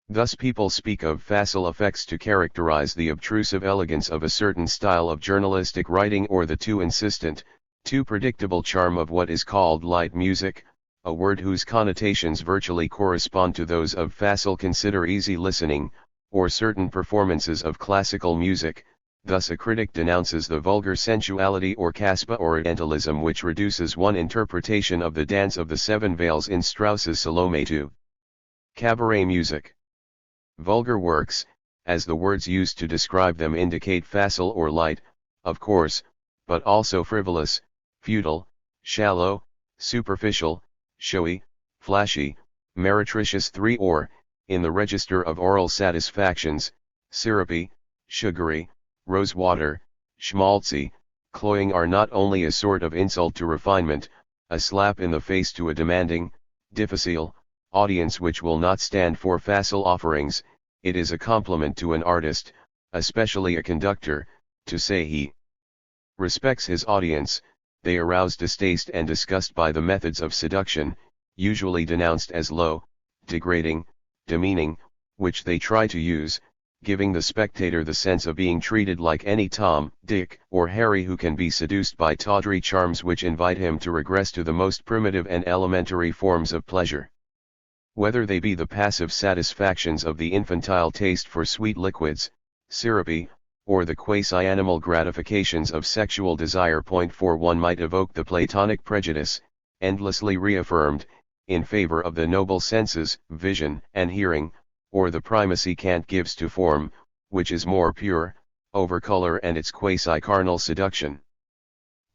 Thus people speak of facile effects to characterize the obtrusive elegance of a certain style of journalistic writing or the too insistent, too predictable charm of what is called light music, a word whose connotations virtually correspond to those of facile. Consider easy listening, or certain performances of classical music. Thus a critic denounces the vulgar sensuality or caspa orientalism which reduces one interpretation of the Dance of the Seven Veils in Strauss's Salome to cabaret music. Vulgar works, as the words used to describe them indicate facile or light, of course, but also frivolous, futile, shallow, superficial, showy, flashy, meretricious. 3 Or, in the register of oral satisfactions, syrupy, sugary, rosewater, schmaltzy, cloying are not only a sort of insult to refinement, a slap in the face to a demanding, difficile, audience which will not stand for facile offerings, it is a compliment to an artist, especially a conductor, to say he respects his audience. They arouse distaste and disgust by the methods of seduction, usually denounced as low, degrading, demeaning, which they try to use, giving the spectator the sense of being treated like any Tom, Dick, or Harry who can be seduced by tawdry charms which invite him to regress to the most primitive and elementary forms of pleasure. Whether they be the passive satisfactions of the infantile taste for sweet liquids, syrupy, or the quasi-animal gratifications of sexual desire. 4 One might evoke the Platonic prejudice, endlessly reaffirmed, in favor of the noble senses, vision and hearing, or the primacy Kant gives to form, which is more pure, over color and its quasi-carnal seduction.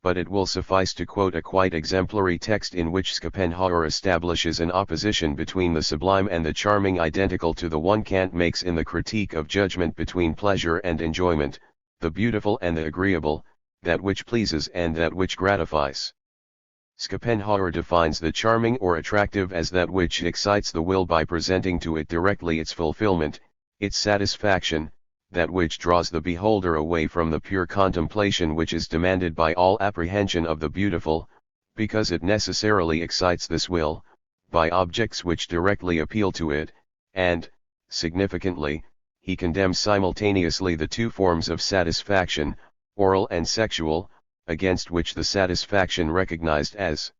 but it will suffice to quote a quite exemplary text in which Schopenhauer establishes an opposition between the sublime and the charming identical to the one Kant makes in the Critique of Judgment between pleasure and enjoyment, the beautiful and the agreeable, that which pleases and that which gratifies. Schopenhauer defines the charming or attractive as that which excites the will by presenting to it directly its fulfillment, its satisfaction, that which draws the beholder away from the pure contemplation which is demanded by all apprehension of the beautiful, because it necessarily excites this will, by objects which directly appeal to it, and, significantly, he condemns simultaneously the two forms of satisfaction, oral and sexual, against which the satisfaction recognized as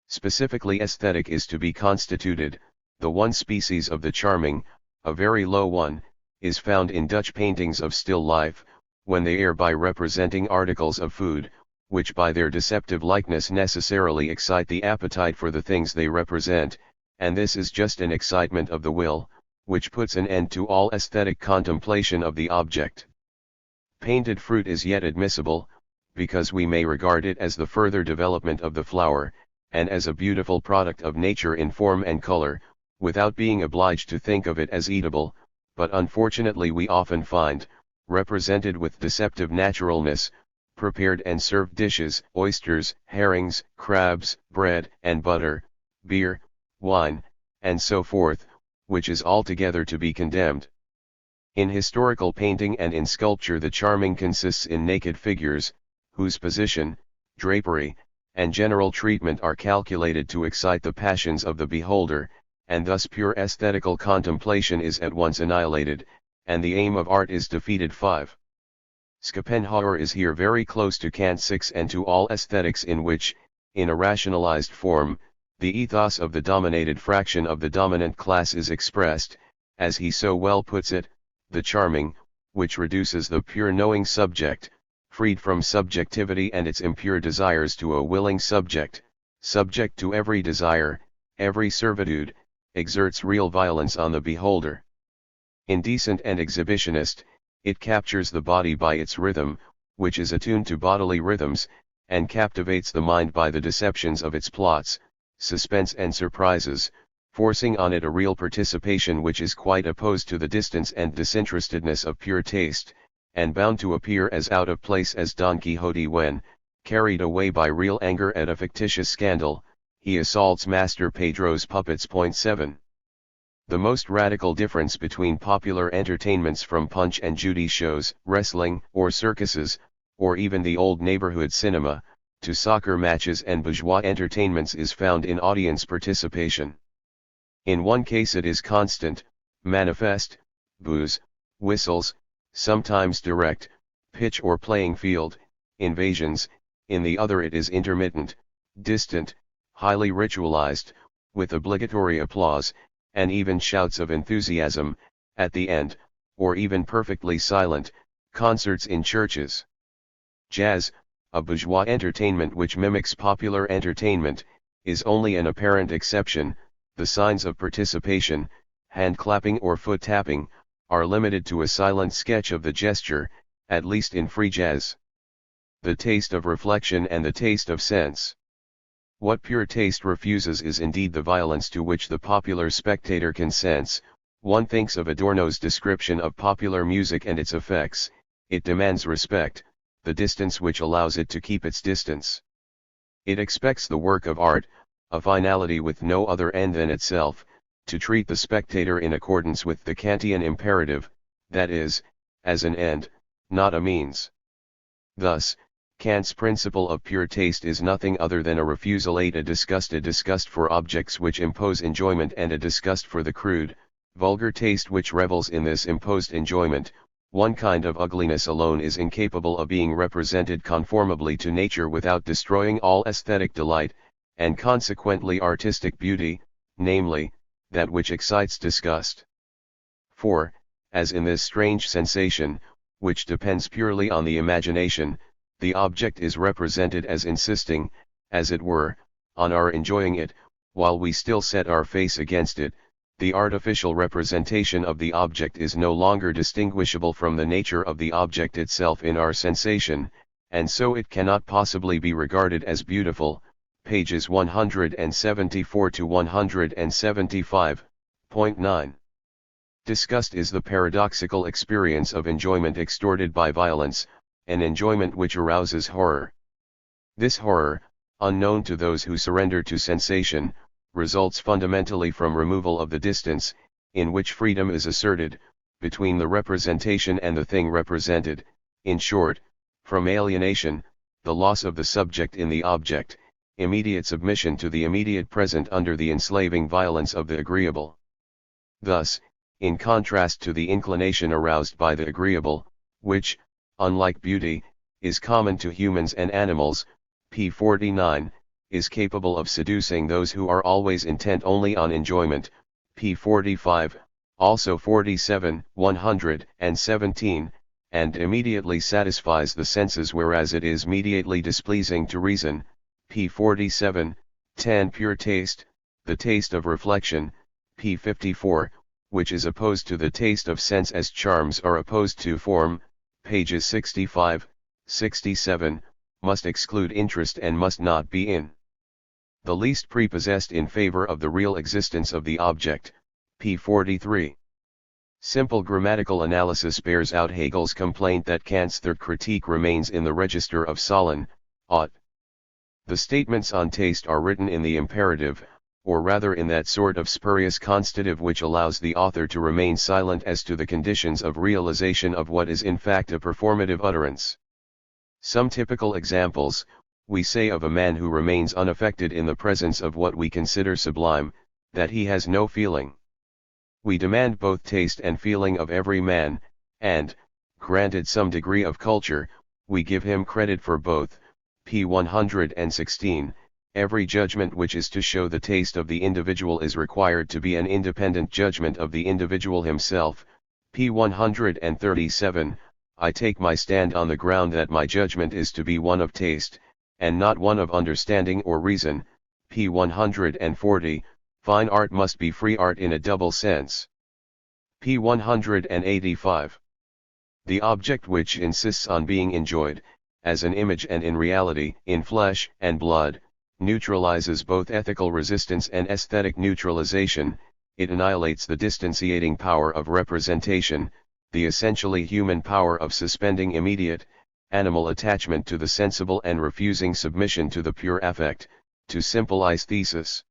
specifically aesthetic is to be constituted. The one species of the charming, a very low one, is found in Dutch paintings of still life, when they err by representing articles of food, which by their deceptive likeness necessarily excite the appetite for the things they represent, and this is just an excitement of the will, which puts an end to all aesthetic contemplation of the object. Painted fruit is yet admissible, because we may regard it as the further development of the flower, and as a beautiful product of nature in form and color, without being obliged to think of it as eatable, but unfortunately we often find, represented with deceptive naturalness, prepared and served dishes, oysters, herrings, crabs, bread and butter, beer, wine, and so forth, which is altogether to be condemned. In historical painting and in sculpture the charming consists in naked figures, whose position, drapery, and general treatment are calculated to excite the passions of the beholder, and thus pure aesthetical contemplation is at once annihilated, and the aim of art is defeated. 5. Schopenhauer is here very close to Kant 6 and to all aesthetics in which, in a rationalized form, the ethos of the dominated fraction of the dominant class is expressed, as he so well puts it, the charming, which reduces the pure knowing subject, freed from subjectivity and its impure desires to a willing subject, subject to every desire, every servitude, exerts real violence on the beholder. Indecent and exhibitionist, it captures the body by its rhythm, which is attuned to bodily rhythms, and captivates the mind by the deceptions of its plots, suspense and surprises, forcing on it a real participation which is quite opposed to the distance and disinterestedness of pure taste, and bound to appear as out of place as Don Quixote when, carried away by real anger at a fictitious scandal, he assaults Master Pedro's puppets. 7. The most radical difference between popular entertainments from Punch and Judy shows, wrestling, or circuses, or even the old neighborhood cinema, to soccer matches and bourgeois entertainments is found in audience participation. In one case it is constant, manifest, boos, whistles, sometimes direct, pitch or playing field, invasions, in the other it is intermittent, distant, highly ritualized, with obligatory applause, and even shouts of enthusiasm, at the end, or even perfectly silent, concerts in churches. Jazz, a bourgeois entertainment which mimics popular entertainment, is only an apparent exception. The signs of participation, hand clapping or foot tapping, are limited to a silent sketch of the gesture, at least in free jazz. The taste of reflection and the taste of sense. What pure taste refuses is indeed the violence to which the popular spectator consents. One thinks of Adorno's description of popular music and its effects. It demands respect, the distance which allows it to keep its distance. It expects the work of art, a finality with no other end than itself, to treat the spectator in accordance with the Kantian imperative, that is, as an end, not a means. Thus, Kant's principle of pure taste is nothing other than a refusal, a disgust for objects which impose enjoyment, and a disgust for the crude, vulgar taste which revels in this imposed enjoyment. One kind of ugliness alone is incapable of being represented conformably to nature without destroying all aesthetic delight, and consequently artistic beauty, namely, that which excites disgust. For, as in this strange sensation, which depends purely on the imagination, the object is represented as insisting, as it were, on our enjoying it, while we still set our face against it, the artificial representation of the object is no longer distinguishable from the nature of the object itself in our sensation, and so it cannot possibly be regarded as beautiful, pages 174 to 175.9. Disgust is the paradoxical experience of enjoyment extorted by violence, an enjoyment which arouses horror. This horror, unknown to those who surrender to sensation, results fundamentally from removal of the distance, in which freedom is asserted, between the representation and the thing represented, in short, from alienation, the loss of the subject in the object, immediate submission to the immediate present under the enslaving violence of the agreeable. Thus, in contrast to the inclination aroused by the agreeable, which, unlike beauty, is common to humans and animals, p. 49, is capable of seducing those who are always intent only on enjoyment, p. 45, also 47, 117, and immediately satisfies the senses whereas it is mediately displeasing to reason, p. 47, 10. Pure taste, the taste of reflection, p. 54, which is opposed to the taste of sense as charms are opposed to form, pages 65, 67, must exclude interest and must not be in the least prepossessed in favor of the real existence of the object, p. 43. Simple grammatical analysis bears out Hegel's complaint that Kant's third critique remains in the register of sollen, ought. The statements on taste are written in the imperative, or rather in that sort of spurious constative which allows the author to remain silent as to the conditions of realization of what is in fact a performative utterance. Some typical examples, we say of a man who remains unaffected in the presence of what we consider sublime, that he has no feeling. We demand both taste and feeling of every man, and, granted some degree of culture, we give him credit for both, p. 116, every judgment which is to show the taste of the individual is required to be an independent judgment of the individual himself, p. 137, I take my stand on the ground that my judgment is to be one of taste, and not one of understanding or reason, p. 140, fine art must be free art in a double sense. p. 185. The object which insists on being enjoyed, as an image and in reality, in flesh and blood, neutralizes both ethical resistance and aesthetic neutralization, it annihilates the distanciating power of representation, the essentially human power of suspending immediate, animal attachment to the sensible and refusing submission to the pure affect, to simple aesthesis.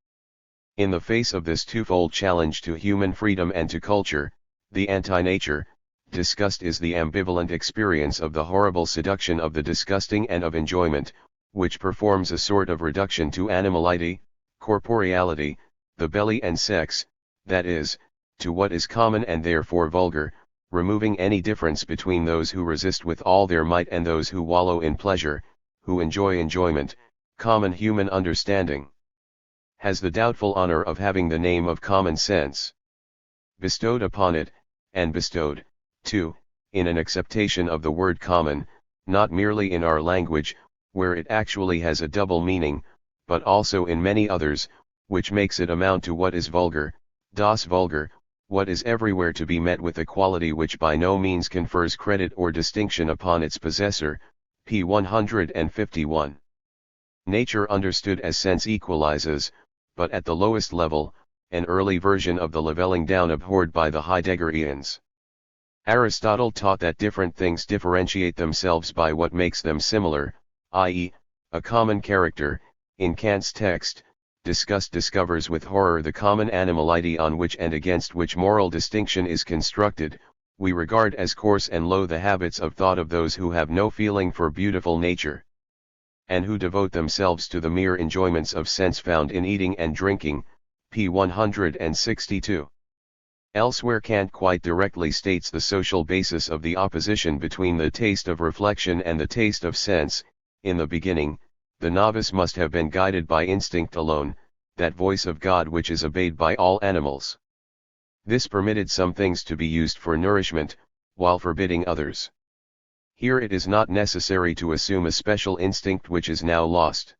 In the face of this twofold challenge to human freedom and to culture, the anti-nature, disgust is the ambivalent experience of the horrible seduction of the disgusting and of enjoyment, which performs a sort of reduction to animality, corporeality, the belly and sex, that is, to what is common and therefore vulgar, removing any difference between those who resist with all their might and those who wallow in pleasure, who enjoy enjoyment, common human understanding has the doubtful honor of having the name of common sense bestowed upon it, and bestowed, too, in an acceptation of the word common, not merely in our language, where it actually has a double meaning, but also in many others, which makes it amount to what is vulgar, das vulgar, what is everywhere to be met with a quality which by no means confers credit or distinction upon its possessor, p. 151. Nature understood as sense equalizes, but at the lowest level, an early version of the leveling down abhorred by the Heideggerians. Aristotle taught that different things differentiate themselves by what makes them similar, i.e., a common character. In Kant's text, disgust discovers with horror the common animality on which and against which moral distinction is constructed. We regard as coarse and low the habits of thought of those who have no feeling for beautiful nature, and who devote themselves to the mere enjoyments of sense found in eating and drinking, p. 162. Elsewhere Kant quite directly states the social basis of the opposition between the taste of reflection and the taste of sense. In the beginning, the novice must have been guided by instinct alone, that voice of God which is obeyed by all animals. This permitted some things to be used for nourishment, while forbidding others. Here it is not necessary to assume a special instinct which is now lost.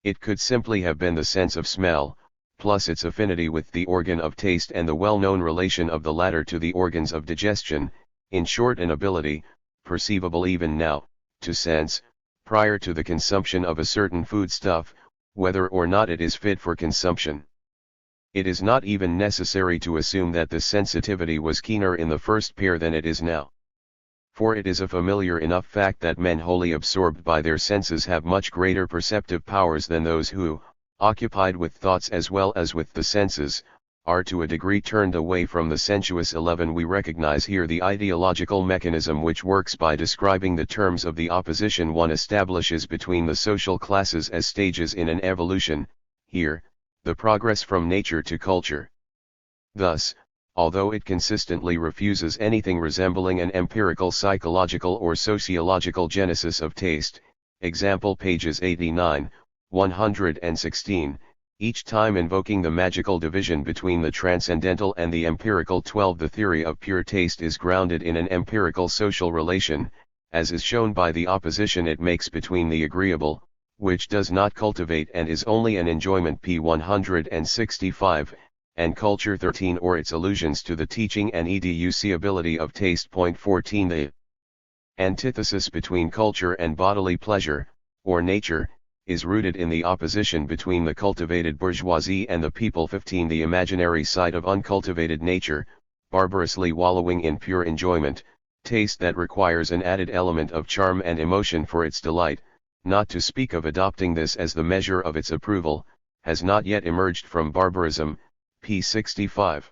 It could simply have been the sense of smell, plus its affinity with the organ of taste and the well-known relation of the latter to the organs of digestion, in short an ability, perceivable even now, to sense, prior to the consumption of a certain foodstuff, whether or not it is fit for consumption. It is not even necessary to assume that the sensitivity was keener in the first pair than it is now. For it is a familiar enough fact that men wholly absorbed by their senses have much greater perceptive powers than those who, occupied with thoughts as well as with the senses, are to a degree turned away from the sensuous. 11. We recognize here the ideological mechanism which works by describing the terms of the opposition one establishes between the social classes as stages in an evolution, here, the progress from nature to culture. Thus, although it consistently refuses anything resembling an empirical psychological or sociological genesis of taste, example pages 89, 116, each time invoking the magical division between the transcendental and the empirical. 12. The theory of pure taste is grounded in an empirical social relation, as is shown by the opposition it makes between the agreeable, which does not cultivate and is only an enjoyment, p. 165, and culture. 13. Or its allusions to the teaching and educability of taste. Point 14. The antithesis between culture and bodily pleasure, or nature, is rooted in the opposition between the cultivated bourgeoisie and the people. 15. The imaginary side of uncultivated nature, barbarously wallowing in pure enjoyment, taste that requires an added element of charm and emotion for its delight, not to speak of adopting this as the measure of its approval, has not yet emerged from barbarism, p. 65.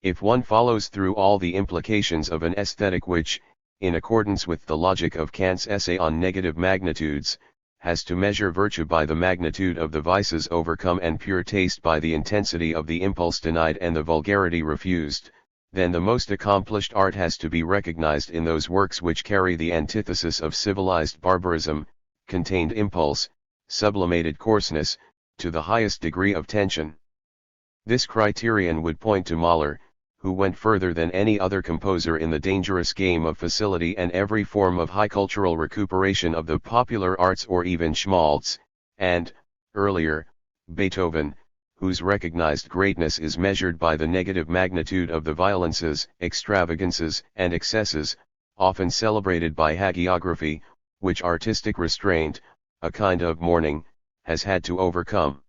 If one follows through all the implications of an aesthetic which, in accordance with the logic of Kant's essay on negative magnitudes, has to measure virtue by the magnitude of the vices overcome and pure taste by the intensity of the impulse denied and the vulgarity refused, then the most accomplished art has to be recognized in those works which carry the antithesis of civilized barbarism, contained impulse, sublimated coarseness, to the highest degree of tension. This criterion would point to Mahler, who went further than any other composer in the dangerous game of facility and every form of high cultural recuperation of the popular arts, or even Schmaltz, and, earlier, Beethoven, whose recognized greatness is measured by the negative magnitude of the violences, extravagances, and excesses, often celebrated by hagiography, which artistic restraint, a kind of mourning, has had to overcome.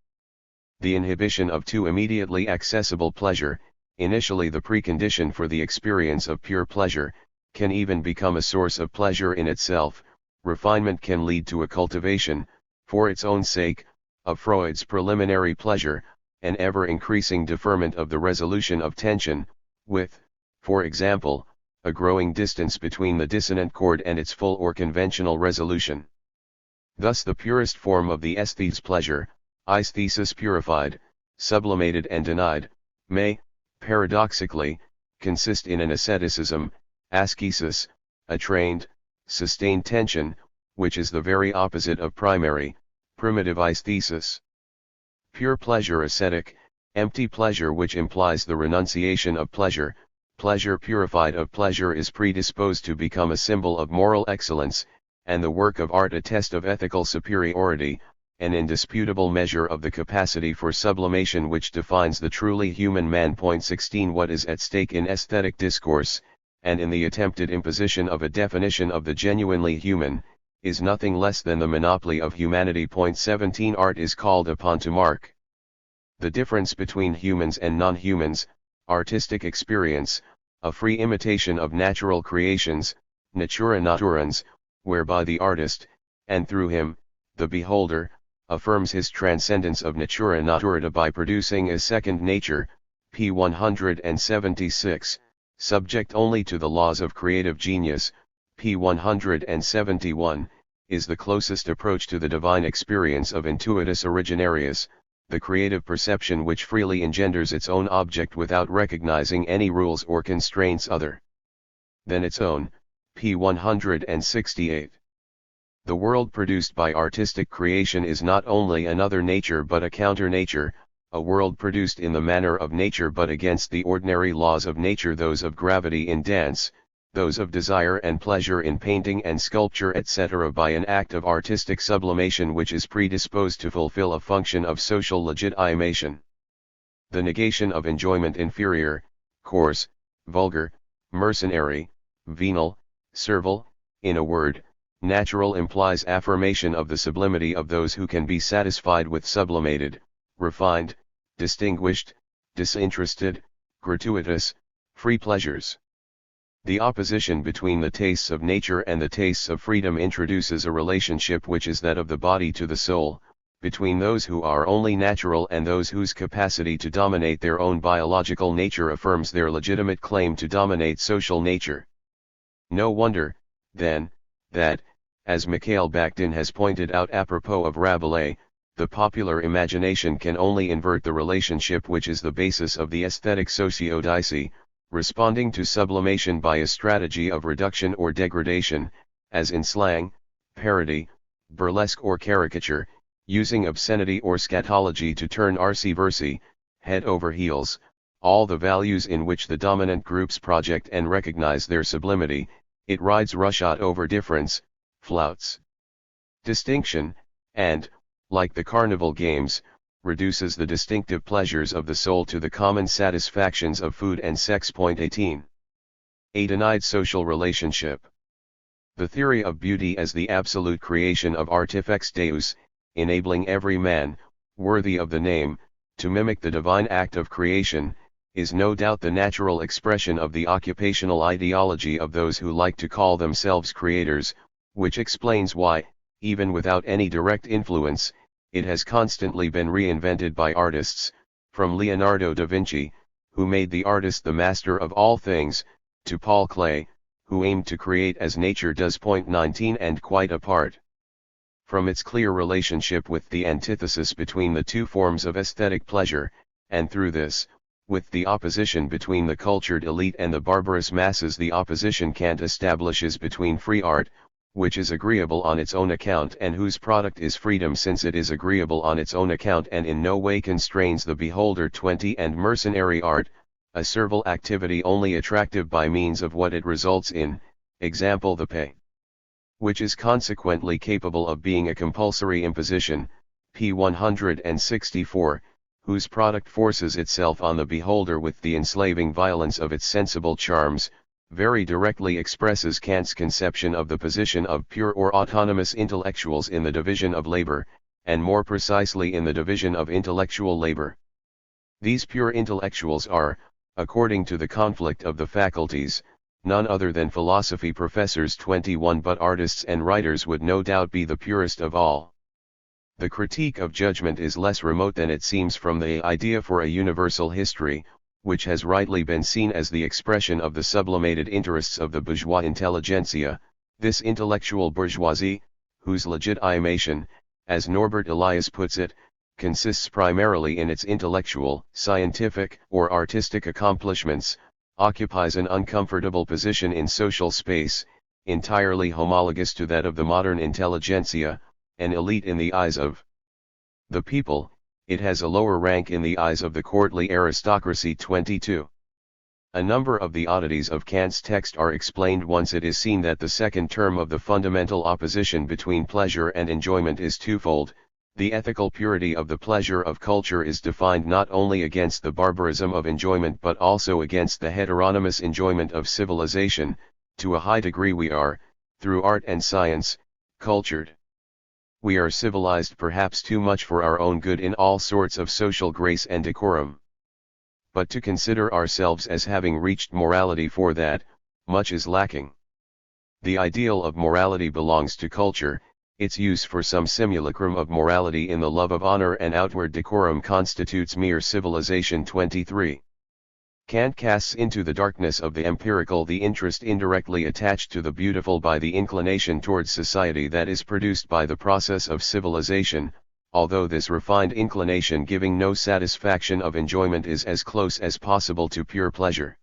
The inhibition of too immediately accessible pleasure, initially the precondition for the experience of pure pleasure, can even become a source of pleasure in itself. Refinement can lead to a cultivation, for its own sake, of Freud's preliminary pleasure, an ever-increasing deferment of the resolution of tension, with, for example, a growing distance between the dissonant chord and its full or conventional resolution. Thus the purest form of the aesthete's pleasure, aesthesis purified, sublimated and denied, may, paradoxically, consist in an asceticism, ascesis, a trained, sustained tension, which is the very opposite of primary, primitive aesthesis. Pure pleasure ascetic, empty pleasure which implies the renunciation of pleasure, pleasure purified of pleasure, is predisposed to become a symbol of moral excellence, and the work of art a test of ethical superiority, an indisputable measure of the capacity for sublimation which defines the truly human man. 16. What is at stake in aesthetic discourse, and in the attempted imposition of a definition of the genuinely human, is nothing less than the monopoly of humanity. 17. Art is called upon to mark the difference between humans and non-humans, artistic experience, a free imitation of natural creations, natura naturans, whereby the artist, and through him, the beholder, affirms his transcendence of natura naturata by producing a second nature, p. 176, subject only to the laws of creative genius, p. 171, is the closest approach to the divine experience of intuitus originarius, the creative perception which freely engenders its own object without recognizing any rules or constraints other than its own, p. 168. The world produced by artistic creation is not only another nature but a counter-nature, a world produced in the manner of nature but against the ordinary laws of nature, those of gravity in dance, those of desire and pleasure in painting and sculpture, etc., by an act of artistic sublimation which is predisposed to fulfill a function of social legitimation. The negation of enjoyment inferior, coarse, vulgar, mercenary, venal, servile, in a word, Natural implies affirmation of the sublimity of those who can be satisfied with sublimated, refined, distinguished, disinterested, gratuitous, free pleasures. The opposition between the tastes of nature and the tastes of freedom introduces a relationship which is that of the body to the soul, between those who are only natural and those whose capacity to dominate their own biological nature affirms their legitimate claim to dominate social nature. No wonder, then, that, as Mikhail Bakhtin has pointed out apropos of Rabelais, the popular imagination can only invert the relationship which is the basis of the aesthetic sociodicy, responding to sublimation by a strategy of reduction or degradation, as in slang, parody, burlesque or caricature, using obscenity or scatology to turn arsi-versi, head over heels, all the values in which the dominant groups project and recognize their sublimity. It rides roughshod over difference, flouts distinction, and, like the carnival games, reduces the distinctive pleasures of the soul to the common satisfactions of food and sex. 18. A denied social relationship. The theory of beauty as the absolute creation of artifex deus, enabling every man, worthy of the name, to mimic the divine act of creation, is no doubt the natural expression of the occupational ideology of those who like to call themselves creators, which explains why, even without any direct influence, it has constantly been reinvented by artists, from Leonardo da Vinci, who made the artist the master of all things, to Paul Klee, who aimed to create as nature does. 19 And quite apart from its clear relationship with the antithesis between the two forms of aesthetic pleasure, and through this, with the opposition between the cultured elite and the barbarous masses, the opposition Kant establishes between free art, which is agreeable on its own account and whose product is freedom since it is agreeable on its own account and in no way constrains the beholder. 20 And mercenary art, a servile activity only attractive by means of what it results in, example the pay, which is consequently capable of being a compulsory imposition, p. 164, whose product forces itself on the beholder with the enslaving violence of its sensible charms, very directly expresses Kant's conception of the position of pure or autonomous intellectuals in the division of labor, and more precisely in the division of intellectual labor. These pure intellectuals are, according to the conflict of the faculties, none other than philosophy professors. 21 But artists and writers would no doubt be the purest of all. The critique of judgment is less remote than it seems from the idea for a universal history, which has rightly been seen as the expression of the sublimated interests of the bourgeois intelligentsia, this intellectual bourgeoisie, whose legitimation, as Norbert Elias puts it, consists primarily in its intellectual, scientific, or artistic accomplishments, occupies an uncomfortable position in social space, entirely homologous to that of the modern intelligentsia, an elite in the eyes of the people. It has a lower rank in the eyes of the courtly aristocracy. 22. A number of the oddities of Kant's text are explained once it is seen that the second term of the fundamental opposition between pleasure and enjoyment is twofold. The ethical purity of the pleasure of culture is defined not only against the barbarism of enjoyment but also against the heteronymous enjoyment of civilization. To a high degree we are, through art and science, cultured. We are civilized perhaps too much for our own good in all sorts of social grace and decorum. But to consider ourselves as having reached morality, for that, much is lacking. The ideal of morality belongs to culture, its use for some simulacrum of morality in the love of honor and outward decorum constitutes mere civilization. 23. Kant casts into the darkness of the empirical the interest indirectly attached to the beautiful by the inclination towards society that is produced by the process of civilization, although this refined inclination giving no satisfaction of enjoyment is as close as possible to pure pleasure.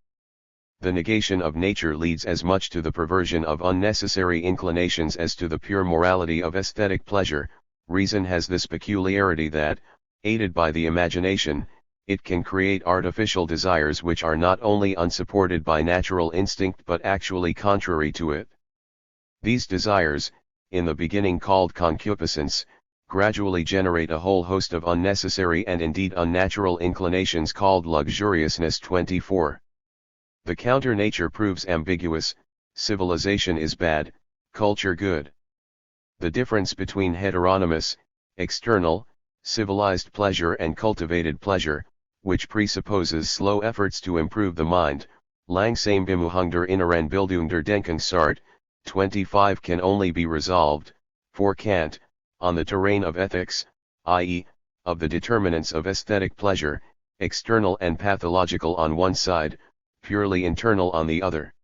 The negation of nature leads as much to the perversion of unnecessary inclinations as to the pure morality of aesthetic pleasure. Reason has this peculiarity that, aided by the imagination, it can create artificial desires which are not only unsupported by natural instinct but actually contrary to it. These desires, in the beginning called concupiscence, gradually generate a whole host of unnecessary and indeed unnatural inclinations called luxuriousness. 24. The counter nature proves ambiguous: civilization is bad, culture good. The difference between heteronymous, external, civilized pleasure and cultivated pleasure, which presupposes slow efforts to improve the mind, langzame Bemühung der inneren Bildung der Denkungsart, 25 can only be resolved, for Kant, on the terrain of ethics, i.e., of the determinants of aesthetic pleasure, external and pathological on one side, purely internal on the other.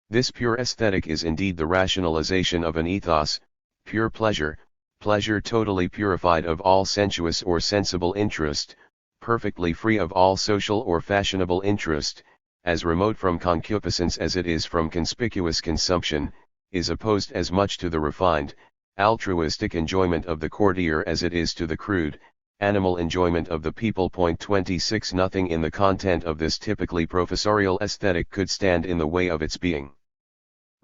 This pure aesthetic is indeed the rationalization of an ethos, pure pleasure, pleasure totally purified of all sensuous or sensible interest, perfectly free of all social or fashionable interest, as remote from concupiscence as it is from conspicuous consumption, is opposed as much to the refined, altruistic enjoyment of the courtier as it is to the crude, animal enjoyment of the people. 26 Nothing in the content of this typically professorial aesthetic could stand in the way of its being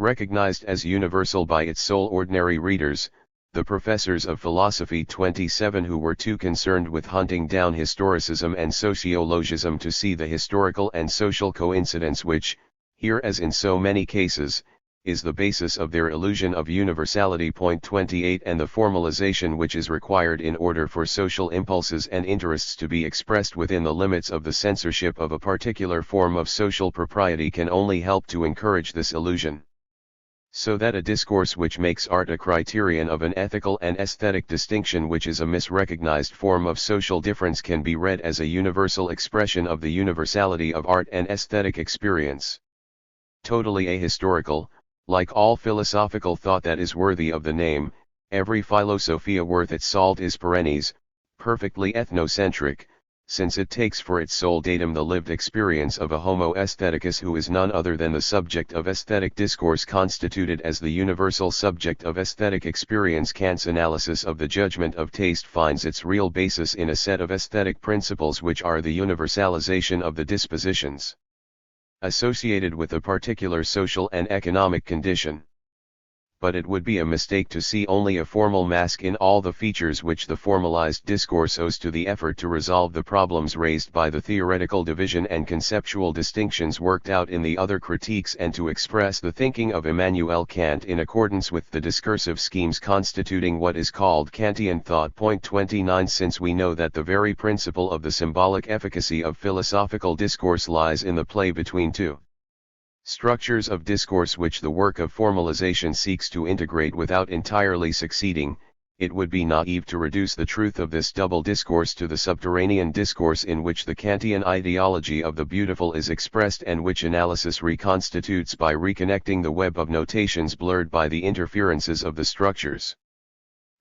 recognized as universal by its sole ordinary readers, the professors of philosophy 27 who were too concerned with hunting down historicism and sociologism to see the historical and social coincidence which, here as in so many cases, is the basis of their illusion of universality. 28 And the formalization which is required in order for social impulses and interests to be expressed within the limits of the censorship of a particular form of social propriety can only help to encourage this illusion. So that a discourse which makes art a criterion of an ethical and aesthetic distinction which is a misrecognized form of social difference can be read as a universal expression of the universality of art and aesthetic experience. Totally ahistorical, like all philosophical thought that is worthy of the name, every philosophia worth its salt is perennes, perfectly ethnocentric, since it takes for its sole datum the lived experience of a homo aestheticus who is none other than the subject of aesthetic discourse constituted as the universal subject of aesthetic experience. Kant's analysis of the judgment of taste finds its real basis in a set of aesthetic principles which are the universalization of the dispositions associated with a particular social and economic condition. But it would be a mistake to see only a formal mask in all the features which the formalized discourse owes to the effort to resolve the problems raised by the theoretical division and conceptual distinctions worked out in the other critiques and to express the thinking of Immanuel Kant in accordance with the discursive schemes constituting what is called Kantian thought. 29 Since we know that the very principle of the symbolic efficacy of philosophical discourse lies in the play between two structures of discourse which the work of formalization seeks to integrate without entirely succeeding, it would be naive to reduce the truth of this double discourse to the subterranean discourse in which the Kantian ideology of the beautiful is expressed and which analysis reconstitutes by reconnecting the web of notations blurred by the interferences of the structures.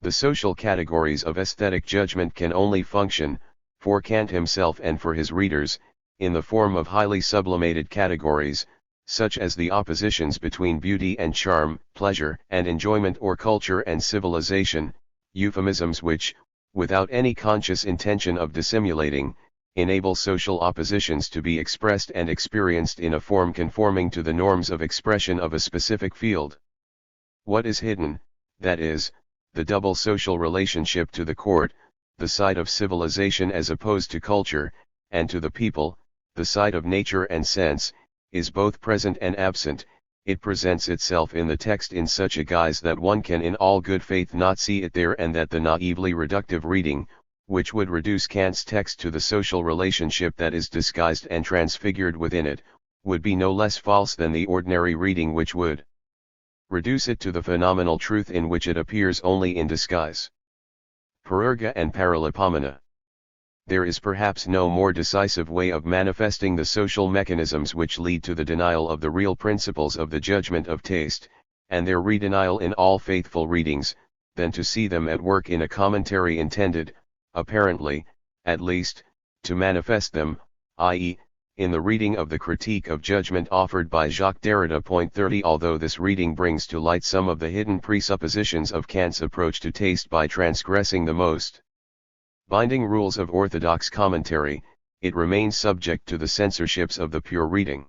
The social categories of aesthetic judgment can only function, for Kant himself and for his readers, in the form of highly sublimated categories, such as the oppositions between beauty and charm, pleasure and enjoyment or culture and civilization, euphemisms which, without any conscious intention of dissimulating, enable social oppositions to be expressed and experienced in a form conforming to the norms of expression of a specific field. What is hidden, that is, the double social relationship to the court, the side of civilization as opposed to culture, and to the people, the side of nature and sense, is both present and absent. It presents itself in the text in such a guise that one can in all good faith not see it there, and that the naively reductive reading, which would reduce Kant's text to the social relationship that is disguised and transfigured within it, would be no less false than the ordinary reading which would reduce it to the phenomenal truth in which it appears only in disguise. Parerga and Paralipomena. There is perhaps no more decisive way of manifesting the social mechanisms which lead to the denial of the real principles of the judgment of taste, and their redenial in all faithful readings, than to see them at work in a commentary intended, apparently, at least, to manifest them, i.e., in the reading of the Critique of Judgment offered by Jacques Derrida. 30 Although this reading brings to light some of the hidden presuppositions of Kant's approach to taste by transgressing the most binding rules of orthodox commentary, it remains subject to the censorships of the pure reading.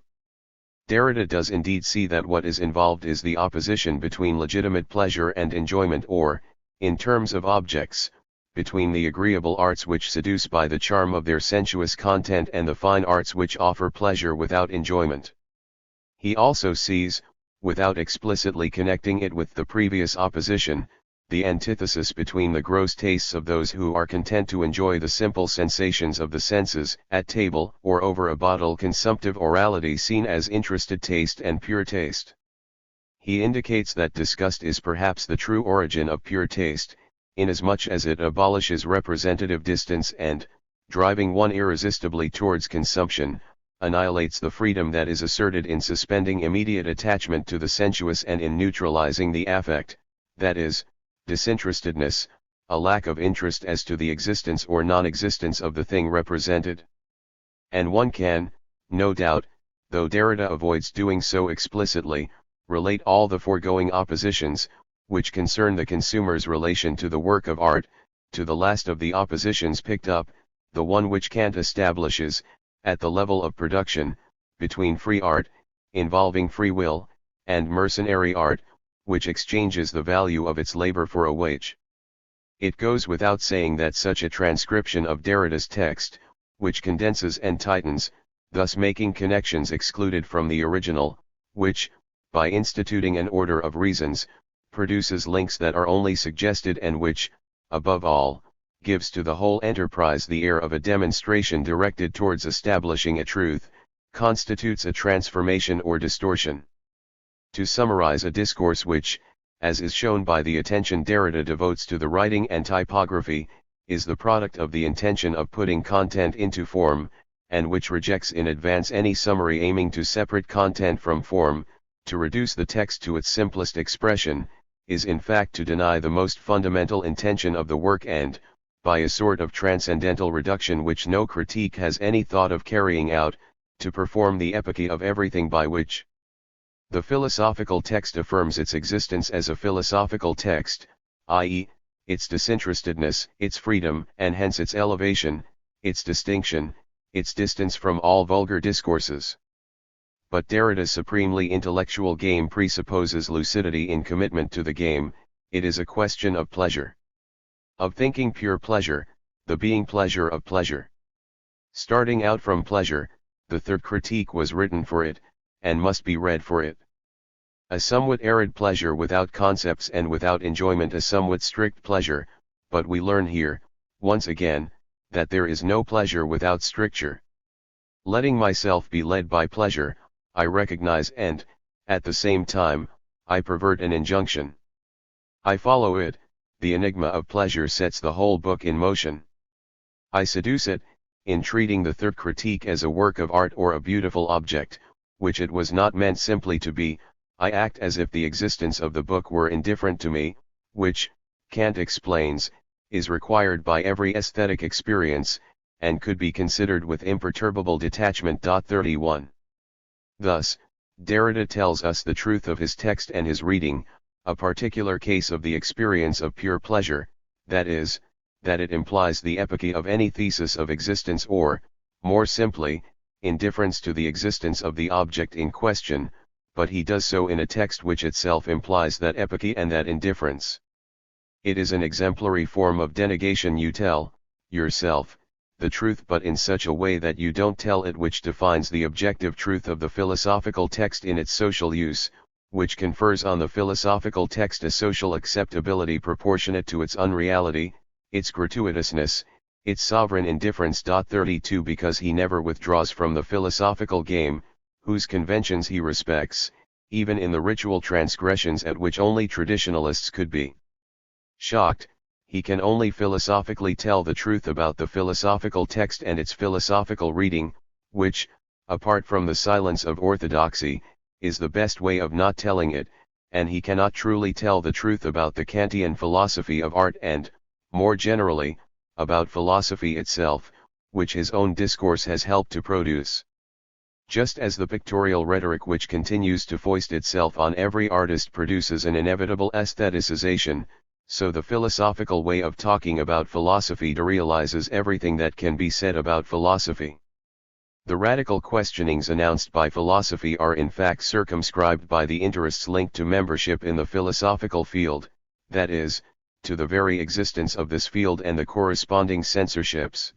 Derrida does indeed see that what is involved is the opposition between legitimate pleasure and enjoyment, or, in terms of objects, between the agreeable arts which seduce by the charm of their sensuous content and the fine arts which offer pleasure without enjoyment. He also sees, without explicitly connecting it with the previous opposition, the antithesis between the gross tastes of those who are content to enjoy the simple sensations of the senses, at table or over a bottle, consumptive orality seen as interested taste and pure taste. He indicates that disgust is perhaps the true origin of pure taste, inasmuch as it abolishes representative distance and, driving one irresistibly towards consumption, annihilates the freedom that is asserted in suspending immediate attachment to the sensuous and in neutralizing the affect, that is, disinterestedness, a lack of interest as to the existence or non-existence of the thing represented. And one can, no doubt, though Derrida avoids doing so explicitly, relate all the foregoing oppositions, which concern the consumer's relation to the work of art, to the last of the oppositions picked up, the one which Kant establishes, at the level of production, between free art, involving free will, and mercenary art, which exchanges the value of its labor for a wage. It goes without saying that such a transcription of Derrida's text, which condenses and tightens, thus making connections excluded from the original, which, by instituting an order of reasons, produces links that are only suggested and which, above all, gives to the whole enterprise the air of a demonstration directed towards establishing a truth, constitutes a transformation or distortion. To summarize a discourse which, as is shown by the attention Derrida devotes to the writing and typography, is the product of the intention of putting content into form, and which rejects in advance any summary aiming to separate content from form, to reduce the text to its simplest expression, is in fact to deny the most fundamental intention of the work and, by a sort of transcendental reduction which no critique has any thought of carrying out, to perform the epoche of everything by which the philosophical text affirms its existence as a philosophical text, i.e., its disinterestedness, its freedom, and hence its elevation, its distinction, its distance from all vulgar discourses. But Derrida's supremely intellectual game presupposes lucidity in commitment to the game. It is a question of pleasure. Of thinking pure pleasure, the being pleasure of pleasure. Starting out from pleasure, the third critique was written for it, and must be read for it. A somewhat arid pleasure without concepts and without enjoyment, a somewhat strict pleasure, but we learn here, once again, that there is no pleasure without stricture. Letting myself be led by pleasure, I recognize and, at the same time, I pervert an injunction. I follow it. The enigma of pleasure sets the whole book in motion. I seduce it, in treating the third critique as a work of art or a beautiful object, which it was not meant simply to be. I act as if the existence of the book were indifferent to me, which, Kant explains, is required by every aesthetic experience, and could be considered with imperturbable detachment. 31. Thus, Derrida tells us the truth of his text and his reading, a particular case of the experience of pure pleasure, that is, that it implies the epoche of any thesis of existence or, more simply, indifference to the existence of the object in question, but he does so in a text which itself implies that epoche and that indifference. It is an exemplary form of denegation. You tell, yourself, the truth, but in such a way that you don't tell it, which defines the objective truth of the philosophical text in its social use, which confers on the philosophical text a social acceptability proportionate to its unreality, its gratuitousness, its sovereign indifference. 32 Because he never withdraws from the philosophical game, whose conventions he respects, even in the ritual transgressions at which only traditionalists could be shocked, he can only philosophically tell the truth about the philosophical text and its philosophical reading, which, apart from the silence of orthodoxy, is the best way of not telling it, and he cannot truly tell the truth about the Kantian philosophy of art and, more generally, about philosophy itself, which his own discourse has helped to produce. Just as the pictorial rhetoric which continues to foist itself on every artist produces an inevitable aestheticization, so the philosophical way of talking about philosophy derealizes everything that can be said about philosophy. The radical questionings announced by philosophy are in fact circumscribed by the interests linked to membership in the philosophical field, that is, to the very existence of this field and the corresponding censorships.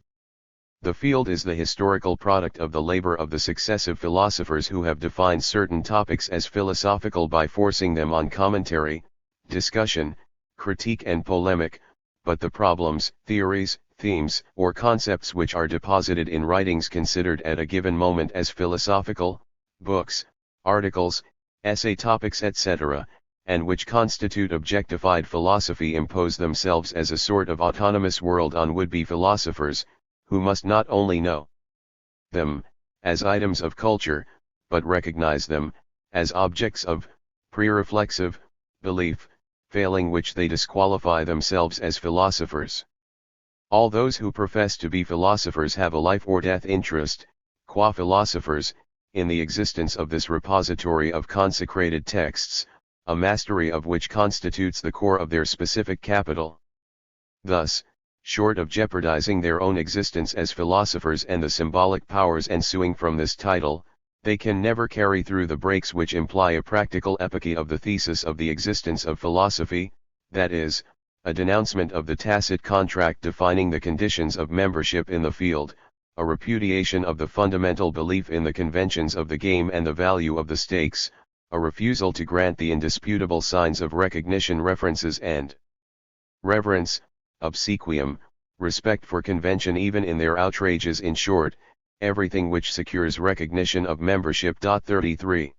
The field is the historical product of the labor of the successive philosophers who have defined certain topics as philosophical by forcing them on commentary, discussion, critique and polemic, but the problems, theories, themes, or concepts which are deposited in writings considered at a given moment as philosophical, books, articles, essay topics etc., and which constitute objectified philosophy impose themselves as a sort of autonomous world on would-be philosophers, who must not only know them, as items of culture, but recognize them, as objects of, pre-reflexive, belief, failing which they disqualify themselves as philosophers. All those who profess to be philosophers have a life or death interest, qua philosophers, in the existence of this repository of consecrated texts, a mastery of which constitutes the core of their specific capital. Thus, short of jeopardizing their own existence as philosophers and the symbolic powers ensuing from this title, they can never carry through the breaks which imply a practical epiche of the thesis of the existence of philosophy, that is, a denouncement of the tacit contract defining the conditions of membership in the field, a repudiation of the fundamental belief in the conventions of the game and the value of the stakes, a refusal to grant the indisputable signs of recognition, references and reverence, obsequium, respect for convention even in their outrages, in short, everything which secures recognition of membership. 33.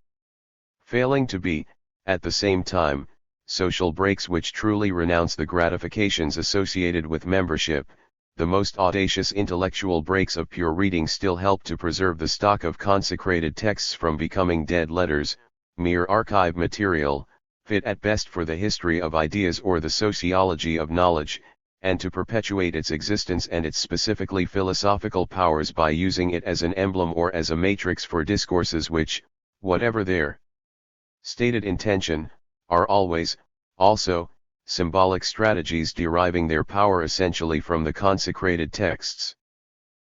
Failing to be, at the same time, social breaks which truly renounce the gratifications associated with membership, the most audacious intellectual breaks of pure reading still help to preserve the stock of consecrated texts from becoming dead letters, mere archive material, fit at best for the history of ideas or the sociology of knowledge, and to perpetuate its existence and its specifically philosophical powers by using it as an emblem or as a matrix for discourses which, whatever their stated intention, are always, also, symbolic strategies deriving their power essentially from the consecrated texts.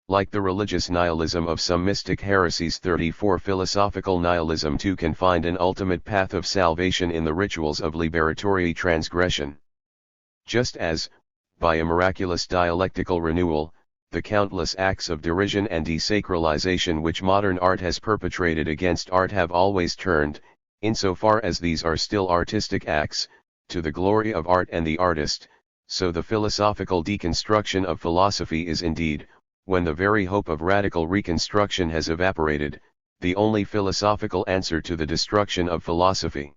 Like the religious nihilism of some mystic heresies. 34. Philosophical nihilism too can find an ultimate path of salvation in the rituals of liberatory transgression. Just as, by a miraculous dialectical renewal, the countless acts of derision and desacralization which modern art has perpetrated against art have always turned, insofar as these are still artistic acts, to the glory of art and the artist, so the philosophical deconstruction of philosophy is indeed, when the very hope of radical reconstruction has evaporated, the only philosophical answer to the destruction of philosophy.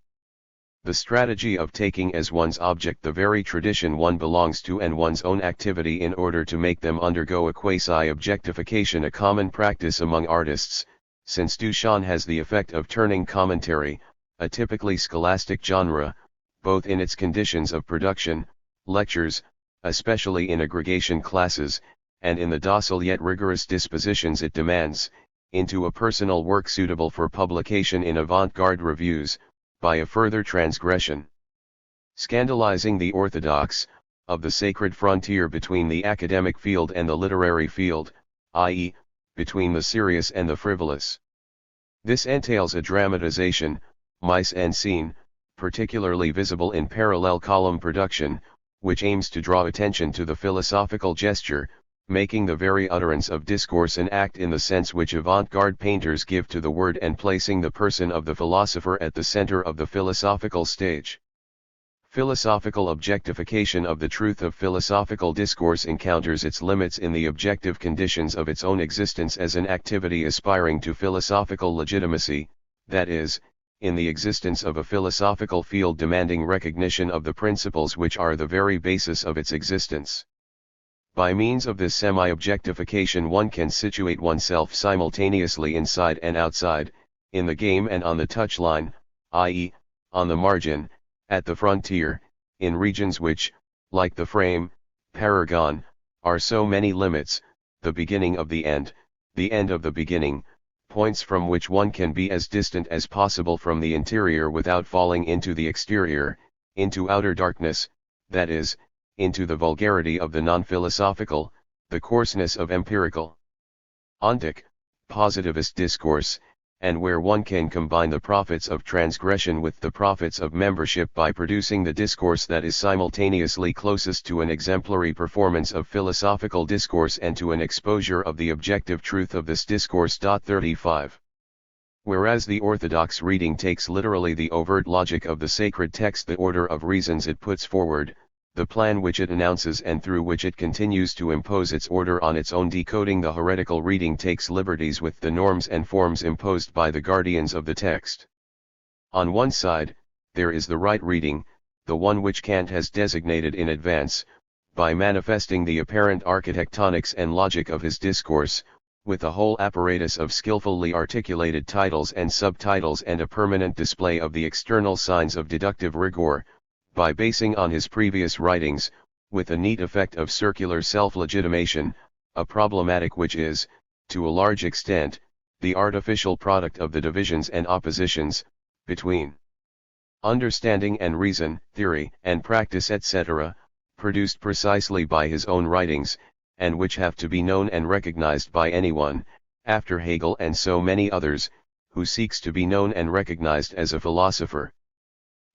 The strategy of taking as one's object the very tradition one belongs to and one's own activity in order to make them undergo a quasi-objectification, a common practice among artists, since Duchamp has the effect of turning commentary, a typically scholastic genre, both in its conditions of production, lectures, especially in aggregation classes, and in the docile yet rigorous dispositions it demands, into a personal work suitable for publication in avant-garde reviews, by a further transgression, scandalizing the orthodox, of the sacred frontier between the academic field and the literary field, i.e., between the serious and the frivolous. This entails a dramatization, mise en scene, particularly visible in parallel column production, which aims to draw attention to the philosophical gesture, making the very utterance of discourse an act in the sense which avant-garde painters give to the word and placing the person of the philosopher at the center of the philosophical stage. Philosophical objectification of the truth of philosophical discourse encounters its limits in the objective conditions of its own existence as an activity aspiring to philosophical legitimacy, that is, in the existence of a philosophical field demanding recognition of the principles which are the very basis of its existence. By means of this semi-objectification one can situate oneself simultaneously inside and outside, in the game and on the touchline, i.e., on the margin, at the frontier, in regions which, like the frame, paragon, are so many limits, the beginning of the end of the beginning, points from which one can be as distant as possible from the interior without falling into the exterior, into outer darkness, that is, into the vulgarity of the non-philosophical, the coarseness of empirical, ontic, positivist discourse, and where one can combine the profits of transgression with the profits of membership by producing the discourse that is simultaneously closest to an exemplary performance of philosophical discourse and to an exposure of the objective truth of this discourse. 35. Whereas the orthodox reading takes literally the overt logic of the sacred text, the order of reasons it puts forward, the plan which it announces and through which it continues to impose its order on its own decoding. The heretical reading takes liberties with the norms and forms imposed by the guardians of the text. On one side, there is the right reading, the one which Kant has designated in advance, by manifesting the apparent architectonics and logic of his discourse, with a whole apparatus of skillfully articulated titles and subtitles and a permanent display of the external signs of deductive rigor, by basing on his previous writings, with a neat effect of circular self-legitimation, a problematic which is, to a large extent, the artificial product of the divisions and oppositions, between understanding and reason, theory and practice etc., produced precisely by his own writings, and which have to be known and recognized by anyone, after Hegel and so many others, who seeks to be known and recognized as a philosopher.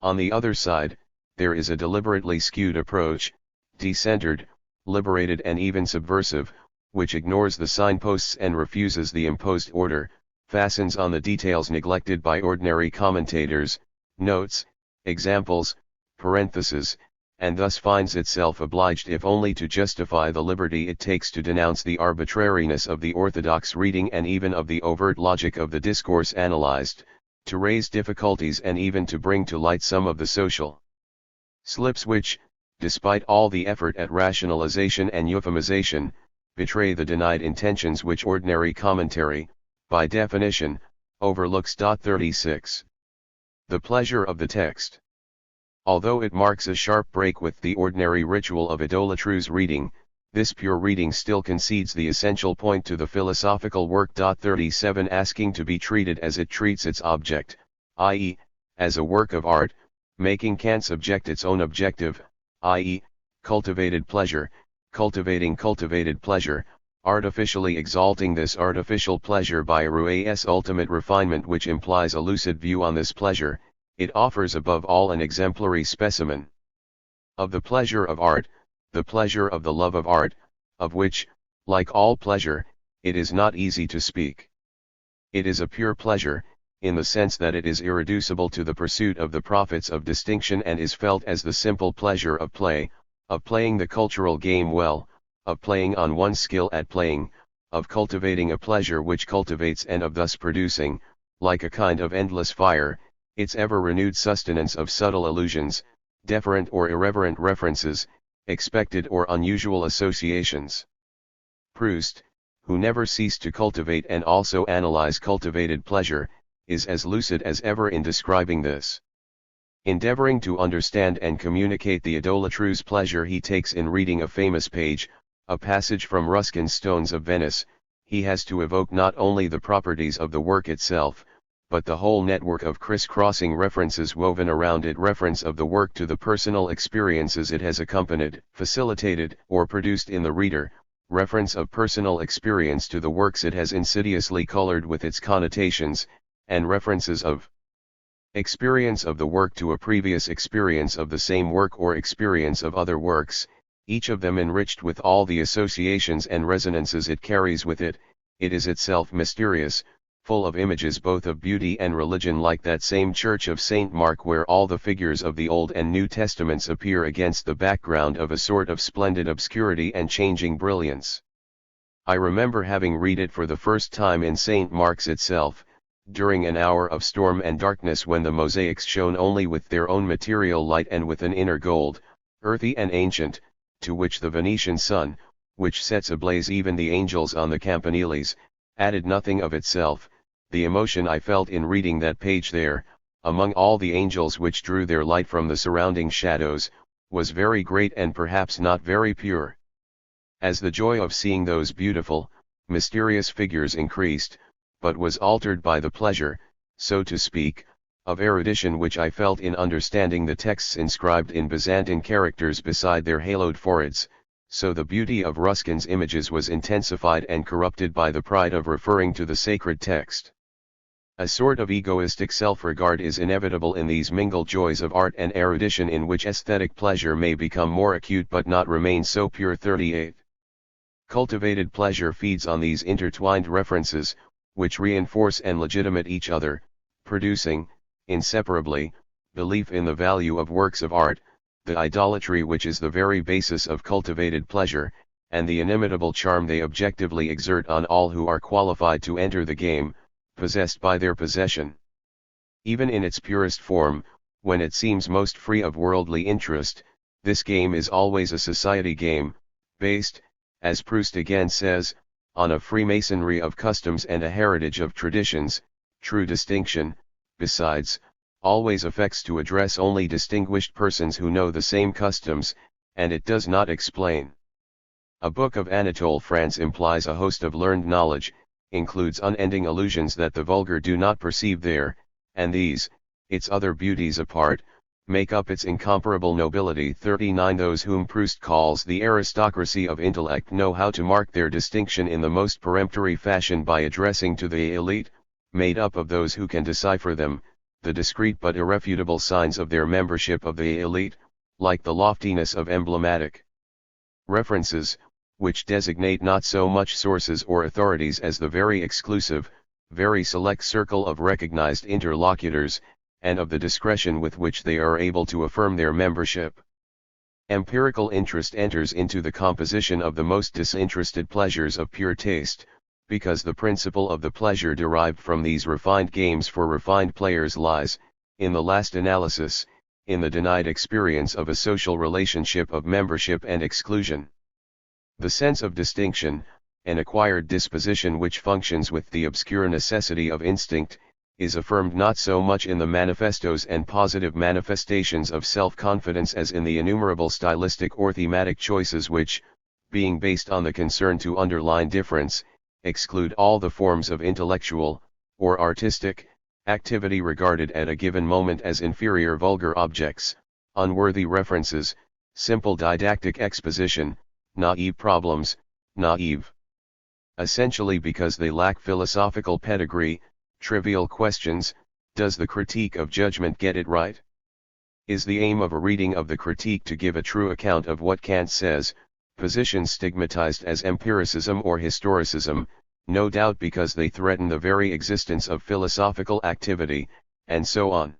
On the other side, there is a deliberately skewed approach, decentered, liberated and even subversive, which ignores the signposts and refuses the imposed order, fastens on the details neglected by ordinary commentators, notes, examples, parentheses, and thus finds itself obliged if only to justify the liberty it takes to denounce the arbitrariness of the orthodox reading and even of the overt logic of the discourse analyzed, to raise difficulties and even to bring to light some of the social slips which, despite all the effort at rationalization and euphemization, betray the denied intentions which ordinary commentary, by definition, overlooks. 36. The pleasure of the text. Although it marks a sharp break with the ordinary ritual of idolatrous reading, this pure reading still concedes the essential point to the philosophical work. 37 Asking to be treated as it treats its object, i.e., as a work of art, making Kant's object its own objective, i.e., cultivated pleasure, cultivating cultivated pleasure, artificially exalting this artificial pleasure by Rouet's ultimate refinement which implies a lucid view on this pleasure. It offers above all an exemplary specimen of the pleasure of art, the pleasure of the love of art, of which, like all pleasure, it is not easy to speak. It is a pure pleasure, in the sense that it is irreducible to the pursuit of the profits of distinction and is felt as the simple pleasure of play, of playing the cultural game well, of playing on one's skill at playing, of cultivating a pleasure which cultivates and of thus producing, like a kind of endless fire, its ever-renewed sustenance of subtle allusions, deferent or irreverent references, expected or unusual associations. Proust, who never ceased to cultivate and also analyze cultivated pleasure, is as lucid as ever in describing this. Endeavoring to understand and communicate the idolatrous pleasure he takes in reading a famous page, a passage from Ruskin's Stones of Venice, he has to evoke not only the properties of the work itself, but the whole network of criss-crossing references woven around it, reference of the work to the personal experiences it has accompanied, facilitated, or produced in the reader, reference of personal experience to the works it has insidiously colored with its connotations, and references of experience of the work to a previous experience of the same work or experience of other works, each of them enriched with all the associations and resonances it carries with it. It is itself mysterious, full of images both of beauty and religion, like that same church of St. Mark where all the figures of the Old and New Testaments appear against the background of a sort of splendid obscurity and changing brilliance. I remember having read it for the first time in St. Mark's itself, during an hour of storm and darkness when the mosaics shone only with their own material light and with an inner gold, earthy and ancient, to which the Venetian sun, which sets ablaze even the angels on the campaniles, added nothing of itself. The emotion I felt in reading that page there, among all the angels which drew their light from the surrounding shadows, was very great and perhaps not very pure. As the joy of seeing those beautiful, mysterious figures increased, but was altered by the pleasure, so to speak, of erudition which I felt in understanding the texts inscribed in Byzantine characters beside their haloed foreheads, so the beauty of Ruskin's images was intensified and corrupted by the pride of referring to the sacred text. A sort of egoistic self-regard is inevitable in these mingled joys of art and erudition, in which aesthetic pleasure may become more acute but not remain so pure. 38. Cultivated pleasure feeds on these intertwined references, which reinforce and legitimate each other, producing, inseparably, belief in the value of works of art, the idolatry which is the very basis of cultivated pleasure, and the inimitable charm they objectively exert on all who are qualified to enter the game, possessed by their possession. Even in its purest form, when it seems most free of worldly interest, this game is always a society game, based, as Proust again says, on a freemasonry of customs and a heritage of traditions. True distinction, besides, always affects to address only distinguished persons who know the same customs, and it does not explain. A book of Anatole France implies a host of learned knowledge, includes unending allusions that the vulgar do not perceive there, and these, its other beauties apart, make up its incomparable nobility. 39 Those whom Proust calls the aristocracy of intellect know how to mark their distinction in the most peremptory fashion by addressing to the elite, made up of those who can decipher them, the discreet but irrefutable signs of their membership of the elite, like the loftiness of emblematic references, which designate not so much sources or authorities as the very exclusive, very select circle of recognized interlocutors, and of the discretion with which they are able to affirm their membership. Empirical interest enters into the composition of the most disinterested pleasures of pure taste, because the principle of the pleasure derived from these refined games for refined players lies, in the last analysis, in the denied experience of a social relationship of membership and exclusion. The sense of distinction, an acquired disposition which functions with the obscure necessity of instinct, is affirmed not so much in the manifestos and positive manifestations of self-confidence as in the innumerable stylistic or thematic choices which, being based on the concern to underline difference, exclude all the forms of intellectual, or artistic, activity regarded at a given moment as inferior vulgar objects, unworthy references, simple didactic exposition, naive problems, naive. Essentially because they lack philosophical pedigree, trivial questions. Does the critique of judgment get it right? Is the aim of a reading of the critique to give a true account of what Kant says, positions stigmatized as empiricism or historicism, no doubt because they threaten the very existence of philosophical activity, and so on.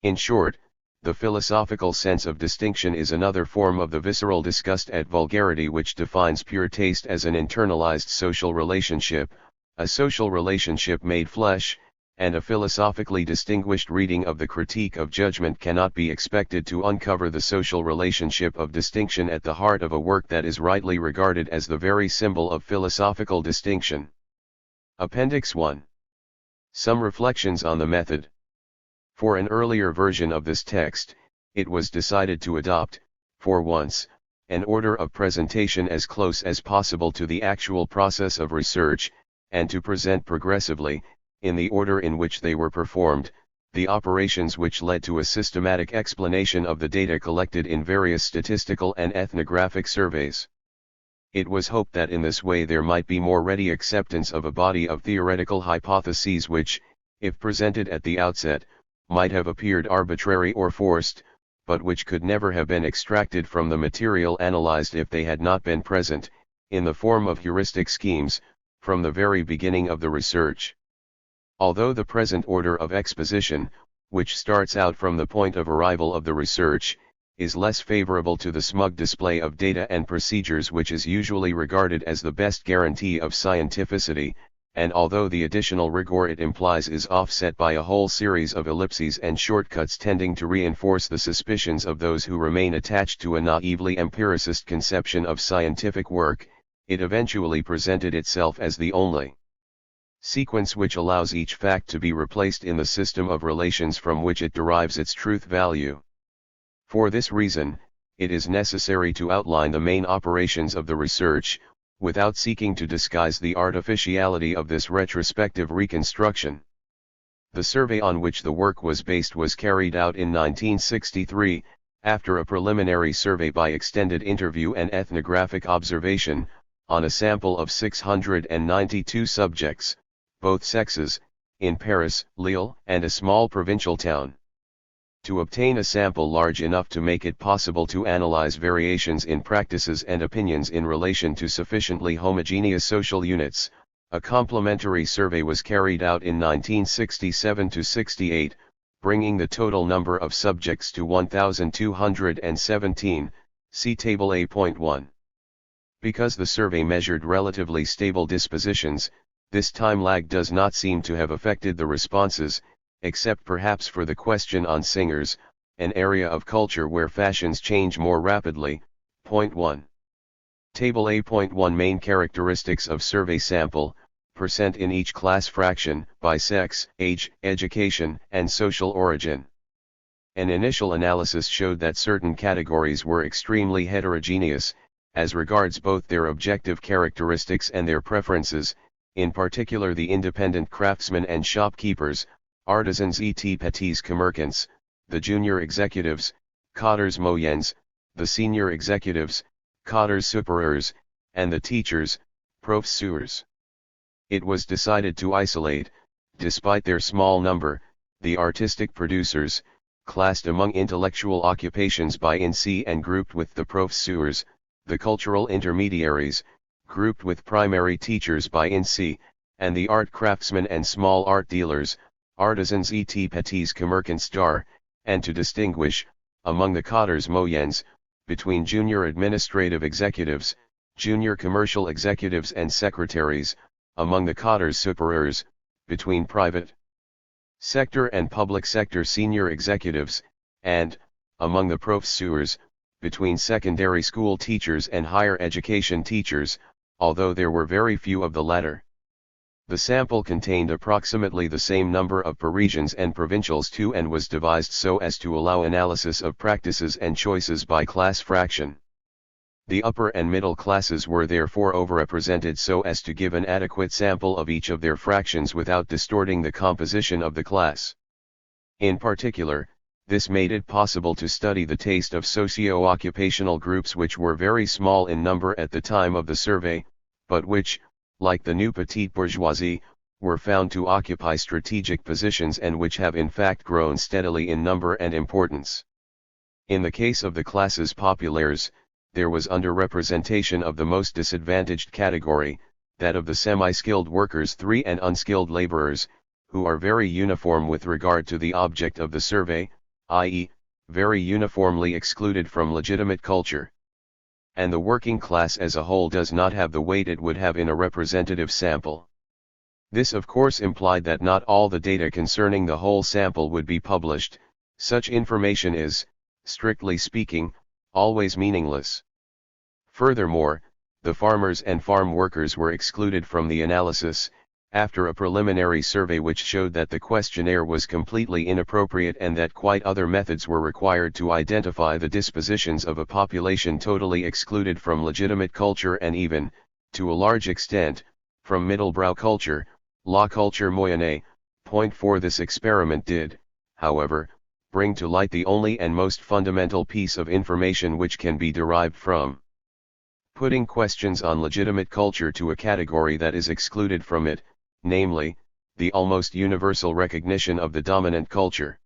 In short, the philosophical sense of distinction is another form of the visceral disgust at vulgarity which defines pure taste as an internalized social relationship, a social relationship made flesh, and a philosophically distinguished reading of the critique of judgment cannot be expected to uncover the social relationship of distinction at the heart of a work that is rightly regarded as the very symbol of philosophical distinction. Appendix 1. Some reflections on the method. For an earlier version of this text, it was decided to adopt, for once, an order of presentation as close as possible to the actual process of research, and to present progressively, in the order in which they were performed, the operations which led to a systematic explanation of the data collected in various statistical and ethnographic surveys. It was hoped that in this way there might be more ready acceptance of a body of theoretical hypotheses which, if presented at the outset, might have appeared arbitrary or forced, but which could never have been extracted from the material analyzed if they had not been present, in the form of heuristic schemes, from the very beginning of the research. Although the present order of exposition, which starts out from the point of arrival of the research, is less favorable to the smug display of data and procedures which is usually regarded as the best guarantee of scientificity, and although the additional rigor it implies is offset by a whole series of ellipses and shortcuts tending to reinforce the suspicions of those who remain attached to a naively empiricist conception of scientific work, it eventually presented itself as the only sequence which allows each fact to be replaced in the system of relations from which it derives its truth value. For this reason, it is necessary to outline the main operations of the research, without seeking to disguise the artificiality of this retrospective reconstruction. The survey on which the work was based was carried out in 1963, after a preliminary survey by extended interview and ethnographic observation, on a sample of 692 subjects, both sexes, in Paris, Lille, and a small provincial town. To obtain a sample large enough to make it possible to analyze variations in practices and opinions in relation to sufficiently homogeneous social units, a complementary survey was carried out in 1967-68, bringing the total number of subjects to 1,217, see Table A.1. Because the survey measured relatively stable dispositions, this time lag does not seem to have affected the responses, except perhaps for the question on singers, an area of culture where fashions change more rapidly. Point 1. Table A.1 Main characteristics of survey sample, percent in each class fraction, by sex, age, education, and social origin. An initial analysis showed that certain categories were extremely heterogeneous, as regards both their objective characteristics and their preferences, in particular the independent craftsmen and shopkeepers, artisans et petits commerçants, the junior executives, cadres moyens, the senior executives, cadres supérieurs, and the teachers, professeurs. It was decided to isolate, despite their small number, the artistic producers, classed among intellectual occupations by INSEE and grouped with the professeurs, the cultural intermediaries, grouped with primary teachers by INSEE, and the art craftsmen and small art dealers, artisans et petits commerçants d'art, and to distinguish, among the cadres moyens, between junior administrative executives, junior commercial executives and secretaries, among the cadres supérieurs, between private sector and public sector senior executives, and, among the professeurs, between secondary school teachers and higher education teachers, although there were very few of the latter. The sample contained approximately the same number of Parisians and provincials too, and was devised so as to allow analysis of practices and choices by class fraction. The upper and middle classes were therefore overrepresented so as to give an adequate sample of each of their fractions without distorting the composition of the class. In particular, this made it possible to study the taste of socio-occupational groups which were very small in number at the time of the survey, but which, like the new petite bourgeoisie, were found to occupy strategic positions and which have in fact grown steadily in number and importance. In the case of the classes populaires, there was underrepresentation of the most disadvantaged category, that of the semi-skilled workers and unskilled laborers, who are very uniform with regard to the object of the survey, i.e., very uniformly excluded from legitimate culture. And the working class as a whole does not have the weight it would have in a representative sample. This of course implied that not all the data concerning the whole sample would be published. Such information is, strictly speaking, always meaningless. Furthermore, the farmers and farm workers were excluded from the analysis, after a preliminary survey which showed that the questionnaire was completely inappropriate and that quite other methods were required to identify the dispositions of a population totally excluded from legitimate culture and even, to a large extent, from middlebrow culture, la culture moyenne. Point 4. This experiment did, however, bring to light the only and most fundamental piece of information which can be derived from putting questions on legitimate culture to a category that is excluded from it, namely, the almost universal recognition of the dominant culture.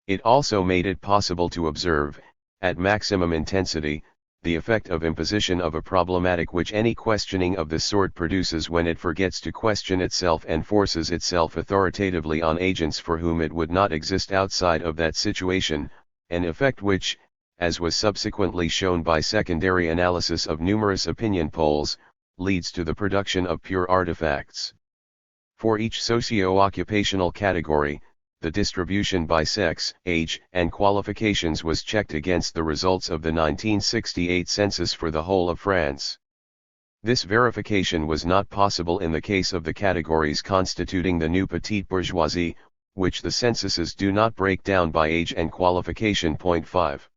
It also made it possible to observe, at maximum intensity, the effect of imposition of a problematic which any questioning of this sort produces when it forgets to question itself and forces itself authoritatively on agents for whom it would not exist outside of that situation, an effect which, as was subsequently shown by secondary analysis of numerous opinion polls, leads to the production of pure artifacts. For each socio-occupational category, the distribution by sex, age, and qualifications was checked against the results of the 1968 census for the whole of France. This verification was not possible in the case of the categories constituting the new petite bourgeoisie, which the censuses do not break down by age and qualification. Point 5.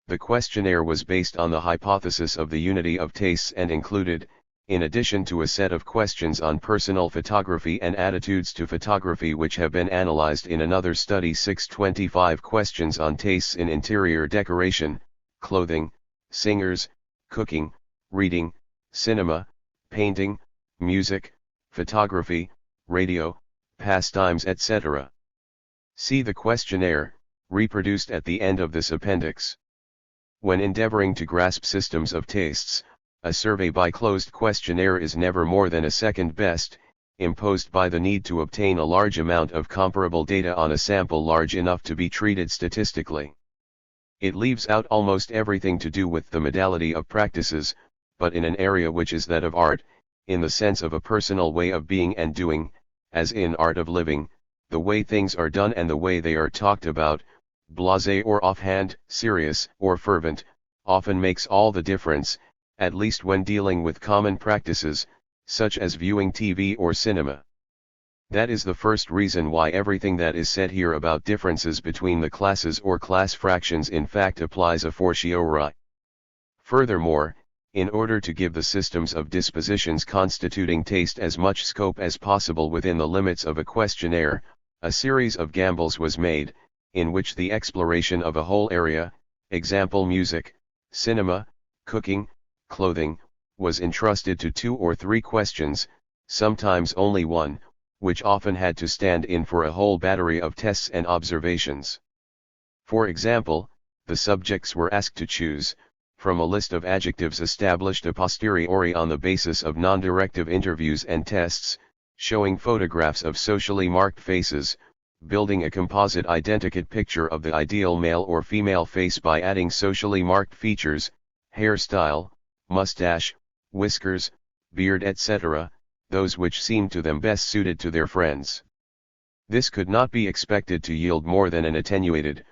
The questionnaire was based on the hypothesis of the unity of tastes and included, in addition to a set of questions on personal photography and attitudes to photography which have been analyzed in another study, 625 questions on tastes in interior decoration, clothing, singers, cooking, reading, cinema, painting, music, photography, radio, pastimes, etc. See the questionnaire, reproduced at the end of this appendix. When endeavoring to grasp systems of tastes, a survey by closed questionnaire is never more than a second best, imposed by the need to obtain a large amount of comparable data on a sample large enough to be treated statistically. It leaves out almost everything to do with the modality of practices, but in an area which is that of art, in the sense of a personal way of being and doing, as in art of living, the way things are done and the way they are talked about, blasé or offhand, serious or fervent, often makes all the difference, at least when dealing with common practices, such as viewing TV or cinema. That is the first reason why everything that is said here about differences between the classes or class fractions in fact applies a fortiori. Furthermore, in order to give the systems of dispositions constituting taste as much scope as possible within the limits of a questionnaire, a series of gambles was made, in which the exploration of a whole area, example music, cinema, cooking, clothing, was entrusted to 2 or 3 questions, sometimes only one, which often had to stand in for a whole battery of tests and observations. For example, the subjects were asked to choose, from a list of adjectives established a posteriori on the basis of non-directive interviews and tests, showing photographs of socially marked faces, building a composite identikit picture of the ideal male or female face by adding socially marked features, hairstyle, mustache, whiskers, beard etc., those which seemed to them best suited to their friends. This could not be expected to yield more than an attenuated,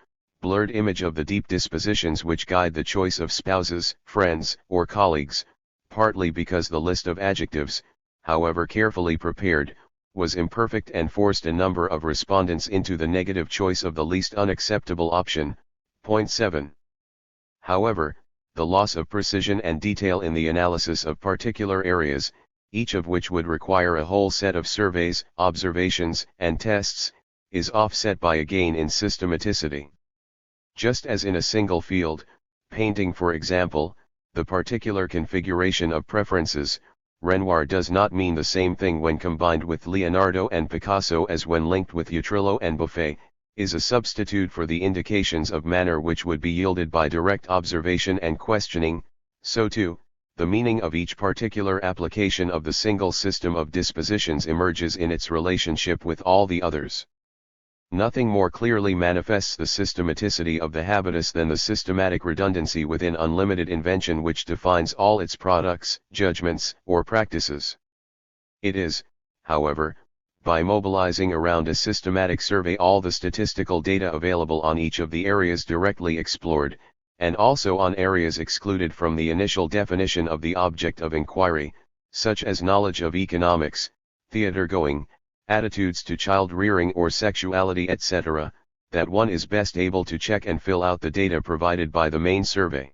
blurred image of the deep dispositions which guide the choice of spouses, friends, or colleagues, partly because the list of adjectives, however carefully prepared, was imperfect and forced a number of respondents into the negative choice of the least unacceptable option. Point 7. However, the loss of precision and detail in the analysis of particular areas, each of which would require a whole set of surveys, observations, and tests, is offset by a gain in systematicity. Just as in a single field, painting for example, the particular configuration of preferences, Renoir does not mean the same thing when combined with Leonardo and Picasso as when linked with Utrillo and Buffet, is a substitute for the indications of manner which would be yielded by direct observation and questioning, so too, the meaning of each particular application of the single system of dispositions emerges in its relationship with all the others. Nothing more clearly manifests the systematicity of the habitus than the systematic redundancy within unlimited invention which defines all its products, judgments, or practices. It is, however, by mobilizing around a systematic survey all the statistical data available on each of the areas directly explored, and also on areas excluded from the initial definition of the object of inquiry, such as knowledge of economics, theater-going, attitudes to child-rearing or sexuality etc., that one is best able to check and fill out the data provided by the main survey.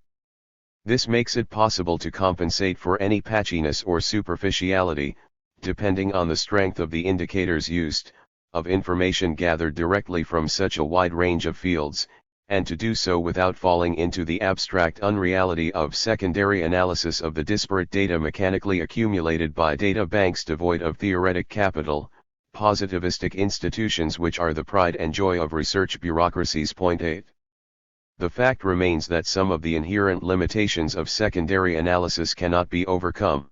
This makes it possible to compensate for any patchiness or superficiality, depending on the strength of the indicators used, of information gathered directly from such a wide range of fields, and to do so without falling into the abstract unreality of secondary analysis of the disparate data mechanically accumulated by data banks devoid of theoretic capital, positivistic institutions which are the pride and joy of research bureaucracies. Point 8. The fact remains that some of the inherent limitations of secondary analysis cannot be overcome.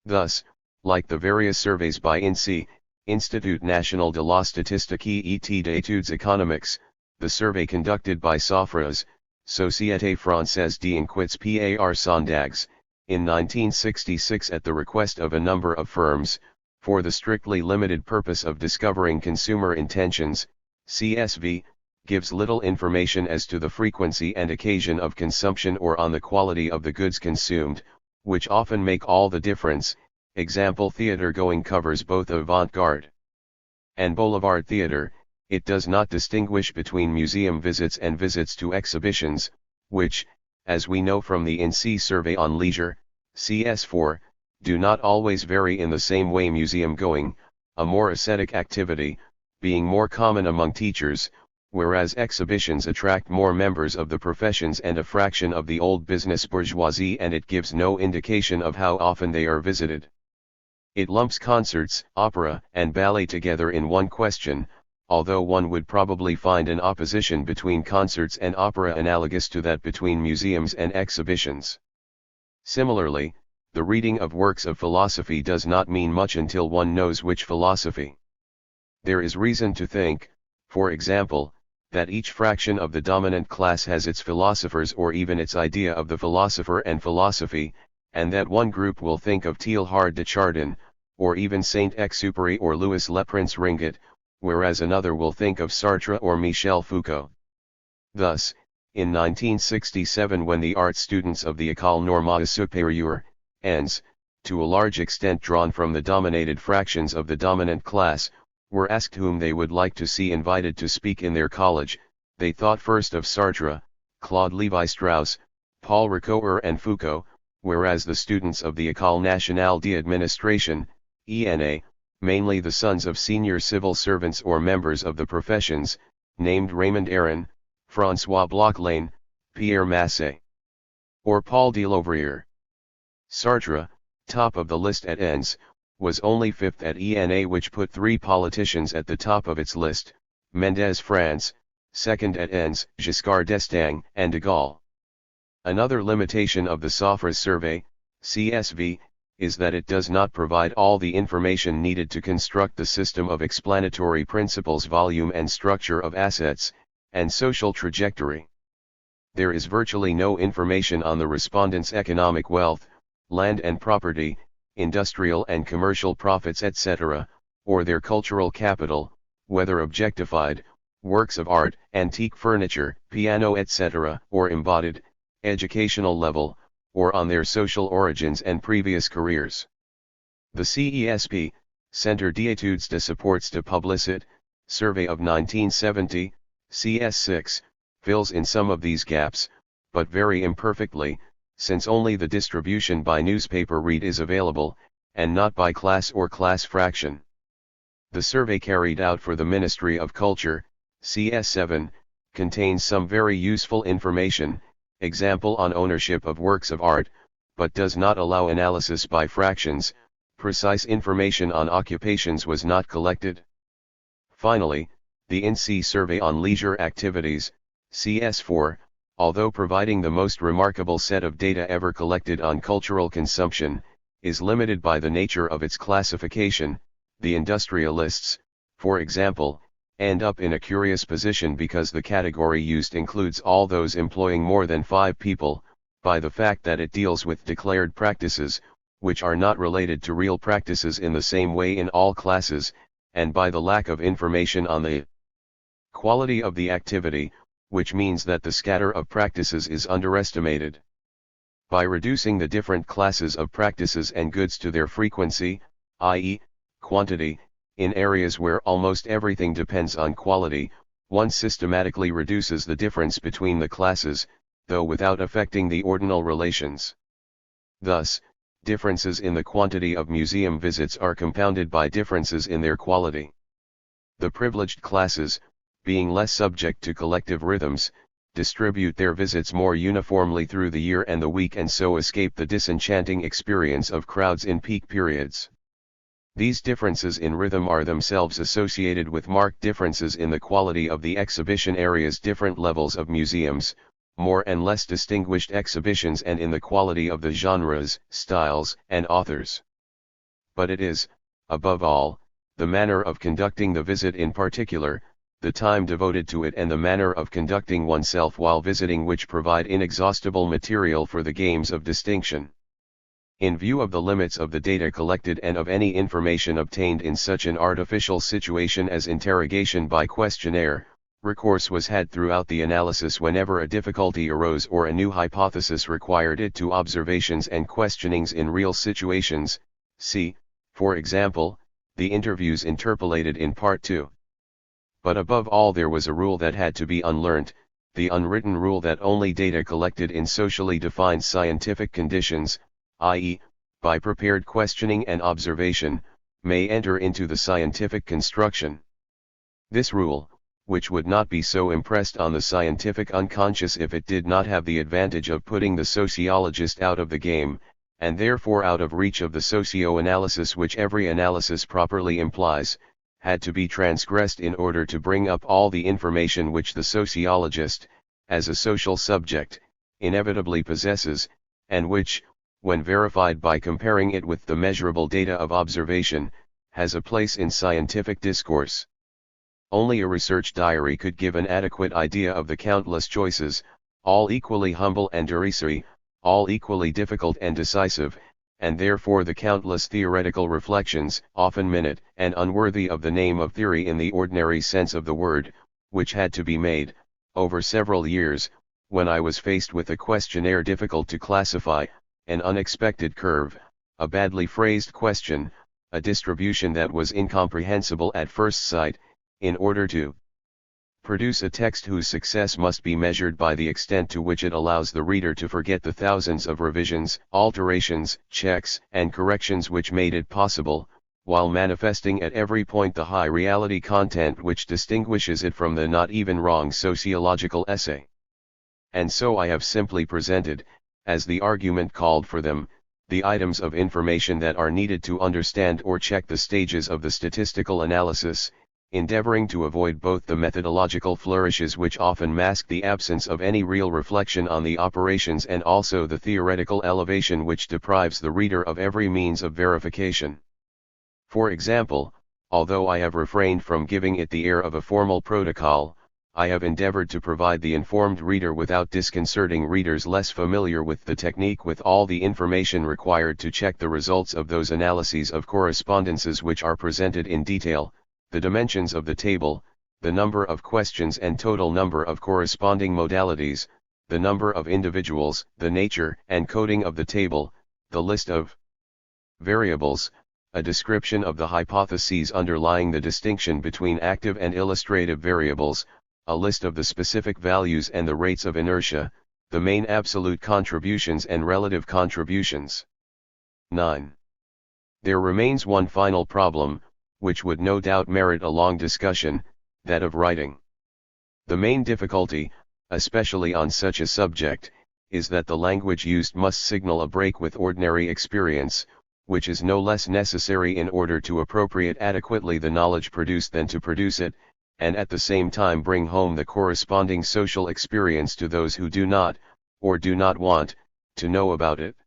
Thus, like the various surveys by INSEE, Institut National de la Statistique et d'études économiques, the survey conducted by Sofras, Société Française d'Enquêtes par Sondages, in 1966 at the request of a number of firms, for the strictly limited purpose of discovering consumer intentions, CSV, gives little information as to the frequency and occasion of consumption or on the quality of the goods consumed, which often make all the difference. Example: theater-going covers both avant-garde and boulevard theater. It does not distinguish between museum visits and visits to exhibitions, which, as we know from the INSEE survey on leisure, CS4, do not always vary in the same way. Museum going, a more ascetic activity, being more common among teachers, whereas exhibitions attract more members of the professions and a fraction of the old business bourgeoisie, and it gives no indication of how often they are visited. It lumps concerts, opera, and ballet together in one question, although one would probably find an opposition between concerts and opera analogous to that between museums and exhibitions. Similarly, the reading of works of philosophy does not mean much until one knows which philosophy. There is reason to think, for example, that each fraction of the dominant class has its philosophers or even its idea of the philosopher and philosophy, and that one group will think of Teilhard de Chardin, or even Saint-Exupéry or Louis Le Prince Ringot, whereas another will think of Sartre or Michel Foucault. Thus, in 1967 when the art students of the École Normale Supérieure, ENS, to a large extent drawn from the dominated fractions of the dominant class, were asked whom they would like to see invited to speak in their college, they thought first of Sartre, Claude Lévi-Strauss, Paul Ricoeur and Foucault, whereas the students of the École Nationale d'Administration, ENA, mainly the sons of senior civil servants or members of the professions, named Raymond Aron, François Bloclane, Pierre Massé, or Paul Delouvrier. Sartre, top of the list at ENS, was only fifth at ENA, which put three politicians at the top of its list: Mendès France, second at ENS, Giscard d'Estaing and de Gaulle. Another limitation of the Sophres survey, CSV, is that it does not provide all the information needed to construct the system of explanatory principles, volume and structure of assets, and social trajectory. There is virtually no information on the respondents' economic wealth, land and property, industrial and commercial profits, etc., or their cultural capital, whether objectified, works of art, antique furniture, piano, etc., or embodied, educational level, or on their social origins and previous careers. The CESP, Centre d'études de supports de publicité, survey of 1970, CS6, fills in some of these gaps, but very imperfectly, since only the distribution by newspaper read is available, and not by class or class fraction. The survey carried out for the Ministry of Culture, CS7, contains some very useful information, example on ownership of works of art, but does not allow analysis by fractions. Precise information on occupations was not collected. Finally, the INSEE survey on leisure activities, CS4, although providing the most remarkable set of data ever collected on cultural consumption, is limited by the nature of its classification. The industrialists, for example, end up in a curious position because the category used includes all those employing more than 5 people, by the fact that it deals with declared practices, which are not related to real practices in the same way in all classes, and by the lack of information on the quality of the activity, which means that the scatter of practices is underestimated. By reducing the different classes of practices and goods to their frequency, i.e., quantity, in areas where almost everything depends on quality, one systematically reduces the difference between the classes, though without affecting the ordinal relations. Thus, differences in the quantity of museum visits are compounded by differences in their quality. The privileged classes, being less subject to collective rhythms, distribute their visits more uniformly through the year and the week, and so escape the disenchanting experience of crowds in peak periods. These differences in rhythm are themselves associated with marked differences in the quality of the exhibition areas, different levels of museums, more and less distinguished exhibitions, and in the quality of the genres, styles, and authors. But it is, above all, the manner of conducting the visit in particular, the time devoted to it, and the manner of conducting oneself while visiting which provide inexhaustible material for the games of distinction. In view of the limits of the data collected and of any information obtained in such an artificial situation as interrogation by questionnaire, recourse was had throughout the analysis whenever a difficulty arose or a new hypothesis required it to observations and questionings in real situations. See, for example, the interviews interpolated in Part 2. But above all, there was a rule that had to be unlearnt, the unwritten rule that only data collected in socially defined scientific conditions, i.e., by prepared questioning and observation, may enter into the scientific construction. This rule, which would not be so impressed on the scientific unconscious if it did not have the advantage of putting the sociologist out of the game, and therefore out of reach of the socio-analysis which every analysis properly implies, had to be transgressed in order to bring up all the information which the sociologist, as a social subject, inevitably possesses, and which, when verified by comparing it with the measurable data of observation, has a place in scientific discourse. Only a research diary could give an adequate idea of the countless choices, all equally humble and derisory, all equally difficult and decisive, and therefore the countless theoretical reflections, often minute and unworthy of the name of theory in the ordinary sense of the word, which had to be made, over several years, when I was faced with a questionnaire difficult to classify, an unexpected curve, a badly phrased question, a distribution that was incomprehensible at first sight, in order to produce a text whose success must be measured by the extent to which it allows the reader to forget the thousands of revisions, alterations, checks, and corrections which made it possible, while manifesting at every point the high reality content which distinguishes it from the not even wrong sociological essay. And so I have simply presented, as the argument called for them, the items of information that are needed to understand or check the stages of the statistical analysis, endeavoring to avoid both the methodological flourishes which often mask the absence of any real reflection on the operations and also the theoretical elevation which deprives the reader of every means of verification. For example, although I have refrained from giving it the air of a formal protocol, I have endeavored to provide the informed reader without disconcerting readers less familiar with the technique with all the information required to check the results of those analyses of correspondences which are presented in detail, the dimensions of the table, the number of questions and total number of corresponding modalities, the number of individuals, the nature and coding of the table, the list of variables, a description of the hypotheses underlying the distinction between active and illustrative variables, a list of the specific values and the rates of inertia, the main absolute contributions and relative contributions. 9. There remains one final problem, which would no doubt merit a long discussion, that of writing. The main difficulty, especially on such a subject, is that the language used must signal a break with ordinary experience, which is no less necessary in order to appropriate adequately the knowledge produced than to produce it, and at the same time bring home the corresponding social experience to those who do not, or do not want, to know about it.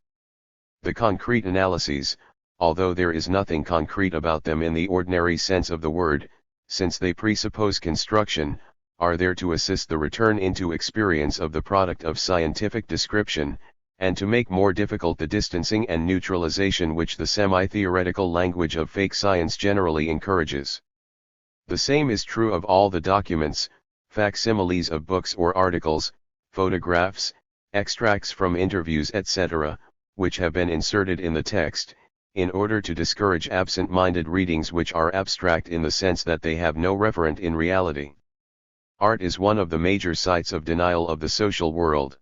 The concrete analyses, although there is nothing concrete about them in the ordinary sense of the word, since they presuppose construction, are there to assist the return into experience of the product of scientific description, and to make more difficult the distancing and neutralization which the semi-theoretical language of fake science generally encourages. The same is true of all the documents, facsimiles of books or articles, photographs, extracts from interviews etc., which have been inserted in the text, in order to discourage absent-minded readings which are abstract in the sense that they have no referent in reality. Art is one of the major sites of denial of the social world.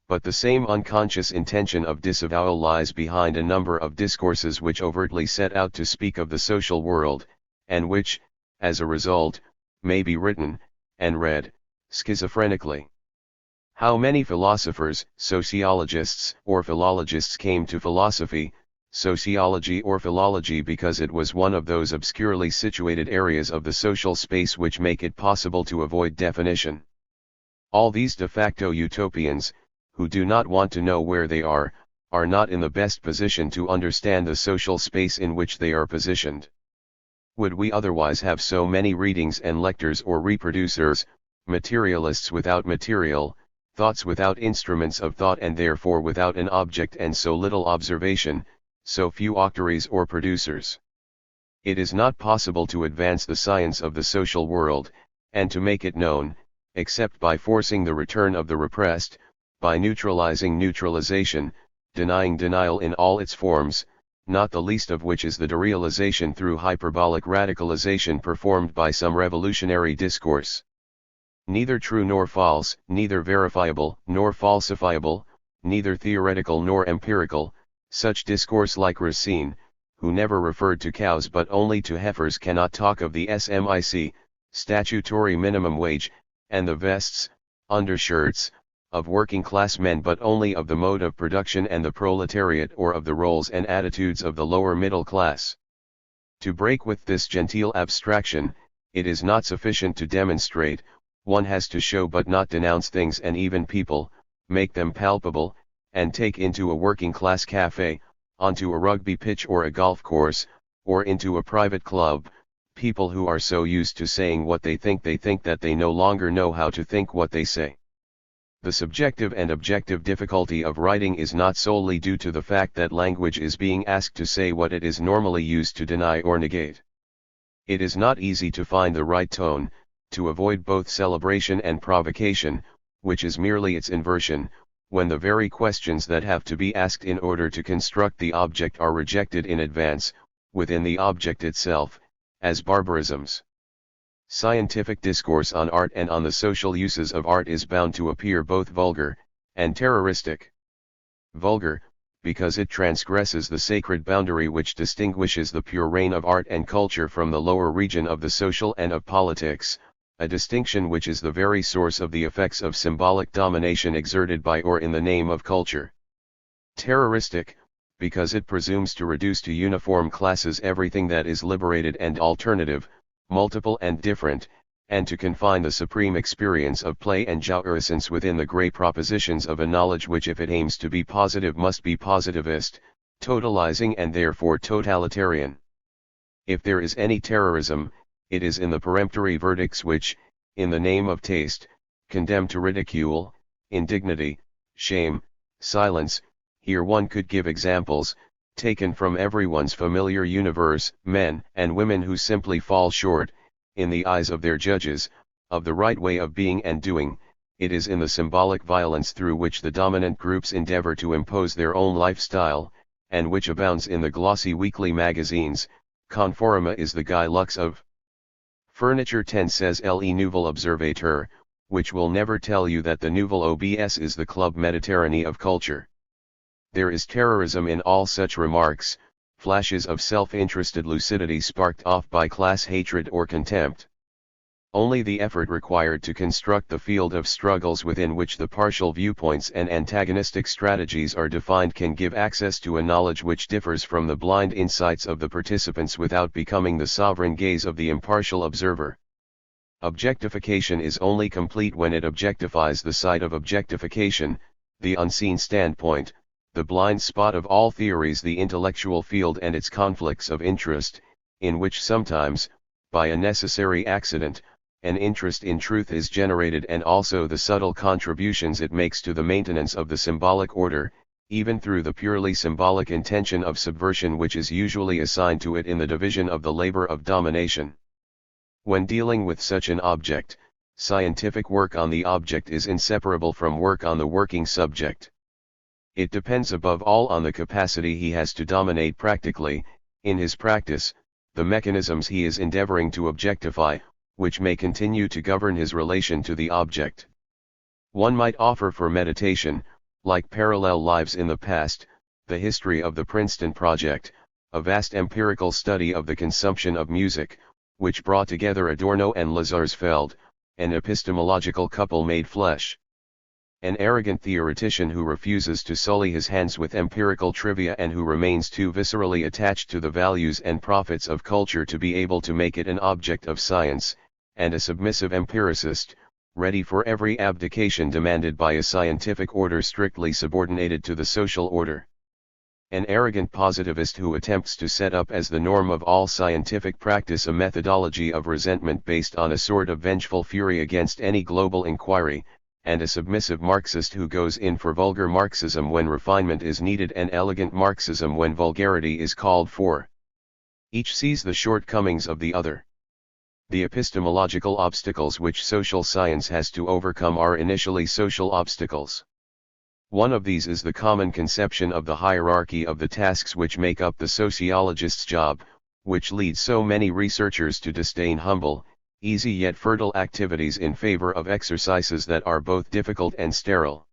But the same unconscious intention of disavowal lies behind a number of discourses which overtly set out to speak of the social world, and which, as a result, may be written, and read, schizophrenically. How many philosophers, sociologists, or philologists came to philosophy, sociology or philology because it was one of those obscurely situated areas of the social space which make it possible to avoid definition. All these de facto utopians, who do not want to know where they are not in the best position to understand the social space in which they are positioned. Would we otherwise have so many readings and lectors or reproducers, materialists without material, thoughts without instruments of thought and therefore without an object and so little observation, so few octaries or producers? It is not possible to advance the science of the social world, and to make it known, except by forcing the return of the repressed, by neutralizing neutralization, denying denial in all its forms, not the least of which is the derealization through hyperbolic radicalization performed by some revolutionary discourse. Neither true nor false, neither verifiable nor falsifiable, neither theoretical nor empirical, such discourse like Racine, who never referred to cows but only to heifers, cannot talk of the SMIC, statutory minimum wage, and the vests, undershirts, of working class men but only of the mode of production and the proletariat or of the roles and attitudes of the lower middle class. To break with this genteel abstraction, it is not sufficient to demonstrate, one has to show but not denounce things and even people, make them palpable, and take into a working-class cafe, onto a rugby pitch or a golf course, or into a private club, people who are so used to saying what they think that they no longer know how to think what they say. The subjective and objective difficulty of writing is not solely due to the fact that language is being asked to say what it is normally used to deny or negate. It is not easy to find the right tone, to avoid both celebration and provocation, which is merely its inversion, when the very questions that have to be asked in order to construct the object are rejected in advance, within the object itself, as barbarisms. Scientific discourse on art and on the social uses of art is bound to appear both vulgar and terroristic. Vulgar, because it transgresses the sacred boundary which distinguishes the pure reign of art and culture from the lower region of the social and of politics, a distinction which is the very source of the effects of symbolic domination exerted by or in the name of culture. Terroristic, because it presumes to reduce to uniform classes everything that is liberated and alternative, multiple and different, and to confine the supreme experience of play and jouissance within the grey propositions of a knowledge which, if it aims to be positive, must be positivist, totalizing and therefore totalitarian. If there is any terrorism, it is in the peremptory verdicts which, in the name of taste, condemn to ridicule, indignity, shame, silence. Here one could give examples, taken from everyone's familiar universe, men and women who simply fall short, in the eyes of their judges, of the right way of being and doing. It is in the symbolic violence through which the dominant groups endeavor to impose their own lifestyle, and which abounds in the glossy weekly magazines. Conforma is the Guy Lux of Furniture 10, says Le Nouvel Observateur, which will never tell you that the Nouvel OBS is the Club Mediterranee of culture. There is terrorism in all such remarks, flashes of self-interested lucidity sparked off by class hatred or contempt. Only the effort required to construct the field of struggles within which the partial viewpoints and antagonistic strategies are defined can give access to a knowledge which differs from the blind insights of the participants without becoming the sovereign gaze of the impartial observer. Objectification is only complete when it objectifies the side of objectification, the unseen standpoint, the blind spot of all theories, the intellectual field and its conflicts of interest, in which sometimes, by a necessary accident, an interest in truth is generated, and also the subtle contributions it makes to the maintenance of the symbolic order, even through the purely symbolic intention of subversion which is usually assigned to it in the division of the labor of domination. When dealing with such an object, scientific work on the object is inseparable from work on the working subject. It depends above all on the capacity he has to dominate practically, in his practice, the mechanisms he is endeavoring to objectify, which may continue to govern his relation to the object. One might offer for meditation, like Parallel Lives in the Past, the history of the Princeton Project, a vast empirical study of the consumption of music, which brought together Adorno and Lazarsfeld, an epistemological couple made flesh. An arrogant theoretician who refuses to sully his hands with empirical trivia and who remains too viscerally attached to the values and profits of culture to be able to make it an object of science, and a submissive empiricist, ready for every abdication demanded by a scientific order strictly subordinated to the social order. An arrogant positivist who attempts to set up as the norm of all scientific practice a methodology of resentment based on a sort of vengeful fury against any global inquiry, and a submissive Marxist who goes in for vulgar Marxism when refinement is needed and elegant Marxism when vulgarity is called for. Each sees the shortcomings of the other. The epistemological obstacles which social science has to overcome are initially social obstacles. One of these is the common conception of the hierarchy of the tasks which make up the sociologist's job, which leads so many researchers to disdain humble, easy yet fertile activities in favor of exercises that are both difficult and sterile.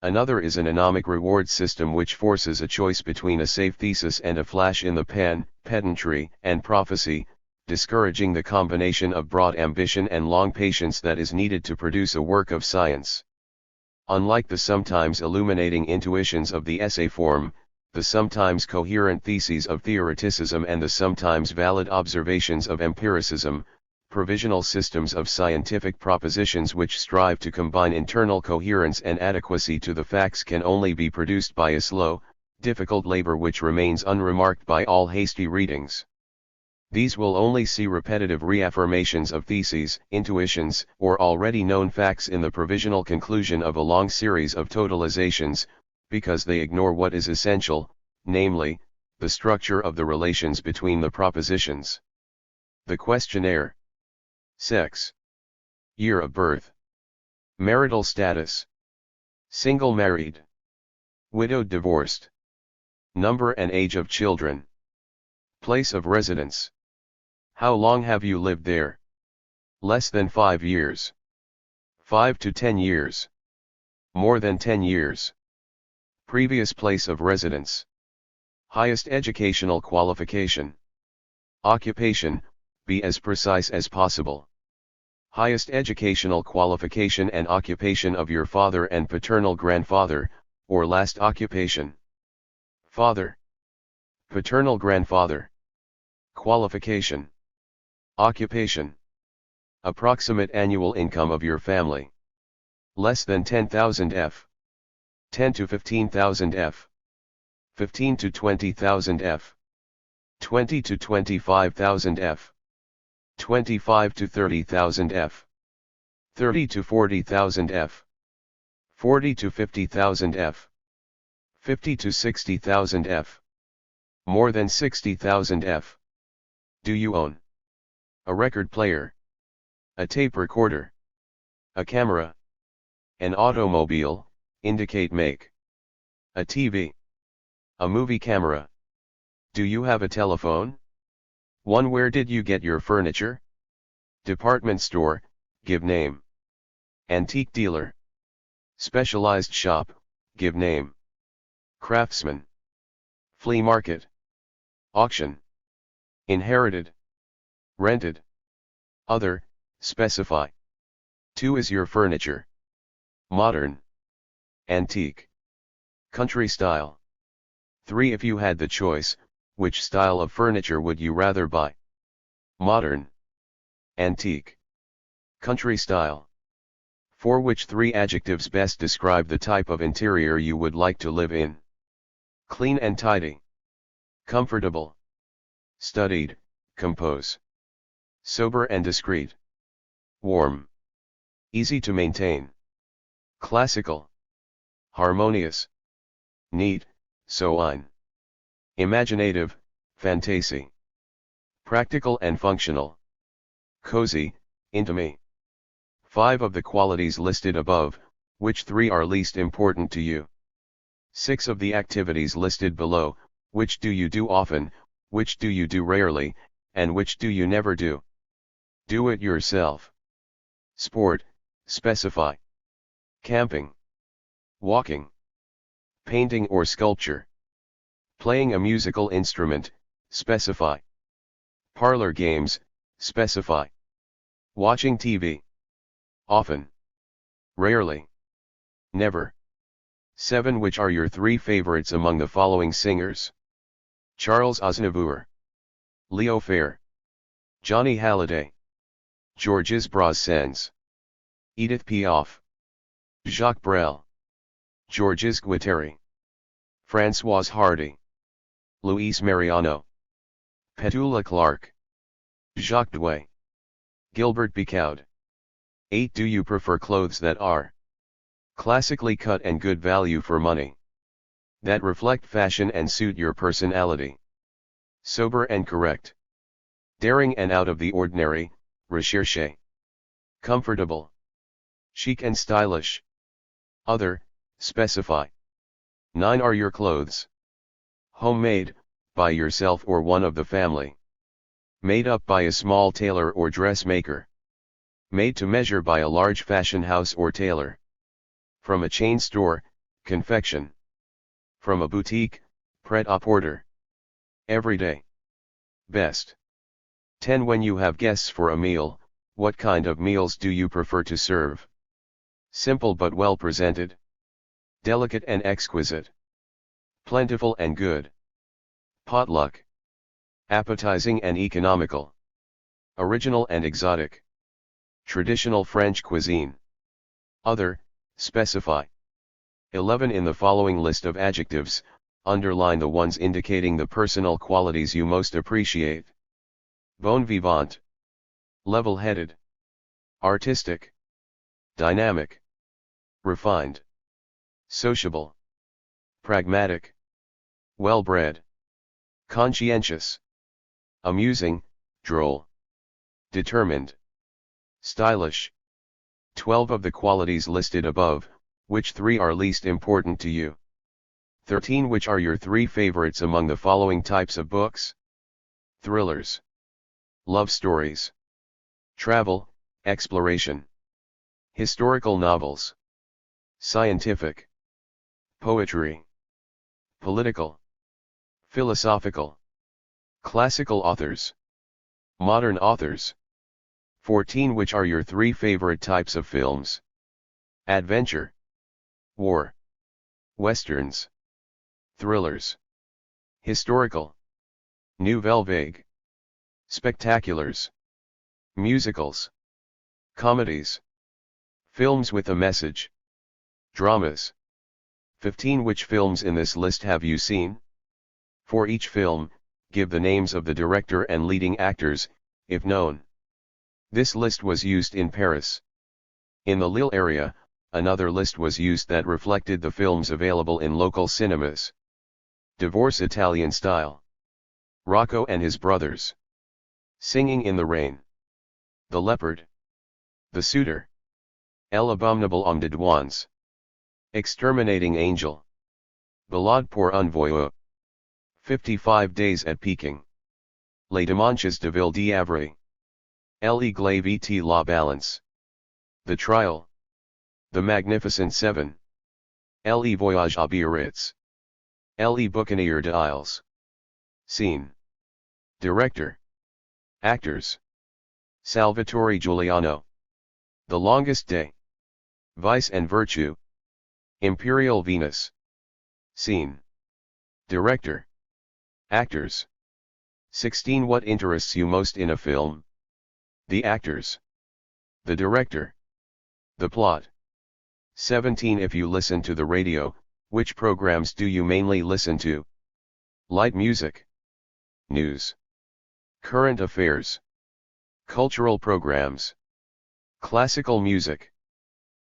Another is an anomic reward system which forces a choice between a safe thesis and a flash in the pan, pedantry and prophecy, discouraging the combination of broad ambition and long patience that is needed to produce a work of science. Unlike the sometimes illuminating intuitions of the essay form, the sometimes coherent theses of theoreticism and the sometimes valid observations of empiricism, provisional systems of scientific propositions which strive to combine internal coherence and adequacy to the facts can only be produced by a slow, difficult labor which remains unremarked by all hasty readings. These will only see repetitive reaffirmations of theses, intuitions, or already known facts in the provisional conclusion of a long series of totalizations, because they ignore what is essential, namely, the structure of the relations between the propositions. The questionnaire. Sex. Year of birth. Marital status. Single, married. Widowed, divorced. Number and age of children. Place of residence. How long have you lived there? Less than 5 years. 5 to 10 years. More than 10 years. Previous place of residence. Highest educational qualification. Occupation, be as precise as possible. Highest educational qualification and occupation of your father and paternal grandfather, or last occupation. Father. Paternal grandfather. Qualification. Occupation. Approximate annual income of your family. Less than 10,000 F. 10 to 15,000 F. 15 to 20,000 F. 20 to 25,000 F. 25 to 30,000 F. 30 to 40,000 F. 40 to 50,000 F. 50 to 60,000 F. More than 60,000 F. Do you own a record player, a tape recorder, a camera, an automobile, indicate make, a TV, a movie camera? Do you have a telephone? One. Where did you get your furniture? Department store, give name. Antique dealer. Specialized shop, give name. Craftsman. Flea market. Auction. Inherited. Rented. Other, specify. 2. Is your furniture modern, antique, country style? 3. If you had the choice, which style of furniture would you rather buy? Modern, antique, country style? 4. Which 3 adjectives best describe the type of interior you would like to live in? Clean and tidy. Comfortable. Studied, compose. Sober and discreet. Warm. Easy to maintain. Classical. Harmonious. Neat, so on. Imaginative, fantasy. Practical and functional. Cozy, intimate. 5 of the qualities listed above, which 3 are least important to you? 6 of the activities listed below, which do you do often, which do you do rarely, and which do you never do? Do it yourself. Sport, specify. Camping. Walking. Painting or sculpture. Playing a musical instrument, specify. Parlor games, specify. Watching TV. Often. Rarely. Never. 7. Which are your 3 favorites among the following singers? Charles Aznavour. Leo Fair. Johnny Hallyday. Georges Brassens. Edith Piaf. Jacques Brel. Georges Guattari. Françoise Hardy. Luis Mariano. Petula Clark. Jacques Douay. Gilbert Bécaud. 8. Do you prefer clothes that are classically cut and good value for money, that reflect fashion and suit your personality, sober and correct, daring and out of the ordinary, recherché, comfortable, chic and stylish? Other, specify. 9. Are your clothes homemade, by yourself or one of the family? Made up by a small tailor or dressmaker? Made to measure by a large fashion house or tailor? From a chain store, confection? From a boutique, pret-à-porter? Everyday? Best. 10. When you have guests for a meal, what kind of meals do you prefer to serve? Simple but well presented? Delicate and exquisite? Plentiful and good? Potluck? Appetizing and economical? Original and exotic. Traditional French cuisine. Other, specify. 11 In the following list of adjectives, underline the ones indicating the personal qualities you most appreciate. Bon vivant. Level-headed. Artistic. Dynamic. Refined. Sociable. Pragmatic. Well-bred. Conscientious. Amusing, droll. Determined. Stylish. 12 of the qualities listed above, which 3 are least important to you? 13 Which are your 3 favorites among the following types of books? Thrillers. Love stories. Travel, exploration. Historical novels. Scientific. Poetry. Political. Philosophical. Classical authors. Modern authors. 14 Which are your 3 favorite types of films? Adventure. War. Westerns. Thrillers. Historical. Nouvelle vague. Spectaculars. Musicals. Comedies. Films with a message. Dramas. 15 Which films in this list have you seen? For each film, give the names of the director and leading actors, if known. This list was used in Paris. In the Lille area, another list was used that reflected the films available in local cinemas. Divorce Italian Style. Rocco and His Brothers. Singing in the Rain. The Leopard. The Suitor. El Abominable Homme de Douanes. Exterminating Angel. Ballade pour un voyou. 55 Days at Peking. Les Dimanches de Ville d'Avray. L'Aigle vt la Balance. The Trial. The Magnificent Seven. Le Voyage à Biarritz. Le Boucanier d'Isles. Scene. Director. Actors. Salvatore Giuliano. The Longest Day. Vice and Virtue. Imperial Venus. Scene. Director. Actors. 16 What interests you most in a film? The actors. The director. The plot. 17 If you listen to the radio, which programs do you mainly listen to? Light music. News. Current affairs. Cultural programs. Classical music.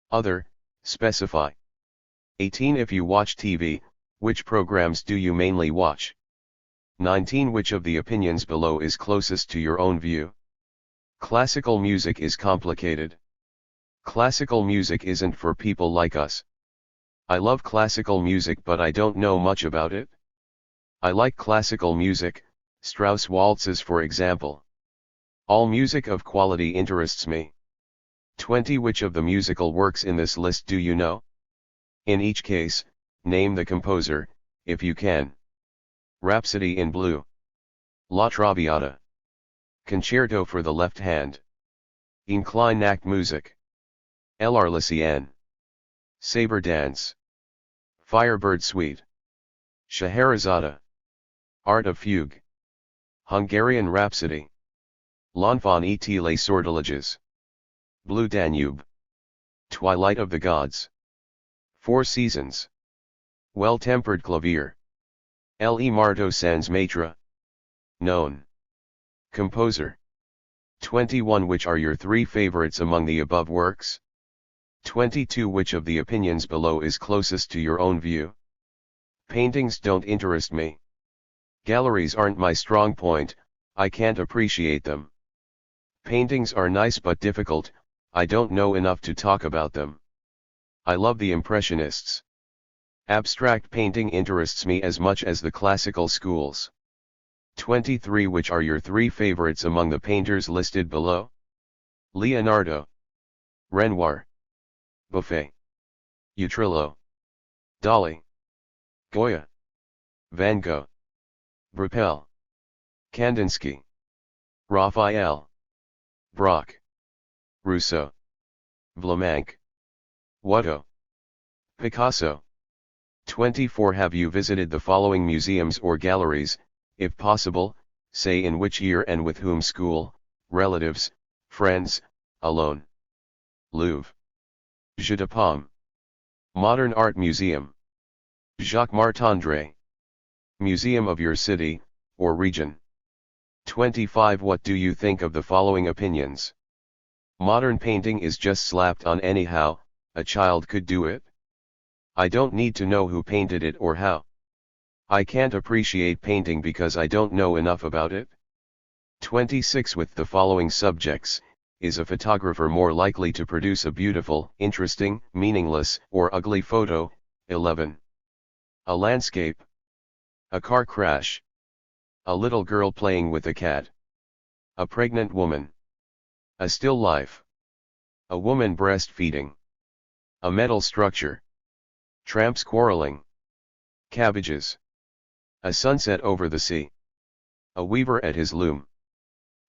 Other, specify. 18 If you watch TV, which programs do you mainly watch? 19 Which of the opinions below is closest to your own view? Classical music is complicated. Classical music isn't for people like us. I love classical music but I don't know much about it. I like classical music, Strauss waltzes for example. All music of quality interests me. 20 Which of the musical works in this list do you know? In each case, name the composer, if you can. Rhapsody in Blue. La Traviata. Concerto for the Left Hand. Incline Nacht Music. L'Arlésienne. Sabre Dance. Firebird Suite. Scheherazade. Art of Fugue. Hungarian Rhapsody. L'Enfant et les Sortilèges. Blue Danube. Twilight of the Gods. Four Seasons. Well-Tempered Clavier. Le Marteau sans Maître. Known. Composer. 21 Which are your 3 favorites among the above works? 22 Which of the opinions below is closest to your own view? Paintings don't interest me. Galleries aren't my strong point, I can't appreciate them. Paintings are nice but difficult, I don't know enough to talk about them. I love the Impressionists. Abstract painting interests me as much as the classical schools. 23 Which are your 3 favorites among the painters listed below? Leonardo. Renoir. Buffet. Utrillo. Dali. Goya. Van Gogh. Breppel. Kandinsky. Raphael. Braque. Rousseau. Vlaminck. Watteau. Picasso. 24 Have you visited the following museums or galleries, if possible, say in which year and with whom school, relatives, friends, alone. Louvre. Jeu de Paume. Modern Art Museum. Jacques Martindre. Museum of your city, or region. 25. What do you think of the following opinions? Modern painting is just slapped on anyhow, a child could do it. I don't need to know who painted it or how. I can't appreciate painting because I don't know enough about it. 26. With the following subjects, is a photographer more likely to produce a beautiful, interesting, meaningless, or ugly photo? 11. A landscape. A car crash. A little girl playing with a cat. A pregnant woman. A still life. A woman breastfeeding. A metal structure. Tramps quarreling. Cabbages. A sunset over the sea. A weaver at his loom.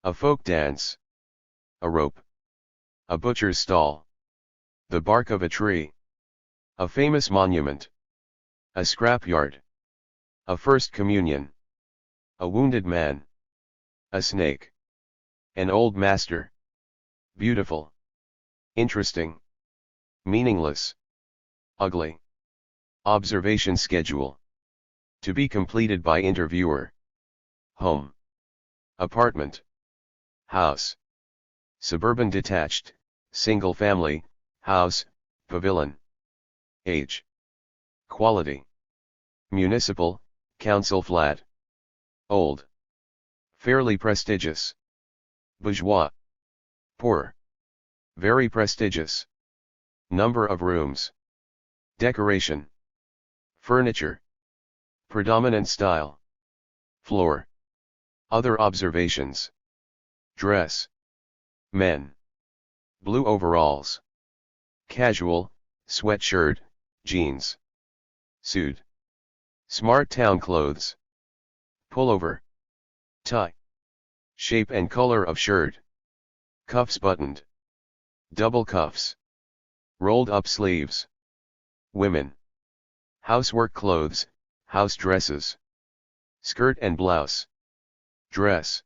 A folk dance. A rope. A butcher's stall. The bark of a tree. A famous monument. A scrapyard. A first communion. A wounded man. A snake. An old master. Beautiful. Interesting. Meaningless. Ugly. Observation schedule. To be completed by interviewer. Home. Apartment. House. Suburban detached, single family, house, pavilion. Age. Quality. Municipal, council flat. Old. Fairly prestigious. Bourgeois. Poor. Very prestigious. Number of rooms. Decoration. Furniture. Predominant style. Floor. Other observations. Dress. Men. Blue overalls. Casual, sweatshirt, jeans. Suit. Smart town clothes. Pullover. Tie. Shape and color of shirt. Cuffs buttoned. Double cuffs. Rolled up sleeves. Women. Housework clothes, house dresses. Skirt and blouse. Dress.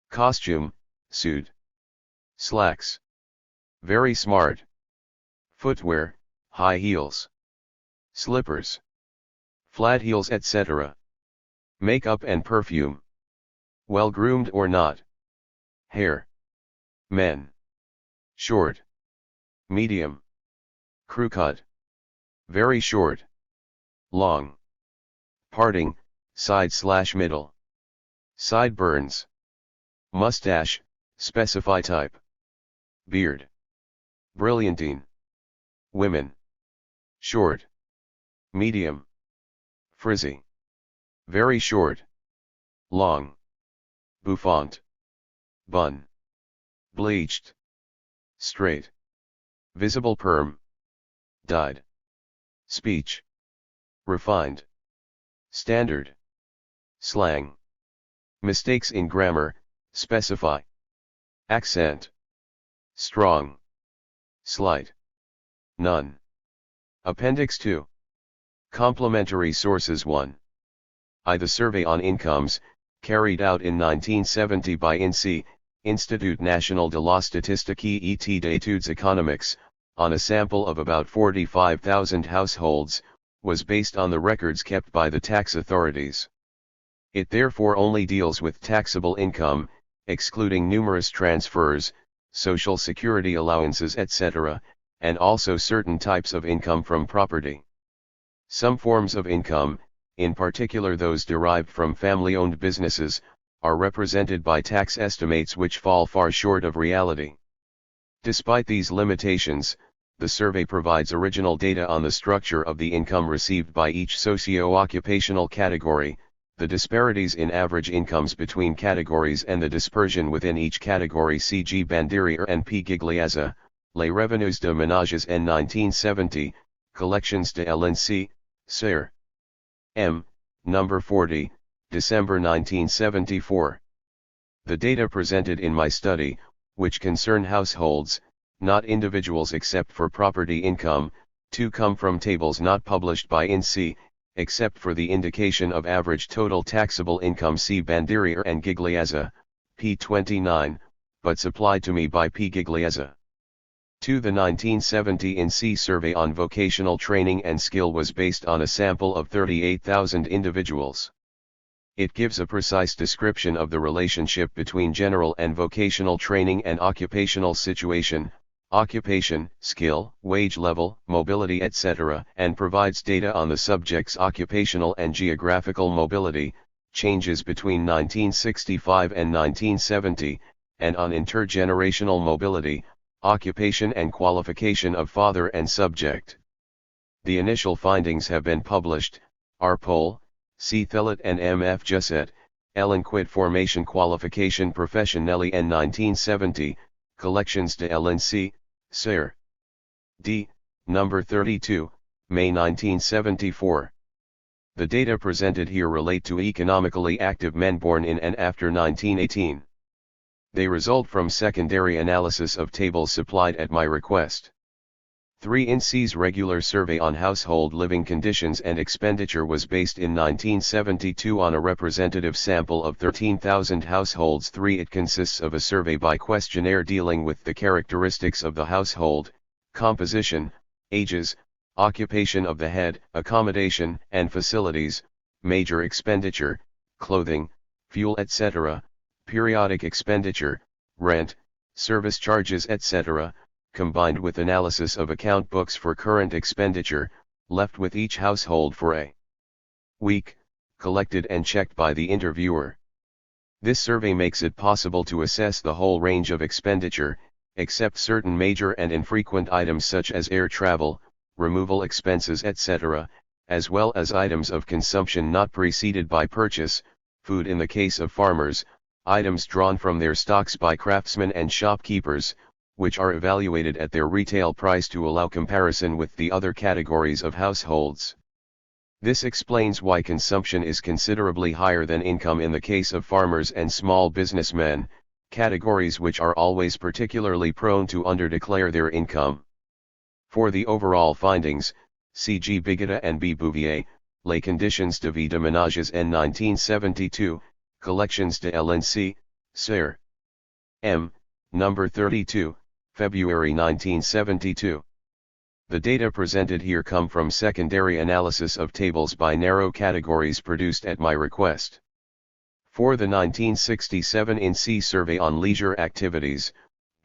Costume, suit. Slacks. Very smart. Footwear, high heels. Slippers. Flat heels, etc. Makeup and perfume. Well groomed or not. Hair. Men. Short. Medium. Crew cut. Very short. Long. Parting, side/middle. Sideburns. Mustache, specify type. Beard. Brilliantine. Women. Short. Medium. Frizzy. Very short. Long. Bouffant. Bun. Bleached. Straight. Visible perm. Dyed. Speech. Refined. Standard. Slang. Mistakes in grammar, specify. Accent. Strong. Slight. None. Appendix 2. Complementary sources 1. The survey on incomes, carried out in 1970 by INSEE, Institut National de la Statistique et d'études économiques, on a sample of about 45,000 households, was based on the records kept by the tax authorities. It therefore only deals with taxable income, excluding numerous transfers, social security allowances, etc., and also certain types of income from property. Some forms of income, in particular those derived from family-owned businesses, are represented by tax estimates which fall far short of reality. Despite these limitations, the survey provides original data on the structure of the income received by each socio-occupational category, the disparities in average incomes between categories and the dispersion within each category, c.g. Banderier and P. Gigliazza, Les Revenus de Ménages en 1970, Collections de l'INSEE, Ser. M. Number 40, December 1974. The data presented in my study, which concern households, not individuals except for property income, to come from tables not published by INSEE, except for the indication of average total taxable income, see Banderier and Gigliazza, p. 29, but supplied to me by P. Gigliezza. 2. The 1970 INSEE survey on vocational training and skill was based on a sample of 38,000 individuals. It gives a precise description of the relationship between general and vocational training and occupational situation, occupation, skill, wage level, mobility etc., and provides data on the subject's occupational and geographical mobility, changes between 1965 and 1970, and on intergenerational mobility, occupation and qualification of father and subject. The initial findings have been published, R. Pohl, C. Thellet and M. F. Jusset, Elenquid Formation Qualification Professionnelle en 1970, Collections de l'INSEE, Ser. D. Number 32, May 1974. The data presented here relate to economically active men born in and after 1918. They result from secondary analysis of tables supplied at my request. 3. INSEE's regular survey on household living conditions and expenditure was based in 1972 on a representative sample of 13,000 households. 3. It consists of a survey by questionnaire dealing with the characteristics of the household, composition, ages, occupation of the head, accommodation and facilities, major expenditure, clothing, fuel etc., periodic expenditure, rent, service charges etc., combined with analysis of account books for current expenditure, left with each household for a week, collected and checked by the interviewer. This survey makes it possible to assess the whole range of expenditure, except certain major and infrequent items such as air travel, removal expenses etc., as well as items of consumption not preceded by purchase, food in the case of farmers, items drawn from their stocks by craftsmen and shopkeepers, which are evaluated at their retail price to allow comparison with the other categories of households. This explains why consumption is considerably higher than income in the case of farmers and small businessmen, categories which are always particularly prone to underdeclare their income. For the overall findings, see G. Bigota and B. Bouvier, Les conditions de vie de ménages en 1972, Collections de l'INSEE, Ser. M. Number 32, February 1972. The data presented here come from secondary analysis of tables by narrow categories produced at my request. For the 1967 INSEE survey on leisure activities,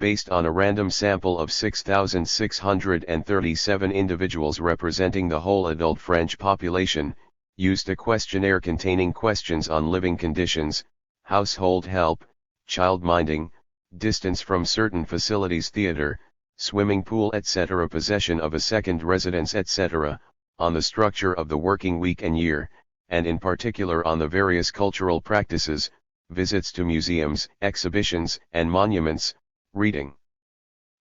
based on a random sample of 6,637 individuals representing the whole adult French population, used a questionnaire containing questions on living conditions, household help, child minding, distance from certain facilities, theater, swimming pool etc., possession of a second residence etc., on the structure of the working week and year, and in particular on the various cultural practices, visits to museums, exhibitions and monuments, reading,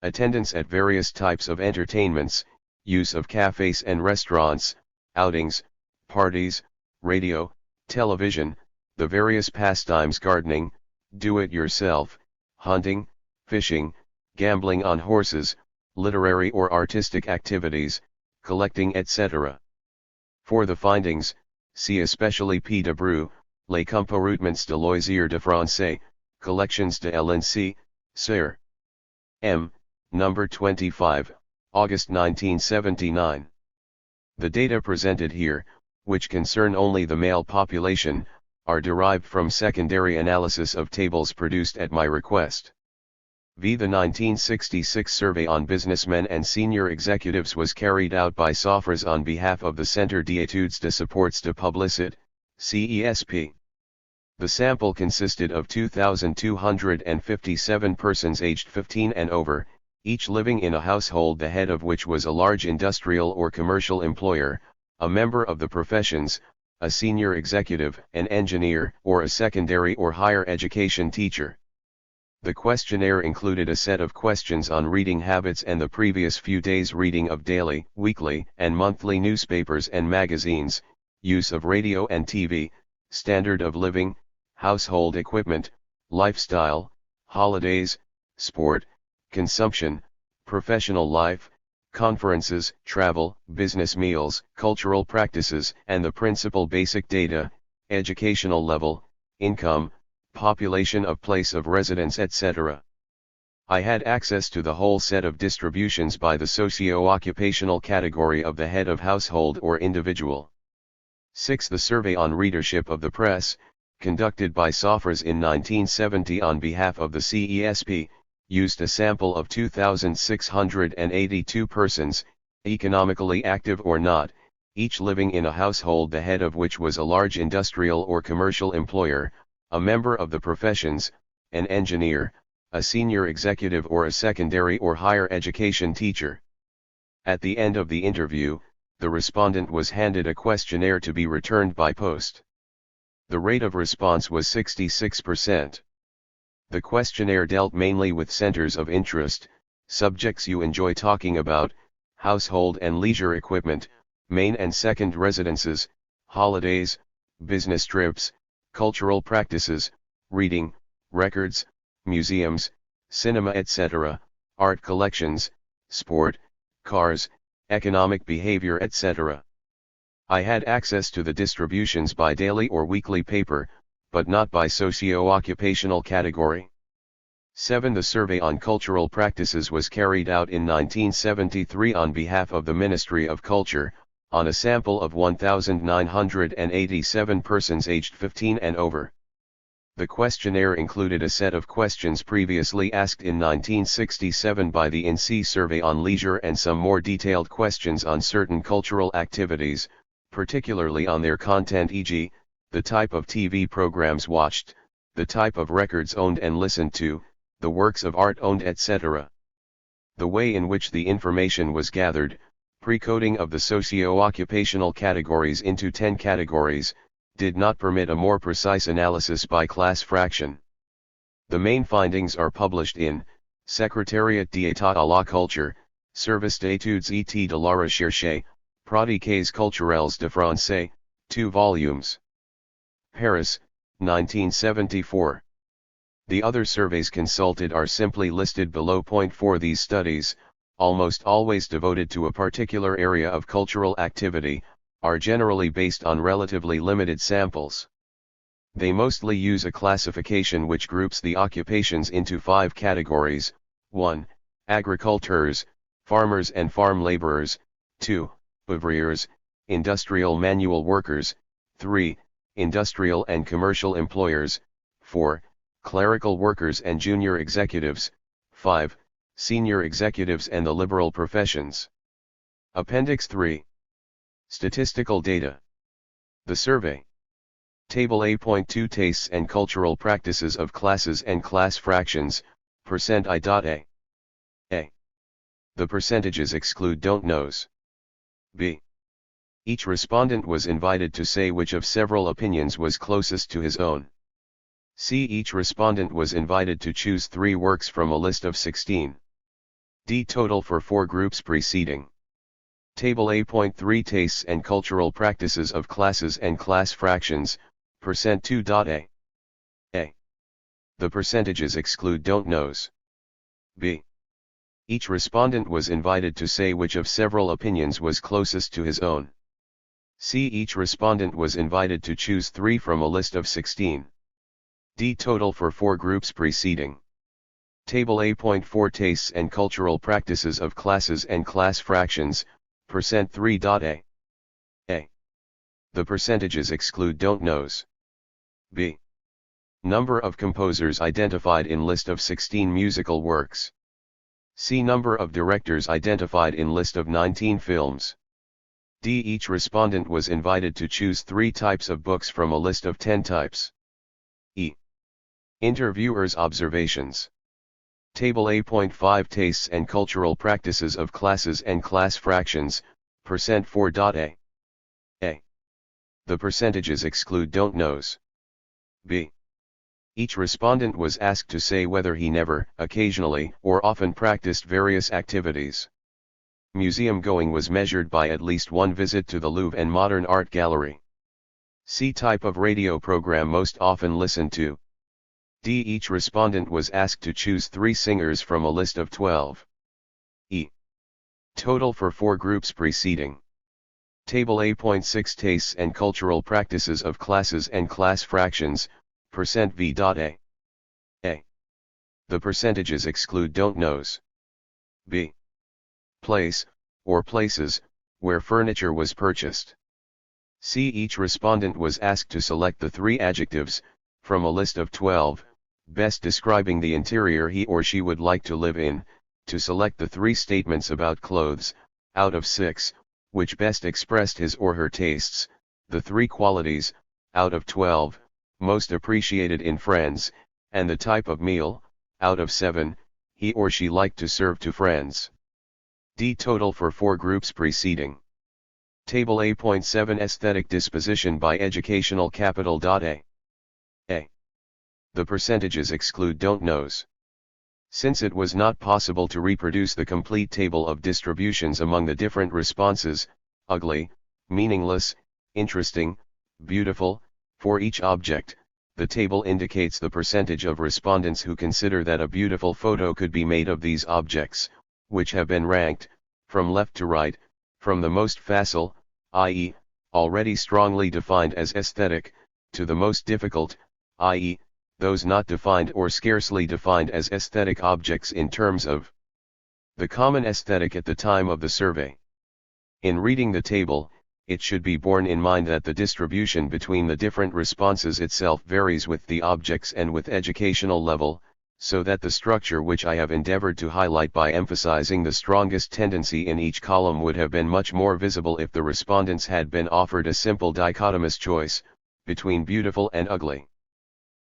attendance at various types of entertainments, use of cafes and restaurants, outings, parties, radio, television, the various pastimes, gardening, do-it-yourself, hunting, fishing, gambling on horses, literary or artistic activities, collecting etc. For the findings, see especially P. de Breu, Les comportements de loisirs de français, Collections de l'INSEE, Ser. M. Number 25, August 1979. The data presented here, which concern only the male population, are derived from secondary analysis of tables produced at my request. The 1966 survey on businessmen and senior executives was carried out by Sophres on behalf of the Centre d'études de supports de publicité, CESP. The sample consisted of 2,257 persons aged 15 and over, each living in a household the head of which was a large industrial or commercial employer, a member of the professions, a senior executive, an engineer, or a secondary or higher education teacher. The questionnaire included a set of questions on reading habits and the previous few days' reading of daily, weekly, and monthly newspapers and magazines, use of radio and TV, standard of living, household equipment, lifestyle, holidays, sport, consumption, professional life, conferences, travel, business meals, cultural practices, and the principal basic data, educational level, income, population of place of residence etc. I had access to the whole set of distributions by the socio-occupational category of the head of household or individual. 6. The survey on readership of the press, conducted by Sofras in 1970 on behalf of the CESP, used a sample of 2,682 persons, economically active or not, each living in a household the head of which was a large industrial or commercial employer, a member of the professions, an engineer, a senior executive or a secondary or higher education teacher. At the end of the interview, the respondent was handed a questionnaire to be returned by post. The rate of response was 66%. The questionnaire dealt mainly with centers of interest, subjects you enjoy talking about, household and leisure equipment, main and second residences, holidays, business trips, cultural practices, reading, records, museums, cinema etc., art collections, sport, cars, economic behavior etc. I had access to the distributions by daily or weekly paper, but not by socio-occupational category. 7. The survey on cultural practices was carried out in 1973 on behalf of the Ministry of Culture, on a sample of 1,987 persons aged 15 and over. The questionnaire included a set of questions previously asked in 1967 by the INSEE survey on leisure and some more detailed questions on certain cultural activities, particularly on their content, e.g., the type of TV programs watched, the type of records owned and listened to, the works of art owned etc. The way in which the information was gathered, pre-coding of the socio-occupational categories into 10 categories, did not permit a more precise analysis by class fraction. The main findings are published in Secrétariat d'État à la Culture, Service d'études et de la recherche, Pratiques culturelles de français, 2 volumes. Paris, 1974. The other surveys consulted are simply listed below. Point 4. These studies, almost always devoted to a particular area of cultural activity, are generally based on relatively limited samples. They mostly use a classification which groups the occupations into 5 categories: 1. Agriculteurs, farmers and farm laborers; 2. Ouvriers, industrial manual workers; 3. Industrial and commercial employers; 4. Clerical workers and junior executives; 5. Senior executives and the liberal professions. Appendix 3. Statistical data. The survey. Table A.2 Tastes and cultural practices of classes and class fractions, %I.A. A. The percentages exclude don't knows. B. Each respondent was invited to say which of several opinions was closest to his own. C. Each respondent was invited to choose 3 works from a list of 16. D. Total for 4 groups preceding. Table A.3 Tastes and cultural practices of classes and class fractions, %2.A. A. The percentages exclude don't knows. B. Each respondent was invited to say which of several opinions was closest to his own. C. Each respondent was invited to choose 3 from a list of 16. D. Total for 4 groups preceding. Table A.4 Tastes and cultural practices of classes and class fractions, %3.A. A. The percentages exclude don't knows. B. Number of composers identified in list of 16 musical works. C. Number of directors identified in list of 19 films. D. Each respondent was invited to choose 3 types of books from a list of 10 types. E. Interviewers' observations. Table A.5 Tastes and cultural practices of classes and class fractions, %4.A. A. The percentages exclude don't knows. B. Each respondent was asked to say whether he never, occasionally, or often practiced various activities. Museum going was measured by at least 1 visit to the Louvre and Modern Art Gallery. C. Type of radio program most often listened to. D. Each respondent was asked to choose 3 singers from a list of 12. E. Total for 4 groups preceding. Table A.6 Tastes and cultural practices of classes and class fractions, %V.A. A. The The percentages exclude don't knows. B. Place, or places, where furniture was purchased. C. Each respondent was asked to select the 3 adjectives, from a list of 12, best describing the interior he or she would like to live in, to select the 3 statements about clothes, out of 6, which best expressed his or her tastes, the 3 qualities, out of 12, most appreciated in friends, and the type of meal, out of 7, he or she liked to serve to friends. D. Total for 4 groups preceding. Table A.7 Aesthetic disposition by educational capital. A. The percentages exclude don't knows. Since it was not possible to reproduce the complete table of distributions among the different responses, ugly, meaningless, interesting, beautiful, for each object, the table indicates the percentage of respondents who consider that a beautiful photo could be made of these objects, which have been ranked, from left to right, from the most facile, i.e., already strongly defined as aesthetic, to the most difficult, i.e., those not defined or scarcely defined as aesthetic objects in terms of the common aesthetic at the time of the survey. In reading the table, it should be borne in mind that the distribution between the different responses itself varies with the objects and with educational level, so that the structure which I have endeavored to highlight by emphasizing the strongest tendency in each column would have been much more visible if the respondents had been offered a simple dichotomous choice, between beautiful and ugly.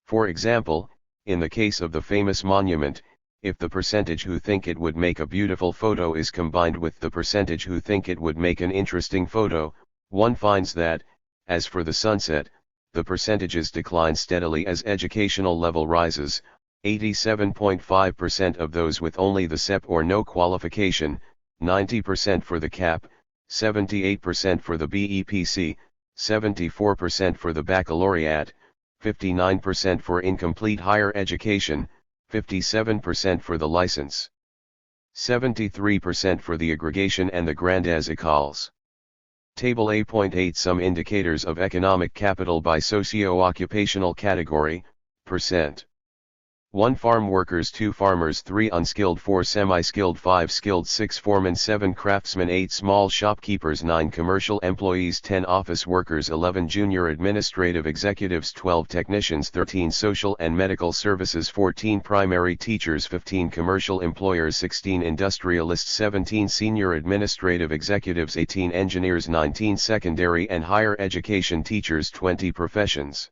For example, in the case of the famous monument, if the percentage who think it would make a beautiful photo is combined with the percentage who think it would make an interesting photo, one finds that, as for the sunset, the percentages decline steadily as educational level rises. 87.5% of those with only the CEP or no qualification, 90% for the CAP, 78% for the BEPC, 74% for the baccalaureate, 59% for incomplete higher education, 57% for the license, 73% for the aggregation and the grandes écoles. Table A.8 Some indicators of economic capital by socio-occupational category, %. 1 Farm workers, 2 farmers, 3 unskilled, 4 semi-skilled, 5 skilled, 6 foremen, 7 craftsmen, 8 small shopkeepers, 9 commercial employees, 10 office workers, 11 junior administrative executives, 12 technicians, 13 social and medical services, 14 primary teachers, 15 commercial employers, 16 industrialists, 17 senior administrative executives, 18 engineers, 19 secondary and higher education teachers, 20 professions.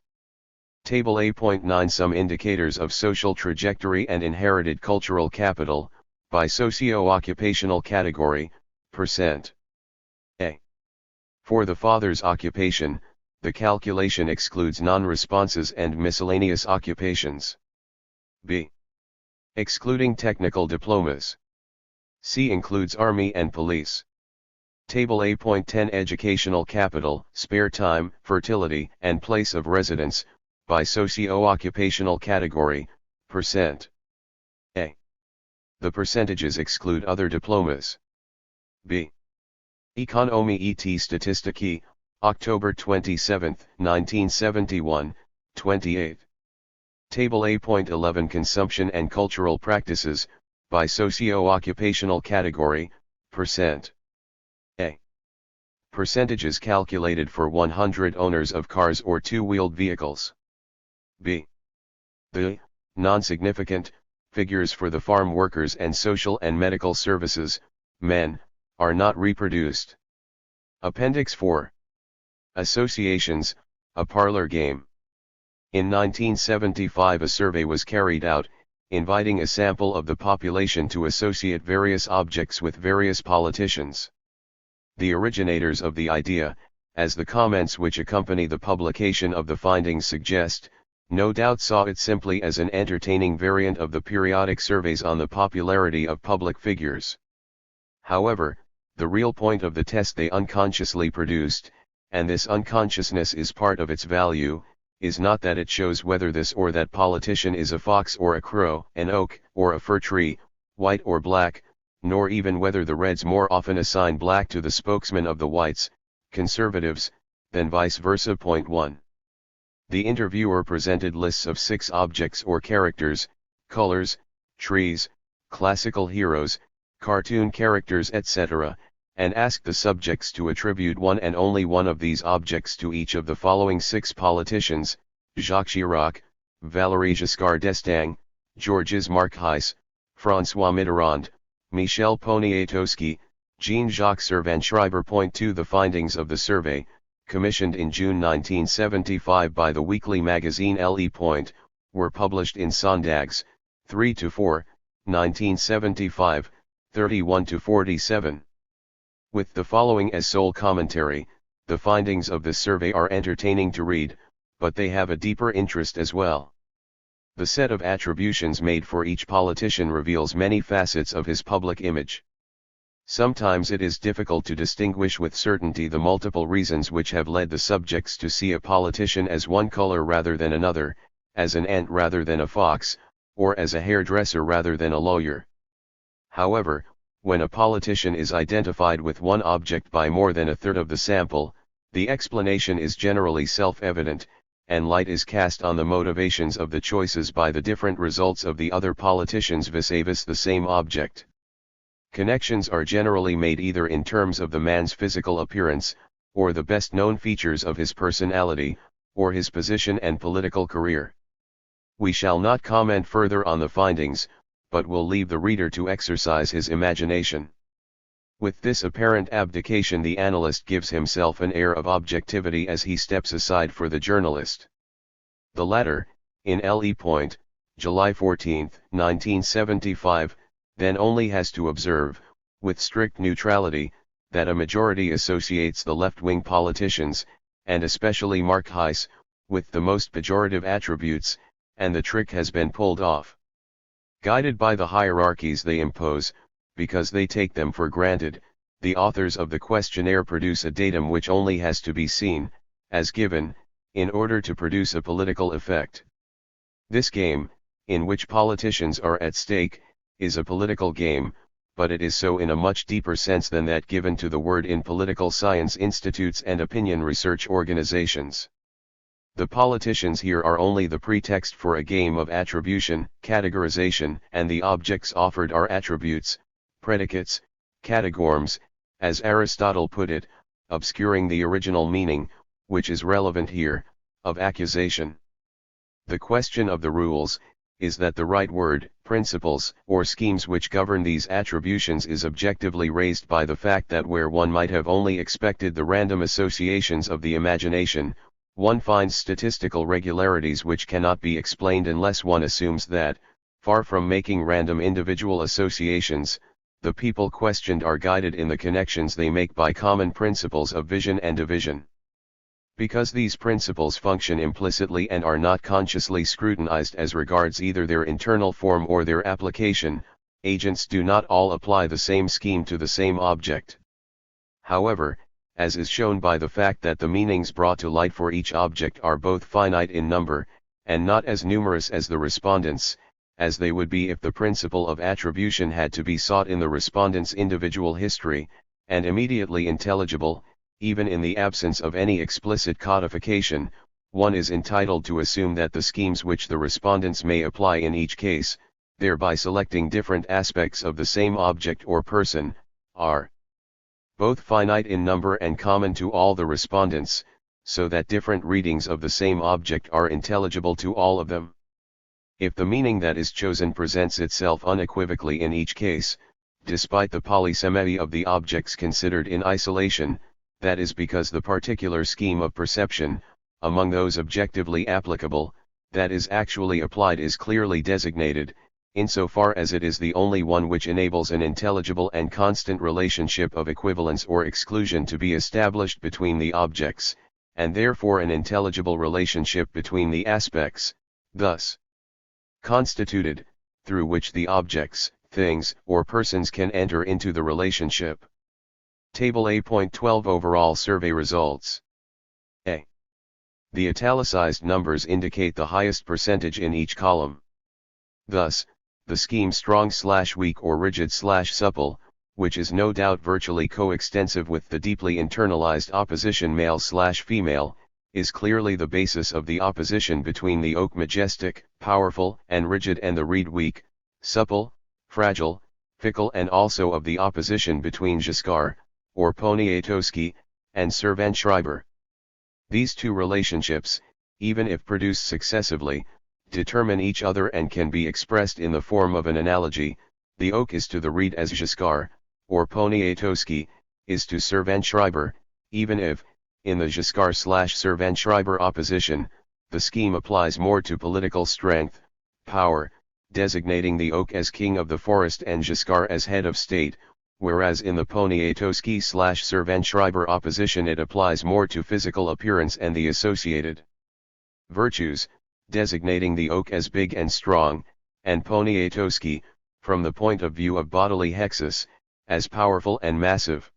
Table A.9 Some indicators of social trajectory and inherited cultural capital, by socio-occupational category, %. A. For the father's occupation, the calculation excludes non-responses and miscellaneous occupations. B. Excluding technical diplomas. C. Includes army and police. Table A.10 Educational capital, spare time, fertility, and place of residence, by socio-occupational category, %. A. The percentages exclude other diplomas. B. Economie et Statistique, October 27, 1971, 28. Table A.11 Consumption and cultural practices, by socio-occupational category, %. A. Percentages calculated for 100 owners of cars or two-wheeled vehicles. B. The non-significant figures for the farm workers and social and medical services, men, are not reproduced. Appendix 4. Associations, a parlor game. In 1975 a survey was carried out, inviting a sample of the population to associate various objects with various politicians. The originators of the idea, as the comments which accompany the publication of the findings suggest, no doubt saw it simply as an entertaining variant of the periodic surveys on the popularity of public figures. However, the real point of the test they unconsciously produced, and this unconsciousness is part of its value, is not that it shows whether this or that politician is a fox or a crow, an oak or a fir tree, white or black, nor even whether the Reds more often assign black to the spokesman of the whites, conservatives, than vice versa. Point 1. The interviewer presented lists of 6 objects or characters, colors, trees, classical heroes, cartoon characters etc., and ask the subjects to attribute one and only one of these objects to each of the following 6 politicians: Jacques Chirac, Valéry Giscard d'Estaing, Georges Marchais, François Mitterrand, Michel Poniatowski, Jean-Jacques Servan-Schreiber. 2. The findings of the survey, commissioned in June 1975 by the weekly magazine Le. Were published in Sondags, 3-4, 1975, 31-47. With the following as sole commentary: the findings of this survey are entertaining to read, but they have a deeper interest as well. The set of attributions made for each politician reveals many facets of his public image. Sometimes it is difficult to distinguish with certainty the multiple reasons which have led the subjects to see a politician as one color rather than another, as an ant rather than a fox, or as a hairdresser rather than a lawyer. However, when a politician is identified with one object by more than a third of the sample, the explanation is generally self-evident, and light is cast on the motivations of the choices by the different results of the other politicians vis-a-vis the same object. Connections are generally made either in terms of the man's physical appearance, or the best-known features of his personality, or his position and political career. We shall not comment further on the findings, but will leave the reader to exercise his imagination. With this apparent abdication, the analyst gives himself an air of objectivity as he steps aside for the journalist. The latter, in Le. July 14, 1975, then only has to observe, with strict neutrality, that a majority associates the left-wing politicians, and especially Marchais, with the most pejorative attributes, and the trick has been pulled off. Guided by the hierarchies they impose, because they take them for granted, the authors of the questionnaire produce a datum which only has to be seen, as given, in order to produce a political effect. This game, in which politicians are at stake, is a political game, but it is so in a much deeper sense than that given to the word in political science institutes and opinion research organizations. The politicians here are only the pretext for a game of attribution, categorization, and the objects offered are attributes, predicates, categorms, as Aristotle put it, obscuring the original meaning, which is relevant here, of accusation. The question of the rules, is that the right word, principles, or schemes which govern these attributions is objectively raised by the fact that where one might have only expected the random associations of the imagination, one finds statistical regularities which cannot be explained unless one assumes that, far from making random individual associations, the people questioned are guided in the connections they make by common principles of vision and division. Because these principles function implicitly and are not consciously scrutinized as regards either their internal form or their application, agents do not all apply the same scheme to the same object. However, as is shown by the fact that the meanings brought to light for each object are both finite in number, and not as numerous as the respondents, as they would be if the principle of attribution had to be sought in the respondent's individual history, and immediately intelligible, even in the absence of any explicit codification, one is entitled to assume that the schemes which the respondents may apply in each case, thereby selecting different aspects of the same object or person, are both finite in number and common to all the respondents, so that different readings of the same object are intelligible to all of them. If the meaning that is chosen presents itself unequivocally in each case, despite the polysemy of the objects considered in isolation, that is because the particular scheme of perception, among those objectively applicable, that is actually applied is clearly designated, insofar as it is the only one which enables an intelligible and constant relationship of equivalence or exclusion to be established between the objects, and therefore an intelligible relationship between the aspects, thus constituted, through which the objects, things, or persons can enter into the relationship. Table A.12 Overall survey results. A. The italicized numbers indicate the highest percentage in each column. Thus, the scheme strong/weak or rigid/supple, which is no doubt virtually coextensive with the deeply internalized opposition male/female, is clearly the basis of the opposition between the oak majestic, powerful, and rigid and the reed weak, supple, fragile, fickle, and also of the opposition between Giscard, or Poniatowski, and Servan-Schreiber. These two relationships, even if produced successively, determine each other and can be expressed in the form of an analogy. The oak is to the reed as Giscard, or Poniatowski, is to Servan-Schreiber, even if, in the Giscard/Servan-Schreiber opposition, the scheme applies more to political strength, power, designating the oak as king of the forest and Giscard as head of state, whereas in the Poniatowski/Servan-Schreiber opposition it applies more to physical appearance and the associated virtues, designating the oak as big and strong, and Poniatowski, from the point of view of bodily hexis, as powerful and massive.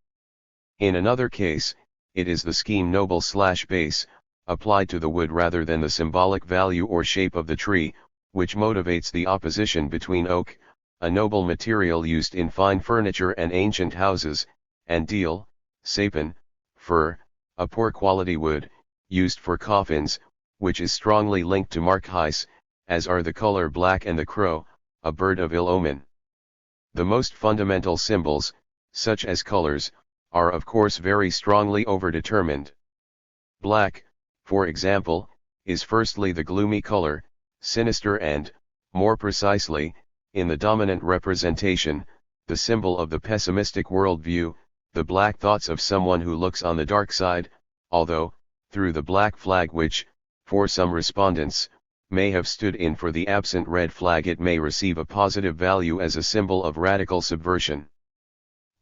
In another case, it is the scheme noble/base, applied to the wood rather than the symbolic value or shape of the tree, which motivates the opposition between oak, a noble material used in fine furniture and ancient houses, and deal, sapin, fir, a poor quality wood, used for coffins, which is strongly linked to markheis, as are the color black and the crow, a bird of ill omen. The most fundamental symbols, such as colors, are of course very strongly overdetermined. Black, for example, is firstly the gloomy color, sinister and, more precisely, in the dominant representation, the symbol of the pessimistic worldview, the black thoughts of someone who looks on the dark side, although, through the black flag which, for some respondents, may have stood in for the absent red flag, it may receive a positive value as a symbol of radical subversion.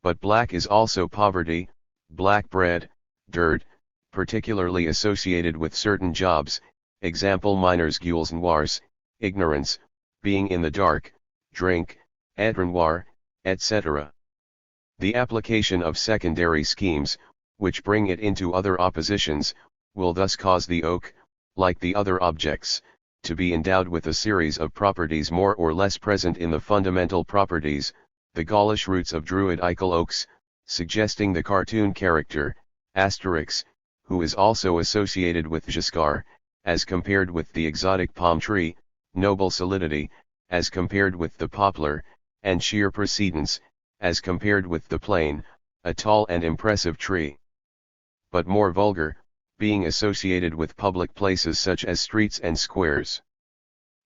But black is also poverty, black bread, dirt, particularly associated with certain jobs, example miners' gueules noirs, ignorance, being in the dark, drink, être noir, etc. The application of secondary schemes, which bring it into other oppositions, will thus cause the oak, like the other objects, to be endowed with a series of properties more or less present in the fundamental properties, the Gaulish roots of Druidical oaks, suggesting the cartoon character, Asterix, who is also associated with Giscard, as compared with the exotic palm tree, noble solidity, as compared with the poplar, and sheer precedence, as compared with the plane, a tall and impressive tree. But more vulgar, being associated with public places such as streets and squares.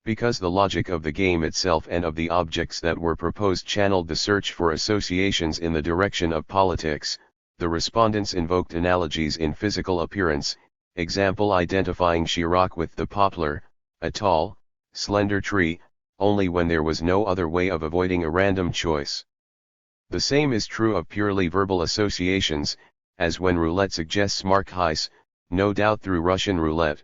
Because the logic of the game itself and of the objects that were proposed channeled the search for associations in the direction of politics, the respondents invoked analogies in physical appearance, example identifying Chirac with the poplar, a tall, slender tree, only when there was no other way of avoiding a random choice. The same is true of purely verbal associations, as when roulette suggests markheis, no doubt through Russian roulette.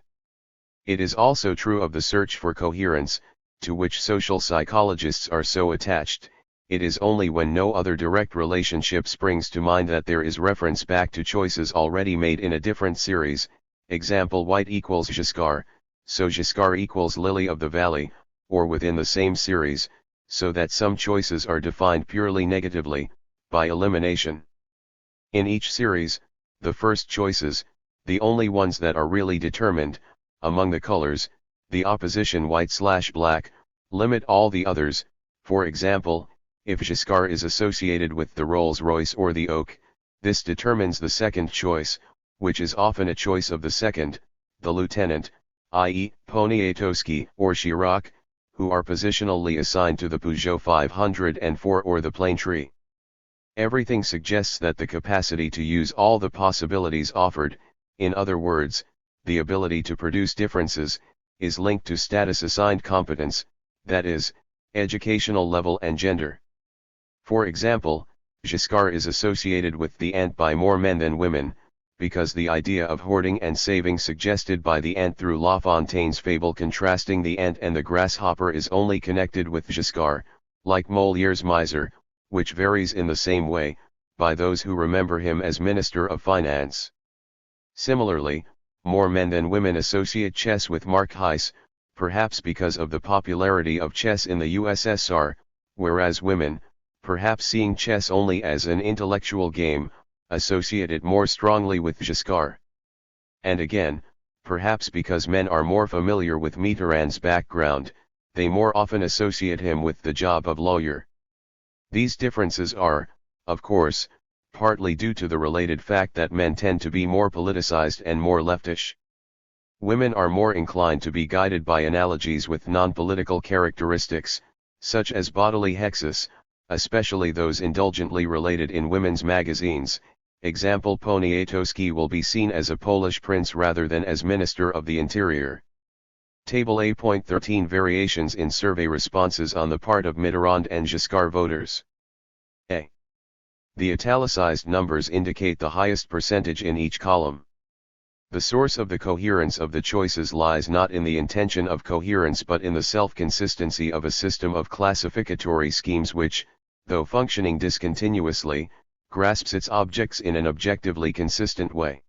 It is also true of the search for coherence, to which social psychologists are so attached. It is only when no other direct relationship springs to mind that there is reference back to choices already made in a different series, example white equals Giscard, so Giscard equals lily of the valley, or within the same series, so that some choices are defined purely negatively, by elimination. In each series, the first choices, the only ones that are really determined, among the colors, the opposition white/black, limit all the others. For example, if Giscard is associated with the Rolls-Royce or the oak, this determines the second choice, which is often a choice of the second, the lieutenant, i.e., Poniatowski or Chirac, who are positionally assigned to the Peugeot 504 or the plane tree. Everything suggests that the capacity to use all the possibilities offered, in other words, the ability to produce differences, is linked to status assigned competence, that is, educational level and gender. For example, Giscard is associated with the ant by more men than women, because the idea of hoarding and saving suggested by the ant through La Fontaine's fable contrasting the ant and the grasshopper is only connected with Giscard, like Molière's miser, which varies in the same way, by those who remember him as Minister of Finance. Similarly, more men than women associate chess with markheis, perhaps because of the popularity of chess in the USSR, whereas women, perhaps seeing chess only as an intellectual game, associate it more strongly with Giscard. And again, perhaps because men are more familiar with Mitterrand's background, they more often associate him with the job of lawyer. These differences are, of course, partly due to the related fact that men tend to be more politicized and more leftish. Women are more inclined to be guided by analogies with non-political characteristics, such as bodily hexis, especially those indulgently related in women's magazines. Example: Poniatowski will be seen as a Polish prince rather than as Minister of the Interior. Table A.13 Variations in survey responses on the part of Mitterrand and Giscard voters. A. The italicized numbers indicate the highest percentage in each column. The source of the coherence of the choices lies not in the intention of coherence but in the self-consistency of a system of classificatory schemes which, though functioning discontinuously, grasps its objects in an objectively consistent way.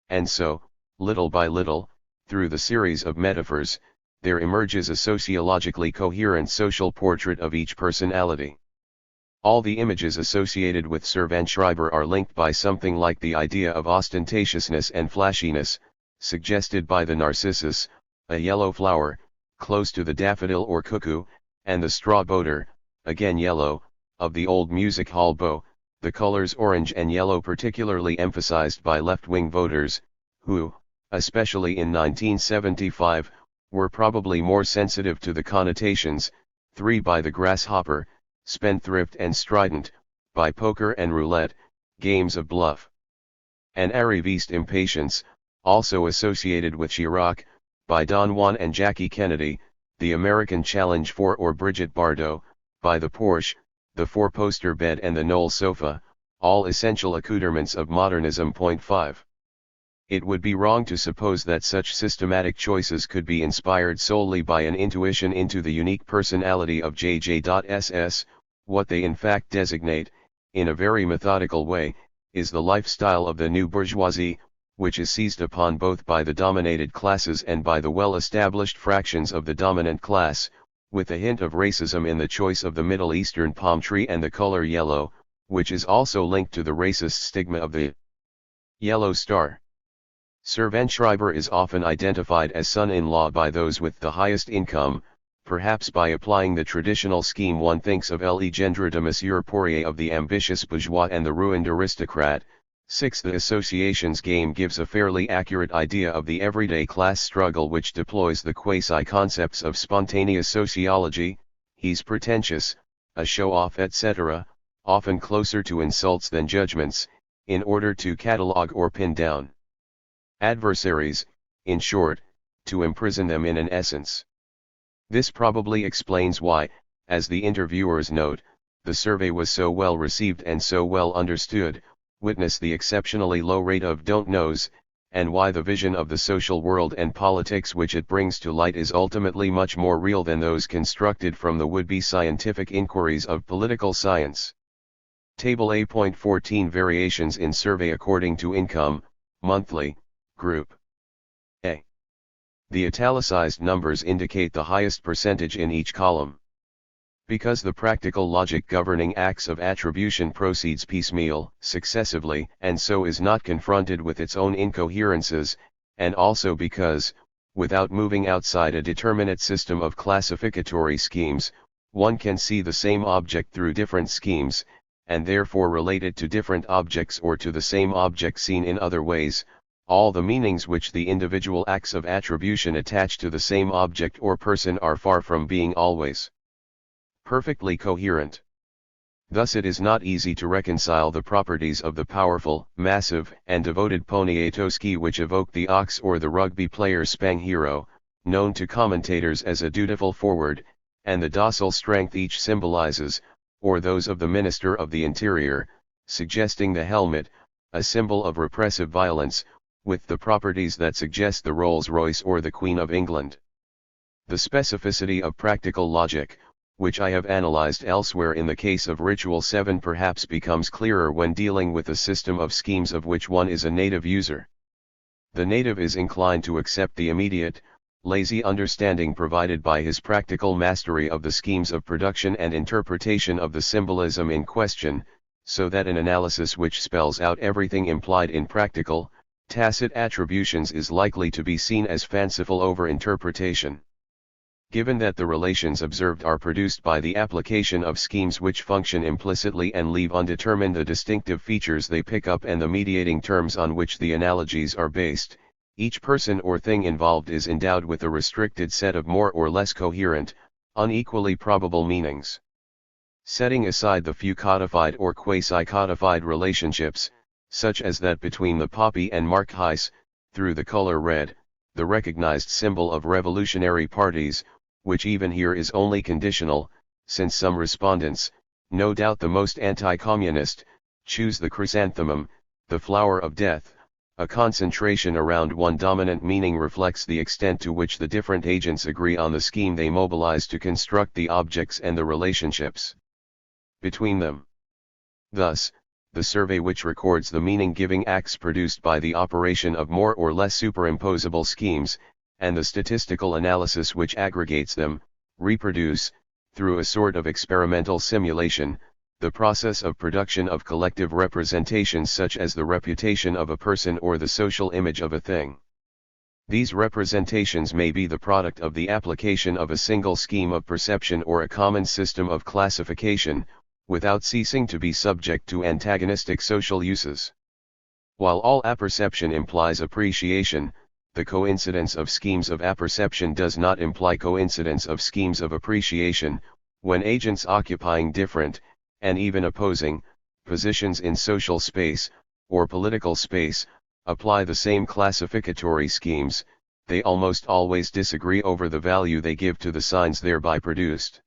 And so, little by little, through the series of metaphors, there emerges a sociologically coherent social portrait of each personality. All the images associated with Servan-Schreiber are linked by something like the idea of ostentatiousness and flashiness, suggested by the narcissus, a yellow flower, close to the daffodil or cuckoo, and the straw boater, again yellow, of the old music hall beau, the colors orange and yellow particularly emphasized by left-wing voters, who, especially in 1975, were probably more sensitive to the connotations, 3 by the grasshopper, spendthrift and strident, by poker and roulette, games of bluff. An arriviste impatience, also associated with Chirac, by Don Juan and Jackie Kennedy, the American Challenge 4 or Brigitte Bardot, by the Porsche, the 4-poster bed and the Knoll sofa, all essential accoutrements of modernism. 5. It would be wrong to suppose that such systematic choices could be inspired solely by an intuition into the unique personality of JJ.SS. What they in fact designate, in a very methodical way, is the lifestyle of the new bourgeoisie, which is seized upon both by the dominated classes and by the well-established fractions of the dominant class, with a hint of racism in the choice of the Middle Eastern palm tree and the color yellow, which is also linked to the racist stigma of the yellow star. Servan-Schreiber is often identified as son-in-law by those with the highest income, perhaps by applying the traditional scheme one thinks of Le Gendre de Monsieur Poirier of the ambitious bourgeois and the ruined aristocrat. 6. The associations game gives a fairly accurate idea of the everyday class struggle which deploys the quasi-concepts of spontaneous sociology, he's pretentious, a show-off etc., often closer to insults than judgments, in order to catalogue or pin down adversaries, in short, to imprison them in an essence. This probably explains why, as the interviewers note, the survey was so well received and so well understood, witness the exceptionally low rate of don't knows, and why the vision of the social world and politics which it brings to light is ultimately much more real than those constructed from the would-be scientific inquiries of political science. Table A.14 Variations in survey according to income, monthly, group. A. The italicized numbers indicate the highest percentage in each column. Because the practical logic governing acts of attribution proceeds piecemeal, successively, and so is not confronted with its own incoherences, and also because, without moving outside a determinate system of classificatory schemes, one can see the same object through different schemes, and therefore relate it to different objects or to the same object seen in other ways, all the meanings which the individual acts of attribution attach to the same object or person are far from being always perfectly coherent. Thus it is not easy to reconcile the properties of the powerful, massive, and devoted Poniatowski which evoke the ox or the rugby player Spang hero, known to commentators as a dutiful forward, and the docile strength each symbolizes, or those of the Minister of the Interior, suggesting the helmet, a symbol of repressive violence, with the properties that suggest the Rolls-Royce or the Queen of England. The specificity of practical logic, which I have analyzed elsewhere in the case of Ritual 7, perhaps becomes clearer when dealing with a system of schemes of which one is a native user. The native is inclined to accept the immediate, lazy understanding provided by his practical mastery of the schemes of production and interpretation of the symbolism in question, so that an analysis which spells out everything implied in practical, tacit attributions is likely to be seen as fanciful over-interpretation. Given that the relations observed are produced by the application of schemes which function implicitly and leave undetermined the distinctive features they pick up and the mediating terms on which the analogies are based, each person or thing involved is endowed with a restricted set of more or less coherent, unequally probable meanings. Setting aside the few codified or quasi-codified relationships, such as that between the poppy and Marquise, through the color red, the recognized symbol of revolutionary parties, which even here is only conditional, since some respondents, no doubt the most anti-communist, choose the chrysanthemum, the flower of death. A concentration around one dominant meaning reflects the extent to which the different agents agree on the scheme they mobilize to construct the objects and the relationships between them. Thus, the survey which records the meaning-giving acts produced by the operation of more or less superimposable schemes, and the statistical analysis which aggregates them, reproduce, through a sort of experimental simulation, the process of production of collective representations such as the reputation of a person or the social image of a thing. These representations may be the product of the application of a single scheme of perception or a common system of classification, without ceasing to be subject to antagonistic social uses. While all apperception implies appreciation, the coincidence of schemes of apperception does not imply coincidence of schemes of appreciation, when agents occupying different, and even opposing, positions in social space, or political space, apply the same classificatory schemes, they almost always disagree over the value they give to the signs thereby produced.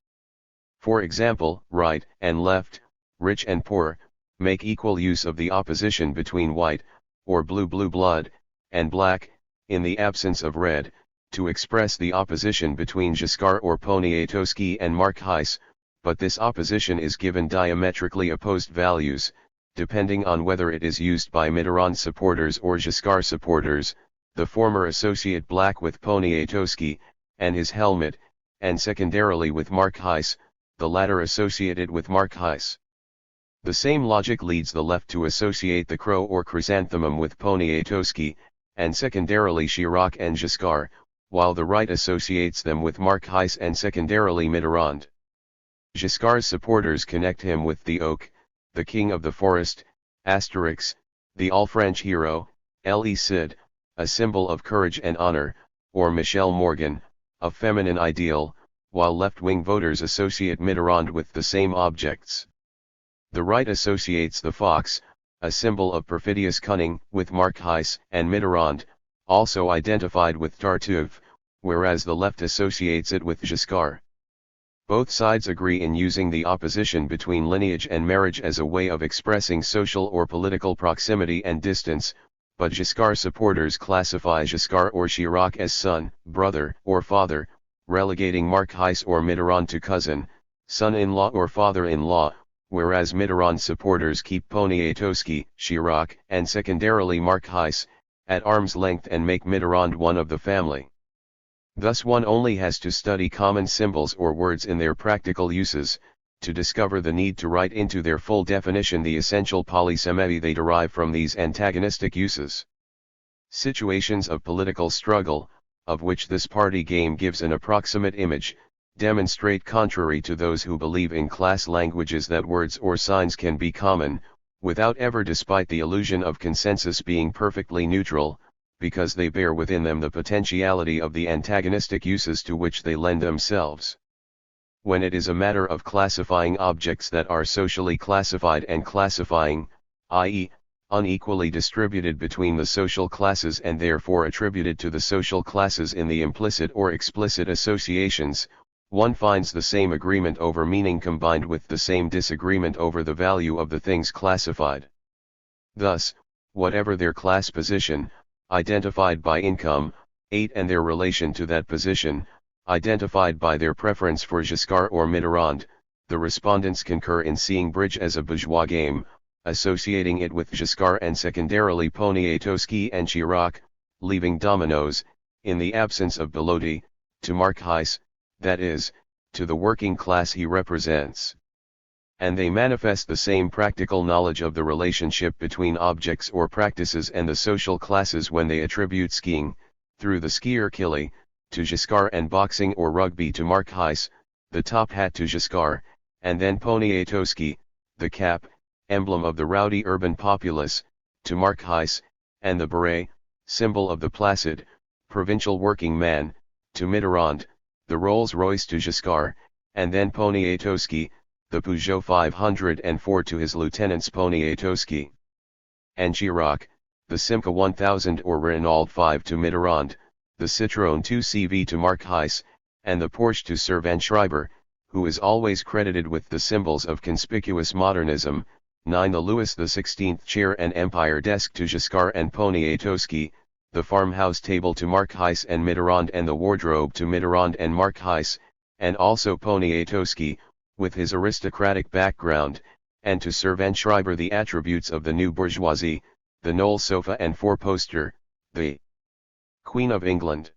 For example, right and left, rich and poor, make equal use of the opposition between white, or blue blood, and black, in the absence of red, to express the opposition between Giscard or Poniatowski and Marquise, but this opposition is given diametrically opposed values, depending on whether it is used by Mitterrand supporters or Giscard supporters, the former associate black with Poniatowski, and his helmet, and secondarily with Marquise, the latter associated with Marquise. The same logic leads the left to associate the crow or chrysanthemum with Poniatowski, and secondarily Chirac and Giscard, while the right associates them with Marquise and secondarily Mitterrand. Giscard's supporters connect him with the oak, the king of the forest, Asterix, the all-French hero, Le Cid, a symbol of courage and honor, or Michel Morgan, a feminine ideal, while left-wing voters associate Mitterrand with the same objects. The right associates the fox, a symbol of perfidious cunning, with Marquise and Mitterrand, also identified with Tartuffe, whereas the left associates it with Giscard. Both sides agree in using the opposition between lineage and marriage as a way of expressing social or political proximity and distance, but Giscard supporters classify Giscard or Chirac as son, brother, or father, relegating Marquise or Mitterrand to cousin, son-in-law or father-in-law, whereas Mitterrand supporters keep Poniatowski, Chirac, and secondarily Marquise, at arm's length and make Mitterrand one of the family. Thus one only has to study common symbols or words in their practical uses, to discover the need to write into their full definition the essential polysemy they derive from these antagonistic uses. Situations of political struggle, of which this party game gives an approximate image, demonstrate contrary to those who believe in class languages that words or signs can be common, without ever despite the illusion of consensus being perfectly neutral, because they bear within them the potentiality of the antagonistic uses to which they lend themselves. When it is a matter of classifying objects that are socially classified and classifying, i.e., unequally distributed between the social classes and therefore attributed to the social classes in the implicit or explicit associations, one finds the same agreement over meaning combined with the same disagreement over the value of the things classified. Thus, whatever their class position, identified by income, 8 and their relation to that position, identified by their preference for Giscard or Mitterrand, the respondents concur in seeing bridge as a bourgeois game, associating it with Giscard and secondarily Poniatowski and Chirac, leaving dominoes, in the absence of Bellotti, to Marquise, that is, to the working class he represents. And they manifest the same practical knowledge of the relationship between objects or practices and the social classes when they attribute skiing, through the skier Killy, to Giscard, and boxing or rugby to Marquise, the top hat to Giscard, and then Poniatowski, the cap, emblem of the rowdy urban populace, to Marquise, and the beret, symbol of the placid, provincial working man, to Mitterrand, the Rolls-Royce to Giscard, and then Poniatowski, the Peugeot 504 to his lieutenants Poniatowski and Chirac, the Simca 1000 or Renault 5 to Mitterrand, the Citroën 2CV to Marquise, and the Porsche to Servan-Schreiber, who is always credited with the symbols of conspicuous modernism. 9. The Louis XVI chair and Empire desk to Giscard and Poniatowski, the farmhouse table to Marquise and Mitterrand, and the wardrobe to Mitterrand and Marquise, and also Poniatowski, with his aristocratic background, and to Servan-Schreiber the attributes of the new bourgeoisie, the Knoll sofa and four-poster, the Queen of England.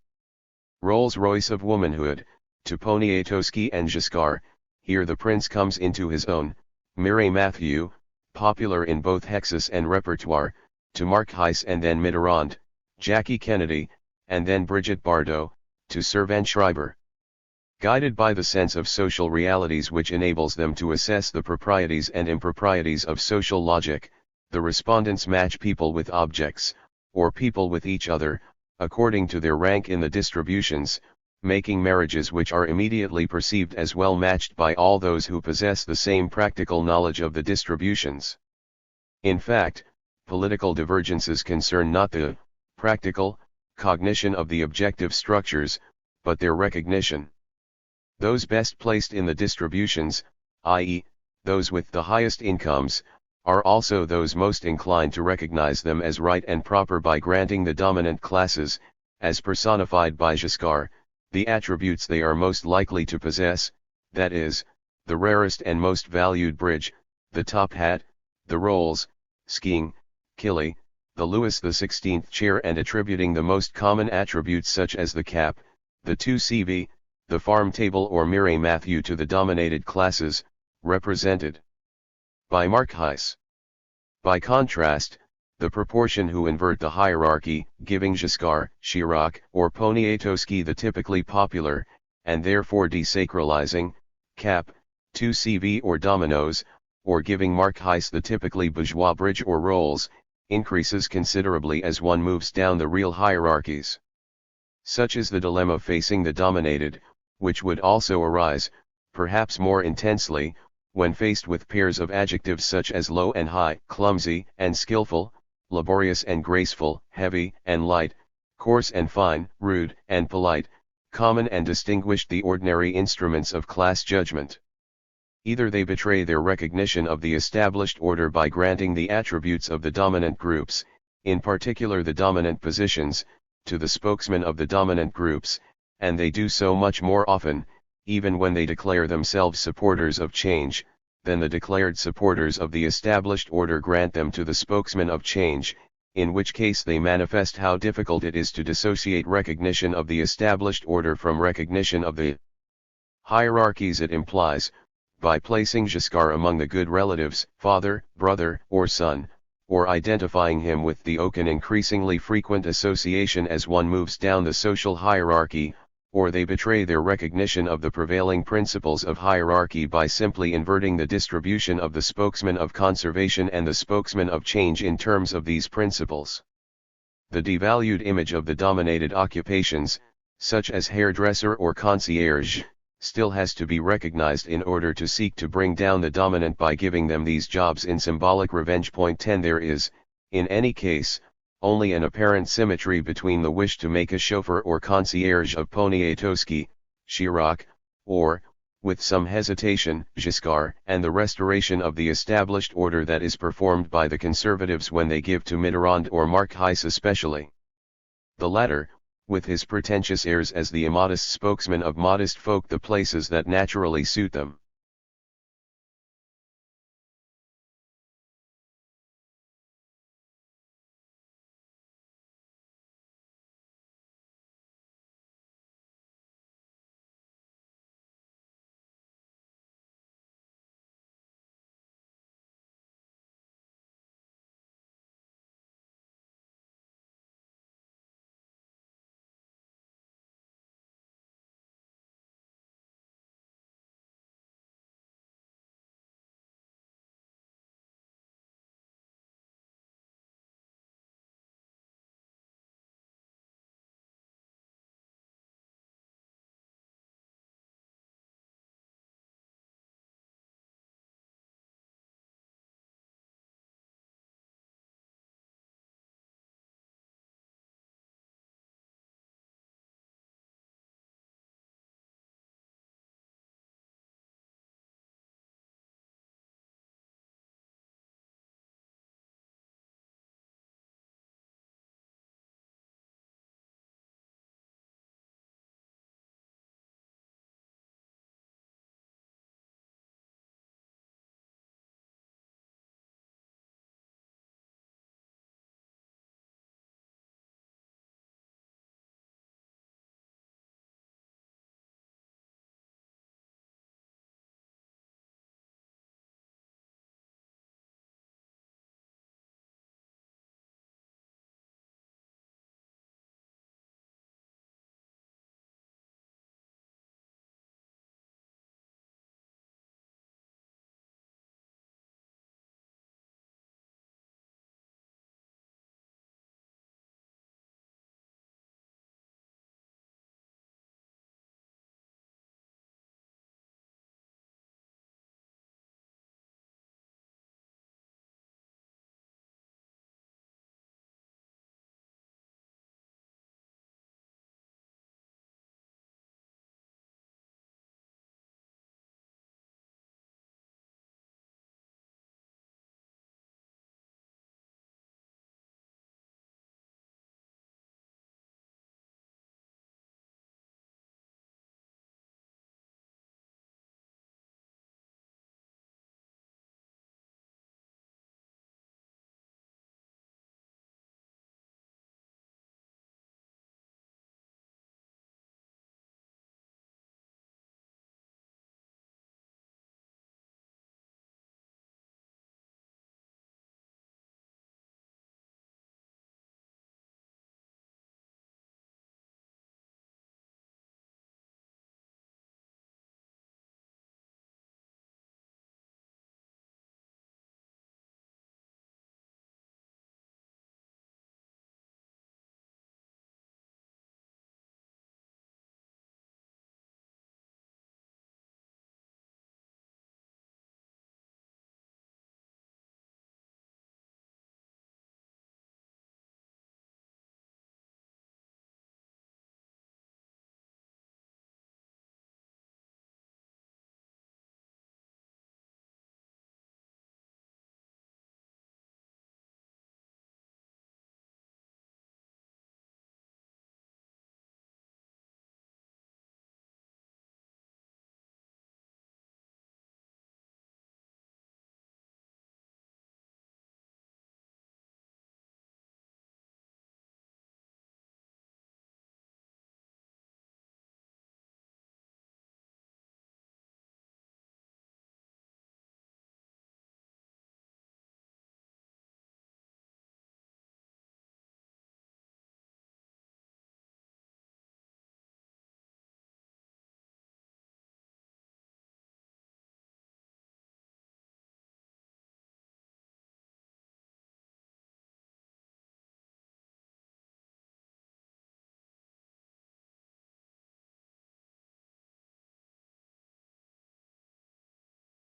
Rolls-Royce of womanhood, to Poniatowski and Giscard, here the prince comes into his own. Mireille Mathieu, popular in both hexis and repertoire, to Marquise and then Mitterrand, Jackie Kennedy, and then Brigitte Bardot, to Servan-Schreiber. Guided by the sense of social realities which enables them to assess the proprieties and improprieties of social logic, the respondents match people with objects, or people with each other, according to their rank in the distributions, making marriages which are immediately perceived as well matched by all those who possess the same practical knowledge of the distributions. In fact, political divergences concern not the practical cognition of the objective structures, but their recognition. Those best placed in the distributions, i.e., those with the highest incomes, are also those most inclined to recognize them as right and proper by granting the dominant classes, as personified by Giscard, the attributes they are most likely to possess, that is, the rarest and most valued bridge, the top hat, the rolls, skiing, killie, the Louis XVI chair, and attributing the most common attributes such as the cap, the 2CV, the farm table or Mireille Mathieu to the dominated classes, represented by Marquise. By contrast, the proportion who invert the hierarchy, giving Giscard, Chirac, or Poniatowski the typically popular, and therefore desacralizing, cap, 2CV or dominoes, or giving Marquise the typically bourgeois bridge or rolls, increases considerably as one moves down the real hierarchies. Such is the dilemma facing the dominated, which would also arise, perhaps more intensely, when faced with pairs of adjectives such as low and high, clumsy and skillful, laborious and graceful, heavy and light, coarse and fine, rude and polite, common and distinguished, the ordinary instruments of class judgment. Either they betray their recognition of the established order by granting the attributes of the dominant groups, in particular the dominant positions, to the spokesman of the dominant groups, and they do so much more often, even when they declare themselves supporters of change, than the declared supporters of the established order grant them to the spokesman of change, in which case they manifest how difficult it is to dissociate recognition of the established order from recognition of the hierarchies it implies, by placing Giscard among the good relatives, father, brother, or son, or identifying him with the oaken increasingly frequent association as one moves down the social hierarchy, or they betray their recognition of the prevailing principles of hierarchy by simply inverting the distribution of the spokesman of conservation and the spokesman of change in terms of these principles. The devalued image of the dominated occupations, such as hairdresser or concierge, still has to be recognized in order to seek to bring down the dominant by giving them these jobs in symbolic revenge. 10 There is, in any case, only an apparent symmetry between the wish to make a chauffeur or concierge of Poniatowski, Chirac, or, with some hesitation, Giscard, and the restoration of the established order that is performed by the conservatives when they give to Mitterrand or Marquise especially. The latter, with his pretentious airs as the immodest spokesman of modest folk, the places that naturally suit them.